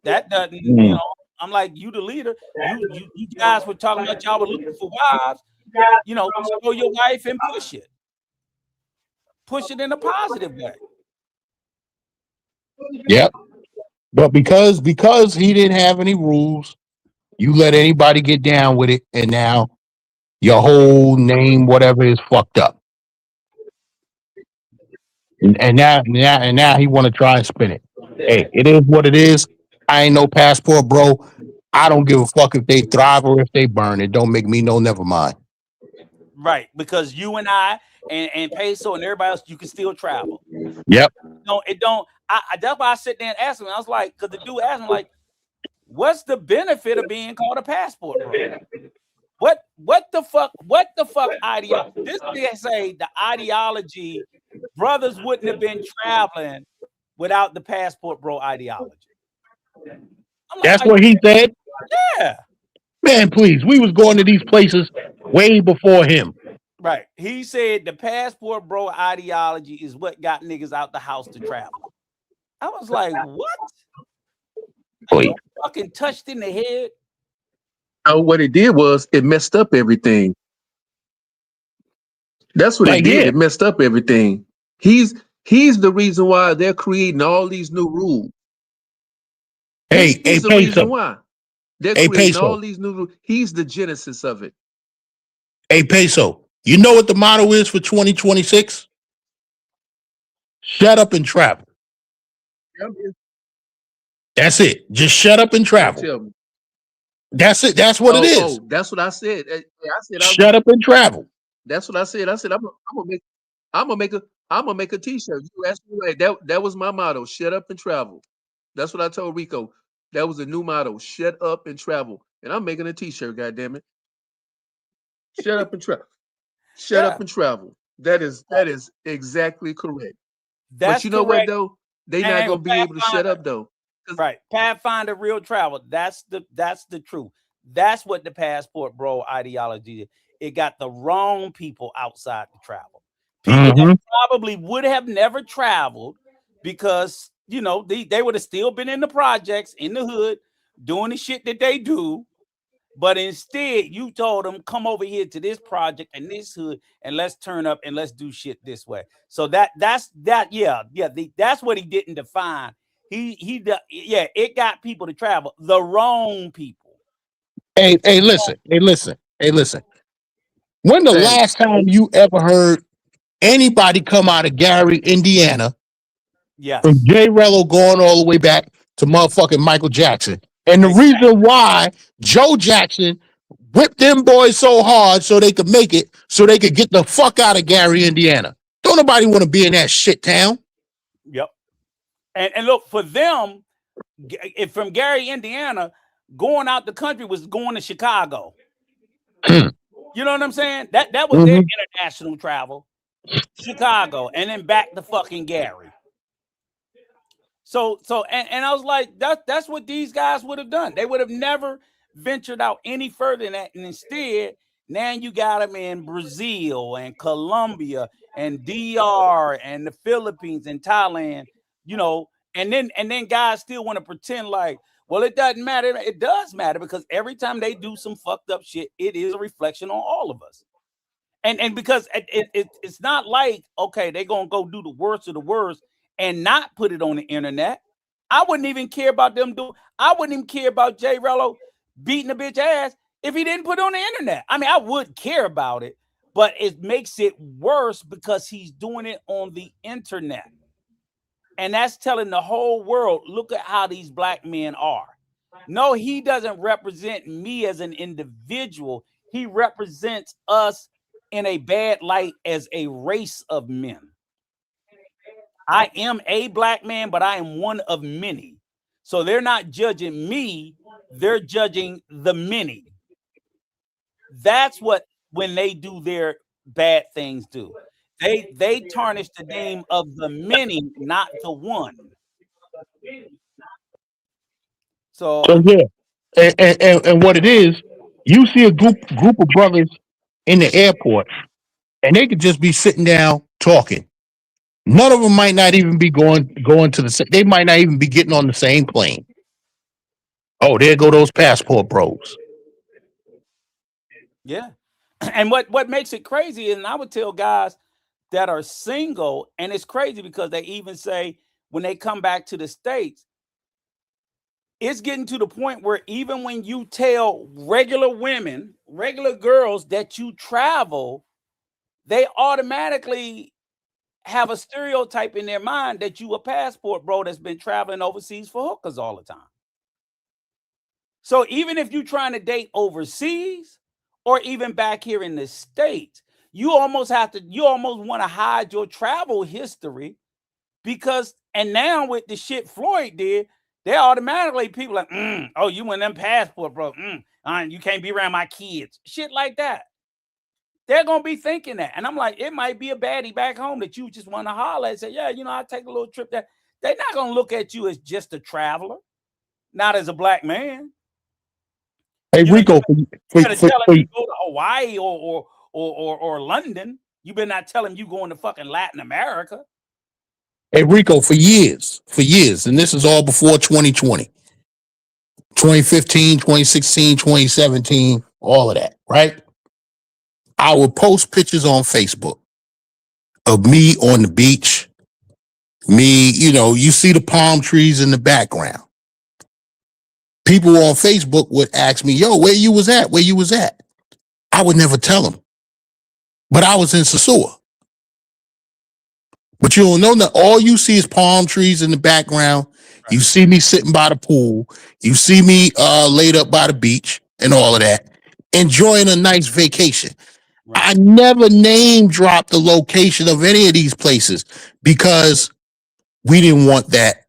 That doesn't, you know. I'm like, you the leader. You guys were talking about y'all were looking for wives. You know, show your wife and push it. Push it in a positive way. Yep. But because he didn't have any rules, you let anybody get down with it, and now your whole name, whatever, is fucked up. And now he want to try and spin it. Hey, it is what it is. I ain't no passport, bro. I don't give a fuck if they thrive or if they burn. It don't make me no never mind. Right, because you and I and Peso and everybody else, you can still travel. Yep. No, it don't. That's why I sit there and ask him. I was like, because the dude asked me, like, what's the benefit of being called a passport, bro? What the fuck ideology? This they say the ideology. Brothers wouldn't have been traveling without the passport, bro. Ideology. That's what he said. Yeah. Man, please. We was going to these places way before him. Right. He said the passport, bro, ideology is what got niggas out the house to travel. I was like, what? Are you fucking touched in the head? Oh, what it did was it messed up everything. That's what it did. It messed up everything. He's the reason why they're creating all these new rules. He's the reason why they're creating all these new rules. He's the genesis of it. Hey, Peso, you know what the motto is for 2026? Shut up and travel. That's it. Just shut up and travel. That's it. That's what it is. Oh, that's what I said. I said shut up and travel. That's what I said. I said I'm gonna make a t-shirt. You asked me like that was my motto. Shut up and travel. That's what I told Rico. That was a new motto. Shut up and travel. And I'm making a t-shirt, goddammit. Shut up and travel. Shut up and travel. That is exactly correct. That's but you know correct. What though? They not gonna be able to shut up though. Right. Pathfinder real travel. That's the truth. That's what the passport bro ideology is. It got the wrong people outside to travel. People that probably would have never traveled because you know they would have still been in the projects in the hood doing the shit that they do. But instead, you told them, come over here to this project and this hood, and let's turn up and let's do shit this way. So that's what he didn't define. It got people to travel, the wrong people. Hey, listen. When the last time you ever heard anybody come out of Gary, Indiana, from J. Rello going all the way back to motherfucking Michael Jackson? And the reason why Joe Jackson whipped them boys so hard so they could make it, so they could get the fuck out of Gary, Indiana. Don't nobody want to be in that shit town. Yep. And look, for them, if from Gary, Indiana, going out the country was going to Chicago. You know what I'm saying? That was their international travel. Chicago, and then back to fucking Gary. And I was like, that's what these guys would have done. They would have never ventured out any further than that. And instead, now you got them in Brazil and Colombia and DR and the Philippines and Thailand, you know, and then guys still want to pretend like, well, it doesn't matter. It does matter, because every time they do some fucked up shit, it is a reflection on all of us. And because it's not like, okay, they're gonna go do the worst of the worst and not put it on the internet. I wouldn't even care about them doing. I wouldn't even care about Jay Rello beating a bitch ass if he didn't put it on the internet. I mean, I would care about it, but it makes it worse because he's doing it on the internet. And that's telling the whole world, look at how these black men are. No, he doesn't represent me as an individual. He represents us in a bad light as a race of men. I am a black man, but I am one of many. So they're not judging me, they're judging the many. That's what, when they do their bad things, do. They tarnish the name of the many, not the one. So yeah, and what it is, you see a group of brothers in the airport, and they could just be sitting down talking. None of them might not even be going to the. They might not even be getting on the same plane. Oh, there go those passport bros. yeah. And what makes it crazy is, and I would tell guys that are single, and it's crazy because they even say when they come back to the States, it's getting to the point where even when you tell regular women, regular girls that you travel, they automatically have a stereotype in their mind that you a passport bro that's been traveling overseas for hookers all the time. So even if you're trying to date overseas or even back here in the States, you almost want to hide your travel history, because, and now with the shit Floyd did, they automatically, people like, oh, you went them passport, bro. You can't be around my kids. Shit like that. They're going to be thinking that. And I'm like, it might be a baddie back home that you just want to holler and say, yeah, I'll take a little trip there. They're not going to look at you as just a traveler, not as a black man. Hey, Rico, you better tell him you go to Hawaii or London. You better not tell him you going to fucking Latin America. Hey, Rico, for years, and this is all before 2020, 2015, 2016, 2017, all of that, right? I would post pictures on Facebook of me on the beach. Me, you see the palm trees in the background. People on Facebook would ask me, yo, where you was at? Where you was at? I would never tell them. But I was in Sosua. But you don't know that all you see is palm trees in the background. Right. You see me sitting by the pool. You see me laid up by the beach and all of that, enjoying a nice vacation. Right. I never name dropped the location of any of these places because we didn't want that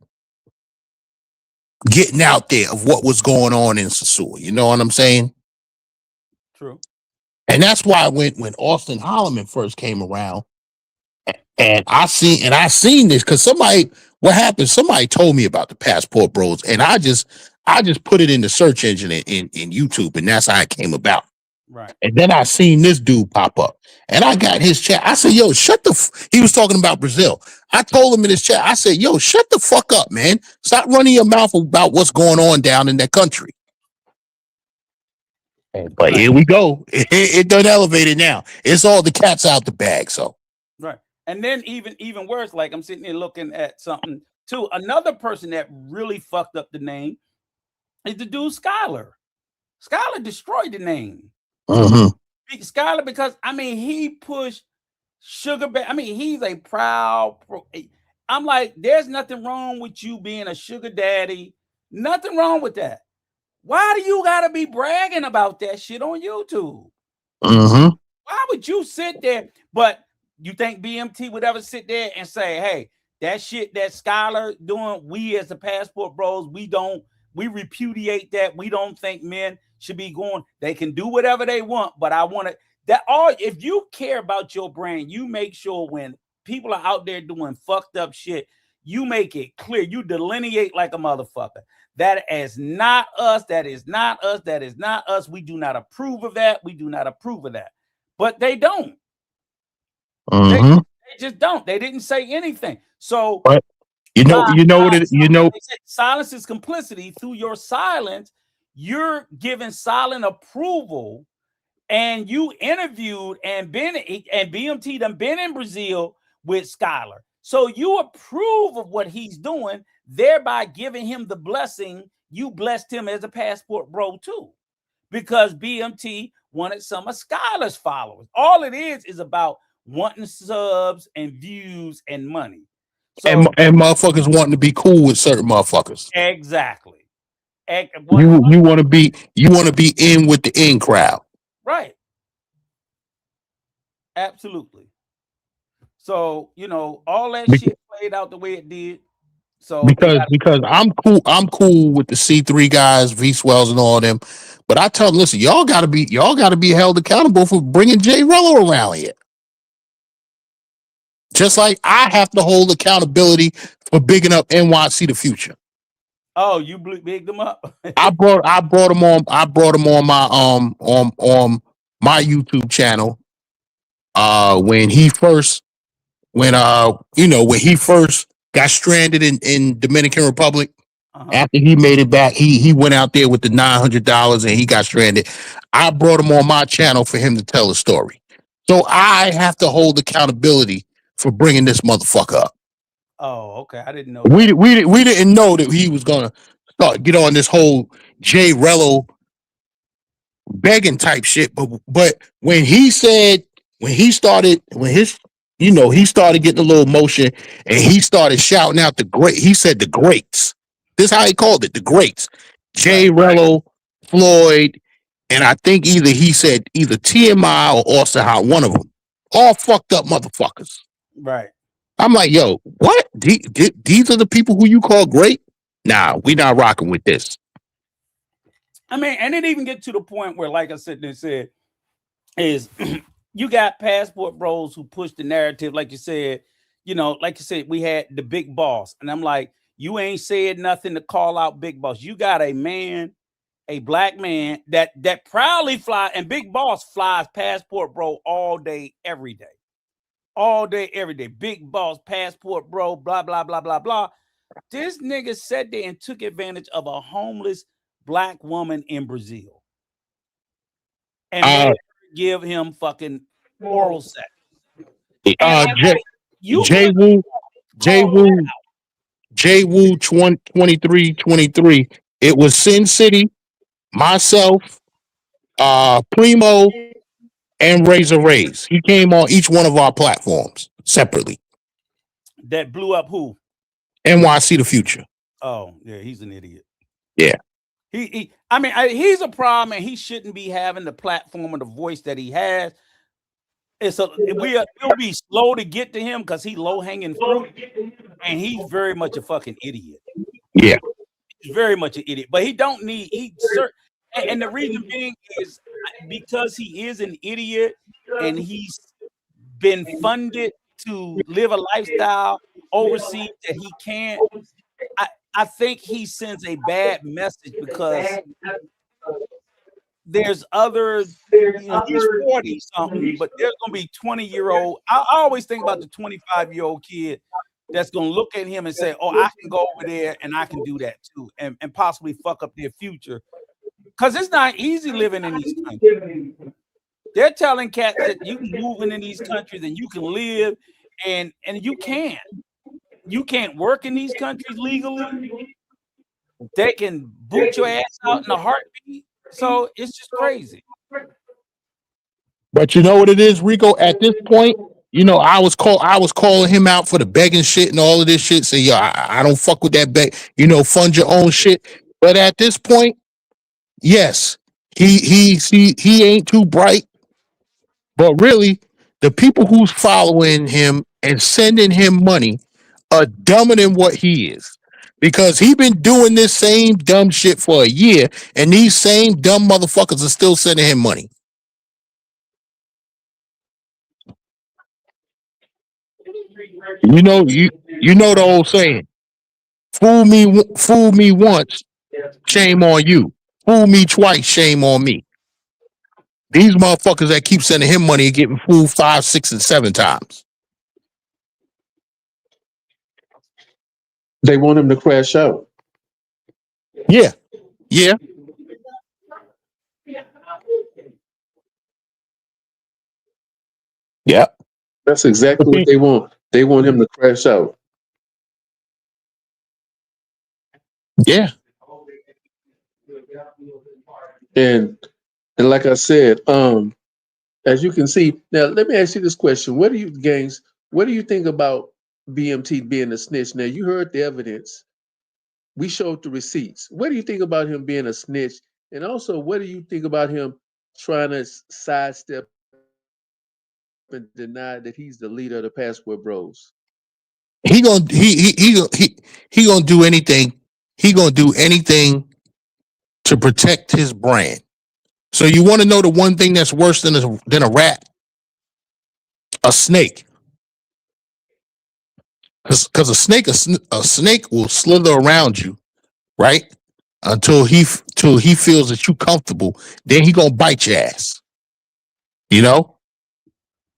getting out there of what was going on in Sosua. You know what I'm saying? True. And that's why when Austin Holloman first came around, and I seen this because what happened? Somebody told me about the passport bros, and I just put it in the search engine in YouTube, and that's how it came about. Right. And then I seen this dude pop up, and I got his chat. I said, "Yo, he was talking about Brazil." I told him in his chat, I said, "Yo, shut the fuck up, man. Stop running your mouth about what's going on down in that country." But right. Here we go. It done elevated now. It's all the cat's out the bag. So right. And then even worse, like I'm sitting here looking at something too. Another person that really fucked up the name is the dude Skylar. Skylar destroyed the name. Skylar, because he pushed Sugar Bear. He's a proud I'm like, there's nothing wrong with you being a sugar daddy. Nothing wrong with that. Why do you gotta be bragging about that shit on YouTube? Why would you sit there? But you think BMT would ever sit there and say, hey, that shit that Skylar doing, we as the passport bros, we repudiate that. We don't think men should be going. They can do whatever they want, but I want to if you care about your brand, you make sure when people are out there doing fucked up shit, you make it clear. You delineate like a motherfucker. That is not us. That is not us. That is not us. We do not approve of that. We do not approve of that. But they don't. They just don't. They didn't say anything. So, but you know what it. You know, silence is complicity. Through your silence, you're giving silent approval. And you interviewed and BMT done been in Brazil with Skylar. So you approve of what he's doing, thereby giving him the blessing. You blessed him as a passport bro too, because BMT wanted some of Skylar's followers. All it is about wanting subs and views and money. So, and motherfuckers wanting to be cool with certain motherfuckers. Exactly. You want to be in with the in crowd. Right. Absolutely. So, all that shit played out the way it did. So because I'm cool with the C3 guys, V Swells and all them. But I tell them, listen, y'all gotta be held accountable for bringing Jay Rello around here. Just like I have to hold accountability for bigging up NYC the Future. Oh, you bigged them up? I brought him on my on my YouTube channel. When he first got stranded in Dominican Republic. After he made it back, he went out there with the $900 and he got stranded. I brought him on my channel for him to tell a story. So I have to hold accountability for bringing this motherfucker up. Oh, okay. I didn't know. We didn't know that he was gonna get on this whole Jay Rello begging type shit. But when he started getting a little motion and he started shouting out he said the greats. This is how he called it, the greats. Jay Rello, Floyd, and I think he said either TMI or Austin Hart, one of them. All fucked up motherfuckers. Right. I'm like, yo, what? These are the people who you call great? Nah, we not rocking with this. I mean, and it even get to the point where, like I said, they said, is you got passport bros who push the narrative, like you said, we had the big boss. And I'm like, you ain't said nothing to call out big boss. You got a black man that proudly fly, and big boss flies passport bro all day, every day. All day, every day. Big boss, passport bro, blah, blah, blah, blah, blah. This nigga sat there and took advantage of a homeless black woman in Brazil and made her give him fucking oral sex. J Woo 2323. It was Sin City, myself, Primo, and Razor Rays. He came on each one of our platforms separately. That blew up who? NYC the Future. Oh, yeah, he's an idiot. Yeah. He's a problem, and he shouldn't be having the platform or the voice that he has. We'll be slow to get to him because he's low hanging fruit, and he's very much a fucking idiot. Yeah, he's very much an idiot. But he don't need and the reason being is because he is an idiot, and he's been funded to live a lifestyle overseas that he can't. I think he sends a bad message because there's others, he's 40 something, but there's gonna be 20-year-old. I always think about the 25-year-old kid that's gonna look at him and say, oh, I can go over there and I can do that too, and possibly fuck up their future. Because it's not easy living in these countries. They're telling cats that you can move into these countries and you can live, and you can't. You can't work in these countries legally. They can boot your ass out in a heartbeat. So it's just crazy. But you know what it is, Rico? At this point, I was calling him out for the begging shit and all of this shit. Say, yo, I don't fuck with that beg. Fund your own shit. But at this point, yes, he ain't too bright. But really, the people who's following him and sending him money are dumber than what he is. Because he been doing this same dumb shit for a year, and these same dumb motherfuckers are still sending him money. You know the old saying: fool me once, shame on you. Fool me twice, shame on me. These motherfuckers that keep sending him money are getting fooled 5, 6, and 7 times. They want him to crash out. Yeah. Yeah. That's exactly what they want. They want him to crash out. Yeah. And like I said, as you can see, now let me ask you this question. What do you think about BMT being a snitch? Now you heard the evidence. We showed the receipts. What do you think about him being a snitch? And also, what do you think about him trying to sidestep and deny that he's the leader of the Passport Bros? He gonna do anything. He gonna do anything to protect his brand. So you want to know the one thing that's worse than a rat? A snake. Because a snake will slither around you, right? Until he feels that you comfortable. Then he gonna bite your ass. You know?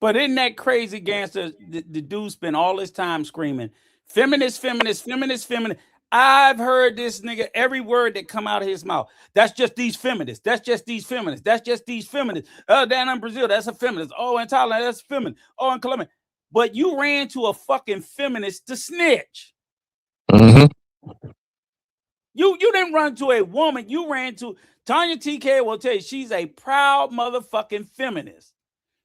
But isn't that crazy, gangster? The dude spent all his time screaming, feminist, feminist, feminist, feminist. I've heard this nigga every word that come out of his mouth. That's just these feminists. That's just these feminists. That's just these feminists. Oh, down in Brazil, that's a feminist. Oh, in Thailand, that's a feminist. Oh, in Colombia. But you ran to a fucking feminist to snitch. Mm-hmm. You didn't run to a woman. You ran to Tanya TK will tell you she's a proud motherfucking feminist.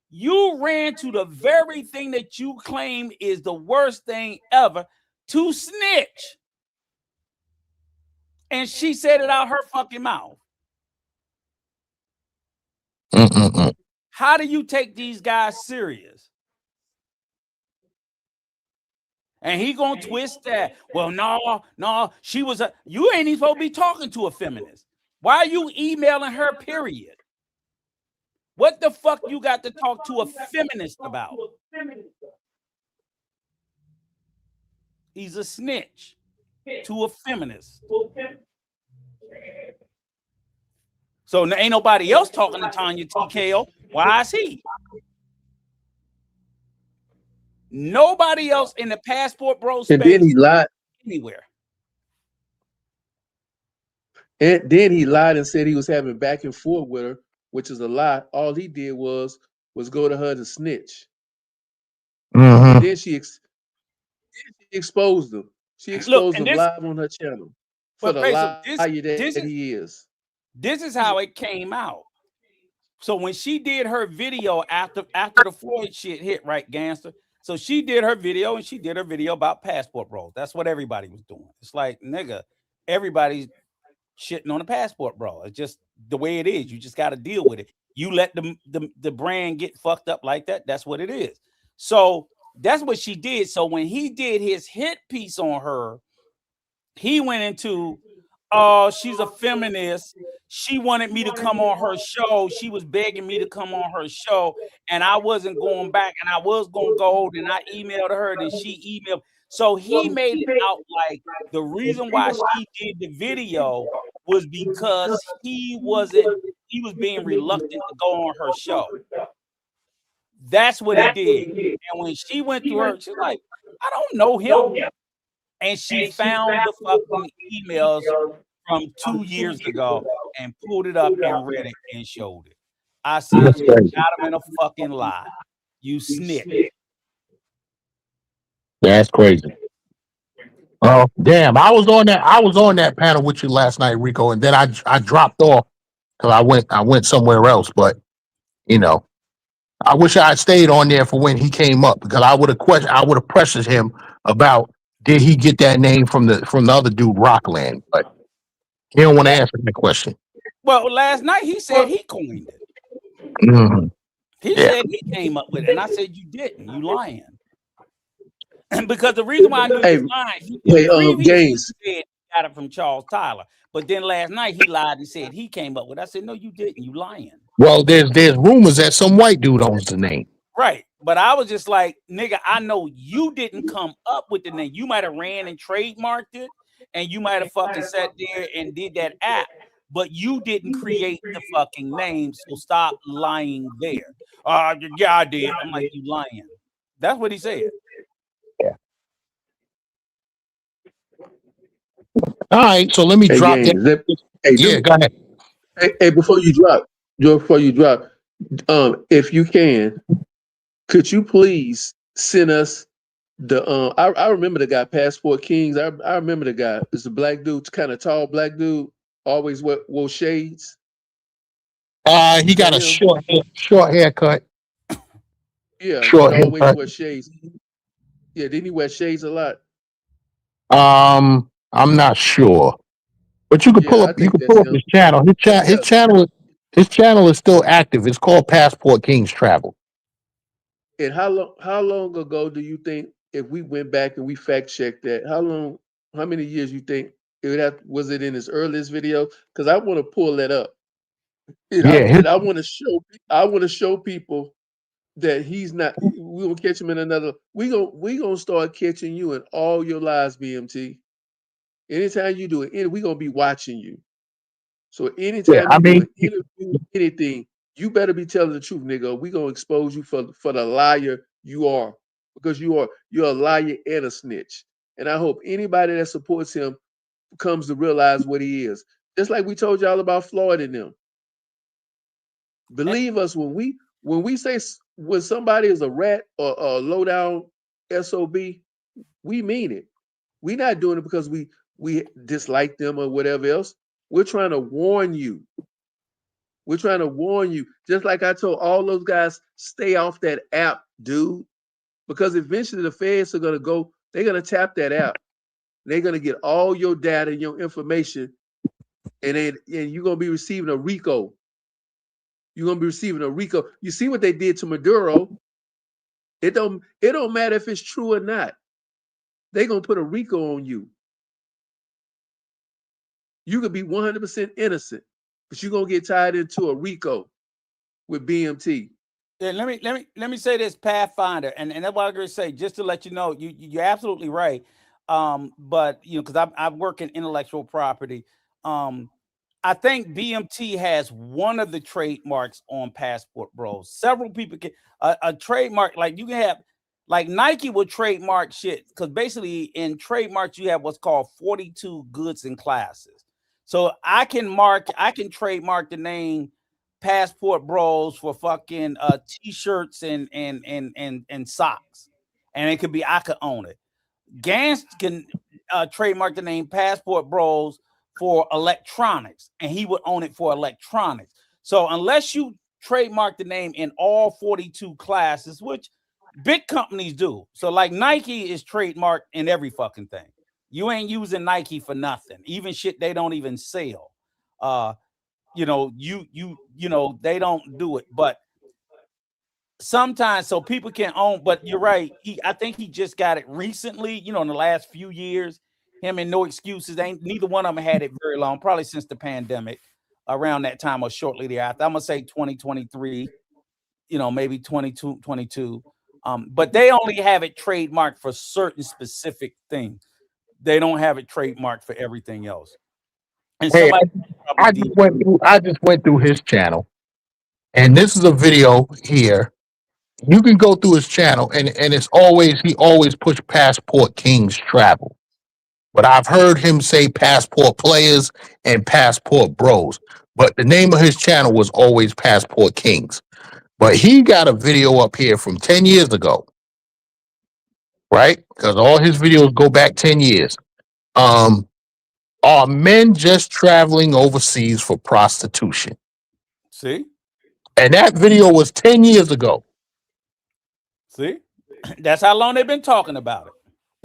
You ran to the very thing that you claim is the worst thing ever to snitch. And she said it out her fucking mouth. How do you take these guys serious? And he gonna twist that. Well, no, she was you ain't even supposed to be talking to a feminist. Why are you emailing her, period? What the fuck you got to talk to a feminist about? He's a snitch to a feminist. So ain't nobody else talking to Tanya TKO. Why is he? Nobody else in the Passport Bro space. And then he lied anywhere. And then he lied and said he was having back and forth with her, which is a lie. All he did was go to her to snitch. Mm-hmm. And then she exposed him. She exposed him live on her channel for the liar that he is. This is how it came out. So when she did her video after the Floyd shit hit, right, gangster? So she did her video and she did her video about Passport Bros. That's what everybody was doing. It's like, nigga, everybody's shitting on the Passport Bro. It's just the way it is. You just got to deal with it. You let the brand get fucked up like that. That's what it is. So that's what she did. So when he did his hit piece on her, he went into, oh, she's a feminist. She wanted me to come on her show. She was begging me to come on her show, and I wasn't going back, and I was going to go, and I emailed her, and she emailed. So he made it out like the reason why she did the video was because he was being reluctant to go on her show. That's what he did. And when she went to her, she's like, I don't know him. And she found the fucking emails from 2 years ago and pulled it up and read it and showed it. I said, you got him in a fucking lie. You snitch. That's crazy. Oh, damn. I was on that panel with you last night, Rico, and then I dropped off because I went somewhere else. But you know, I wish I had stayed on there for when he came up because I would have pressured him about did he get that name from the other dude, Rockland, but he don't want to answer that question. Well, last night he said he coined it. Mm-hmm. He said he came up with it, and I said you didn't. You lying. Because the reason why I knew he was lying, he said he got it from Charles Tyler, but then last night he lied and said he came up with it. I said no, you didn't. You lying. Well, there's rumors that some white dude owns the name. Right. But I was just like, nigga, I know you didn't come up with the name. You might have ran and trademarked it, and you might have fucking sat there and did that app, but you didn't create the fucking name. So stop lying there. Yeah, I did. I'm like, you lying. That's what he said. All right, so let me drop that. Yeah, go ahead. Hey, before you drop, if you can, could you please send us the I remember the guy, Passport Kings. I remember the guy. It's the black dude, kind of tall black dude, always wore shades. He got a short haircut. Yeah, Short but always haircut. wear shades. Yeah, didn't he wear shades a lot? I'm not sure, but you could pull Yeah, I up. You think could that's pull up him. his channel. His channel is still active. It's called Passport Kings Travel. And how long ago do you think, if we went back and we fact checked that, how many years you think it would have? Was it in his earliest video? Because I want to pull that up. Yeah, I want to show people that he's not. We gonna catch him in another. We gonna start catching you in all your lies, BMT. Anytime you do it, we gonna be watching you. So anytime I you do mean, an interview, anything, you better be telling the truth, nigga. We gonna expose you for the liar you are, because you're a liar and a snitch. And I hope anybody that supports him comes to realize what he is. Just like we told y'all about Floyd and them. Believe us when we say when somebody is a rat or a low down SOB, we mean it. We're not doing it because we dislike them or whatever else. We're trying to warn you. We're trying to warn you. Just like I told all those guys, stay off that app, dude. Because eventually the feds are gonna go, they're gonna tap that app. They're gonna get all your data and your information, and you're gonna be receiving a RICO. You're gonna be receiving a RICO. You see what they did to Maduro? It don't matter if it's true or not. They're gonna put a RICO on you. You could be 100% innocent, but you're gonna get tied into a RICO with BMT. Yeah, let me say this, Pathfinder, and that's what I'm going to say, just to let you know, you're absolutely right. But because I work in intellectual property, I think BMT has one of the trademarks on Passport Bros. Several people can a trademark, like you can have, like Nike will trademark shit, because basically in trademarks you have what's called 42 goods and classes. So I can trademark the name Passport Bros for fucking t-shirts and socks, and it could be, I could own it. Gans can trademark the name Passport Bros for electronics, and he would own it for electronics. So unless you trademark the name in all 42 classes, which big companies do, so like Nike is trademarked in every fucking thing. You ain't using Nike for nothing, even shit they don't even sell. They don't do it, but sometimes, so people can own. But you're right, I think he just got it recently, in the last few years. Him and No Excuses, ain't neither one of them had it very long, probably since the pandemic, around that time or shortly thereafter. I'm gonna say 2023, maybe 22. But they only have it trademarked for certain specific things. They don't have it trademarked for everything else. And hey, somebody I just went through his channel, and this is a video here. You can go through his channel, and he always push Passport Kings Travel. But I've heard him say Passport Players and Passport Bros. But the name of his channel was always Passport Kings. But he got a video up here from 10 years ago, right? Because all his videos go back 10 years. Are men just traveling overseas for prostitution? See? And that video was 10 years ago. See? That's how long they've been talking about it.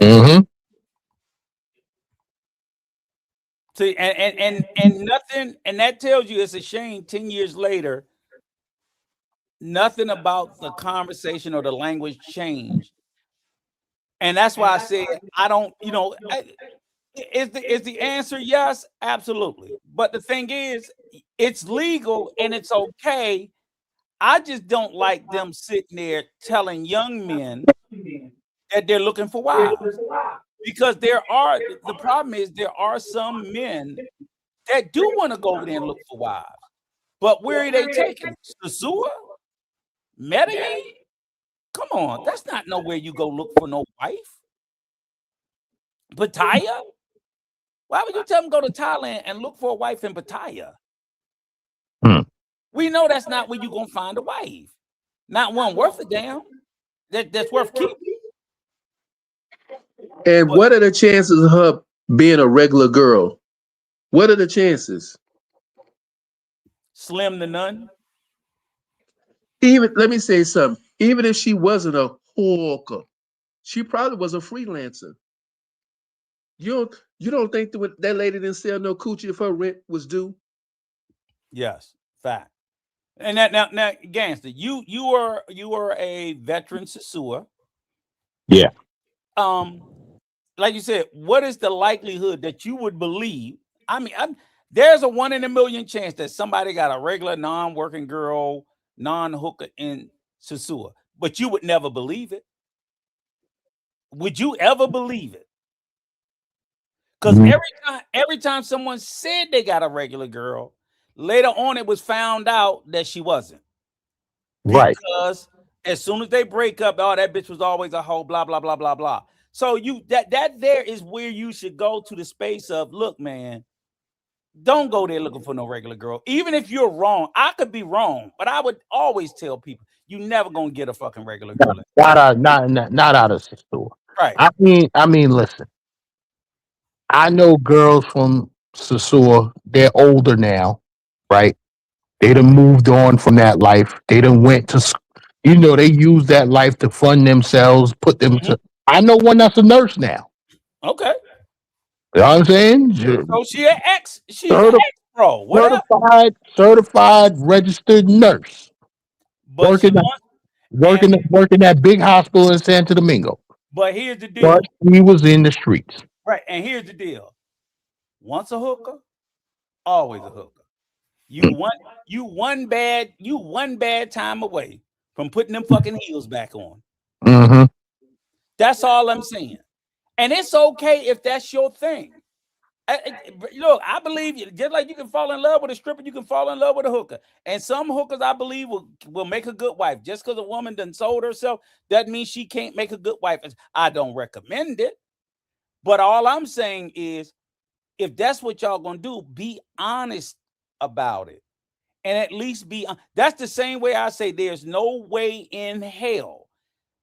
Mm-hmm. See, and nothing, and that tells you it's a shame 10 years later, nothing about the conversation or the language changed. And that's why I said, I don't, is the answer yes? Absolutely. But the thing is, it's legal and it's okay. I just don't like them sitting there telling young men that they're looking for wives. Because the problem is there are some men that do want to go over there and look for wives. But where are they taking? Sasua? Medellin? Come on, that's not nowhere you go look for no wife. Pattaya? Why would you tell them go to Thailand and look for a wife in Pattaya? We know that's not where you're gonna find a wife. Not one worth a damn. That's worth keeping. And what are the chances of her being a regular girl? What are the chances? Slim to none. Even let me say something. Even if she wasn't a hooker, she probably was a freelancer. You don't think that lady didn't sell no coochie if her rent was due? Yes, fact. And now, Gangster, you are a veteran Sasua. Yeah. Like you said, what is the likelihood that you would believe? I mean, there's a 1 in a million chance that somebody got a regular non-working girl, non-hooker in Sasua, but you would never believe it. Would you ever believe it? Because every time someone said they got a regular girl, later on it was found out that she wasn't. Right. Because as soon as they break up, oh, that bitch was always a hoe, blah, blah, blah, blah, blah. So that there is where you should go to the space of, look, man, don't go there looking for no regular girl. Even if you're wrong, I could be wrong, but I would always tell people, you never gonna get a fucking regular girl. Not out of the store. Right. I mean, listen. I know girls from Sasua, they're older now, right? They done moved on from that life. They done went to, they use that life to fund themselves, put them to. I know one that's a nurse now. Okay. You know what I'm saying? So she's an ex-pro. What certified registered nurse. But working that big hospital in Santo Domingo. But here's the deal. But he was in the streets. Right. And here's the deal. Once a hooker, always a hooker. You one bad time away from putting them fucking heels back on. Mm-hmm. That's all I'm saying. And it's okay if that's your thing. Look, I believe you. Just like you can fall in love with a stripper, you can fall in love with a hooker. And some hookers, I believe, will make a good wife. Just because a woman done sold herself doesn't mean she can't make a good wife. I don't recommend it. But all I'm saying is, if that's what y'all gonna do, be honest about it. And at least that's the same way I say there's no way in hell.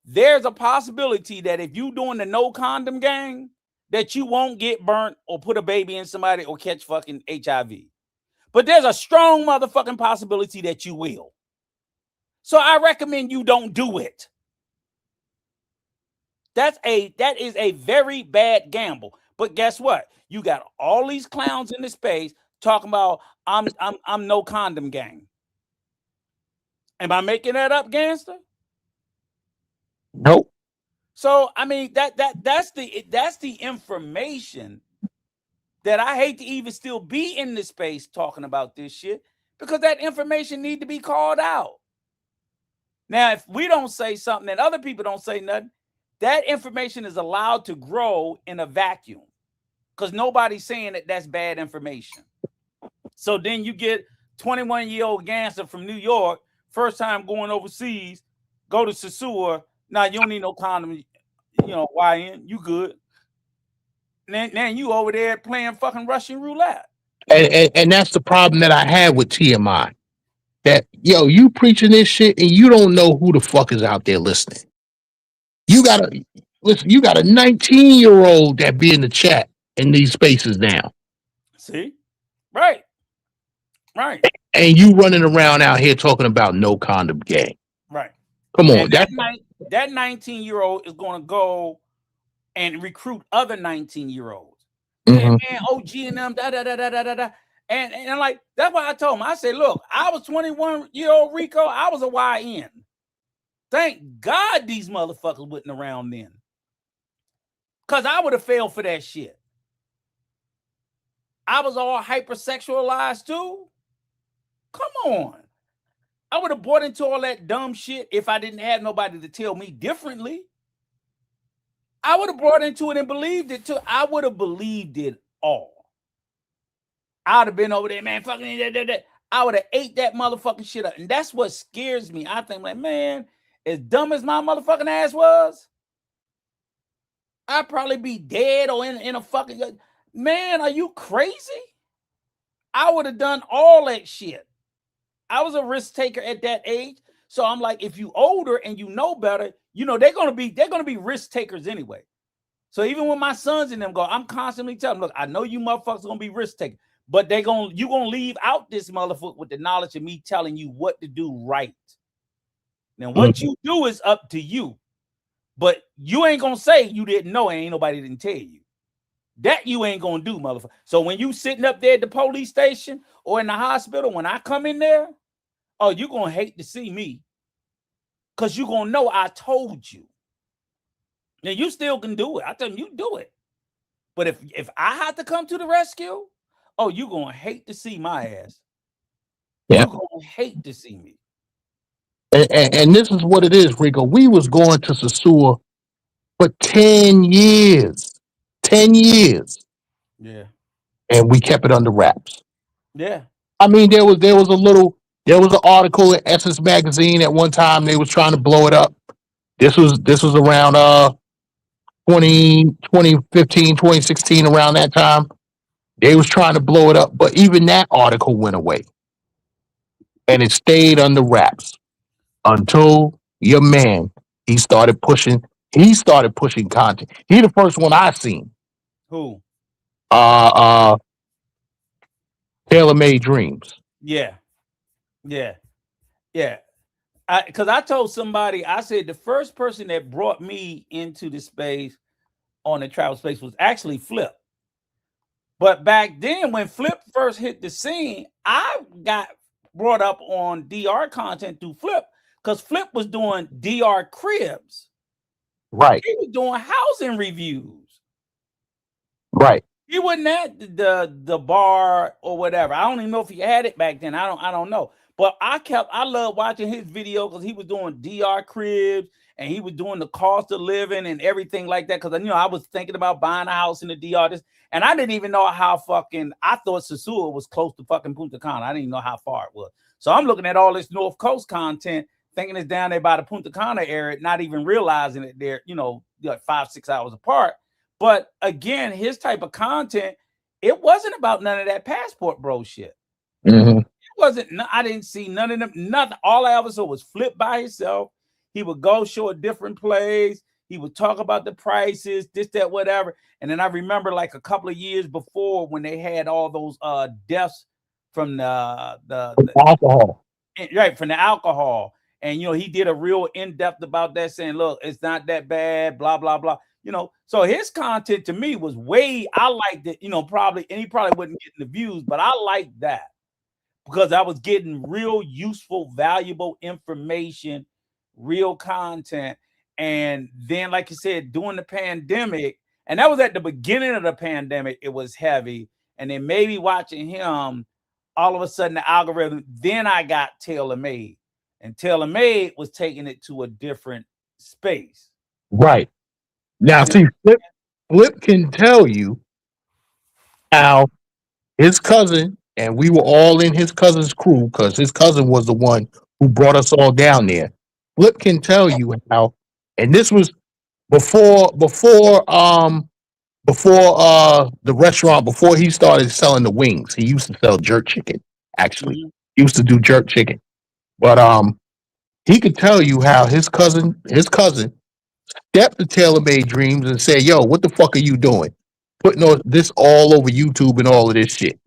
There's a possibility that if you doing the no condom gang, that you won't get burnt or put a baby in somebody or catch fucking HIV. But there's a strong motherfucking possibility that you will. So I recommend you don't do it. That is a very bad gamble. But guess what? You got all these clowns in the space talking about I'm no condom gang. Am I making that up, Gangster? Nope. So I mean that's the information that I hate to even still be in this space talking about this shit, because that information need to be called out. Now, if we don't say something and other people don't say nothing, that information is allowed to grow in a vacuum because nobody's saying that that's bad information. So then you get 21-year-old gangster from New York, first time going overseas, go to Sasua. Now you don't need no condom, YN, you good. Now you over there playing fucking Russian roulette. And that's the problem that I had with TMI. That, you preaching this shit and you don't know who the fuck is out there listening. You got a 19-year-old that be in the chat in these spaces now. See? Right. And you running around out here talking about no condom gang. Right. Come on. That 19-year-old is going to go and recruit other 19-year-olds. Mm-hmm. Yeah, man, OG and them, da. And like, that's why I told him. I said, look, I was 21-year-old Rico. I was a YN. Thank God these motherfuckers wasn't around then. Because I would have failed for that shit. I was all hypersexualized too. Come on. I would have bought into all that dumb shit if I didn't have nobody to tell me differently. I would have brought into it and believed it too. I would have believed it all. I would have been over there, man, fucking that. I would have ate that motherfucking shit up. And that's what scares me. I think, like, man, as dumb as my motherfucking ass was, I'd probably be dead or in a fucking... Man, are you crazy? I would have done all that shit. I was a risk taker at that age. So I'm like, if you older and you know better, you know, they're gonna be risk takers anyway. So even when my sons and them go, I'm constantly telling them, look, I know you motherfuckers gonna be risk takers, but you gonna leave out this motherfucker with the knowledge of me telling you what to do right. Now, what you do is up to you, but you ain't gonna say you didn't know and ain't nobody didn't tell you. That you ain't gonna do, motherfucker. So when you sitting up there at the police station or in the hospital, when I come in there, oh, you're gonna hate to see me because you're gonna know I told you. Now you still can do it. I tell them you do it. But if I have to come to the rescue, oh, you're gonna hate to see my ass. Yeah. You're gonna hate to see me. And this is what it is, Rico. We was going to Sasua for 10 years. 10 years. Yeah. And we kept it under wraps. Yeah. I mean, there was an article in Essence magazine at one time. They was trying to blow it up. This was around 2015, 2016, around that time. They was trying to blow it up, but even that article went away. And it stayed under wraps until your man, he started pushing content. He the first one I seen. Who? Tailor-Made Dreams. Yeah. Because I told somebody, I said the first person that brought me into the space on the travel space was actually Flip. But back then, when Flip first hit the scene, I got brought up on DR content through Flip because Flip was doing DR cribs. Right. He was doing housing reviews. Right. He wasn't at the bar or whatever. I don't even know if he had it back then. I don't know. But I love watching his video because he was doing DR cribs and he was doing the cost of living and everything like that. Because I was thinking about buying a house in the DR. And I didn't even know how I thought Sasua was close to fucking Punta Cana. I didn't even know how far it was. So I'm looking at all this North Coast content, thinking it's down there by the Punta Cana area, not even realizing that they're, like 5-6 hours apart. But again, his type of content, it wasn't about none of that passport bro shit. Mm-hmm. It wasn't. I didn't see none of them. Nothing. All I ever saw was Flip by himself. He would go show a different place. He would talk about the prices, this, that, whatever. And then I remember like a couple of years before when they had all those deaths from the alcohol. Right, from the alcohol. And he did a real in-depth about that, saying, look, it's not that bad, blah, blah, blah. So his content to me was I liked it, probably, and he probably wasn't getting the views, but I liked that because I was getting real useful, valuable information, real content. And then, like you said, during the pandemic, and that was at the beginning of the pandemic, it was heavy. And then maybe watching him, all of a sudden the algorithm, then I got Tailor-Made. And Tailor-Made was taking it to a different space. Right. Now, see, Flip can tell you how his cousin, and we were all in his cousin's crew because his cousin was the one who brought us all down there. Flip can tell you how, and this was before the restaurant, before he started selling the wings. He used to sell jerk chicken, actually. Mm-hmm. He used to do jerk chicken. But he could tell you how his cousin stepped to Tailor-Made Dreams and said, yo, what the fuck are you doing? Putting this all over YouTube and all of this shit.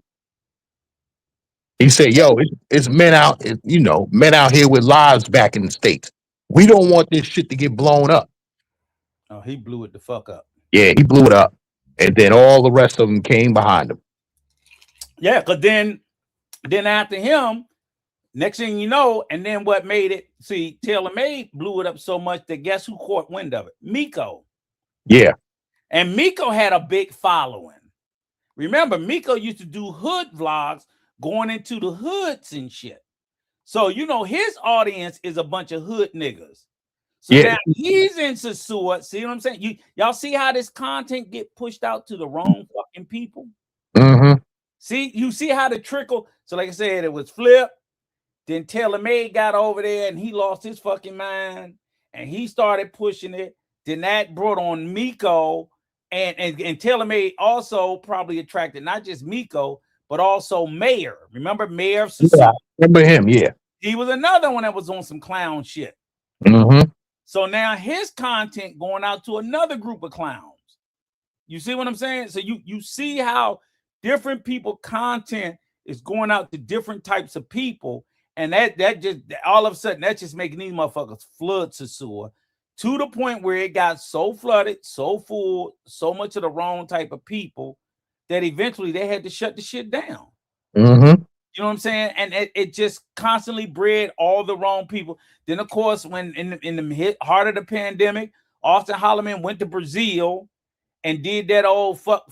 He said, yo, it's men out here with lives back in the States. We don't want this shit to get blown up. Oh, he blew it the fuck up. Yeah, he blew it up. And then all the rest of them came behind him. Yeah, because then after him, next thing you know, and then what made it, see, Tailor-Made blew it up so much that guess who caught wind of it? Miko. Yeah. And Miko had a big following. Remember, Miko used to do hood vlogs going into the hoods and shit. So you know his audience is a bunch of hood niggas. So now he's in Sasua. See what I'm saying? Y'all see how this content get pushed out to the wrong fucking people? Mm-hmm. See, you see how the trickle. So like I said, it was Flip. Then Taylor Made got over there and he lost his fucking mind and he started pushing it. Then that brought on Miko and Taylor Made also probably attracted not just Miko, but also Mayor. Remember Mayor of Sasua? Yeah, remember him, yeah. He was another one that was on some clown shit. Mm-hmm. So now his content going out to another group of clowns. You see what I'm saying? So you see how different people content is going out to different types of people. And that just all of a sudden that's just making these motherfuckers flood Sasua to the point where it got so flooded, so full, so much of the wrong type of people that eventually they had to shut the shit down. Mm-hmm. You know what I'm saying? And it just constantly bred all the wrong people. Then, of course, when in the heart of the pandemic, Austin Holloman went to Brazil and did that old fuck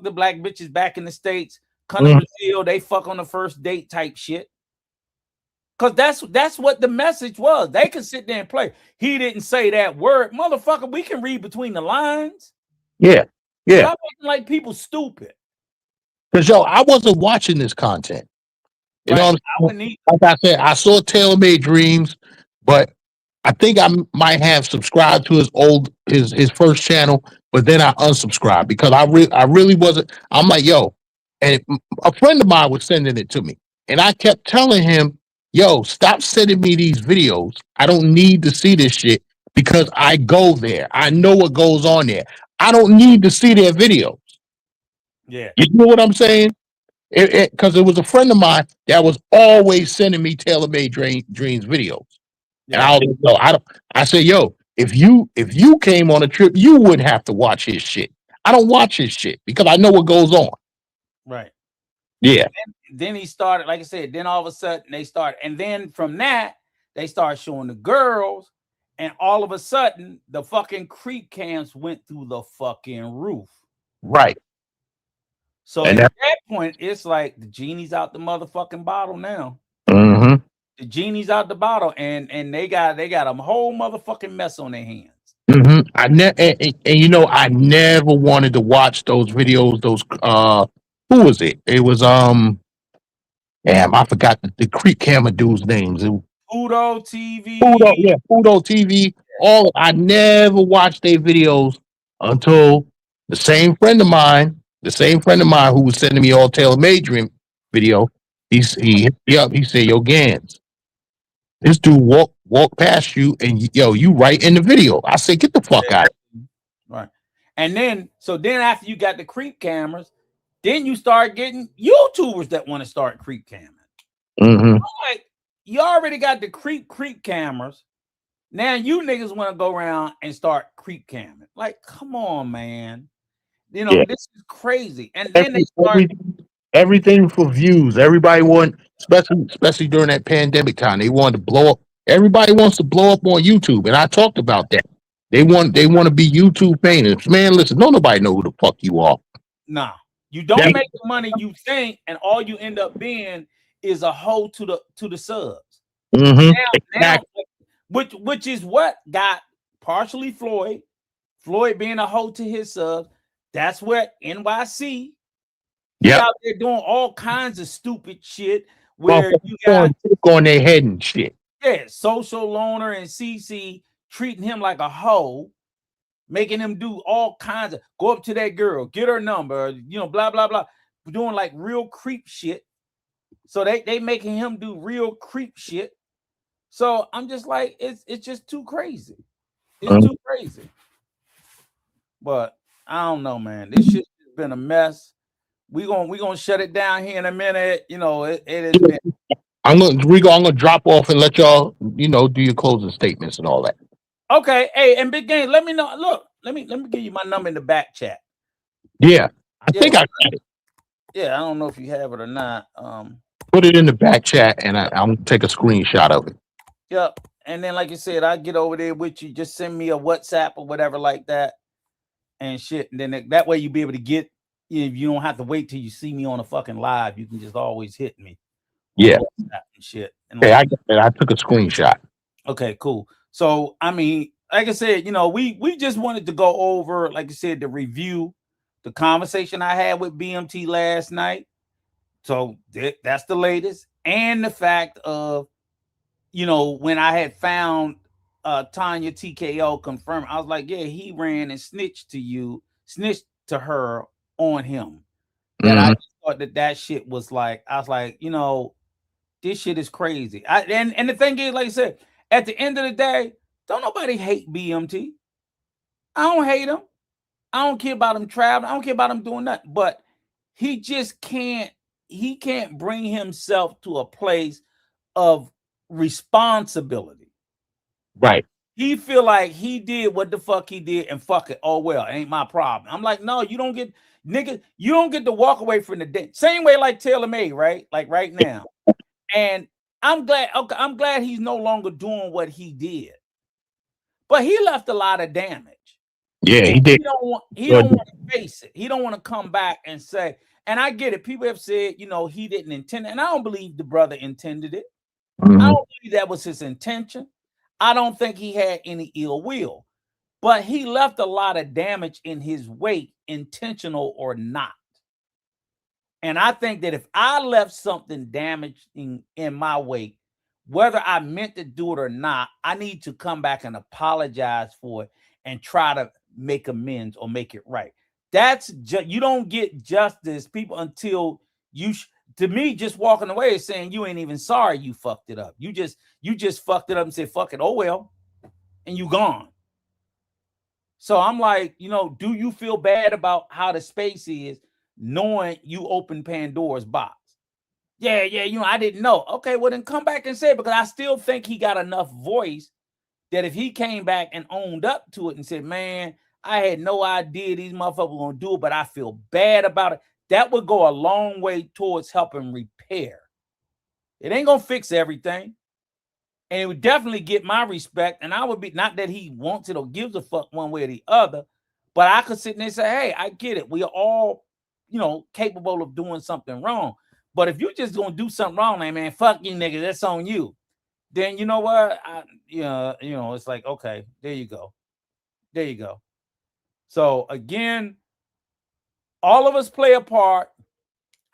the black bitches back in the States. Come to Brazil, they fuck on the first date type shit. Because that's what the message was. They could sit there and play. He didn't say that word. Motherfucker, we can read between the lines. Yeah. Yeah. Y'all making like people stupid. Because I wasn't watching this content. You know what I'm saying? Like I said, I saw Taylor Made Dreams, but I think I might have subscribed to his first channel, but then I unsubscribed because I really wasn't. I'm like, yo, and a friend of mine was sending it to me, and I kept telling him, yo, stop sending me these videos. I don't need to see this shit because I go there. I know what goes on there. I don't need to see their videos. Yeah. You know what I'm saying? Because it was a friend of mine that was always sending me Taylor Made Dreams videos. And I said, yo, if you came on a trip, you wouldn't have to watch his shit. I don't watch his shit because I know what goes on. Right. Yeah. Then he started, like I said, then all of a sudden they started, and then from that, they started showing the girls, and all of a sudden the fucking creep cams went through the fucking roof. Right. So at that point, it's like the genie's out the motherfucking bottle now. Mm-hmm. The genie's out the bottle, and they got a whole motherfucking mess on their hands. Mm-hmm. I never wanted to watch those videos. Those who was it? It was damn, I forgot the creep camera dude's names. Fudo TV. Fudo TV. I never watched their videos until the same friend of mine who was sending me all Taylor Made Dream video. He hit me up. He said, "Yo, Gans, this dude walk past you, and you right in the video." I said, "Get the fuck out." Right. And then after you got the creep cameras, then you start getting YouTubers that want to start creep camming. Mm-hmm. Like, you already got the creep cameras. Now you niggas want to go around and start creep camming. Like, come on, man. You know, this is crazy. And then they start everything for views. Everybody want, especially during that pandemic time, they wanted to blow up. Everybody wants to blow up on YouTube, and I talked about that. They want to be YouTube famous. Man, listen, don't nobody know who the fuck you are. Nah, you don't make the money you think, and all you end up being is a hoe to the subs. Mm-hmm. Now, which is what got partially Floyd being a hoe to his subs. That's what NYC. Yeah, out there doing all kinds of stupid shit where you got on their head and shit. Yeah, Social Loner and CC treating him like a hoe, making him do all kinds of go up to that girl, get her number, blah blah blah, doing like real creep shit. So they making him do real creep shit. So I'm just like, it's just too crazy. It's too crazy. But I don't know, man. This shit's been a mess. We gonna shut it down here in a minute. It has been. I'm gonna drop off and let y'all, do your closing statements and all that. Okay, hey, and Big Game, let me know. Look, let me give you my number in the back chat. Yeah, I think I got it. Yeah, I don't know if you have it or not. Put it in the back chat, and I'm gonna take a screenshot of it. Yep, and then like you said, I get over there with you. Just send me a WhatsApp or whatever like that, and shit. And then that way you be able to get. If you don't have to wait till you see me on a fucking live, you can just always hit me. Yeah. And shit. And Okay, I got it. I took a screenshot. Okay, cool. So I mean, like I said, we just wanted to go over, like I said, to review the conversation I had with BMT last night. So that's the latest, and the fact of, when I had found Tanya TKO confirmed, I was like, yeah, he ran and snitched to her on him. That I just thought that shit was like, I was like, this shit is crazy. And the thing is, like I said, at the end of the day, don't nobody hate BMT. I don't hate him. I don't care about him traveling. I don't care about him doing nothing. But he just can't bring himself to a place of responsibility. Right. He feel like he did what the fuck he did, and fuck it. Oh well, it ain't my problem. I'm like, no, you don't get, nigga, you don't get to walk away from the day. Same way like Taylor May, right? Like right now. And I'm glad he's no longer doing what he did. But he left a lot of damage. Yeah, he did. He don't want to face it. He don't want to come back and say, and I get it. People have said, he didn't intend it. And I don't believe the brother intended it. I don't believe that was his intention. I don't think he had any ill will. But he left a lot of damage in his wake, intentional or not. And I think that if I left something damaging in my wake, whether I meant to do it or not, I need to come back and apologize for it and try to make amends or make it right. That's you don't get justice, people, until to me, just walking away is saying you ain't even sorry you fucked it up. You just fucked it up and said, fuck it, oh well, and you gone. So I'm like, do you feel bad about how the space is, knowing you opened Pandora's box? Yeah, I didn't know. Okay, well then come back and say it, because I still think he got enough voice that if he came back and owned up to it and said, man, I had no idea these motherfuckers were going to do it, but I feel bad about it, that would go a long way towards helping repair. It ain't going to fix everything. And it would definitely get my respect. And I would be, not that he wants it or gives a fuck one way or the other, but I could sit there and say, hey, I get it. We are all, capable of doing something wrong. But if you're just going to do something wrong, like, man, fuck you, nigga, that's on you. Then you know what? It's like, okay, there you go. There you go. So again, all of us play a part.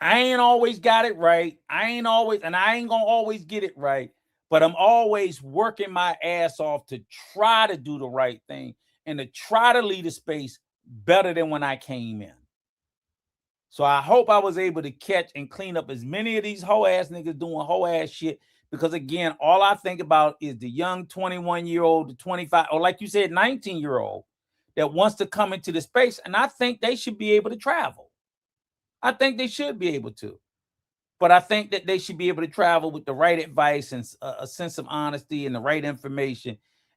I ain't always got it right. I ain't going to always get it right. But I'm always working my ass off to try to do the right thing and to try to lead a space better than when I came in. So I hope I was able to catch and clean up as many of these hoe ass niggas doing hoe ass shit. Because again, all I think about is the young 21-year-old, the 25, or like you said, 19-year-old that wants to come into the space. And I think they should be able to travel. I think they should be able to. But I think that they should be able to travel with the right advice and a sense of honesty and the right information,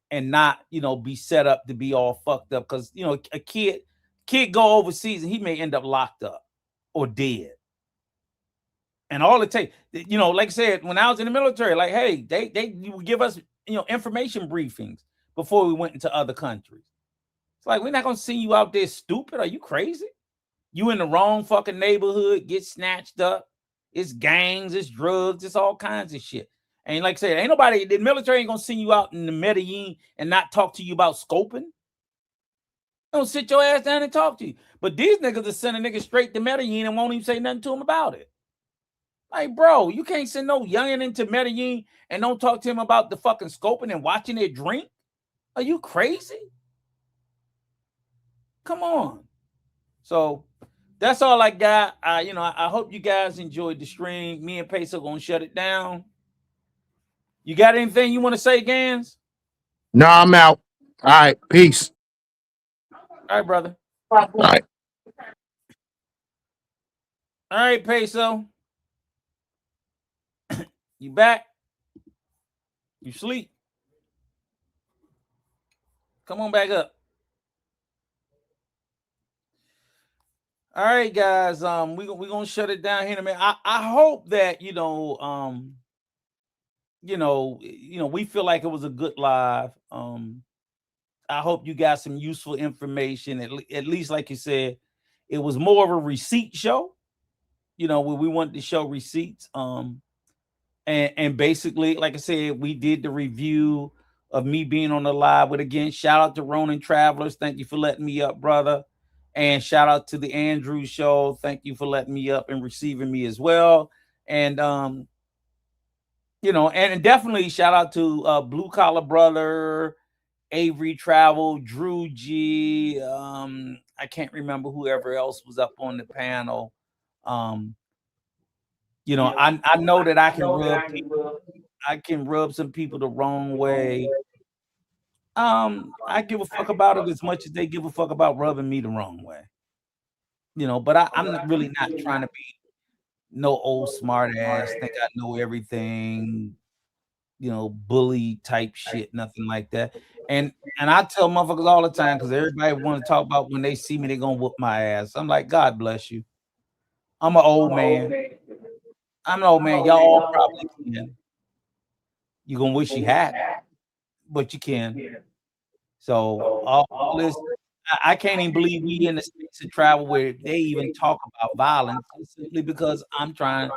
and not, be set up to be all fucked up. Because, a kid go overseas and he may end up locked up or dead. And all it takes, like I said, when I was in the military, like, hey, they would give us, information briefings before we went into other countries. It's like, we're not going to see you out there stupid. Are you crazy? You in the wrong fucking neighborhood, get snatched up. It's gangs, it's drugs, it's all kinds of shit. And like I said, ain't nobody, the military ain't gonna send you out in the Medellin and not talk to you about scoping. Don't sit your ass down and talk to you. But these niggas are sending niggas straight to Medellin and won't even say nothing to them about it. Like, bro, you can't send no youngin' into Medellin and don't talk to him about the fucking scoping and watching their drink. Are you crazy? Come on. So that's all I got. I hope you guys enjoyed the stream. Me and Peso gonna shut it down. You got anything you want to say, Gans? No, I'm out. All right, peace. All right, brother. All right. All right, Peso. You back? You sleep? Come on back up. All right, guys. We're gonna shut it down here in a minute. I hope that we feel like it was a good live. I hope you got some useful information. At least, like you said, it was more of a receipt show. Where we wanted to show receipts. And basically, like I said, we did the review of me being on the live. But again, shout out to Ronin Travelers. Thank you for letting me up, brother. And shout out to the Andrew Show. Thank you for letting me up and receiving me as well. And and definitely shout out to Blue Collar Brother, Avery Travel, Drew G. I can't remember whoever else was up on the panel. I know that I can rub some people the wrong way. I give a fuck about it as much as they give a fuck about rubbing me the wrong way. But I'm really not trying to be no old smart ass, think I know everything, bully type shit, nothing like that. And I tell motherfuckers all the time, because everybody want to talk about when they see me, they're gonna whoop my ass. I'm like, God bless you. I'm an old man. I'm an old man. Y'all all probably can. You're gonna wish you had, but you can. So all this, I can't even believe we in the space of travel where they even talk about violence, simply because I'm trying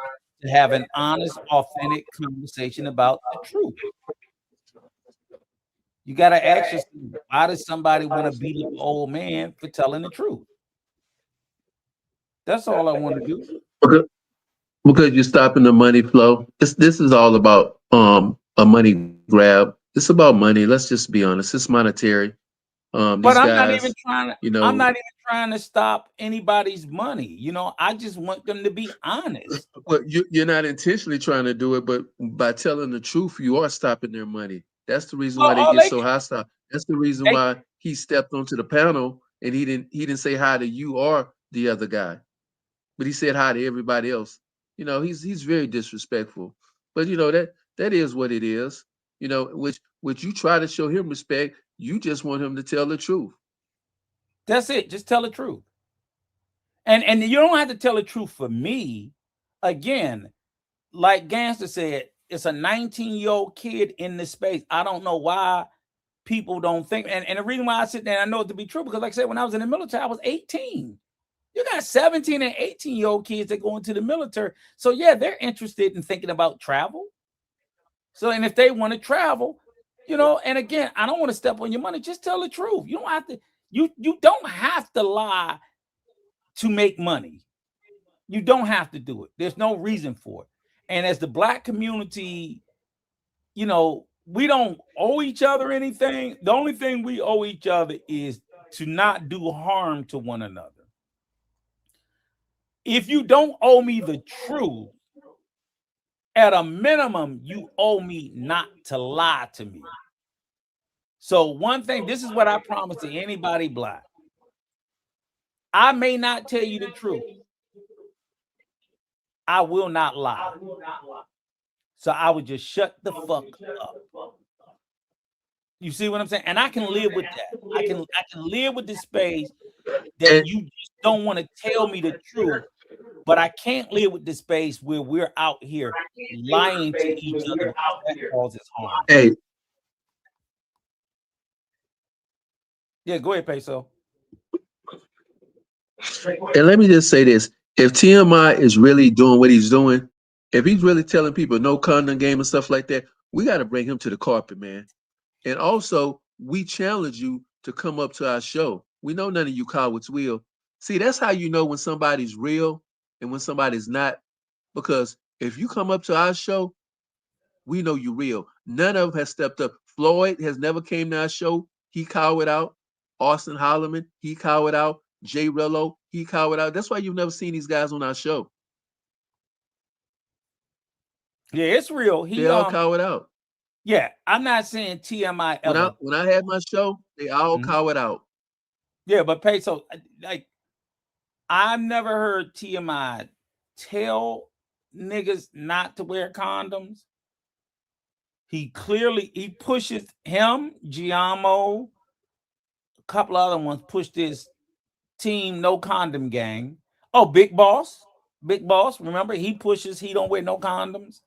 to have an honest, authentic conversation about the truth. You got to ask yourself, why does somebody want to beat up an old man for telling the truth? That's all I want to do. Because you're stopping the money flow. This is all about a money grab. It's about money. Let's just be honest. It's monetary. But I'm not even trying to. I'm not even trying to stop anybody's money. I just want them to be honest. But you're not intentionally trying to do it, but by telling the truth, you are stopping their money. That's the reason why they get so hostile. That's the reason why he stepped onto the panel and he didn't say hi to you or the other guy, but he said hi to everybody else. He's very disrespectful. But that is what it is. Which you try to show him respect. You just want him to tell the truth. That's it. Just tell the truth. And you don't have to tell the truth for me. Again, like Gangster said, it's a 19-year-old kid in this space. I don't know why people don't think. And the reason why I sit there, I know it to be true, because like I said, when I was in the military, I was 18. You got 17 and 18-year-old kids that go into the military. So yeah, they're interested in thinking about travel. So, and if they want to travel, and again, I don't want to step on your money. Just tell the truth. You don't have to, you don't have to lie to make money. You don't have to do it. There's no reason for it. And as the Black community, we don't owe each other anything. The only thing we owe each other is to not do harm to one another. If you don't owe me the truth, at a minimum, you owe me not to lie to me. So one thing, this is what I promise to anybody Black. I may not tell you the truth. I will not lie. So I would just shut the fuck up. You see what I'm saying? And I can live with that. I can live with the space that you just don't want to tell me the truth. But I can't live with the space where we're out here lying to each other because that causes harm. Hey. Yeah, go ahead, Peso. And let me just say this. If TMI is really doing what he's doing, if he's really telling people no condom game and stuff like that, we got to bring him to the carpet, man. And also, we challenge you to come up to our show. We know none of you cowards will. See, that's how you know when somebody's real and when somebody's not. Because if you come up to our show, we know you're real. None of them has stepped up. Floyd has never came to our show. He cowered out. Austin Holloman, he cowered out. Jay Rello, he cowered out. That's why you've never seen these guys on our show. Yeah, it's real. They all cowered out. Yeah, I'm not saying TMI ever. When I had my show, they all cowered out. Yeah, but Peso, like, I've never heard TMI tell niggas not to wear condoms. He pushes him, Giamo, a couple other ones push this team no condom gang. Oh, Big Boss, remember, he pushes, he don't wear no condoms.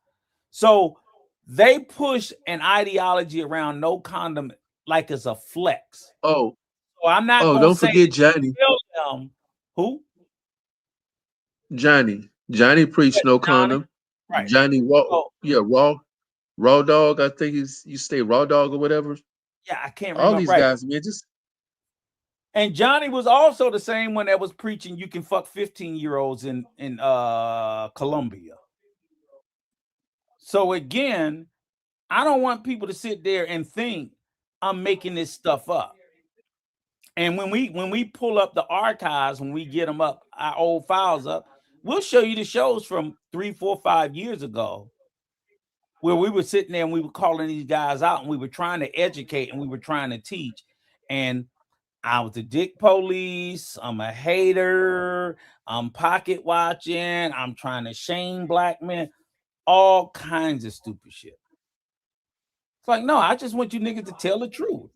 So they push an ideology around no condom like it's a flex. Oh, so I'm not gonna don't say forget Johnny. Who? Johnny preached no condom. Right. Johnny Yeah, raw dog. I think you stay raw dog or whatever. Yeah, I can't All remember. these Right. guys, man, just And Johnny was also the same one that was preaching you can fuck 15-year-olds in Colombia. So again, I don't want people to sit there and think I'm making this stuff up. And when we pull up the archives, when we get them up, our old files up, we'll show you the shows from 3, 4, 5 years ago where we were sitting there and we were calling these guys out and we were trying to educate and we were trying to teach. And I was the dick police. I'm a hater. I'm pocket watching. I'm trying to shame black men. All kinds of stupid shit. It's like, no, I just want you niggas to tell the truth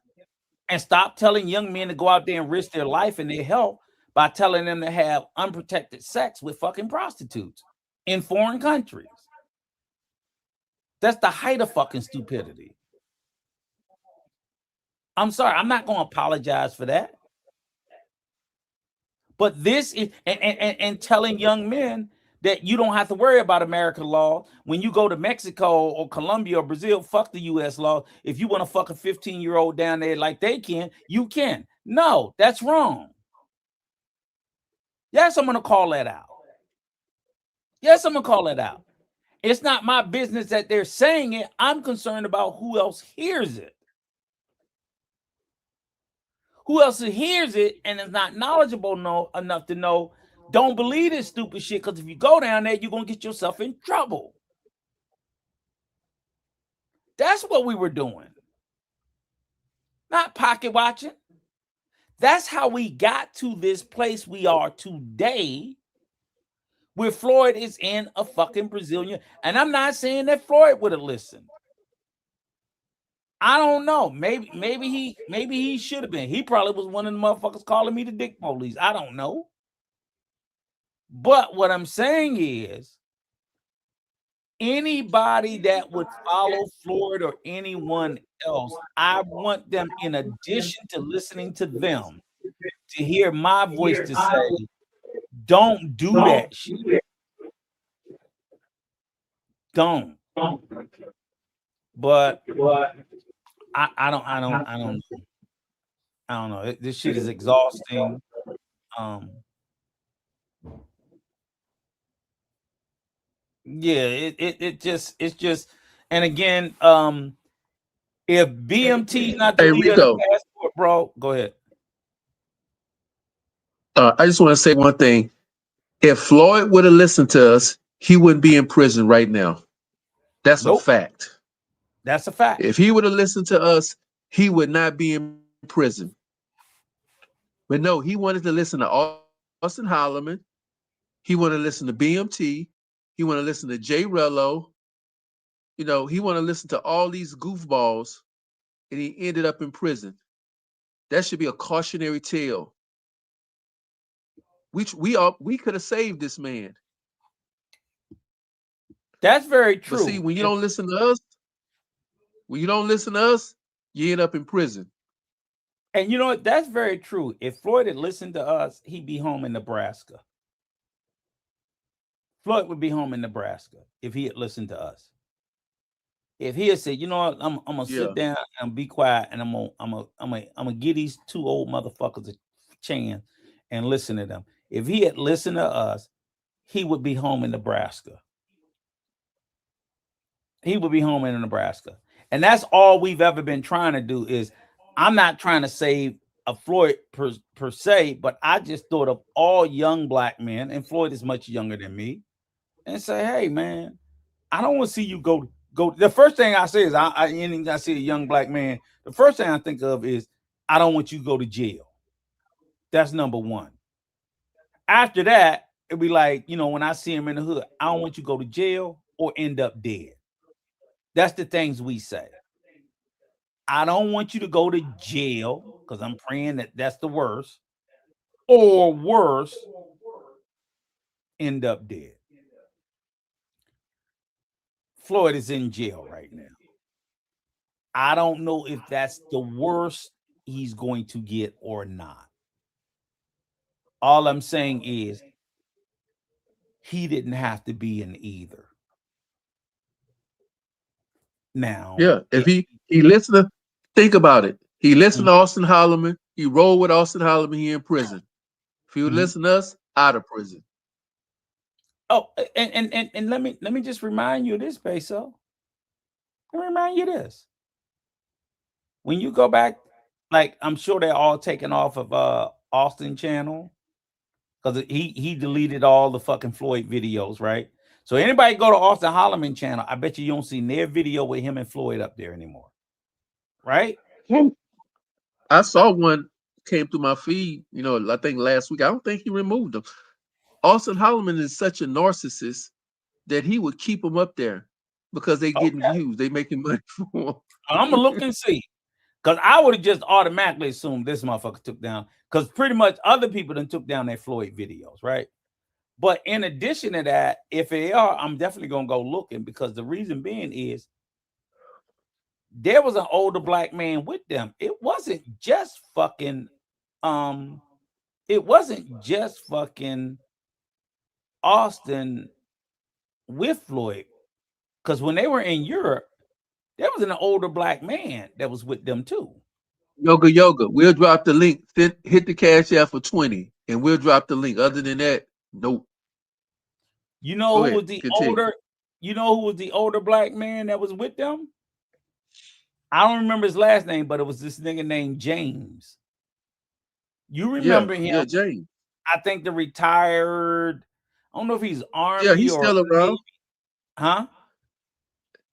and stop telling young men to go out there and risk their life and their health by telling them to have unprotected sex with fucking prostitutes in foreign countries. That's the height of fucking stupidity. I'm sorry, I'm not going to apologize for that. But this is and telling young men that you don't have to worry about American law when you go to Mexico or Colombia or Brazil. Fuck the U.S. law. If you want to fuck a 15-year-old down there like they can, you can. No, that's wrong. Yes, I'm going to call that out. Yes, I'm going to call it out. It's not my business that they're saying it. I'm concerned about who else hears it. Who else hears it and is not knowledgeable enough to know, don't believe this stupid shit, because if you go down there, you're going to get yourself in trouble. That's what we were doing. Not pocket watching. That's how we got to this place we are today, where Floyd is in a fucking Brazilian. And I'm not saying that Floyd would have listened. I don't know. Maybe he should have been. He probably was one of the motherfuckers calling me the dick police. I don't know. But what I'm saying is, anybody that would follow Floyd or anyone else, I want them, in addition to listening to them, to hear my voice to say, don't do that shit. Don't. But I don't know. This shit is exhausting. Yeah, it's just, and again, if BMT's not the leader of the passport, bro, go ahead. I just want to say one thing. If Floyd would have listened to us, he wouldn't be in prison right now. That's a fact. That's a fact. If he would have listened to us, he would not be in prison. But no, he wanted to listen to Austin Holloman. He wanted to listen to BMT. He wanted to listen to Jay Rello. You know, he wanted to listen to all these goofballs, and he ended up in prison. That should be a cautionary tale. We could have saved this man. That's very true. But see, when you don't listen to us, you end up in prison. And you know what? That's very true. If Floyd had listened to us, he'd be home in Nebraska. Floyd would be home in Nebraska if he had listened to us. If he had said, you know what, I'm gonna sit down and be quiet, and I'm gonna give these two old motherfuckers a chance and listen to them. If he had listened to us, he would be home in Nebraska. He would be home in Nebraska. And that's all we've ever been trying to do. Is I'm not trying to save a Floyd per se, but I just thought of all young black men, and Floyd is much younger than me, and say, hey man, I don't want to see you go. The first thing I say is, I see a young black man, the first thing I think of is, I don't want you to go to jail. That's number one. After that, it'd be like, you know, when I see him in the hood, I don't want you to go to jail or end up dead. That's the things we say. I don't want you to go to jail, because I'm praying that that's the worst, or worse, end up dead. Floyd is in jail right now. I don't know if that's the worst he's going to get or not. All I'm saying is, he didn't have to be in either. Now, Yeah, if he listened to, think about it. He listened to Mm-hmm. Austin Holloman. He rolled with Austin Holloman. He in prison. If he would listen to us, out of prison. Oh, and let me just remind you of this, Peso. Let me remind you this. When you go back, like I'm sure they're all taken off of Austin channel because he deleted all the fucking Floyd videos, right? So anybody go to Austin Holloman channel, I bet you don't see their video with him and Floyd up there anymore, right? I saw one came through my feed, I think last week. I don't think he removed them. Austin Holloman is such a narcissist that he would keep them up there because they getting views. They making money for him. I'm gonna look and see. Because I would have just automatically assumed this motherfucker took down, because pretty much other people done took down their Floyd videos, right? But in addition to that, if they are, I'm definitely gonna go looking, because the reason being is there was an older black man with them. It wasn't just fucking Austin with Floyd. Because when they were in Europe, there was an older black man that was with them too. Yoga. We'll drop the link. Hit the cash app for 20, and we'll drop the link. Other than that, nope. You know who was the older? You know who was the older black man that was with them? I don't remember his last name, but it was this nigga named James. You remember him? Yeah, James. I think the retired. I don't know if he's Army. Yeah, he's still around. Navy. Huh?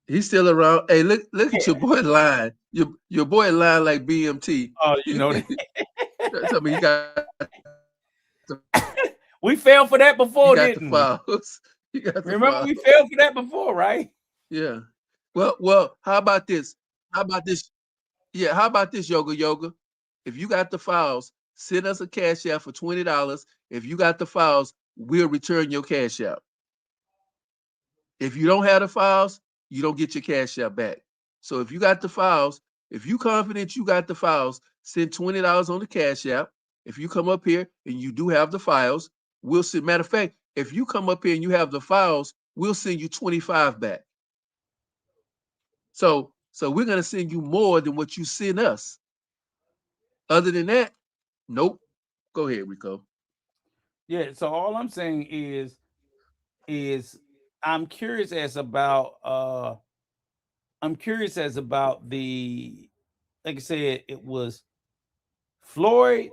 He's still around. Hey, look at your boy lying. Your boy lying like BMT. Oh, you know that. Tell me you got. We fell for that before, didn't we? Remember, we fell for that before, right? Yeah. Well. How about this? Yeah. How about this, Yoga? If you got the files, send us a cash app for $20. If you got the files, we'll return your cash app. If you don't have the files, you don't get your cash app back. So if you got the files, if you confident you got the files, send $20 on the cash app. If you come up here and you do have the files, we'll send. Matter of fact, if you come up here and you have the files, we'll send you 25 back. So we're gonna send you more than what you send us. Other than that, nope. Go ahead, Rico. Yeah. So all I'm saying is I'm curious as about the, like I said, it was Floyd,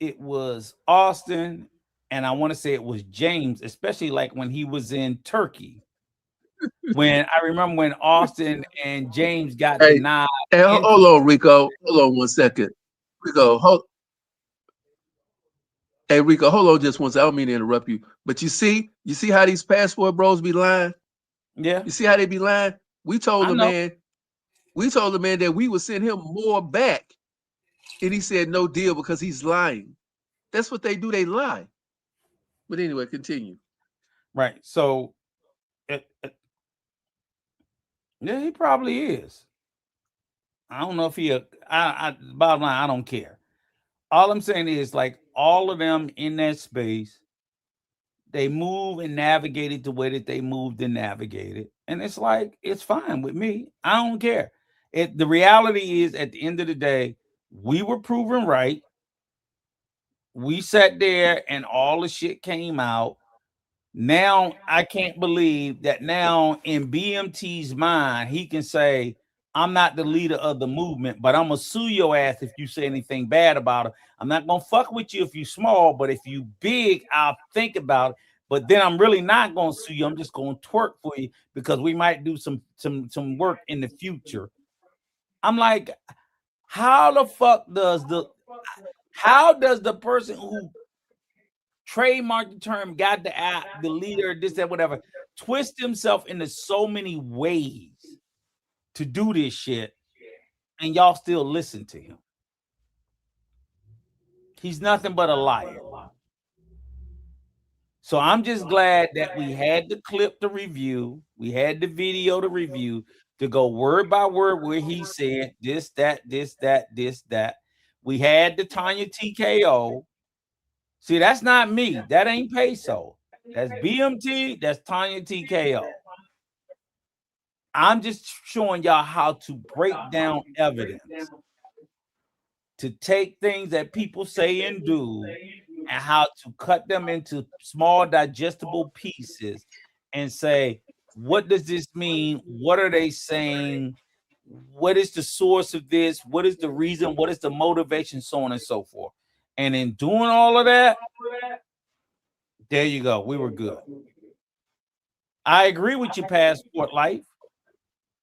it was Austin, and I want to say it was James, especially like when he was in Turkey. When I remember when Austin and James got denied. Hey, hold on, Rico. Hold on 1 second. Rico, Hey, Rico, hold on just one second. I don't mean to interrupt you, but you see how these passport bros be lying? Yeah. You see how they be lying? We told the man that we would send him more back, and he said no deal because he's lying. That's what they do. They lie. But anyway, continue. Right. So, yeah, he probably is. I don't know if he. Bottom line, I don't care. All I'm saying is, like, all of them in that space, they move and navigate it the way that they moved and navigated, and it's like it's fine with me. I don't care. The reality is, at the end of the day, we were proven right. We sat there, and all the shit came out. Now I can't believe that now in BMT's mind, he can say, I'm not the leader of the movement, but I'm gonna sue your ass if you say anything bad about it. I'm not gonna fuck with you if you small, but if you big, I'll think about it. But then I'm really not gonna sue you. I'm just gonna twerk for you because we might do some work in the future. I'm like, how the fuck does the person who trademark the term, got the app, the leader, this, that, whatever, twist himself into so many ways to do this shit, and y'all still listen to him? He's nothing but a liar. So I'm just glad that we had the clip to review, we had the video to review, to go word by word where he said this, that, this, that, this, that. We had the Tanya TKO. See, that's not me. That ain't Peso. That's BMT. That's Tanya TKO. I'm just showing y'all how to break down evidence, to take things that people say and do, and how to cut them into small digestible pieces and say, what does this mean? What are they saying? What is the source of this? What is the reason? What is the motivation? So on and so forth. And in doing all of that, there you go. We were good. I agree with you, Passport Life.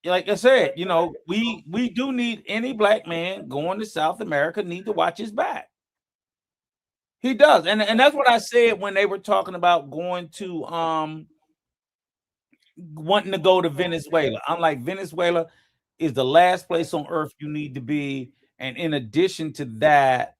Like I said, you know, we do need any black man going to South America need to watch his back. He does, and that's what I said when they were talking about going to wanting to go to Venezuela. I'm like, Venezuela is the last place on earth you need to be, and in addition to that,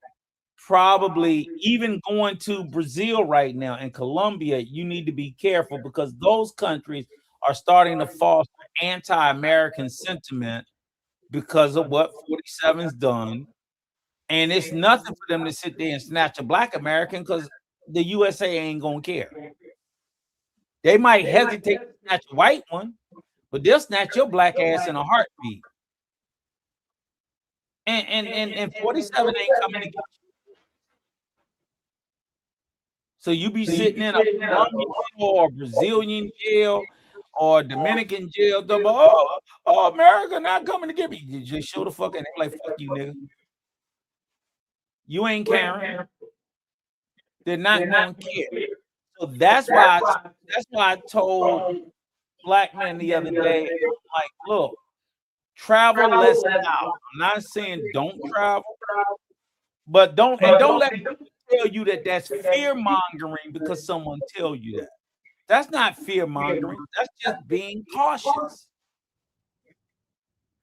probably even going to Brazil right now and Colombia, you need to be careful because those countries are starting to foster anti-American sentiment because of what 47's done. And it's nothing for them to sit there and snatch a black American because the USA ain't gonna care. They might hesitate to snatch a white one, but they'll snatch your black ass in a heartbeat. And 47 ain't coming to get you. So you be sitting in a Colombian or Brazilian jail or Dominican jail, oh, America not coming to get me. You just show the fuck and like, fuck you, nigga. You ain't caring. They're not going to care. So that's why I told black men the other day, I'm like, look, travel less out. I'm not saying don't travel, but don't let people tell you that that's fear mongering because someone tell you that. That's not fear mongering. That's just being cautious.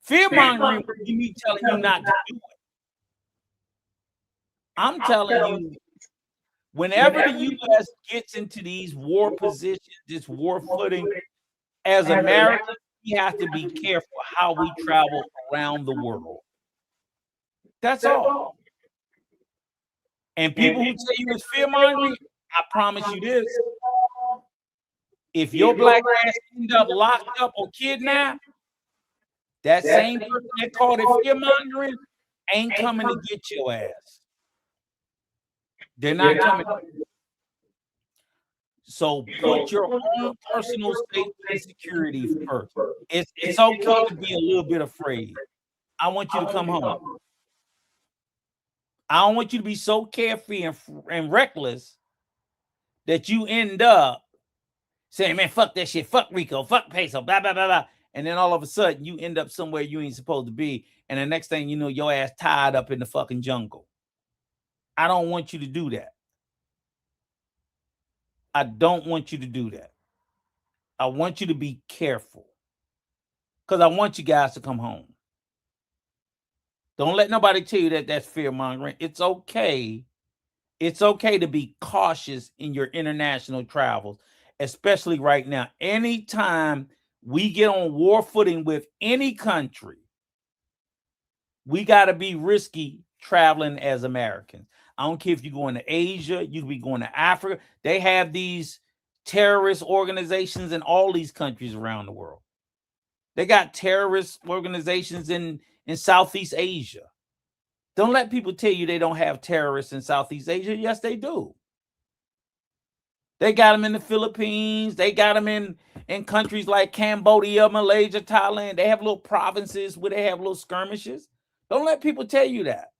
Fear mongering would be me telling you not to do it. I'm telling you, whenever the U.S. gets into these war positions, this war footing, as Americans, we have to be careful how we travel around the world. That's all. And people who tell you it's fear mongering, I promise you this. If your black ass end up locked up or kidnapped, that same person that called it fear mongering ain't coming to get your ass. They're not coming. So put your own personal safety and security first. It's okay to be a little bit afraid. I want you to come home. I don't want you to be so carefree and reckless that you end up saying, man, fuck that shit, fuck Rico, fuck Peso, blah, blah, blah, blah. And then all of a sudden you end up somewhere you ain't supposed to be. And the next thing you know, your ass tied up in the fucking jungle. I don't want you to do that. I don't want you to do that. I want you to be careful because I want you guys to come home. Don't let nobody tell you that that's fear mongering. It's okay. It's okay to be cautious in your international travels, especially right now. Anytime we get on war footing with any country, we got to be risky traveling as Americans. I don't care if you're going to Asia, you could be going to Africa. They have these terrorist organizations in all these countries around the world. They got terrorist organizations in Southeast Asia. Don't let people tell you they don't have terrorists in Southeast Asia. Yes, they do. They got them in the Philippines. They got them in countries like Cambodia, Malaysia, Thailand. They have little provinces where they have little skirmishes. Don't let people tell you that.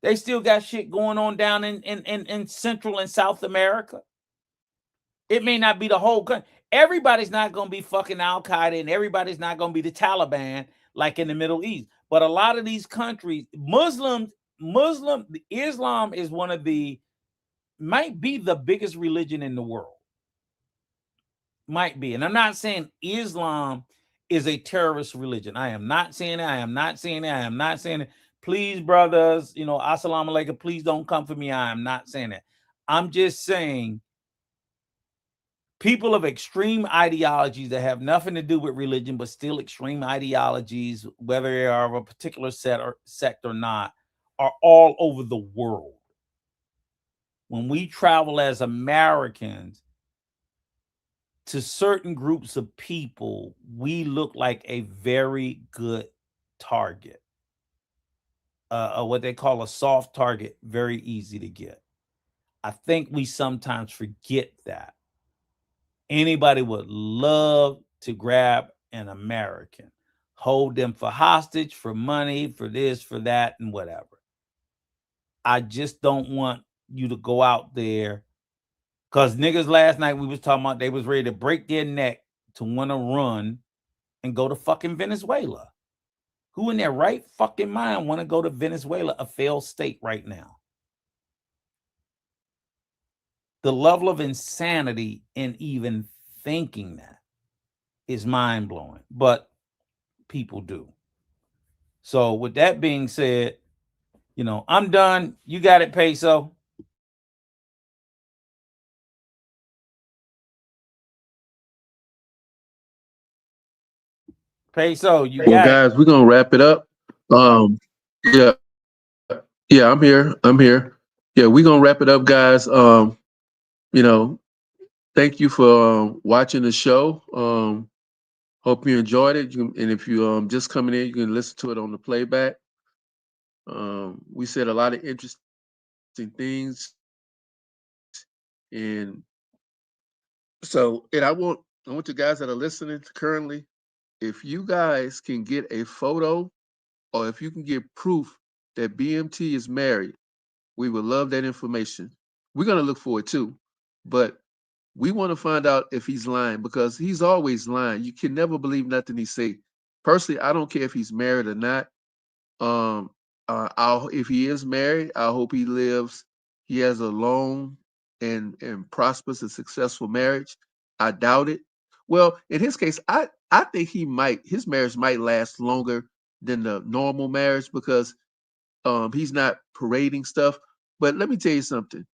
They still got shit going on down in Central and South America. It may not be the whole country. Everybody's not going to be fucking Al-Qaeda and everybody's not going to be the Taliban like in the Middle East. But a lot of these countries, Islam is one of might be the biggest religion in the world. Might be. And I'm not saying Islam is a terrorist religion. I am not saying that. I am not saying that. I am not saying it. Please, brothers, assalamu alaikum, please don't come for me. I am not saying that. I'm just saying people of extreme ideologies that have nothing to do with religion, but still extreme ideologies, whether they are of a particular sect or not, are all over the world. When we travel as Americans, to certain groups of people, we look like a very good target. What they call a soft target, very easy to get. I think we sometimes forget that. Anybody would love to grab an American, hold them for hostage, for money, for this, for that, and whatever. I just don't want you to go out there, because niggas last night we was talking about they was ready to break their neck to want to run and go to fucking Venezuela. Who in their right fucking mind want to go to Venezuela, a failed state right now? The level of insanity in even thinking that is mind-blowing, but people do. So with that being said, I'm done. You got it, Peso. Peso, you got guys, we're gonna wrap it up. Yeah, I'm here. Yeah, we're gonna wrap it up, guys. Thank you for watching the show. Hope you enjoyed it. And if you just coming in, you can listen to it on the playback. We said a lot of interesting things, and I want you guys that are listening currently, if you guys can get a photo or if you can get proof that BMT is married, we would love that information. We're gonna look for it too, but we want to find out if he's lying, because he's always lying. You can never believe nothing he say. Personally, I don't care if he's married or not. If he is married, I hope he has a long and prosperous and successful marriage. I doubt it. Well, in his case, I think his marriage might last longer than the normal marriage, because he's not parading stuff. But let me tell you something.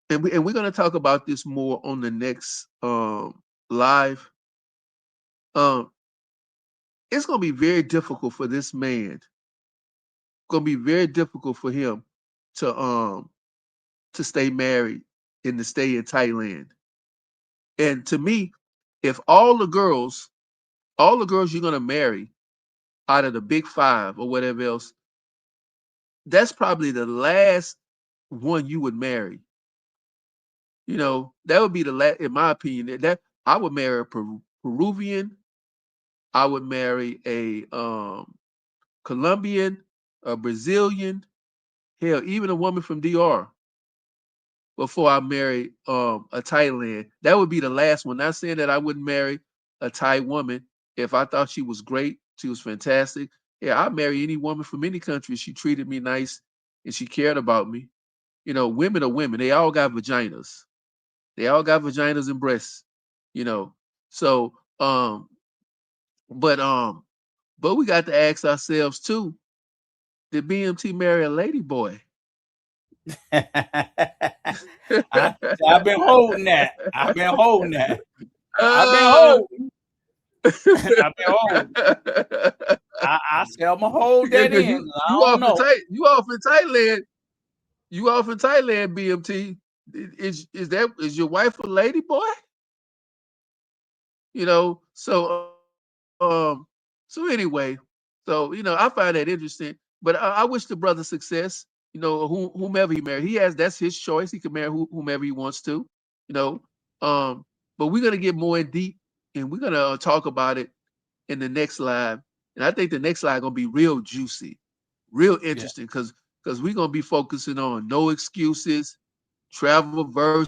And we're going to talk about this more on the next live. It's going to be very difficult for this man. Going to be very difficult for him to stay married and to stay in Thailand. And to me, if all the girls you're going to marry out of the big five or whatever else, that's probably the last one you would marry. That would be the last, in my opinion. That I would marry a Peruvian. I would marry a Colombian, a Brazilian, hell, even a woman from DR before I marry a Thailand. That would be the last one. Not saying that I wouldn't marry a Thai woman if I thought she was great, she was fantastic. Yeah, I'd marry any woman from any country if she treated me nice and she cared about me. Women are women. They all got vaginas. They all got vaginas and breasts. So but we got to ask ourselves too, did BMT marry a lady boy? I've been holding that. I've been holding. I say I'm gonna hold that in. I don't know. You off in Thailand. You off in Thailand, BMT. Is your wife a lady boy? So anyway, I find that interesting. But I wish the brother success. Whomever he married, that's his choice. He can marry whomever he wants to. But we're gonna get more in deep, and we're gonna talk about it in the next live. And I think the next live gonna be real juicy, real interesting, because we're gonna be focusing on no excuses, Travelversity,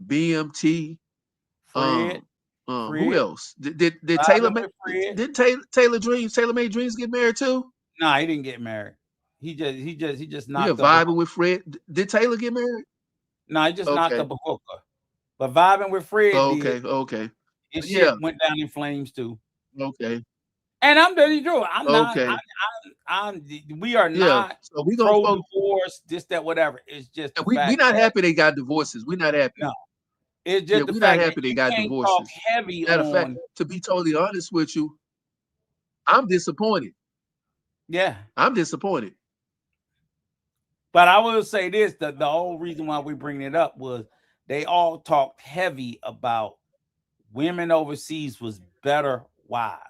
BMT, Fred. who else? Did Taylor Made Dreams get married too? No, he didn't get married. He just knocked up vibing with Fred. Did Taylor get married? No, he just knocked up a hooker. But vibing with Fred okay. His shit went down in flames too. Okay. And I'm telling you true. I'm not. We are not. So we gonna divorce, this, that, whatever. It's just we're not happy they got divorces. We're not happy. No. It's just we're not happy they got divorces. Matter of fact, to be totally honest with you, I'm disappointed. Yeah, I'm disappointed. But I will say this: the whole reason why we bring it up was they all talked heavy about women overseas was better wives.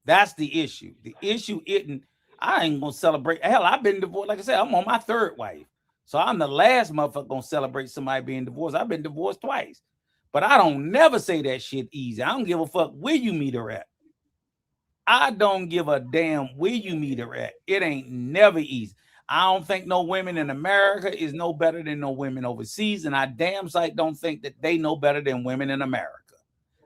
That's the issue. The issue isn't, I ain't gonna celebrate. Hell, I've been divorced. Like I said, I'm on my third wife. So I'm the last motherfucker gonna celebrate somebody being divorced. I've been divorced twice. But I don't never say that shit easy. I don't give a fuck where you meet her at. I don't give a damn where you meet her at. It ain't never easy. I don't think no women in America is no better than no women overseas. And I damn sight don't think that they know better than women in America.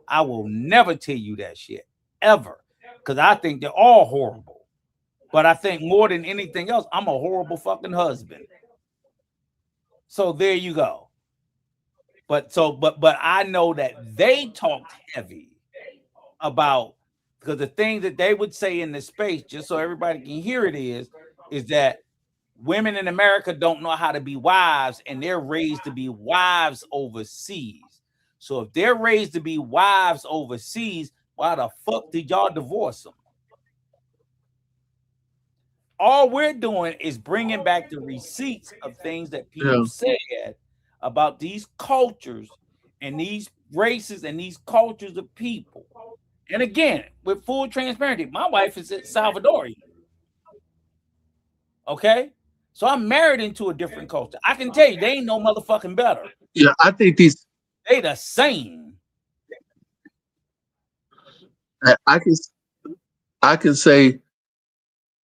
I will never tell you that shit, ever. Because I think they're all horrible. But I think more than anything else, I'm a horrible fucking husband. So there you go. But I know that they talked heavy about, because the things that they would say in the space, just so everybody can hear it, is that women in America don't know how to be wives, and they're raised to be wives overseas. So if they're raised to be wives overseas, why the fuck did y'all divorce them? All we're doing is bringing back the receipts of things that people said about these cultures and these races and these cultures of people. And again, with full transparency, my wife is Salvadorian. Okay? So I'm married into a different culture. I can tell you, they ain't no motherfucking better. Yeah, I think they the same. I can say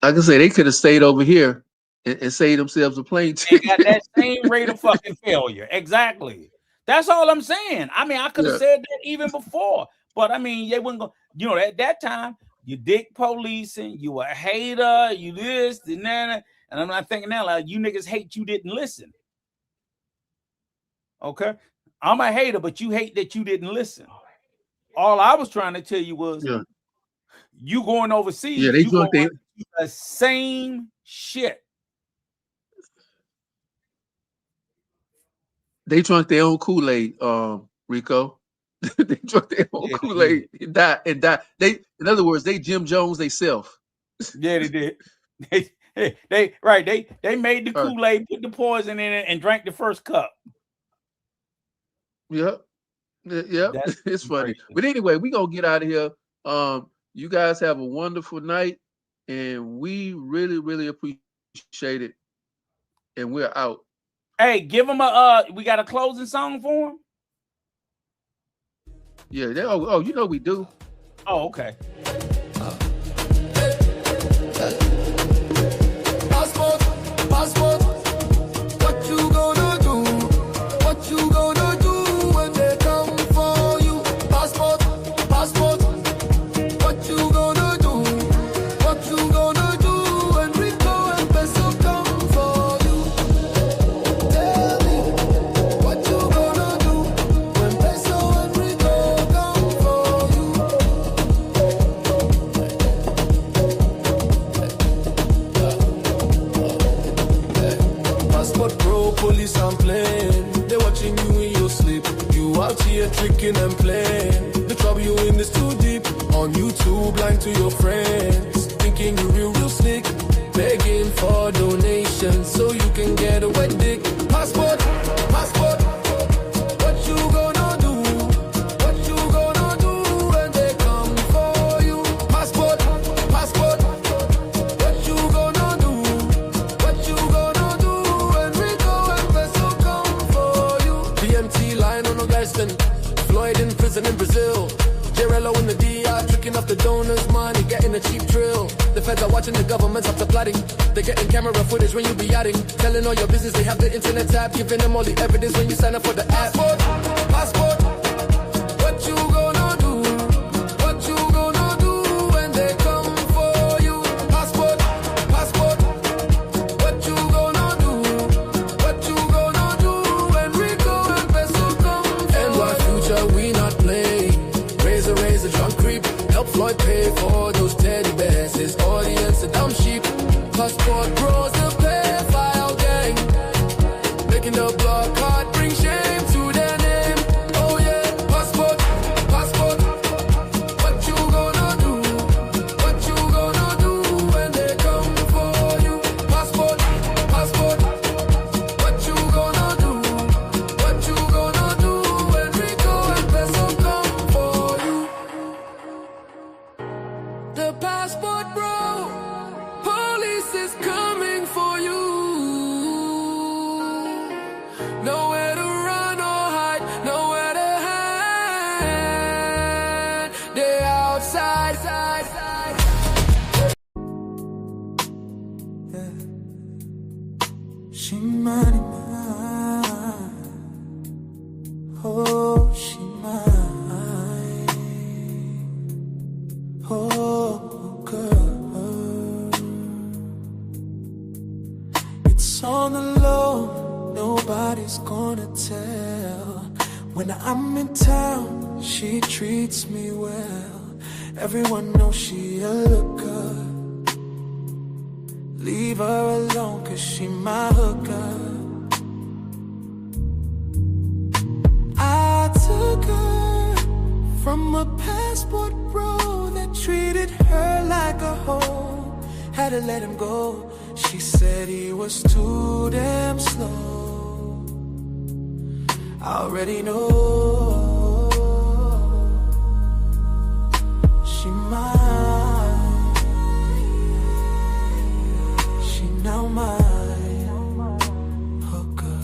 they could have stayed over here and saved themselves a plane ticket. They got that same rate of fucking failure. Exactly. That's all I'm saying. I mean, I could have said that even before, but I mean, they wouldn't go. You know, at that time, you dick policing, you a hater, you this, and that, and I'm not thinking now like you niggas hate you didn't listen. Okay, I'm a hater, but you hate that you didn't listen. All I was trying to tell you was, you going overseas, they you drunk going the same shit. They drunk their own Kool-Aid, Rico. They drunk their own Kool-Aid and died. They, in other words, they Jim Jones they self. Yeah, they did. They made the Kool-Aid, put the poison in it, and drank the first cup. Yep. It's funny. But anyway, we gonna get out of here. You guys have a wonderful night, and we really, really appreciate it. And we're out. Hey, give them we got a closing song for them? Yeah, you know we do. Oh, okay. Passport, what you gonna do? What you gonna do when they come for you? Passport, what you gonna do? What you gonna do when Rico and Peso come for you? Tell me, what you gonna do when Peso and Rico come for you? Passport bro, police and playing. They're watching you in your sleep. You out here tricking and playing. The trouble you in is too deep. On YouTube, blind to your friends. Thinking you real slick. Begging for donations so you can get a wet dick. Passport, what you gonna do? What you gonna do when they come for you? Passport, what you gonna do? What you gonna do when Rico and Peso come for you? BMT lying on no license. Floyd in prison in Brazil. Jarello in the DR, tricking up the donors' money, getting a cheap drill. The feds are watching, the government's up to plotting. They're getting camera footage when you be yachting. Telling all your business, they have the internet tab. Giving them all the evidence when you sign up for the app. Passport, what you gonna do? What you gonna do when they come for you? Passport, what you gonna do? What you gonna do when Rico and Peso come for you? NY Future, we not play. Razor, drunk creep. Help Floyd pay for those teddy bears. His audience, a dumb sheep. Passport bros, the pedophile gang. Making the block hard, bring shame to their name. Oh yeah. She mine, oh, she mine, oh, girl. It's on the low, nobody's gonna tell. When I'm in town, she treats me well. Everyone knows she a looker. Leave her alone, cause she my hooker. I took her from a passport bro that treated her like a hoe. Had to let him go. She said he was too damn slow. I already know she mine. She now mine hooker.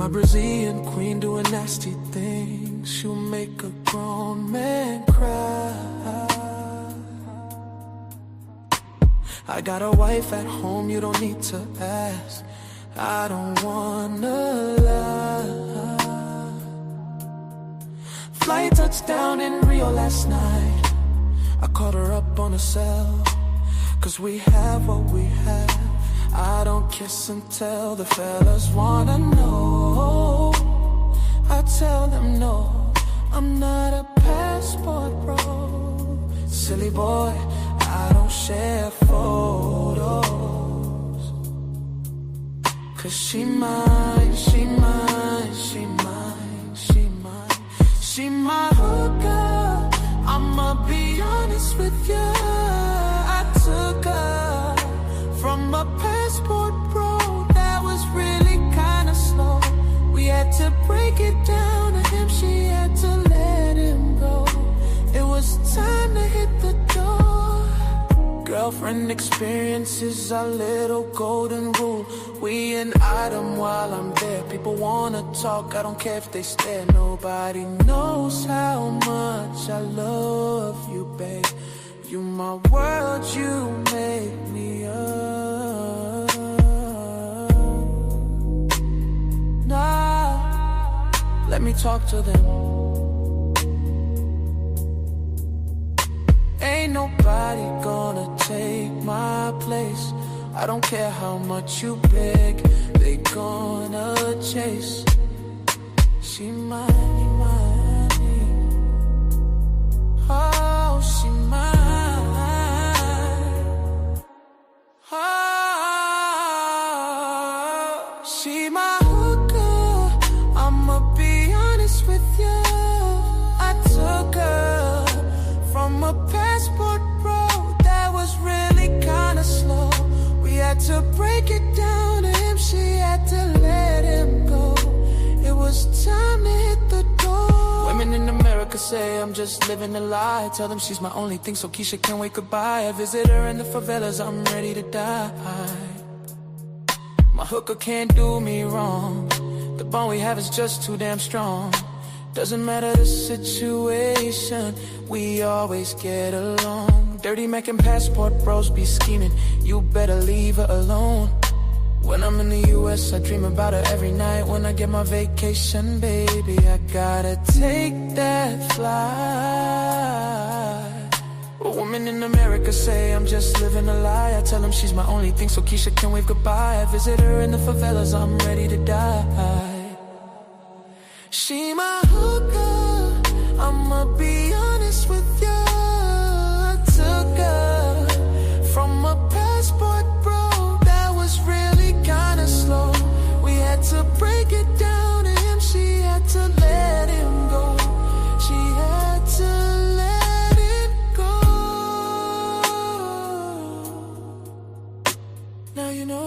My Brazilian queen doing nasty things. She'll make a grown man cry. I got a wife at home, you don't need to ask. I don't wanna lie. Flight touched down in Rio last night. I called her up on a cell, cause we have what we have. I don't kiss and tell, the fellas wanna know. I tell them no, I'm not a passport bro. Silly boy, I don't share photos. Cause she mine, she mine, she mine, she mine. She my hooker, I'ma be honest with ya. I took her from a passport bro that was really kinda slow. We had to break it down to him, she had to let him go. It was time to hit the door. Girlfriend experience is our little golden rule. We an item while I'm there. People wanna talk, I don't care if they stare. Nobody knows how much I love you, babe. You my world, you make me up. Nah, let me talk to them. Ain't nobody gonna take my place. I don't care how much you beg, they gonna chase. She mine, mine. Oh, she mine. Oh, she my hooker. I'ma be honest with you. I took her from a passport bro that was really kinda slow. We had to break it down to him, she had to let him go. It was time to hit the door. Women in America say I'm just living a lie. Tell them she's my only thing, so Keisha can't wait goodbye. I visit her in the favelas, I'm ready to die. My hooker can't do me wrong. The bond we have is just too damn strong. Doesn't matter the situation, we always get along. Dirty Mac and passport bros be scheming, you better leave her alone. When I'm in the US, I dream about her every night. When I get my vacation, baby, I gotta take that flight. Women in America say I'm just living a lie. I tell them she's my only thing, so Keisha can't wave goodbye. I visit her in the favelas, I'm ready to die. She my hooker, I'ma be honest with you. I took her from a passport bro that was really kinda slow. We had to break it down to him, she had to let him go. She had to let it go. Now you know.